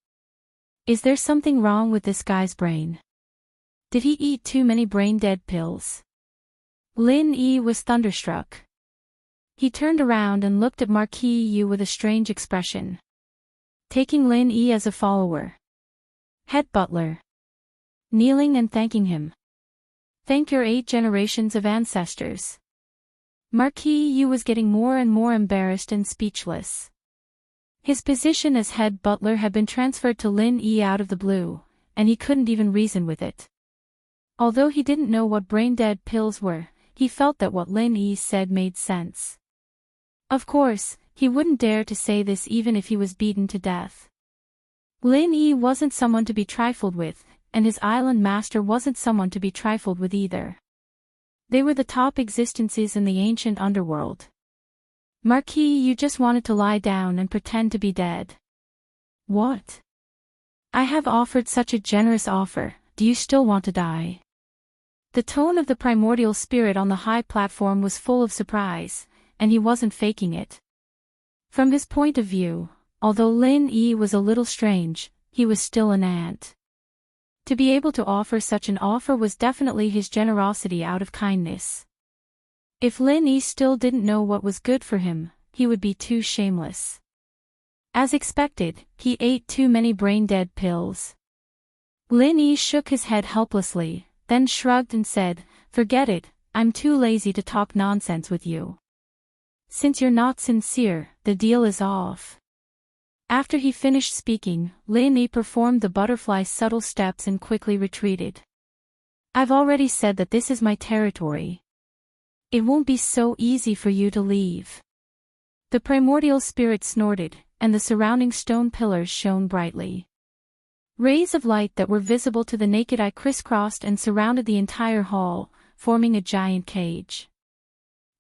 Is there something wrong with this guy's brain? Did he eat too many brain-dead pills? Lin Yi was thunderstruck. He turned around and looked at Marquis Yu with a strange expression. Taking Lin Yi as a follower. Head butler. Kneeling and thanking him. Thank your 8 generations of ancestors. Marquis Yu was getting more and more embarrassed and speechless. His position as head butler had been transferred to Lin Yi out of the blue, and he couldn't even reason with it. Although he didn't know what brain-dead pills were, he felt that what Lin Yi said made sense. Of course, he wouldn't dare to say this even if he was beaten to death. Lin Yi wasn't someone to be trifled with, and his island master wasn't someone to be trifled with either. They were the top existences in the ancient underworld. Marquis, you just wanted to lie down and pretend to be dead. What? I have offered such a generous offer, do you still want to die? The tone of the primordial spirit on the high platform was full of surprise, and he wasn't faking it. From his point of view, although Lin Yi was a little strange, he was still an ant. To be able to offer such an offer was definitely his generosity out of kindness. If Lin Yi still didn't know what was good for him, he would be too shameless. As expected, he ate too many brain-dead pills. Lin Yi shook his head helplessly, then shrugged and said, forget it, I'm too lazy to talk nonsense with you. Since you're not sincere, the deal is off. After he finished speaking, Lin Yi performed the butterfly subtle steps and quickly retreated. I've already said that this is my territory. It won't be so easy for you to leave. The primordial spirit snorted, and the surrounding stone pillars shone brightly. Rays of light that were visible to the naked eye crisscrossed and surrounded the entire hall, forming a giant cage.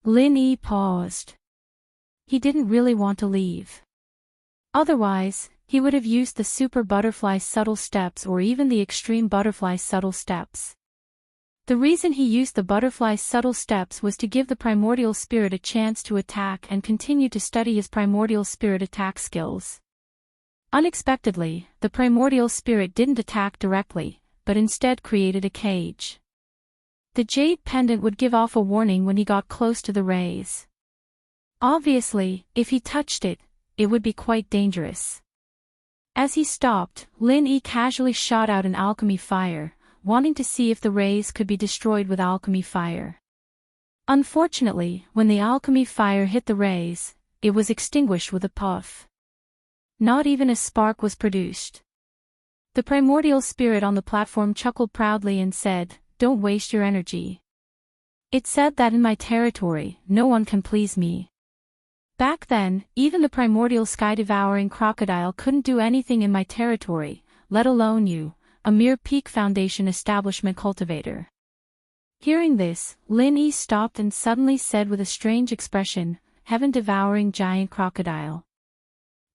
Lin Yi paused. He didn't really want to leave. Otherwise, he would have used the super butterfly subtle steps or even the extreme butterfly subtle steps. The reason he used the butterfly subtle steps was to give the primordial spirit a chance to attack and continue to study his primordial spirit attack skills. Unexpectedly, the primordial spirit didn't attack directly, but instead created a cage. The jade pendant would give off a warning when he got close to the rays. Obviously, if he touched it, it would be quite dangerous. As he stopped, Lin Yi casually shot out an alchemy fire, wanting to see if the rays could be destroyed with alchemy fire. Unfortunately, when the alchemy fire hit the rays, it was extinguished with a puff. Not even a spark was produced. The primordial spirit on the platform chuckled proudly and said, "Don't waste your energy. It said that in my territory, no one can please me." Back then, even the primordial sky-devouring crocodile couldn't do anything in my territory, let alone you, a mere peak foundation establishment cultivator. Hearing this, Lin Yi stopped and suddenly said with a strange expression, "Heaven-devouring giant crocodile.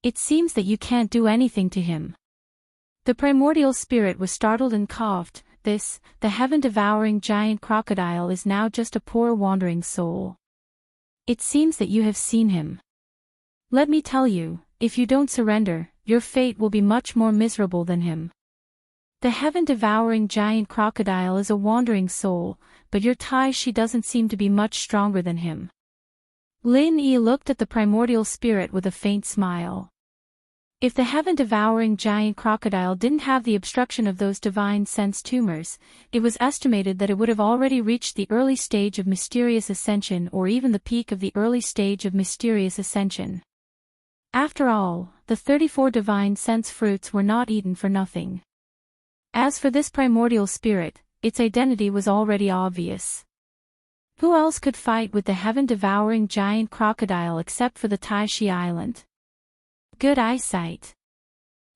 It seems that you can't do anything to him." The primordial spirit was startled and coughed. The heaven-devouring giant crocodile is now just a poor wandering soul. It seems that you have seen him. Let me tell you, if you don't surrender, your fate will be much more miserable than him. The heaven-devouring giant crocodile is a wandering soul, but your Taishi doesn't seem to be much stronger than him. Lin Yi looked at the primordial spirit with a faint smile. If the heaven-devouring giant crocodile didn't have the obstruction of those divine sense tumors, it was estimated that it would have already reached the early stage of mysterious ascension or even the peak of the early stage of mysterious ascension. After all, the 34 divine sense fruits were not eaten for nothing. As for this primordial spirit, its identity was already obvious. Who else could fight with the heaven-devouring giant crocodile except for the Taishi Island? Good eyesight.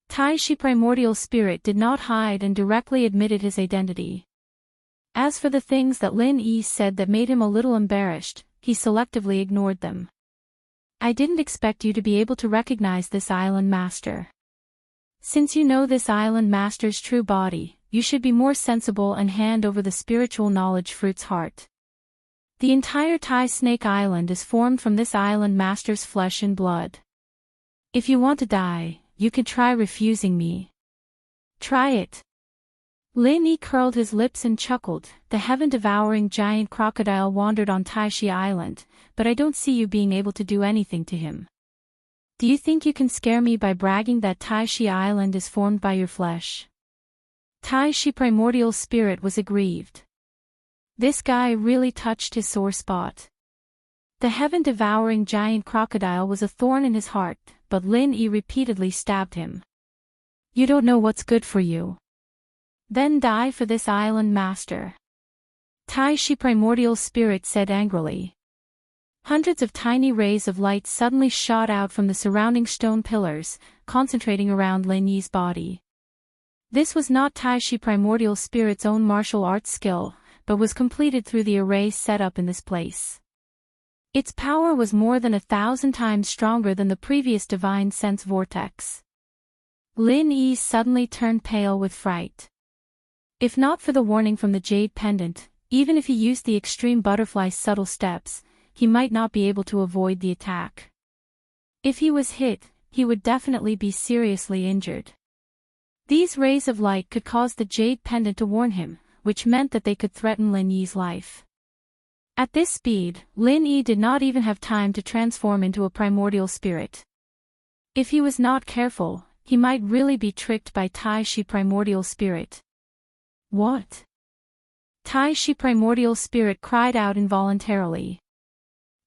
Taishi primordial spirit did not hide and directly admitted his identity. As for the things that Lin Yi said that made him a little embarrassed, he selectively ignored them. I didn't expect you to be able to recognize this island master. Since you know this island master's true body, you should be more sensible and hand over the spiritual knowledge fruit's heart. The entire Tai Snake Island is formed from this island master's flesh and blood. If you want to die, you can try refusing me. Try it. Lin Yi curled his lips and chuckled. The heaven-devouring giant crocodile wandered on Taishi Island, but I don't see you being able to do anything to him. Do you think you can scare me by bragging that Taishi Island is formed by your flesh? Taishi primordial spirit was aggrieved. This guy really touched his sore spot. The heaven-devouring giant crocodile was a thorn in his heart, but Lin Yi repeatedly stabbed him. You don't know what's good for you. Then die for this island master. Taishi primordial spirit said angrily. Hundreds of tiny rays of light suddenly shot out from the surrounding stone pillars, concentrating around Lin Yi's body. This was not Taishi primordial spirit's own martial arts skill, but was completed through the array set up in this place. Its power was more than 1,000 times stronger than the previous divine sense vortex. Lin Yi suddenly turned pale with fright. If not for the warning from the jade pendant, even if he used the extreme butterfly's subtle steps, he might not be able to avoid the attack. If he was hit, he would definitely be seriously injured. These rays of light could cause the jade pendant to warn him, which meant that they could threaten Lin Yi's life. At this speed, Lin Yi did not even have time to transform into a primordial spirit. If he was not careful, he might really be tricked by Taishi primordial spirit. What? Taishi primordial spirit cried out involuntarily.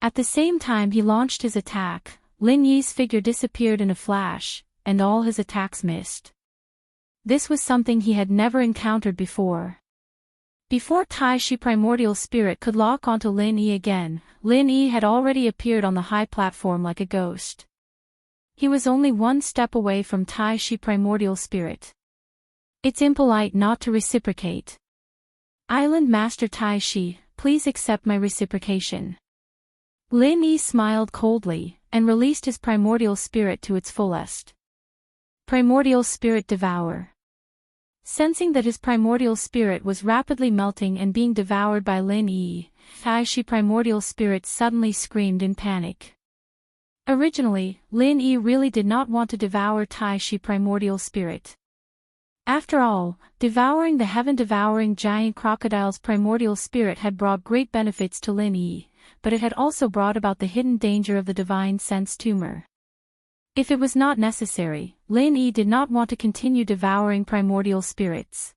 At the same time he launched his attack, Lin Yi's figure disappeared in a flash, and all his attacks missed. This was something he had never encountered before. Before Taishi primordial spirit could lock onto Lin Yi again, Lin Yi had already appeared on the high platform like a ghost. He was only one step away from Taishi primordial spirit. It's impolite not to reciprocate. Island Master Taishi, please accept my reciprocation. Lin Yi smiled coldly, and released his primordial spirit to its fullest. Primordial spirit devour. Sensing that his primordial spirit was rapidly melting and being devoured by Lin Yi, Taishi primordial spirit suddenly screamed in panic. Originally, Lin Yi really did not want to devour Taishi primordial spirit. After all, devouring the heaven-devouring giant crocodile's primordial spirit had brought great benefits to Lin Yi, but it had also brought about the hidden danger of the divine sense tumor. If it was not necessary, Lin Yi did not want to continue devouring primordial spirits.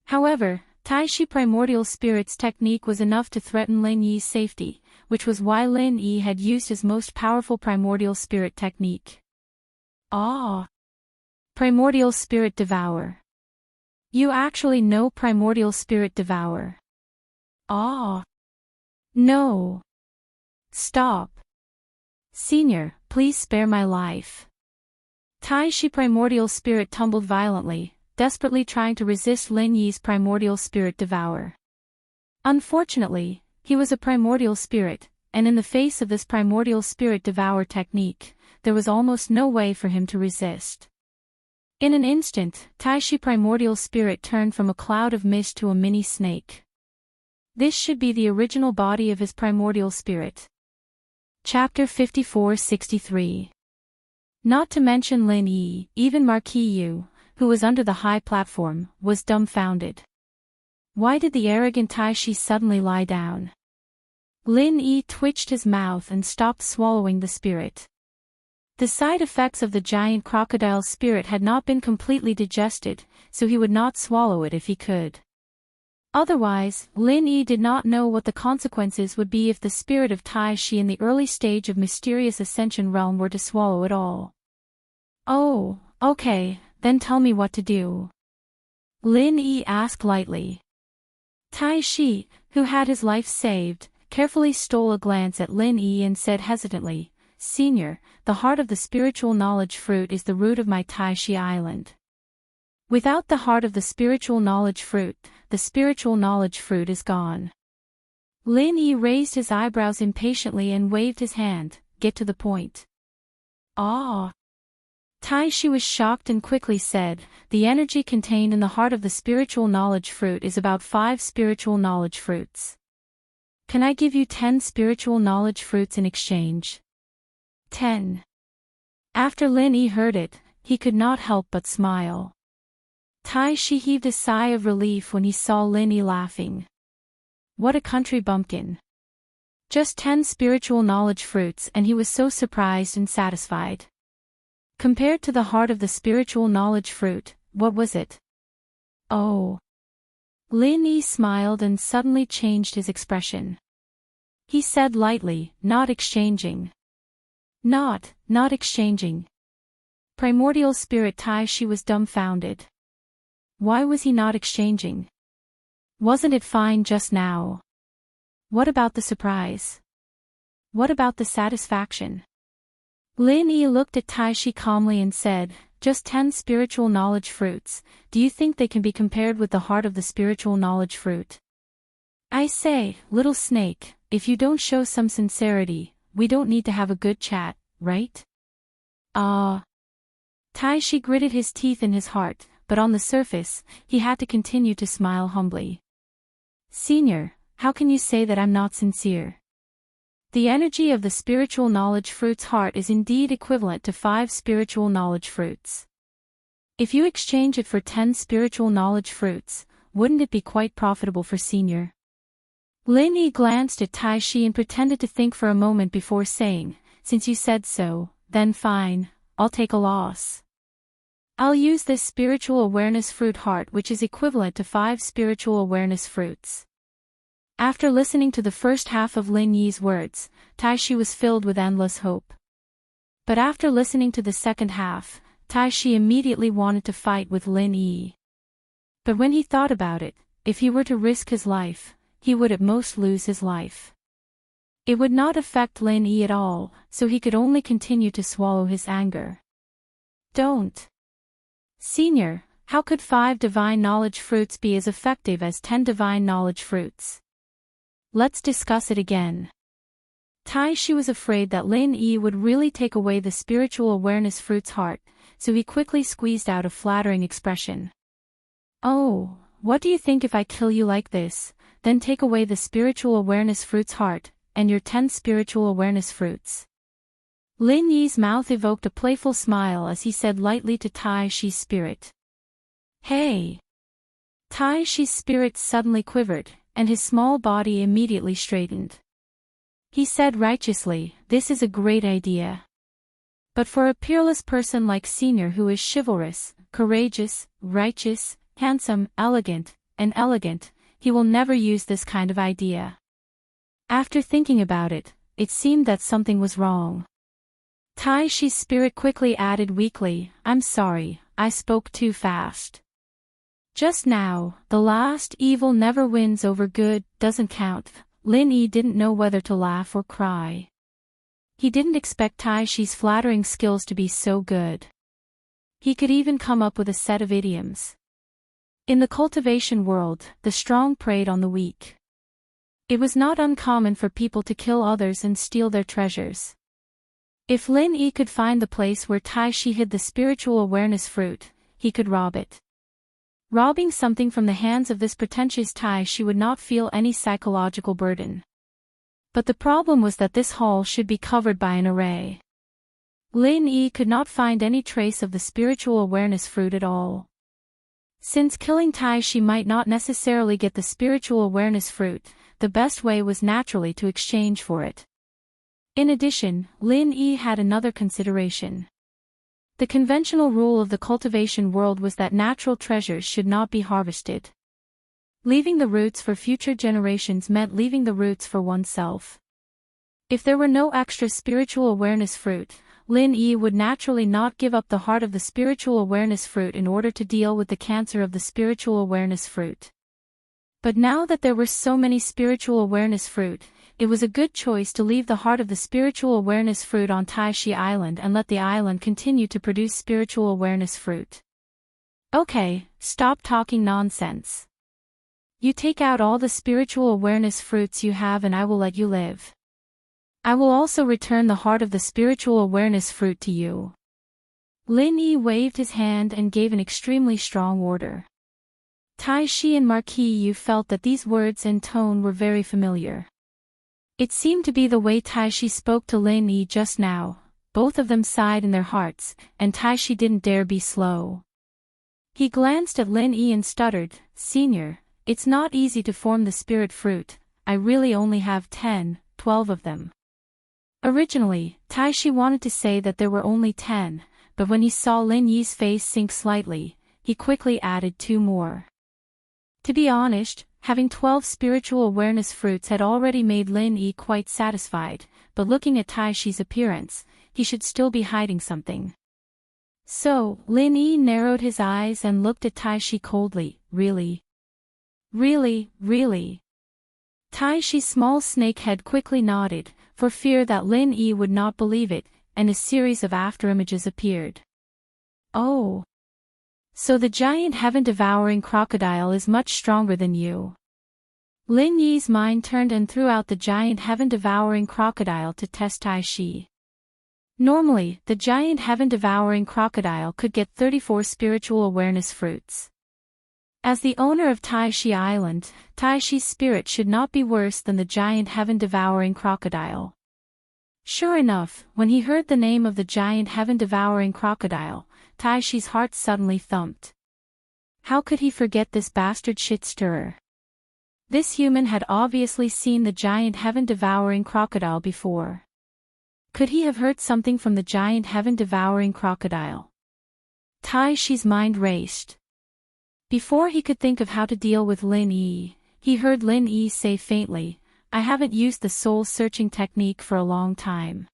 However, Taishi primordial spirit's technique was enough to threaten Lin Yi's safety, which was why Lin Yi had used his most powerful primordial spirit technique. Primordial spirit devour. You actually know primordial spirit devour. No. Stop. Senior, please spare my life. Taishi primordial spirit tumbled violently, desperately trying to resist Lin Yi's primordial spirit devour. Unfortunately, he was a primordial spirit, and in the face of this primordial spirit devour technique, there was almost no way for him to resist. In an instant, Taishi primordial spirit turned from a cloud of mist to a mini snake. This should be the original body of his primordial spirit. Chapter 54-63. Not to mention Lin Yi, even Marquis Yu, who was under the high platform, was dumbfounded. Why did the arrogant Taishi suddenly lie down? Lin Yi twitched his mouth and stopped swallowing the spirit. The side effects of the giant crocodile spirit had not been completely digested, so he would not swallow it if he could. Otherwise, Lin Yi did not know what the consequences would be if the spirit of Taishi in the early stage of mysterious ascension realm were to swallow it all. Oh, okay, then tell me what to do. Lin Yi asked lightly. Taishi, who had his life saved, carefully stole a glance at Lin Yi and said hesitantly, Senior, the heart of the spiritual knowledge fruit is the root of my Taishi island. Without the heart of the spiritual knowledge fruit, the spiritual knowledge fruit is gone. Lin Yi raised his eyebrows impatiently and waved his hand, get to the point. Ah. Taishi was shocked and quickly said, the energy contained in the heart of the spiritual knowledge fruit is about 5 spiritual knowledge fruits. Can I give you 10 spiritual knowledge fruits in exchange? 10. After Lin Yi heard it, he could not help but smile. Taishi heaved a sigh of relief when he saw Lin Yi laughing. What a country bumpkin. Just 10 spiritual knowledge fruits and he was so surprised and satisfied. Compared to the heart of the spiritual knowledge fruit, what was it? Oh. Lin Yi smiled and suddenly changed his expression. He said lightly, not exchanging. Not exchanging. Primordial spirit Taishi was dumbfounded. Why was he not exchanging? Wasn't it fine just now? What about the surprise? What about the satisfaction? Lin Yi looked at Taishi calmly and said, just 10 spiritual knowledge fruits, do you think they can be compared with the heart of the spiritual knowledge fruit? I say, little snake, if you don't show some sincerity, we don't need to have a good chat, right? Taishi gritted his teeth in his heart, but on the surface, he had to continue to smile humbly. Senior, how can you say that I'm not sincere? The energy of the spiritual knowledge fruit's heart is indeed equivalent to 5 spiritual knowledge fruits. If you exchange it for 10 spiritual knowledge fruits, wouldn't it be quite profitable for Senior? Lin Yi glanced at Taishi and pretended to think for a moment before saying, since you said so, then fine, I'll take a loss. I'll use this spiritual awareness fruit heart which is equivalent to 5 spiritual awareness fruits. After listening to the first half of Lin Yi's words, Taishi was filled with endless hope. But after listening to the second half, Taishi immediately wanted to fight with Lin Yi. But when he thought about it, if he were to risk his life, he would at most lose his life. It would not affect Lin Yi at all, so he could only continue to swallow his anger. Don't. Senior, how could 5 divine knowledge fruits be as effective as 10 divine knowledge fruits? Let's discuss it again. Taishi was afraid that Lin Yi would really take away the spiritual awareness fruit's heart, so he quickly squeezed out a flattering expression. Oh, what do you think if I kill you like this, then take away the spiritual awareness fruit's heart, and your 10 spiritual awareness fruits? Lin Yi's mouth evoked a playful smile as he said lightly to Taishi's spirit. Hey! Taishi's spirit suddenly quivered, and his small body immediately straightened. He said righteously, this is a great idea. But for a peerless person like Senior who is chivalrous, courageous, righteous, handsome, elegant, he will never use this kind of idea. After thinking about it, it seemed that something was wrong. Taishi's spirit quickly added weakly, I'm sorry, I spoke too fast. Just now, the last evil never wins over good, doesn't count. Lin Yi didn't know whether to laugh or cry. He didn't expect Taishi's flattering skills to be so good. He could even come up with a set of idioms. In the cultivation world, the strong preyed on the weak. It was not uncommon for people to kill others and steal their treasures. If Lin Yi could find the place where Tai Shi hid the spiritual awareness fruit, he could rob it. Robbing something from the hands of this pretentious Tai Shi would not feel any psychological burden. But the problem was that this hall should be covered by an array. Lin Yi could not find any trace of the spiritual awareness fruit at all. Since killing Tai Shi might not necessarily get the spiritual awareness fruit, the best way was naturally to exchange for it. In addition, Lin Yi had another consideration. The conventional rule of the cultivation world was that natural treasures should not be harvested. Leaving the roots for future generations meant leaving the roots for oneself. If there were no extra spiritual awareness fruit, Lin Yi would naturally not give up the heart of the spiritual awareness fruit in order to deal with the cancer of the spiritual awareness fruit. But now that there were so many spiritual awareness fruit, it was a good choice to leave the heart of the spiritual awareness fruit on Tai Shi Island and let the island continue to produce spiritual awareness fruit. Okay, stop talking nonsense. You take out all the spiritual awareness fruits you have and I will let you live. I will also return the heart of the spiritual awareness fruit to you. Lin Yi waved his hand and gave an extremely strong order. Tai Shi and Marquis Yu felt that these words and tone were very familiar. It seemed to be the way Tai Shi spoke to Lin Yi just now. Both of them sighed in their hearts, and Tai Shi didn't dare be slow. He glanced at Lin Yi and stuttered, "Senior, it's not easy to form the spirit fruit. I really only have 10, 12 of them." Originally, Tai Shi wanted to say that there were only 10, but when he saw Lin Yi's face sink slightly, he quickly added 2 more. To be honest, having 12 spiritual awareness fruits had already made Lin Yi quite satisfied, but looking at Tai Shi's appearance, he should still be hiding something. So, Lin Yi narrowed his eyes and looked at Tai Shi coldly. "Really? Really, really?" Tai Shi's small snake head quickly nodded, for fear that Lin Yi would not believe it, and a series of afterimages appeared. "Oh. So the giant heaven-devouring crocodile is much stronger than you." Lin Yi's mind turned and threw out the giant heaven-devouring crocodile to test Tai Shi. Normally, the giant heaven-devouring crocodile could get 34 spiritual awareness fruits. As the owner of Tai Shi Island, Tai Shi's spirit should not be worse than the giant heaven-devouring crocodile. Sure enough, when he heard the name of the giant heaven-devouring crocodile, Tai Shi's heart suddenly thumped. How could he forget this bastard shit-stirrer? This human had obviously seen the giant heaven-devouring crocodile before. Could he have heard something from the giant heaven-devouring crocodile? Tai Shi's mind raced. Before he could think of how to deal with Lin Yi, he heard Lin Yi say faintly, "I haven't used the soul-searching technique for a long time.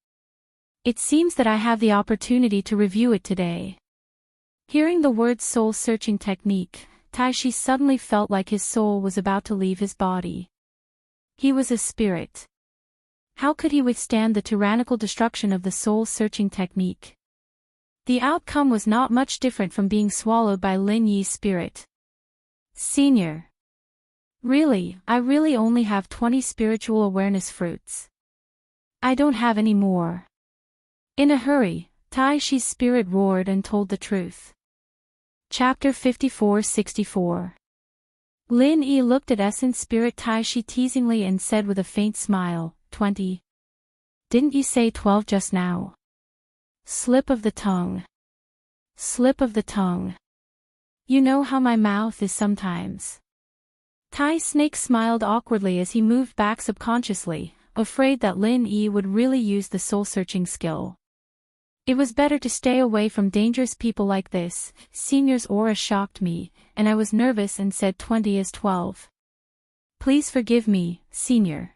It seems that I have the opportunity to review it today." Hearing the word soul-searching technique, Tai Shi suddenly felt like his soul was about to leave his body. He was a spirit. How could he withstand the tyrannical destruction of the soul-searching technique? The outcome was not much different from being swallowed by Lin Yi's spirit. "Senior. Really, I really only have 20 spiritual awareness fruits. I don't have any more." In a hurry, Tai Shi's spirit roared and told the truth. Chapter 54-64. Lin Yi looked at Essence Spirit Tai Shi teasingly and said with a faint smile, 20. Didn't you say 12 just now? Slip of the tongue. Slip of the tongue. You know how my mouth is sometimes. Tai Snake smiled awkwardly as he moved back subconsciously, afraid that Lin Yi would really use the soul-searching skill. It was better to stay away from dangerous people like this. Senior's aura shocked me, and I was nervous and said 20 is 12. Please forgive me, Senior.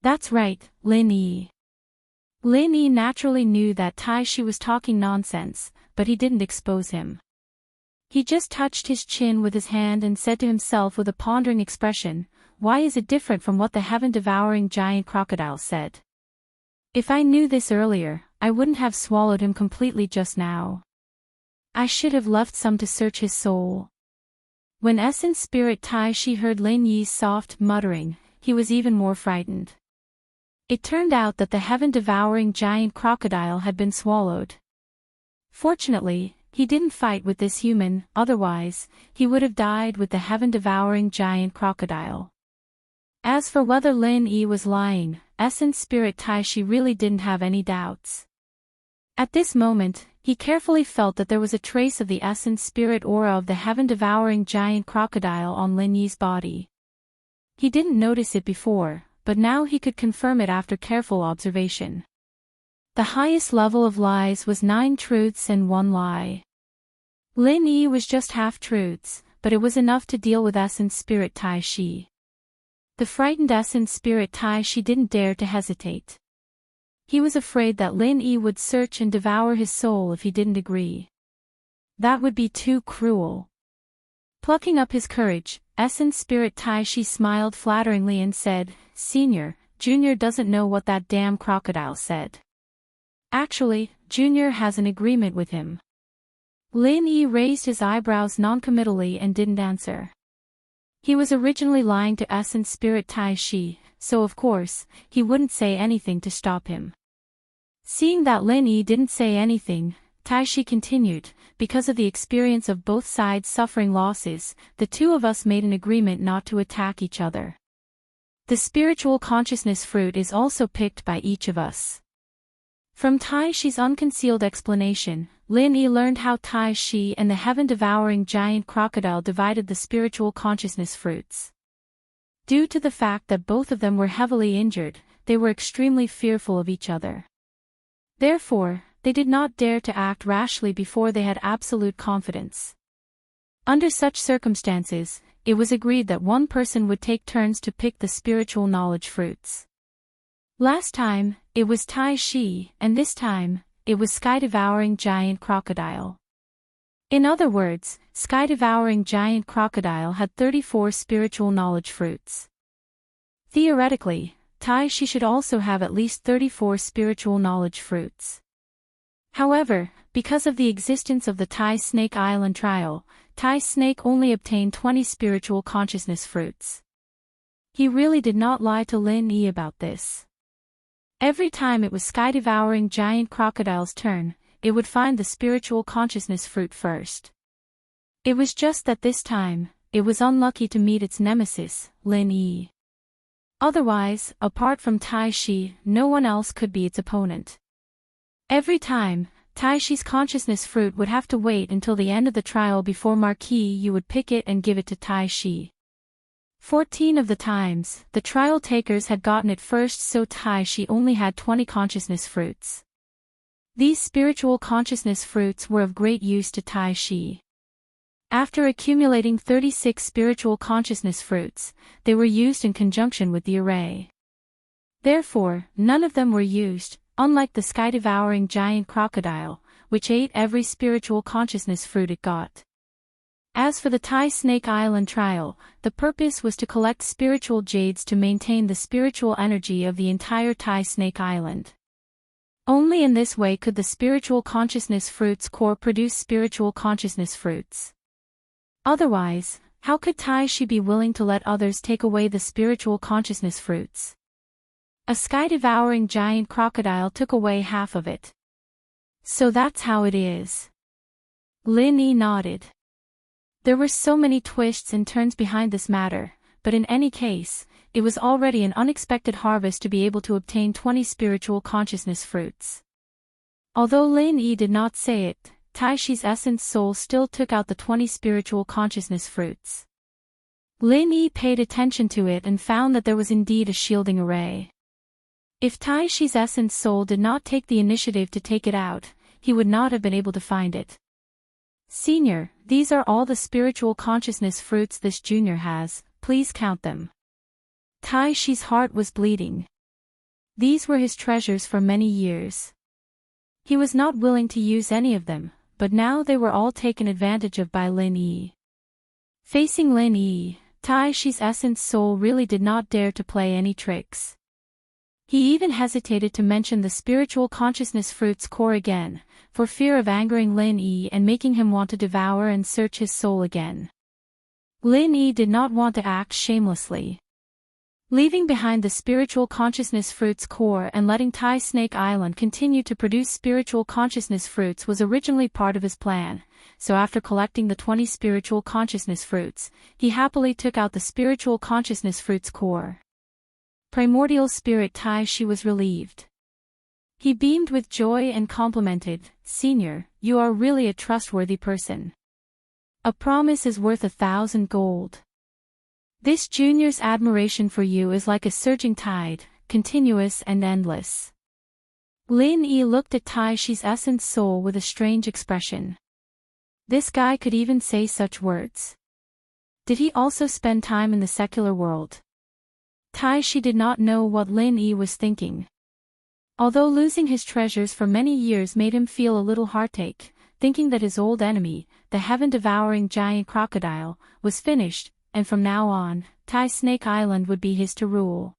That's right, Lin Yi. Lin Yi naturally knew that Tai Shi was talking nonsense, but he didn't expose him. He just touched his chin with his hand and said to himself with a pondering expression, "Why is it different from what the heaven-devouring giant crocodile said? If I knew this earlier, I wouldn't have swallowed him completely just now. I should have left some to search his soul." When Essence Spirit Tai Shi heard Lin Yi's soft muttering, he was even more frightened. It turned out that the heaven-devouring giant crocodile had been swallowed. Fortunately, he didn't fight with this human, otherwise, he would have died with the heaven-devouring giant crocodile. As for whether Lin Yi was lying, Essence Spirit Taishi really didn't have any doubts. At this moment, he carefully felt that there was a trace of the Essence Spirit aura of the heaven-devouring giant crocodile on Lin Yi's body. He didn't notice it before, but now he could confirm it after careful observation. The highest level of lies was 9 truths and 1 lie. Lin Yi was just half-truths, but it was enough to deal with Essence Spirit Taishi. The frightened Essence Spirit Taishi didn't dare to hesitate. He was afraid that Lin Yi would search and devour his soul if he didn't agree. That would be too cruel. Plucking up his courage, Essence Spirit Taishi smiled flatteringly and said, "Senior, Junior doesn't know what that damn crocodile said. Actually, Junior has an agreement with him." Lin Yi raised his eyebrows noncommittally and didn't answer. He was originally lying to Essence Spirit Taishi, so of course, he wouldn't say anything to stop him. Seeing that Lin Yi didn't say anything, Taishi continued, "Because of the experience of both sides suffering losses, the two of us made an agreement not to attack each other. The spiritual consciousness fruit is also picked by each of us." From Taishi's unconcealed explanation, Lin Yi learned how Taishi and the heaven-devouring giant crocodile divided the spiritual consciousness fruits. Due to the fact that both of them were heavily injured, they were extremely fearful of each other. Therefore, they did not dare to act rashly before they had absolute confidence. Under such circumstances, it was agreed that one person would take turns to pick the spiritual knowledge fruits. Last time, it was Taishi, and this time, it was Sky-devouring giant crocodile. In other words, Sky-devouring giant crocodile had 34 spiritual knowledge fruits. Theoretically, Taishi should also have at least 34 spiritual knowledge fruits. However, because of the existence of the Tai Snake Island trial, Tai Snake only obtained 20 spiritual consciousness fruits. He really did not lie to Lin Yi about this. Every time it was Sky-devouring giant crocodile's turn, it would find the spiritual consciousness fruit first. It was just that this time, it was unlucky to meet its nemesis, Lin Yi. Otherwise, apart from Taishi, no one else could be its opponent. Every time, Taishi's consciousness fruit would have to wait until the end of the trial before Marquis Yu would pick it and give it to Taishi. 14 of the times, the trial takers had gotten it first, so Taishi only had 20 consciousness fruits. These spiritual consciousness fruits were of great use to Taishi. After accumulating 36 spiritual consciousness fruits, they were used in conjunction with the array. Therefore, none of them were used, unlike the Sky-devouring giant crocodile, which ate every spiritual consciousness fruit it got. As for the Tai Snake Island trial, the purpose was to collect spiritual jades to maintain the spiritual energy of the entire Tai Snake Island. Only in this way could the spiritual consciousness fruits core produce spiritual consciousness fruits. Otherwise, how could Taishi be willing to let others take away the spiritual consciousness fruits? A sky-devouring giant crocodile took away half of it. So that's how it is. Lin Yi nodded. There were so many twists and turns behind this matter, but in any case, it was already an unexpected harvest to be able to obtain 20 spiritual consciousness fruits. Although Lin Yi did not say it, Taishi's essence soul still took out the 20 spiritual consciousness fruits. Lin Yi paid attention to it and found that there was indeed a shielding array. If Taishi's essence soul did not take the initiative to take it out, he would not have been able to find it. "Senior, these are all the spiritual consciousness fruits this junior has, please count them." Taishi's heart was bleeding. These were his treasures for many years. He was not willing to use any of them, but now they were all taken advantage of by Lin Yi. Facing Lin Yi, Taishi's essence soul really did not dare to play any tricks. He even hesitated to mention the spiritual consciousness fruit's core again, for fear of angering Lin Yi and making him want to devour and search his soul again. Lin Yi did not want to act shamelessly. Leaving behind the spiritual consciousness fruit's core and letting Tai Snake Island continue to produce spiritual consciousness fruits was originally part of his plan, so after collecting the 20 spiritual consciousness fruits, he happily took out the spiritual consciousness fruit's core. Primordial Spirit Tai Shi was relieved. He beamed with joy and complimented, "Senior, you are really a trustworthy person. A promise is worth 1,000 gold. This junior's admiration for you is like a surging tide, continuous and endless." Lin Yi looked at Tai Shi's essence soul with a strange expression. This guy could even say such words. Did he also spend time in the secular world? Tai Shi did not know what Lin Yi was thinking. Although losing his treasures for many years made him feel a little heartache, thinking that his old enemy, the heaven-devouring giant crocodile, was finished, and from now on, Tai Snake Island would be his to rule.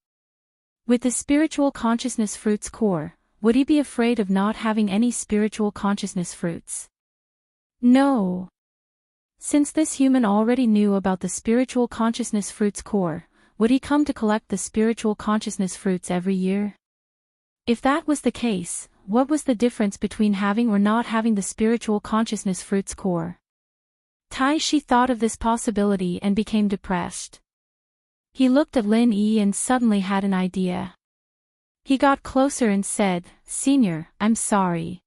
With the spiritual consciousness fruit's core, would he be afraid of not having any spiritual consciousness fruits? No. Since this human already knew about the spiritual consciousness fruit's core, would he come to collect the spiritual consciousness fruits every year? If that was the case, what was the difference between having or not having the spiritual consciousness fruit's core? Tai Shi thought of this possibility and became depressed. He looked at Lin Yi and suddenly had an idea. He got closer and said, "Senior, I'm sorry.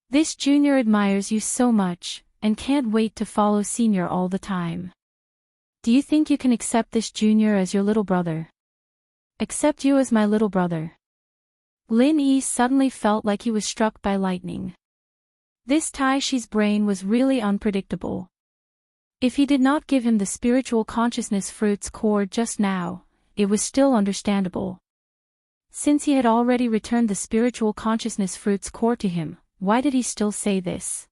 This junior admires you so much, and can't wait to follow senior all the time. Do you think you can accept this junior as your little brother? Accept you as my little brother?" Lin Yi suddenly felt like he was struck by lightning. This Tai Shi's brain was really unpredictable. If he did not give him the spiritual consciousness fruit's core just now, it was still understandable. Since he had already returned the spiritual consciousness fruit's core to him, why did he still say this?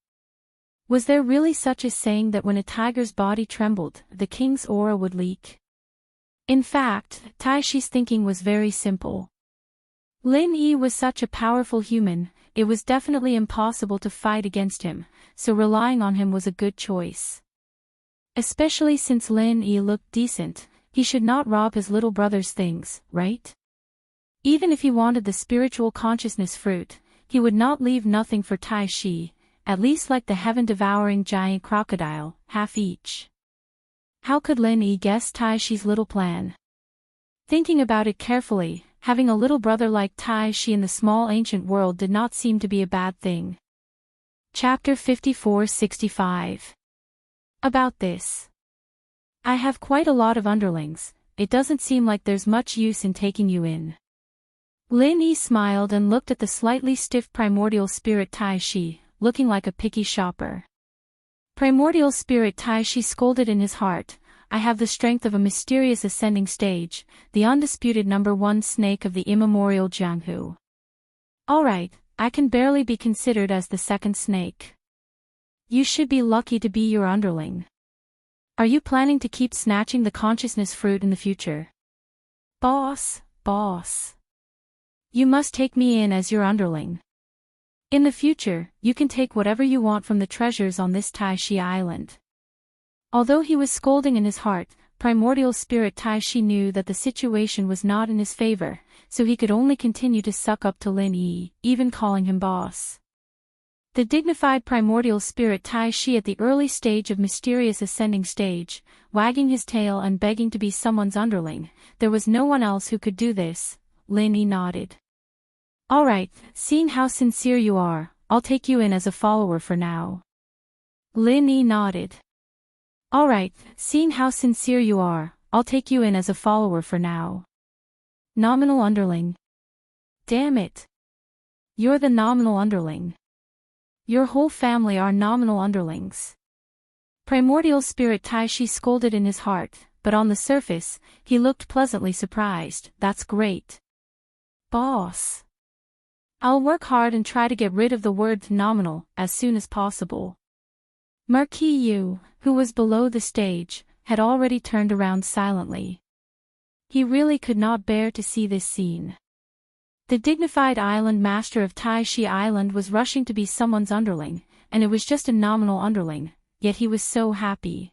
Was there really such a saying that when a tiger's body trembled, the king's aura would leak? In fact, Tai Shi's thinking was very simple. Lin Yi was such a powerful human, it was definitely impossible to fight against him, so relying on him was a good choice. Especially since Lin Yi looked decent, he should not rob his little brother's things, right? Even if he wanted the spiritual consciousness fruit, he would not leave nothing for Tai Shi, at least like the heaven-devouring giant crocodile, half each. How could Lin Yi guess Tai Shi's little plan? Thinking about it carefully, having a little brother like Tai Shi in the small ancient world did not seem to be a bad thing. Chapter 54-65. About this. I have quite a lot of underlings, it doesn't seem like there's much use in taking you in. Lin Yi smiled and looked at the slightly stiff primordial spirit Tai Shi, looking like a picky shopper. Primordial spirit Tai Shi scolded in his heart, "I have the strength of a mysterious ascending stage, the undisputed #1 snake of the immemorial Jianghu. Alright, I can barely be considered as the second snake. You should be lucky to be your underling. Are you planning to keep snatching the consciousness fruit in the future?" Boss. You must take me in as your underling. In the future, you can take whatever you want from the treasures on this Tai Shi Island. Although he was scolding in his heart, primordial spirit Tai Shi knew that the situation was not in his favor, so he could only continue to suck up to Lin Yi, even calling him boss. The dignified primordial spirit Tai Shi at the early stage of mysterious ascending stage, wagging his tail and begging to be someone's underling, there was no one else who could do this. Lin Yi nodded. Alright, seeing how sincere you are, I'll take you in as a follower for now. Lin Yi nodded. Alright, seeing how sincere you are, I'll take you in as a follower for now. Nominal underling. Damn it. You're the nominal underling. Your whole family are nominal underlings. Primordial spirit Tai Shi scolded in his heart, but on the surface, he looked pleasantly surprised. That's great. Boss. I'll work hard and try to get rid of the word nominal as soon as possible. Marquis Yu, who was below the stage, had already turned around silently. He really could not bear to see this scene. The dignified island master of Tai Shi Island was rushing to be someone's underling, and it was just a nominal underling, yet he was so happy.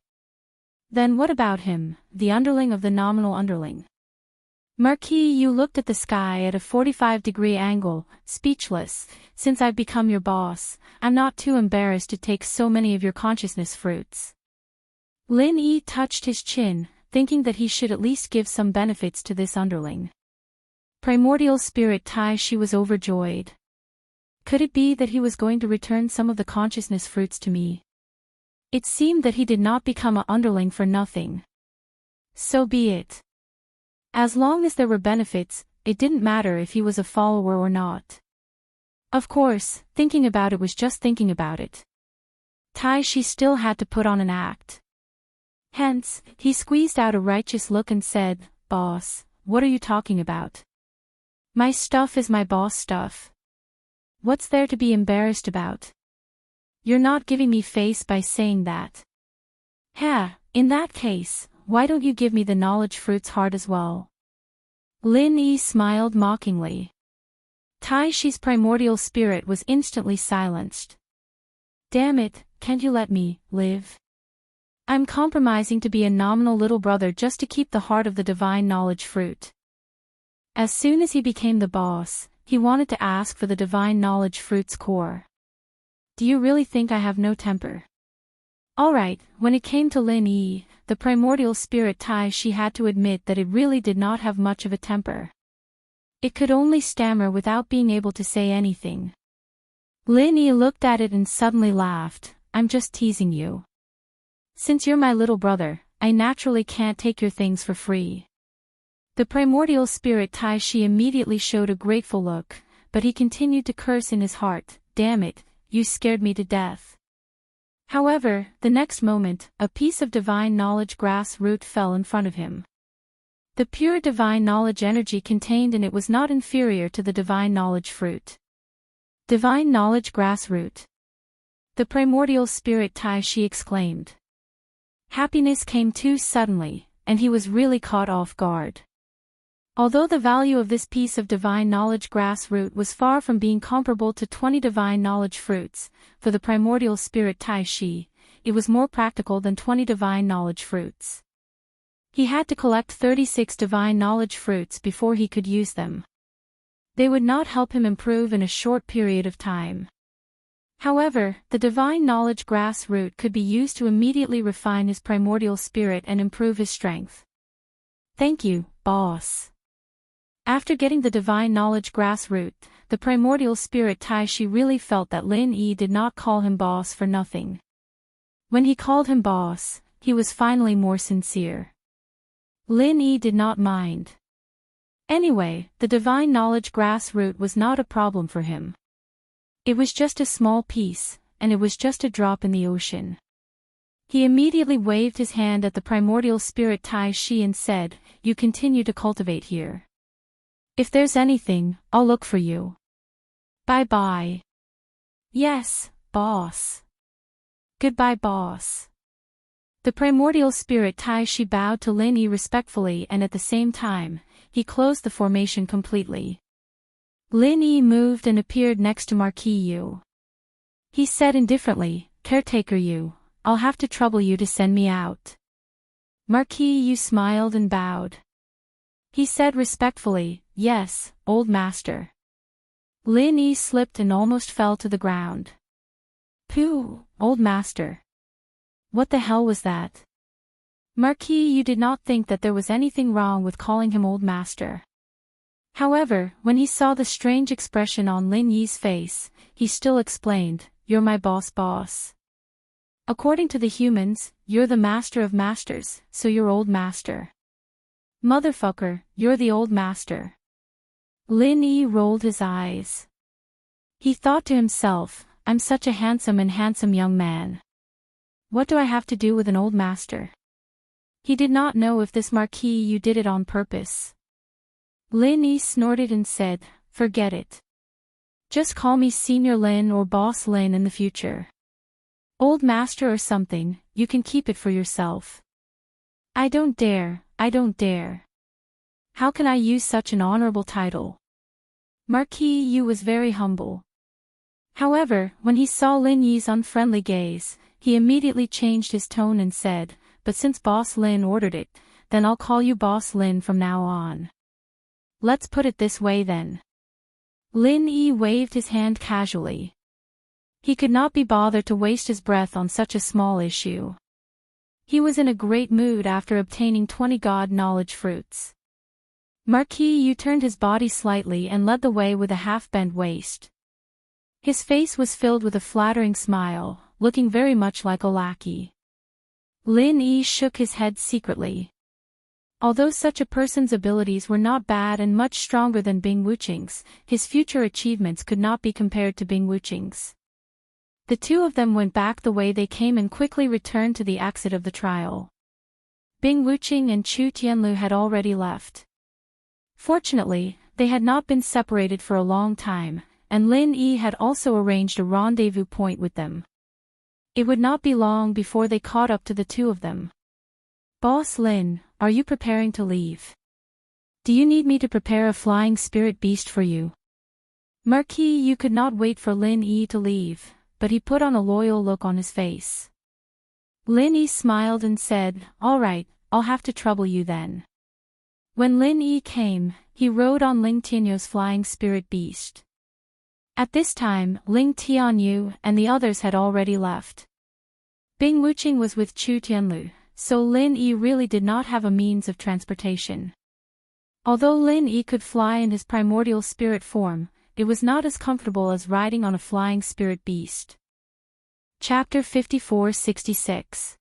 Then what about him, the underling of the nominal underling? Marquis Yu looked at the sky at a 45-degree angle, speechless. Since I've become your boss, I'm not too embarrassed to take so many of your consciousness fruits. Lin Yi touched his chin, thinking that he should at least give some benefits to this underling. Primordial spirit Tai Shi was overjoyed. Could it be that he was going to return some of the consciousness fruits to me? It seemed that he did not become an underling for nothing. So be it. As long as there were benefits, it didn't matter if he was a follower or not. Of course, thinking about it was just thinking about it. Tai Shi still had to put on an act. Hence, he squeezed out a righteous look and said, "Boss, what are you talking about? My stuff is my boss stuff. What's there to be embarrassed about? You're not giving me face by saying that. In that case, why don't you give me the knowledge fruits heart as well?" Lin Yi smiled mockingly. Tai Shi's primordial spirit was instantly silenced. Damn it, can't you let me live? I'm compromising to be a nominal little brother just to keep the heart of the divine knowledge fruit. As soon as he became the boss, he wanted to ask for the divine knowledge fruit's core. Do you really think I have no temper? Alright, when it came to Lin Yi, the primordial spirit Tai Shi had to admit that it really did not have much of a temper. It could only stammer without being able to say anything. Lin Yi looked at it and suddenly laughed. I'm just teasing you. Since you're my little brother, I naturally can't take your things for free. The primordial spirit Tai Shi immediately showed a grateful look, but he continued to curse in his heart. Damn it, you scared me to death. However, the next moment, a piece of divine knowledge grass root fell in front of him. The pure divine knowledge energy contained in it was not inferior to the divine knowledge fruit. Divine knowledge grass root. The primordial spirit Tai Shi exclaimed. Happiness came too suddenly, and he was really caught off guard. Although the value of this piece of divine knowledge grass root was far from being comparable to 20 divine knowledge fruits, for the primordial spirit Tai Shi, it was more practical than 20 divine knowledge fruits. He had to collect 36 divine knowledge fruits before he could use them. They would not help him improve in a short period of time. However, the divine knowledge grass root could be used to immediately refine his primordial spirit and improve his strength. Thank you, boss. After getting the divine knowledge grass root, the primordial spirit Tai Shi really felt that Lin Yi did not call him boss for nothing. When he called him boss, he was finally more sincere. Lin Yi did not mind. Anyway, the divine knowledge grass root was not a problem for him. It was just a small piece, and it was just a drop in the ocean. He immediately waved his hand at the primordial spirit Tai Shi and said, "You continue to cultivate here. If there's anything, I'll look for you. Bye-bye." Yes, boss. Goodbye, boss. The primordial spirit Tai Shi bowed to Lin Yi respectfully, and at the same time, he closed the formation completely. Lin Yi moved and appeared next to Marquis Yu. He said indifferently, "Caretaker Yu, I'll have to trouble you to send me out." Marquis Yu smiled and bowed. He said respectfully, "Yes, old master." Lin Yi slipped and almost fell to the ground. Pooh, old master. What the hell was that? Marquis Yu did not think that there was anything wrong with calling him old master. However, when he saw the strange expression on Lin Yi's face, he still explained, "You're my boss. According to the humans, you're the master of masters, so you're old master. Motherfucker, you're the old master." Lin Yi rolled his eyes. He thought to himself, I'm such a handsome young man. What do I have to do with an old master? He did not know if this Marquis Yu did it on purpose. Lin Yi snorted and said, "Forget it. Just call me Senior Lin or Boss Lin in the future. Old master or something, you can keep it for yourself." I don't dare. How can I use such an honorable title?" Marquis Yu was very humble. However, when he saw Lin Yi's unfriendly gaze, he immediately changed his tone and said, "But since Boss Lin ordered it, then I'll call you Boss Lin from now on." Let's put it this way then. Lin Yi waved his hand casually. He could not be bothered to waste his breath on such a small issue. He was in a great mood after obtaining 20 God knowledge fruits. Marquis Yu turned his body slightly and led the way with a half-bent waist. His face was filled with a flattering smile, looking very much like a lackey. Lin Yi shook his head secretly. Although such a person's abilities were not bad and much stronger than Bing Wuqing's, his future achievements could not be compared to Bing Wuqing's. The two of them went back the way they came and quickly returned to the exit of the trial. Bing Wuqing and Chu Tianlu had already left. Fortunately, they had not been separated for a long time, and Lin Yi had also arranged a rendezvous point with them. It would not be long before they caught up to the two of them. Boss Lin, are you preparing to leave? Do you need me to prepare a flying spirit beast for you? Marquis Yu could not wait for Lin Yi to leave, but he put on a loyal look on his face. Lin Yi smiled and said, "All right, I'll have to trouble you then." When Lin Yi came, he rode on Ling Tianyu's flying spirit beast. At this time, Ling Tianyu and the others had already left. Bing Wuqing was with Chu Tianlu, so Lin Yi really did not have a means of transportation. Although Lin Yi could fly in his primordial spirit form, it was not as comfortable as riding on a flying spirit beast. Chapter 54-66.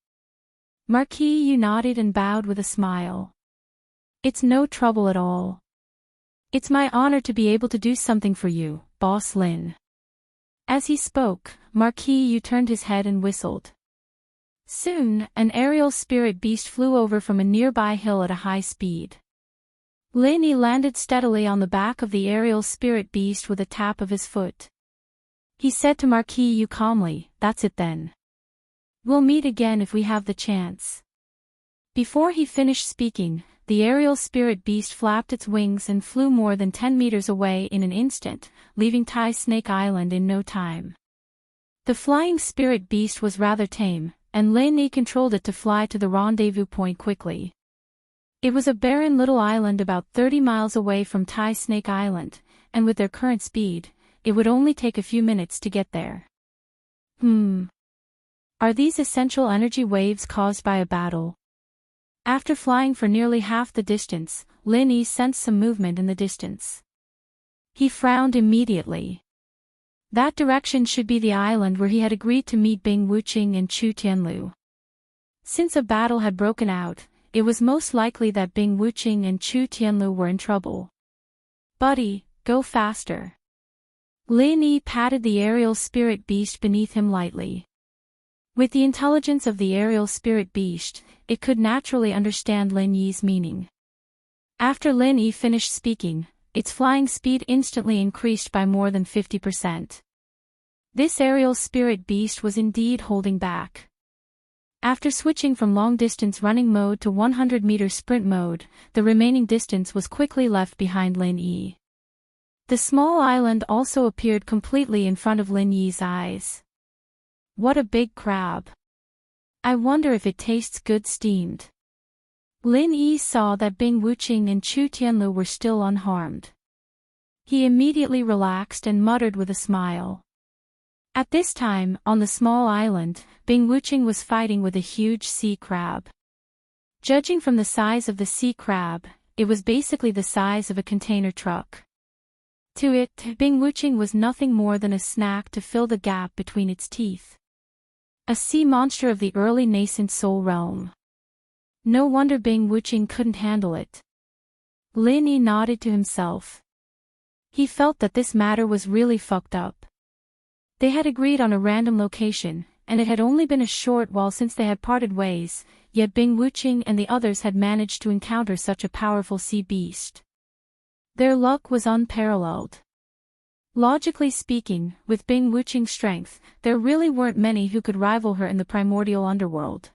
Marquis Yu nodded and bowed with a smile. "It's no trouble at all. It's my honor to be able to do something for you, Boss Lin." As he spoke, Marquis Yu turned his head and whistled. Soon, an aerial spirit beast flew over from a nearby hill at a high speed. Lin Yi landed steadily on the back of the aerial spirit beast with a tap of his foot. He said to Marquis Yu calmly, "That's it then. We'll meet again if we have the chance." Before he finished speaking, the aerial spirit beast flapped its wings and flew more than 10 meters away in an instant, leaving Tai Snake Island in no time. The flying spirit beast was rather tame, and Lin Yi controlled it to fly to the rendezvous point quickly. It was a barren little island about 30 miles away from Tai Snake Island, and with their current speed, it would only take a few minutes to get there. Are these essential energy waves caused by a battle? After flying for nearly half the distance, Lin Yi sensed some movement in the distance. He frowned immediately. That direction should be the island where he had agreed to meet Bing Wuqing and Chu Tianlu. Since a battle had broken out, it was most likely that Bing Wuqing and Chu Tianlu were in trouble. "Buddy, go faster." Lin Yi patted the aerial spirit beast beneath him lightly. With the intelligence of the aerial spirit beast, it could naturally understand Lin Yi's meaning. After Lin Yi finished speaking, its flying speed instantly increased by more than 50%. This aerial spirit beast was indeed holding back. After switching from long-distance running mode to 100-meter sprint mode, the remaining distance was quickly left behind Lin Yi. The small island also appeared completely in front of Lin Yi's eyes. What a big crab. I wonder if it tastes good steamed. Lin Yi saw that Bing Wuqing and Chu Tianlu were still unharmed. He immediately relaxed and muttered with a smile. At this time, on the small island, Bing Wuqing was fighting with a huge sea crab. Judging from the size of the sea crab, it was basically the size of a container truck. To it, Bing Wuqing was nothing more than a snack to fill the gap between its teeth. A sea monster of the early nascent soul realm. No wonder Bing Wuqing couldn't handle it. Lin Yi nodded to himself. He felt that this matter was really fucked up. They had agreed on a random location, and it had only been a short while since they had parted ways, yet Bing Wuqing and the others had managed to encounter such a powerful sea beast. Their luck was unparalleled. Logically speaking, with Bing Wuqing's strength, there really weren't many who could rival her in the primordial underworld.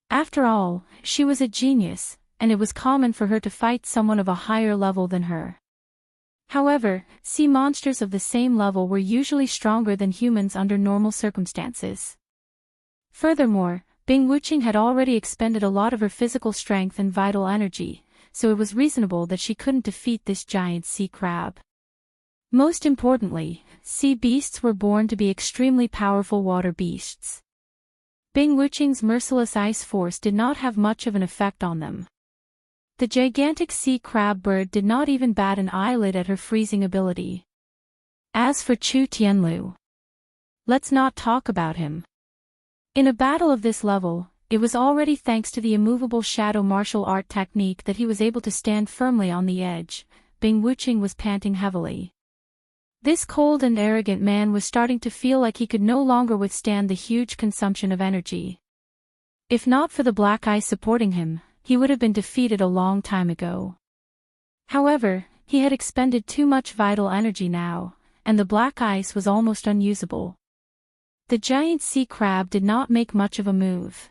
After all, she was a genius, and it was common for her to fight someone of a higher level than her. However, sea monsters of the same level were usually stronger than humans under normal circumstances. Furthermore, Bing Wuqing had already expended a lot of her physical strength and vital energy, so it was reasonable that she couldn't defeat this giant sea crab. Most importantly, sea beasts were born to be extremely powerful water beasts. Bing Wuqing's merciless ice force did not have much of an effect on them. The gigantic sea crab bird did not even bat an eyelid at her freezing ability. As for Chu Tianlu, let's not talk about him. In a battle of this level, it was already thanks to the immovable shadow martial art technique that he was able to stand firmly on the edge. Bing Wuqing was panting heavily. This cold and arrogant man was starting to feel like he could no longer withstand the huge consumption of energy. If not for the black ice supporting him, he would have been defeated a long time ago. However, he had expended too much vital energy now, and the black ice was almost unusable. The giant sea crab did not make much of a move.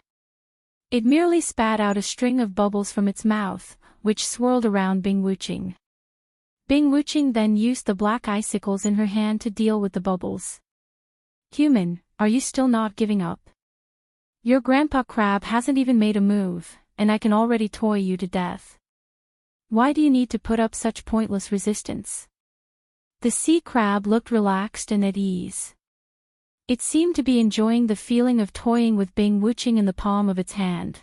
It merely spat out a string of bubbles from its mouth, which swirled around Bing Wuqing. Bing Wuqing then used the black icicles in her hand to deal with the bubbles. Human, are you still not giving up? Your grandpa crab hasn't even made a move, and I can already toy you to death. Why do you need to put up such pointless resistance? The sea crab looked relaxed and at ease. It seemed to be enjoying the feeling of toying with Bing Wuqing in the palm of its hand.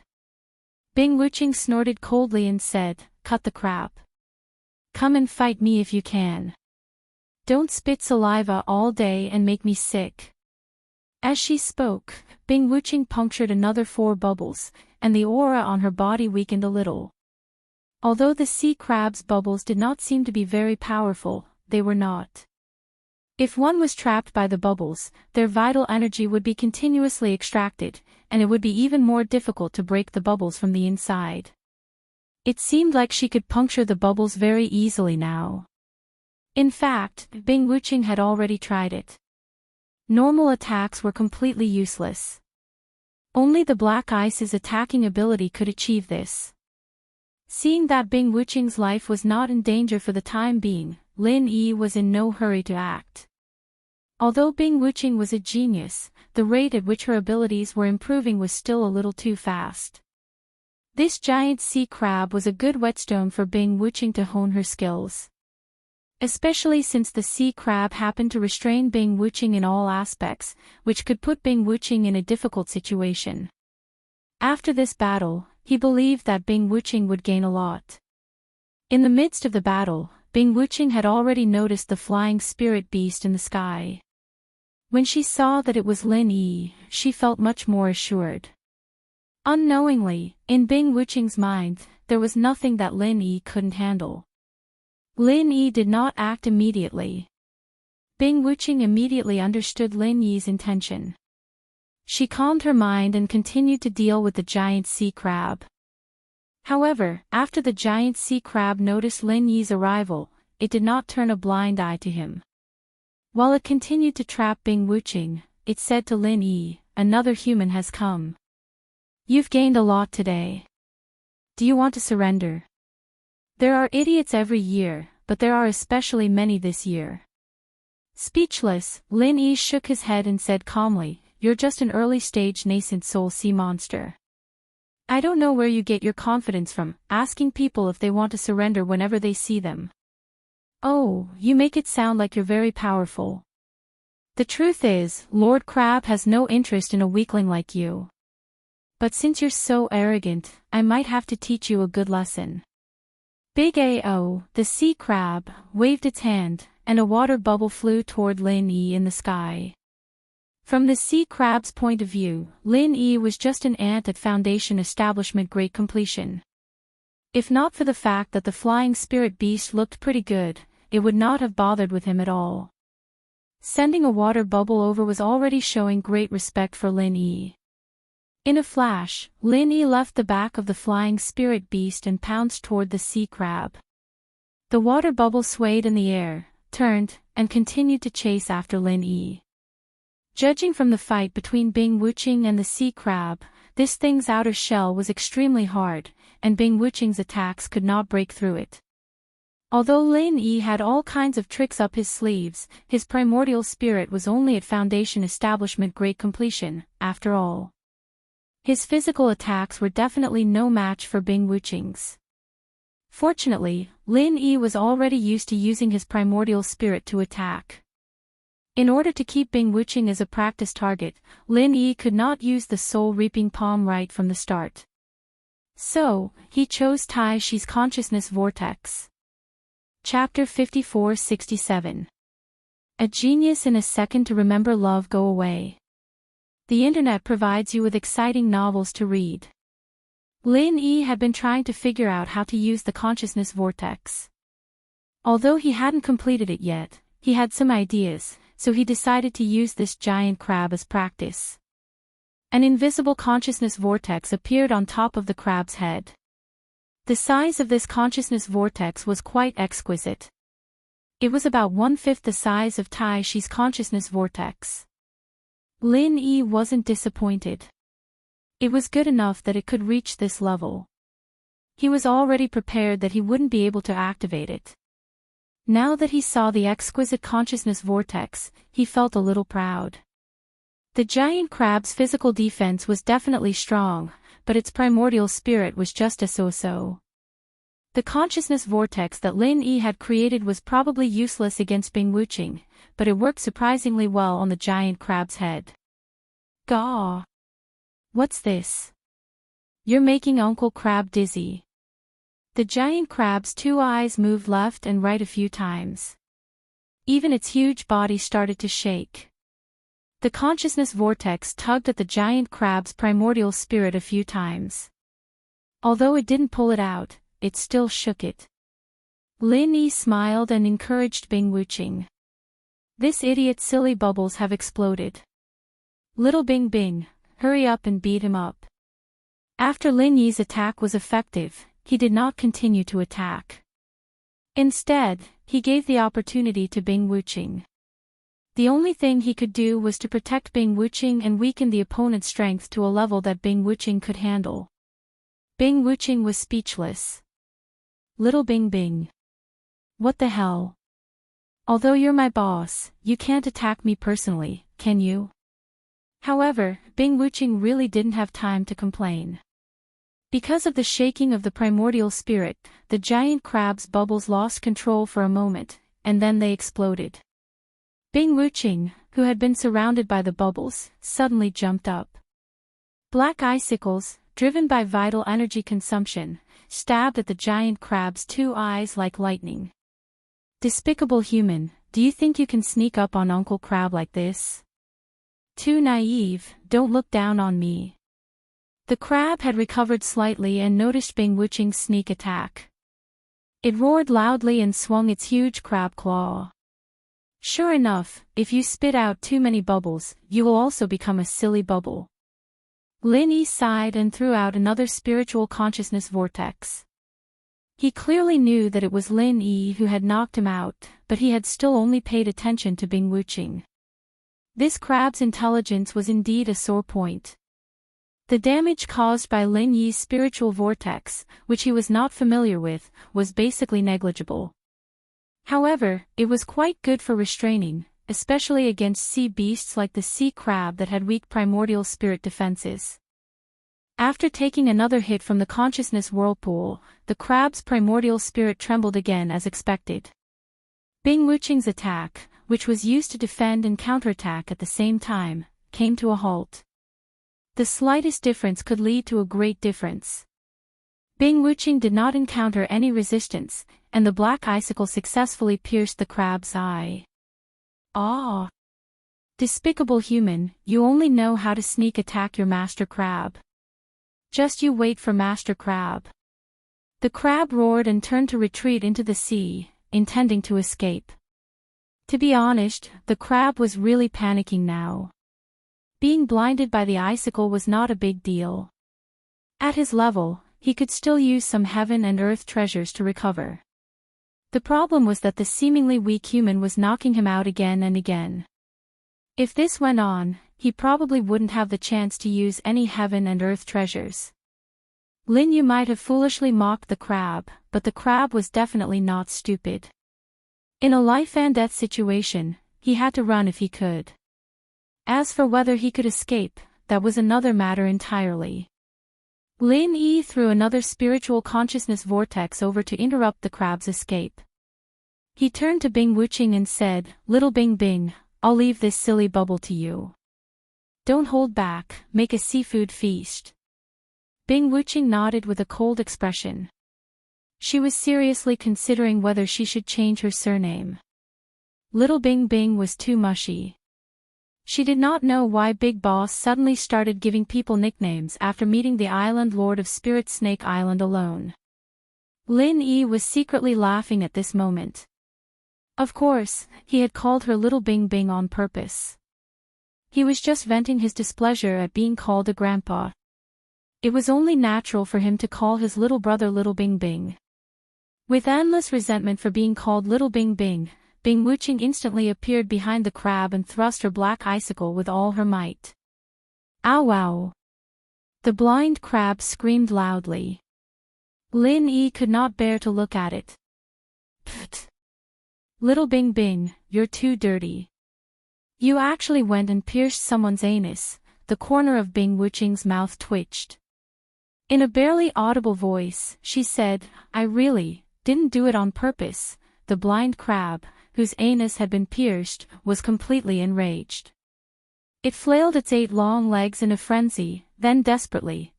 Bing Wuqing snorted coldly and said, "Cut the crap. Come and fight me if you can. Don't spit saliva all day and make me sick." As she spoke, Bing Wuqing punctured another 4 bubbles, and the aura on her body weakened a little. Although the sea crab's bubbles did not seem to be very powerful, they were not. If one was trapped by the bubbles, their vital energy would be continuously extracted, and it would be even more difficult to break the bubbles from the inside. It seemed like she could puncture the bubbles very easily now. In fact, Bing Wuqing had already tried it. Normal attacks were completely useless. Only the black ice's attacking ability could achieve this. Seeing that Bing Wuqing's life was not in danger for the time being, Lin Yi was in no hurry to act. Although Bing Wuqing was a genius, the rate at which her abilities were improving was still a little too fast. This giant sea crab was a good whetstone for Bing Wuqing to hone her skills. Especially since the sea crab happened to restrain Bing Wuqing in all aspects, which could put Bing Wuqing in a difficult situation. After this battle, he believed that Bing Wuqing would gain a lot. In the midst of the battle, Bing Wuqing had already noticed the flying spirit beast in the sky. When she saw that it was Lin Yi, she felt much more assured. Unknowingly, in Bing Wuqing's mind, there was nothing that Lin Yi couldn't handle. Lin Yi did not act immediately. Bing Wuqing immediately understood Lin Yi's intention. She calmed her mind and continued to deal with the giant sea crab. However, after the giant sea crab noticed Lin Yi's arrival, it did not turn a blind eye to him. While it continued to trap Bing Wuqing, it said to Lin Yi, "Another human has come. You've gained a lot today. Do you want to surrender? There are idiots every year, but there are especially many this year." Speechless, Lin Yi shook his head and said calmly, "You're just an early-stage nascent soul sea monster. I don't know where you get your confidence from, asking people if they want to surrender whenever they see them. Oh, you make it sound like you're very powerful. The truth is, Lord Crab has no interest in a weakling like you. But since you're so arrogant, I might have to teach you a good lesson." Big A.O., the sea crab, waved its hand, and a water bubble flew toward Lin Yi in the sky. From the sea crab's point of view, Lin Yi was just an ant at Foundation Establishment Great Completion. If not for the fact that the flying spirit beast looked pretty good, it would not have bothered with him at all. Sending a water bubble over was already showing great respect for Lin Yi. In a flash, Lin Yi left the back of the flying spirit beast and pounced toward the sea crab. The water bubble swayed in the air, turned, and continued to chase after Lin Yi. Judging from the fight between Bing Wuqing and the sea crab, this thing's outer shell was extremely hard, and Bing Wuqing's attacks could not break through it. Although Lin Yi had all kinds of tricks up his sleeves, his primordial spirit was only at Foundation Establishment Great Completion, after all. His physical attacks were definitely no match for Bing Wuqing's. Fortunately, Lin Yi was already used to using his primordial spirit to attack. In order to keep Bing Wuching as a practice target, Lin Yi could not use the soul-reaping palm right from the start. So, he chose Tai Shi's consciousness vortex. Chapter 54-67. A genius in a second to remember love go away. The internet provides you with exciting novels to read. Lin Yi had been trying to figure out how to use the consciousness vortex. Although he hadn't completed it yet, he had some ideas, so he decided to use this giant crab as practice. An invisible consciousness vortex appeared on top of the crab's head. The size of this consciousness vortex was quite exquisite. It was about 1/5 the size of Tai Shi's consciousness vortex. Lin Yi wasn't disappointed. It was good enough that it could reach this level. He was already prepared that he wouldn't be able to activate it. Now that he saw the exquisite consciousness vortex, he felt a little proud. The giant crab's physical defense was definitely strong, but its primordial spirit was just a so-so. The consciousness vortex that Lin Yi had created was probably useless against Bing Wuching, but it worked surprisingly well on the giant crab's head. Gah! What's this? You're making Uncle Crab dizzy. The giant crab's two eyes moved left and right a few times. Even its huge body started to shake. The consciousness vortex tugged at the giant crab's primordial spirit a few times. Although it didn't pull it out, it still shook it. Lin Yi smiled and encouraged Bing Wuching. This idiot's silly bubbles have exploded. Little Bing Bing, hurry up and beat him up. After Lin Yi's attack was effective, he did not continue to attack. Instead, he gave the opportunity to Bing Wuching. The only thing he could do was to protect Bing Wuching and weaken the opponent's strength to a level that Bing Wuching could handle. Bing Wuching was speechless. Little Bing Bing. What the hell? Although you're my boss, you can't attack me personally, can you? However, Bing Wuching really didn't have time to complain. Because of the shaking of the primordial spirit, the giant crab's bubbles lost control for a moment, and then they exploded. Bing Wuching, who had been surrounded by the bubbles, suddenly jumped up. Black icicles, driven by vital energy consumption, stabbed at the giant crab's two eyes like lightning. Despicable human, do you think you can sneak up on Uncle Crab like this? Too naive, don't look down on me. The crab had recovered slightly and noticed Bing Wuching's sneak attack. It roared loudly and swung its huge crab claw. Sure enough, if you spit out too many bubbles, you will also become a silly bubble. Lin Yi sighed and threw out another spiritual consciousness vortex. He clearly knew that it was Lin Yi who had knocked him out, but he had still only paid attention to Bing Wuching. This crab's intelligence was indeed a sore point. The damage caused by Lin Yi's spiritual vortex, which he was not familiar with, was basically negligible. However, it was quite good for restraining, especially against sea beasts like the sea crab that had weak primordial spirit defenses. After taking another hit from the consciousness whirlpool, the crab's primordial spirit trembled again as expected. Bing Wuching's attack, which was used to defend and counterattack at the same time, came to a halt. The slightest difference could lead to a great difference. Bing Wuching did not encounter any resistance, and the black icicle successfully pierced the crab's eye. Ah! Despicable human, you only know how to sneak attack your master crab. Just you wait for Master Crab. The crab roared and turned to retreat into the sea, intending to escape. To be honest, the crab was really panicking now. Being blinded by the icicle was not a big deal. At his level, he could still use some heaven and earth treasures to recover. The problem was that the seemingly weak human was knocking him out again and again. If this went on, he probably wouldn't have the chance to use any heaven and earth treasures. Lin Yu might have foolishly mocked the crab, but the crab was definitely not stupid. In a life and death situation, he had to run if he could. As for whether he could escape, that was another matter entirely. Lin Yi threw another spiritual consciousness vortex over to interrupt the crab's escape. He turned to Bing Wuching and said, "Little Bing Bing, I'll leave this silly bubble to you. Don't hold back, make a seafood feast." Bing Wuching nodded with a cold expression. She was seriously considering whether she should change her surname. Little Bing Bing was too mushy. She did not know why Big Boss suddenly started giving people nicknames after meeting the island lord of Spirit Snake Island alone. Lin Yi was secretly laughing at this moment. Of course, he had called her Little Bing Bing on purpose. He was just venting his displeasure at being called a grandpa. It was only natural for him to call his little brother Little Bing Bing. With endless resentment for being called Little Bing Bing, Bing Wuching instantly appeared behind the crab and thrust her black icicle with all her might. Ow wow! The blind crab screamed loudly. Lin Yi could not bear to look at it. Pfft! Little Bing Bing, you're too dirty. You actually went and pierced someone's anus. The corner of Bing Wuching's mouth twitched. In a barely audible voice, she said, "I really didn't do it on purpose." The blind crab, whose anus had been pierced, was completely enraged. It flailed its 8 long legs in a frenzy, then desperately,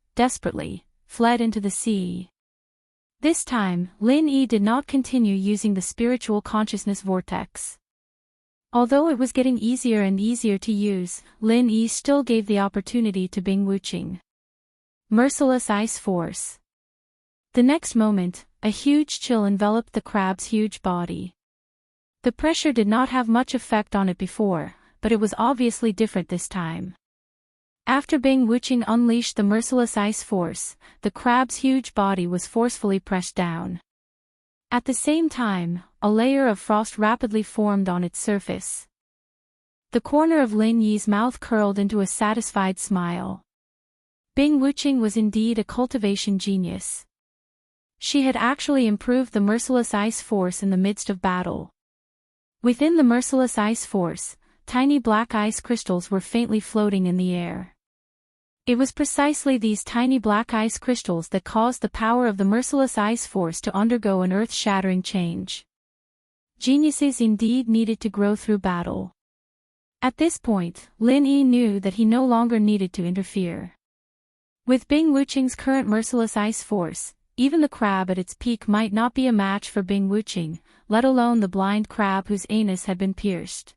fled into the sea. This time, Lin Yi did not continue using the spiritual consciousness vortex. Although it was getting easier and easier to use, Lin Yi still gave the opportunity to Bing Wuching. Merciless ice force. The next moment, a huge chill enveloped the crab's huge body. The pressure did not have much effect on it before, but it was obviously different this time. After Bing Wuching unleashed the merciless ice force, the crab's huge body was forcefully pressed down. At the same time, a layer of frost rapidly formed on its surface. The corner of Lin Yi's mouth curled into a satisfied smile. Bing Wuching was indeed a cultivation genius. She had actually improved the merciless ice force in the midst of battle. Within the merciless ice force, tiny black ice crystals were faintly floating in the air. It was precisely these tiny black ice crystals that caused the power of the merciless ice force to undergo an earth-shattering change. Geniuses indeed needed to grow through battle. At this point, Lin Yi knew that he no longer needed to interfere. With Bing Wuching's current merciless ice force, even the crab at its peak might not be a match for Bing Wuching, let alone the blind crab whose anus had been pierced.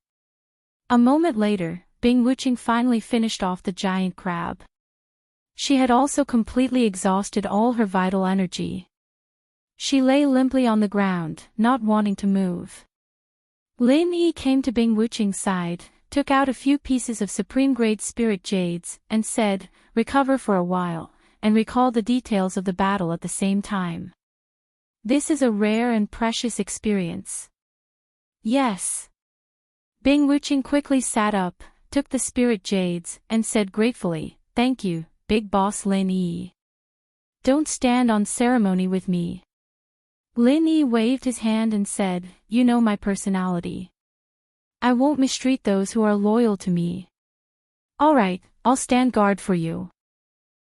A moment later, Bing Wuching finally finished off the giant crab. She had also completely exhausted all her vital energy. She lay limply on the ground, not wanting to move. Lin Yi came to Bing Wuching's side, took out a few pieces of supreme-grade spirit jades, and said, "Recover for a while, and recall the details of the battle at the same time. This is a rare and precious experience." "Yes." Bing Wuching quickly sat up, took the spirit jades, and said gratefully, "Thank you, Big Boss Lin Yi. Don't stand on ceremony with me." Lin Yi waved his hand and said, "You know my personality. I won't mistreat those who are loyal to me. All right, I'll stand guard for you."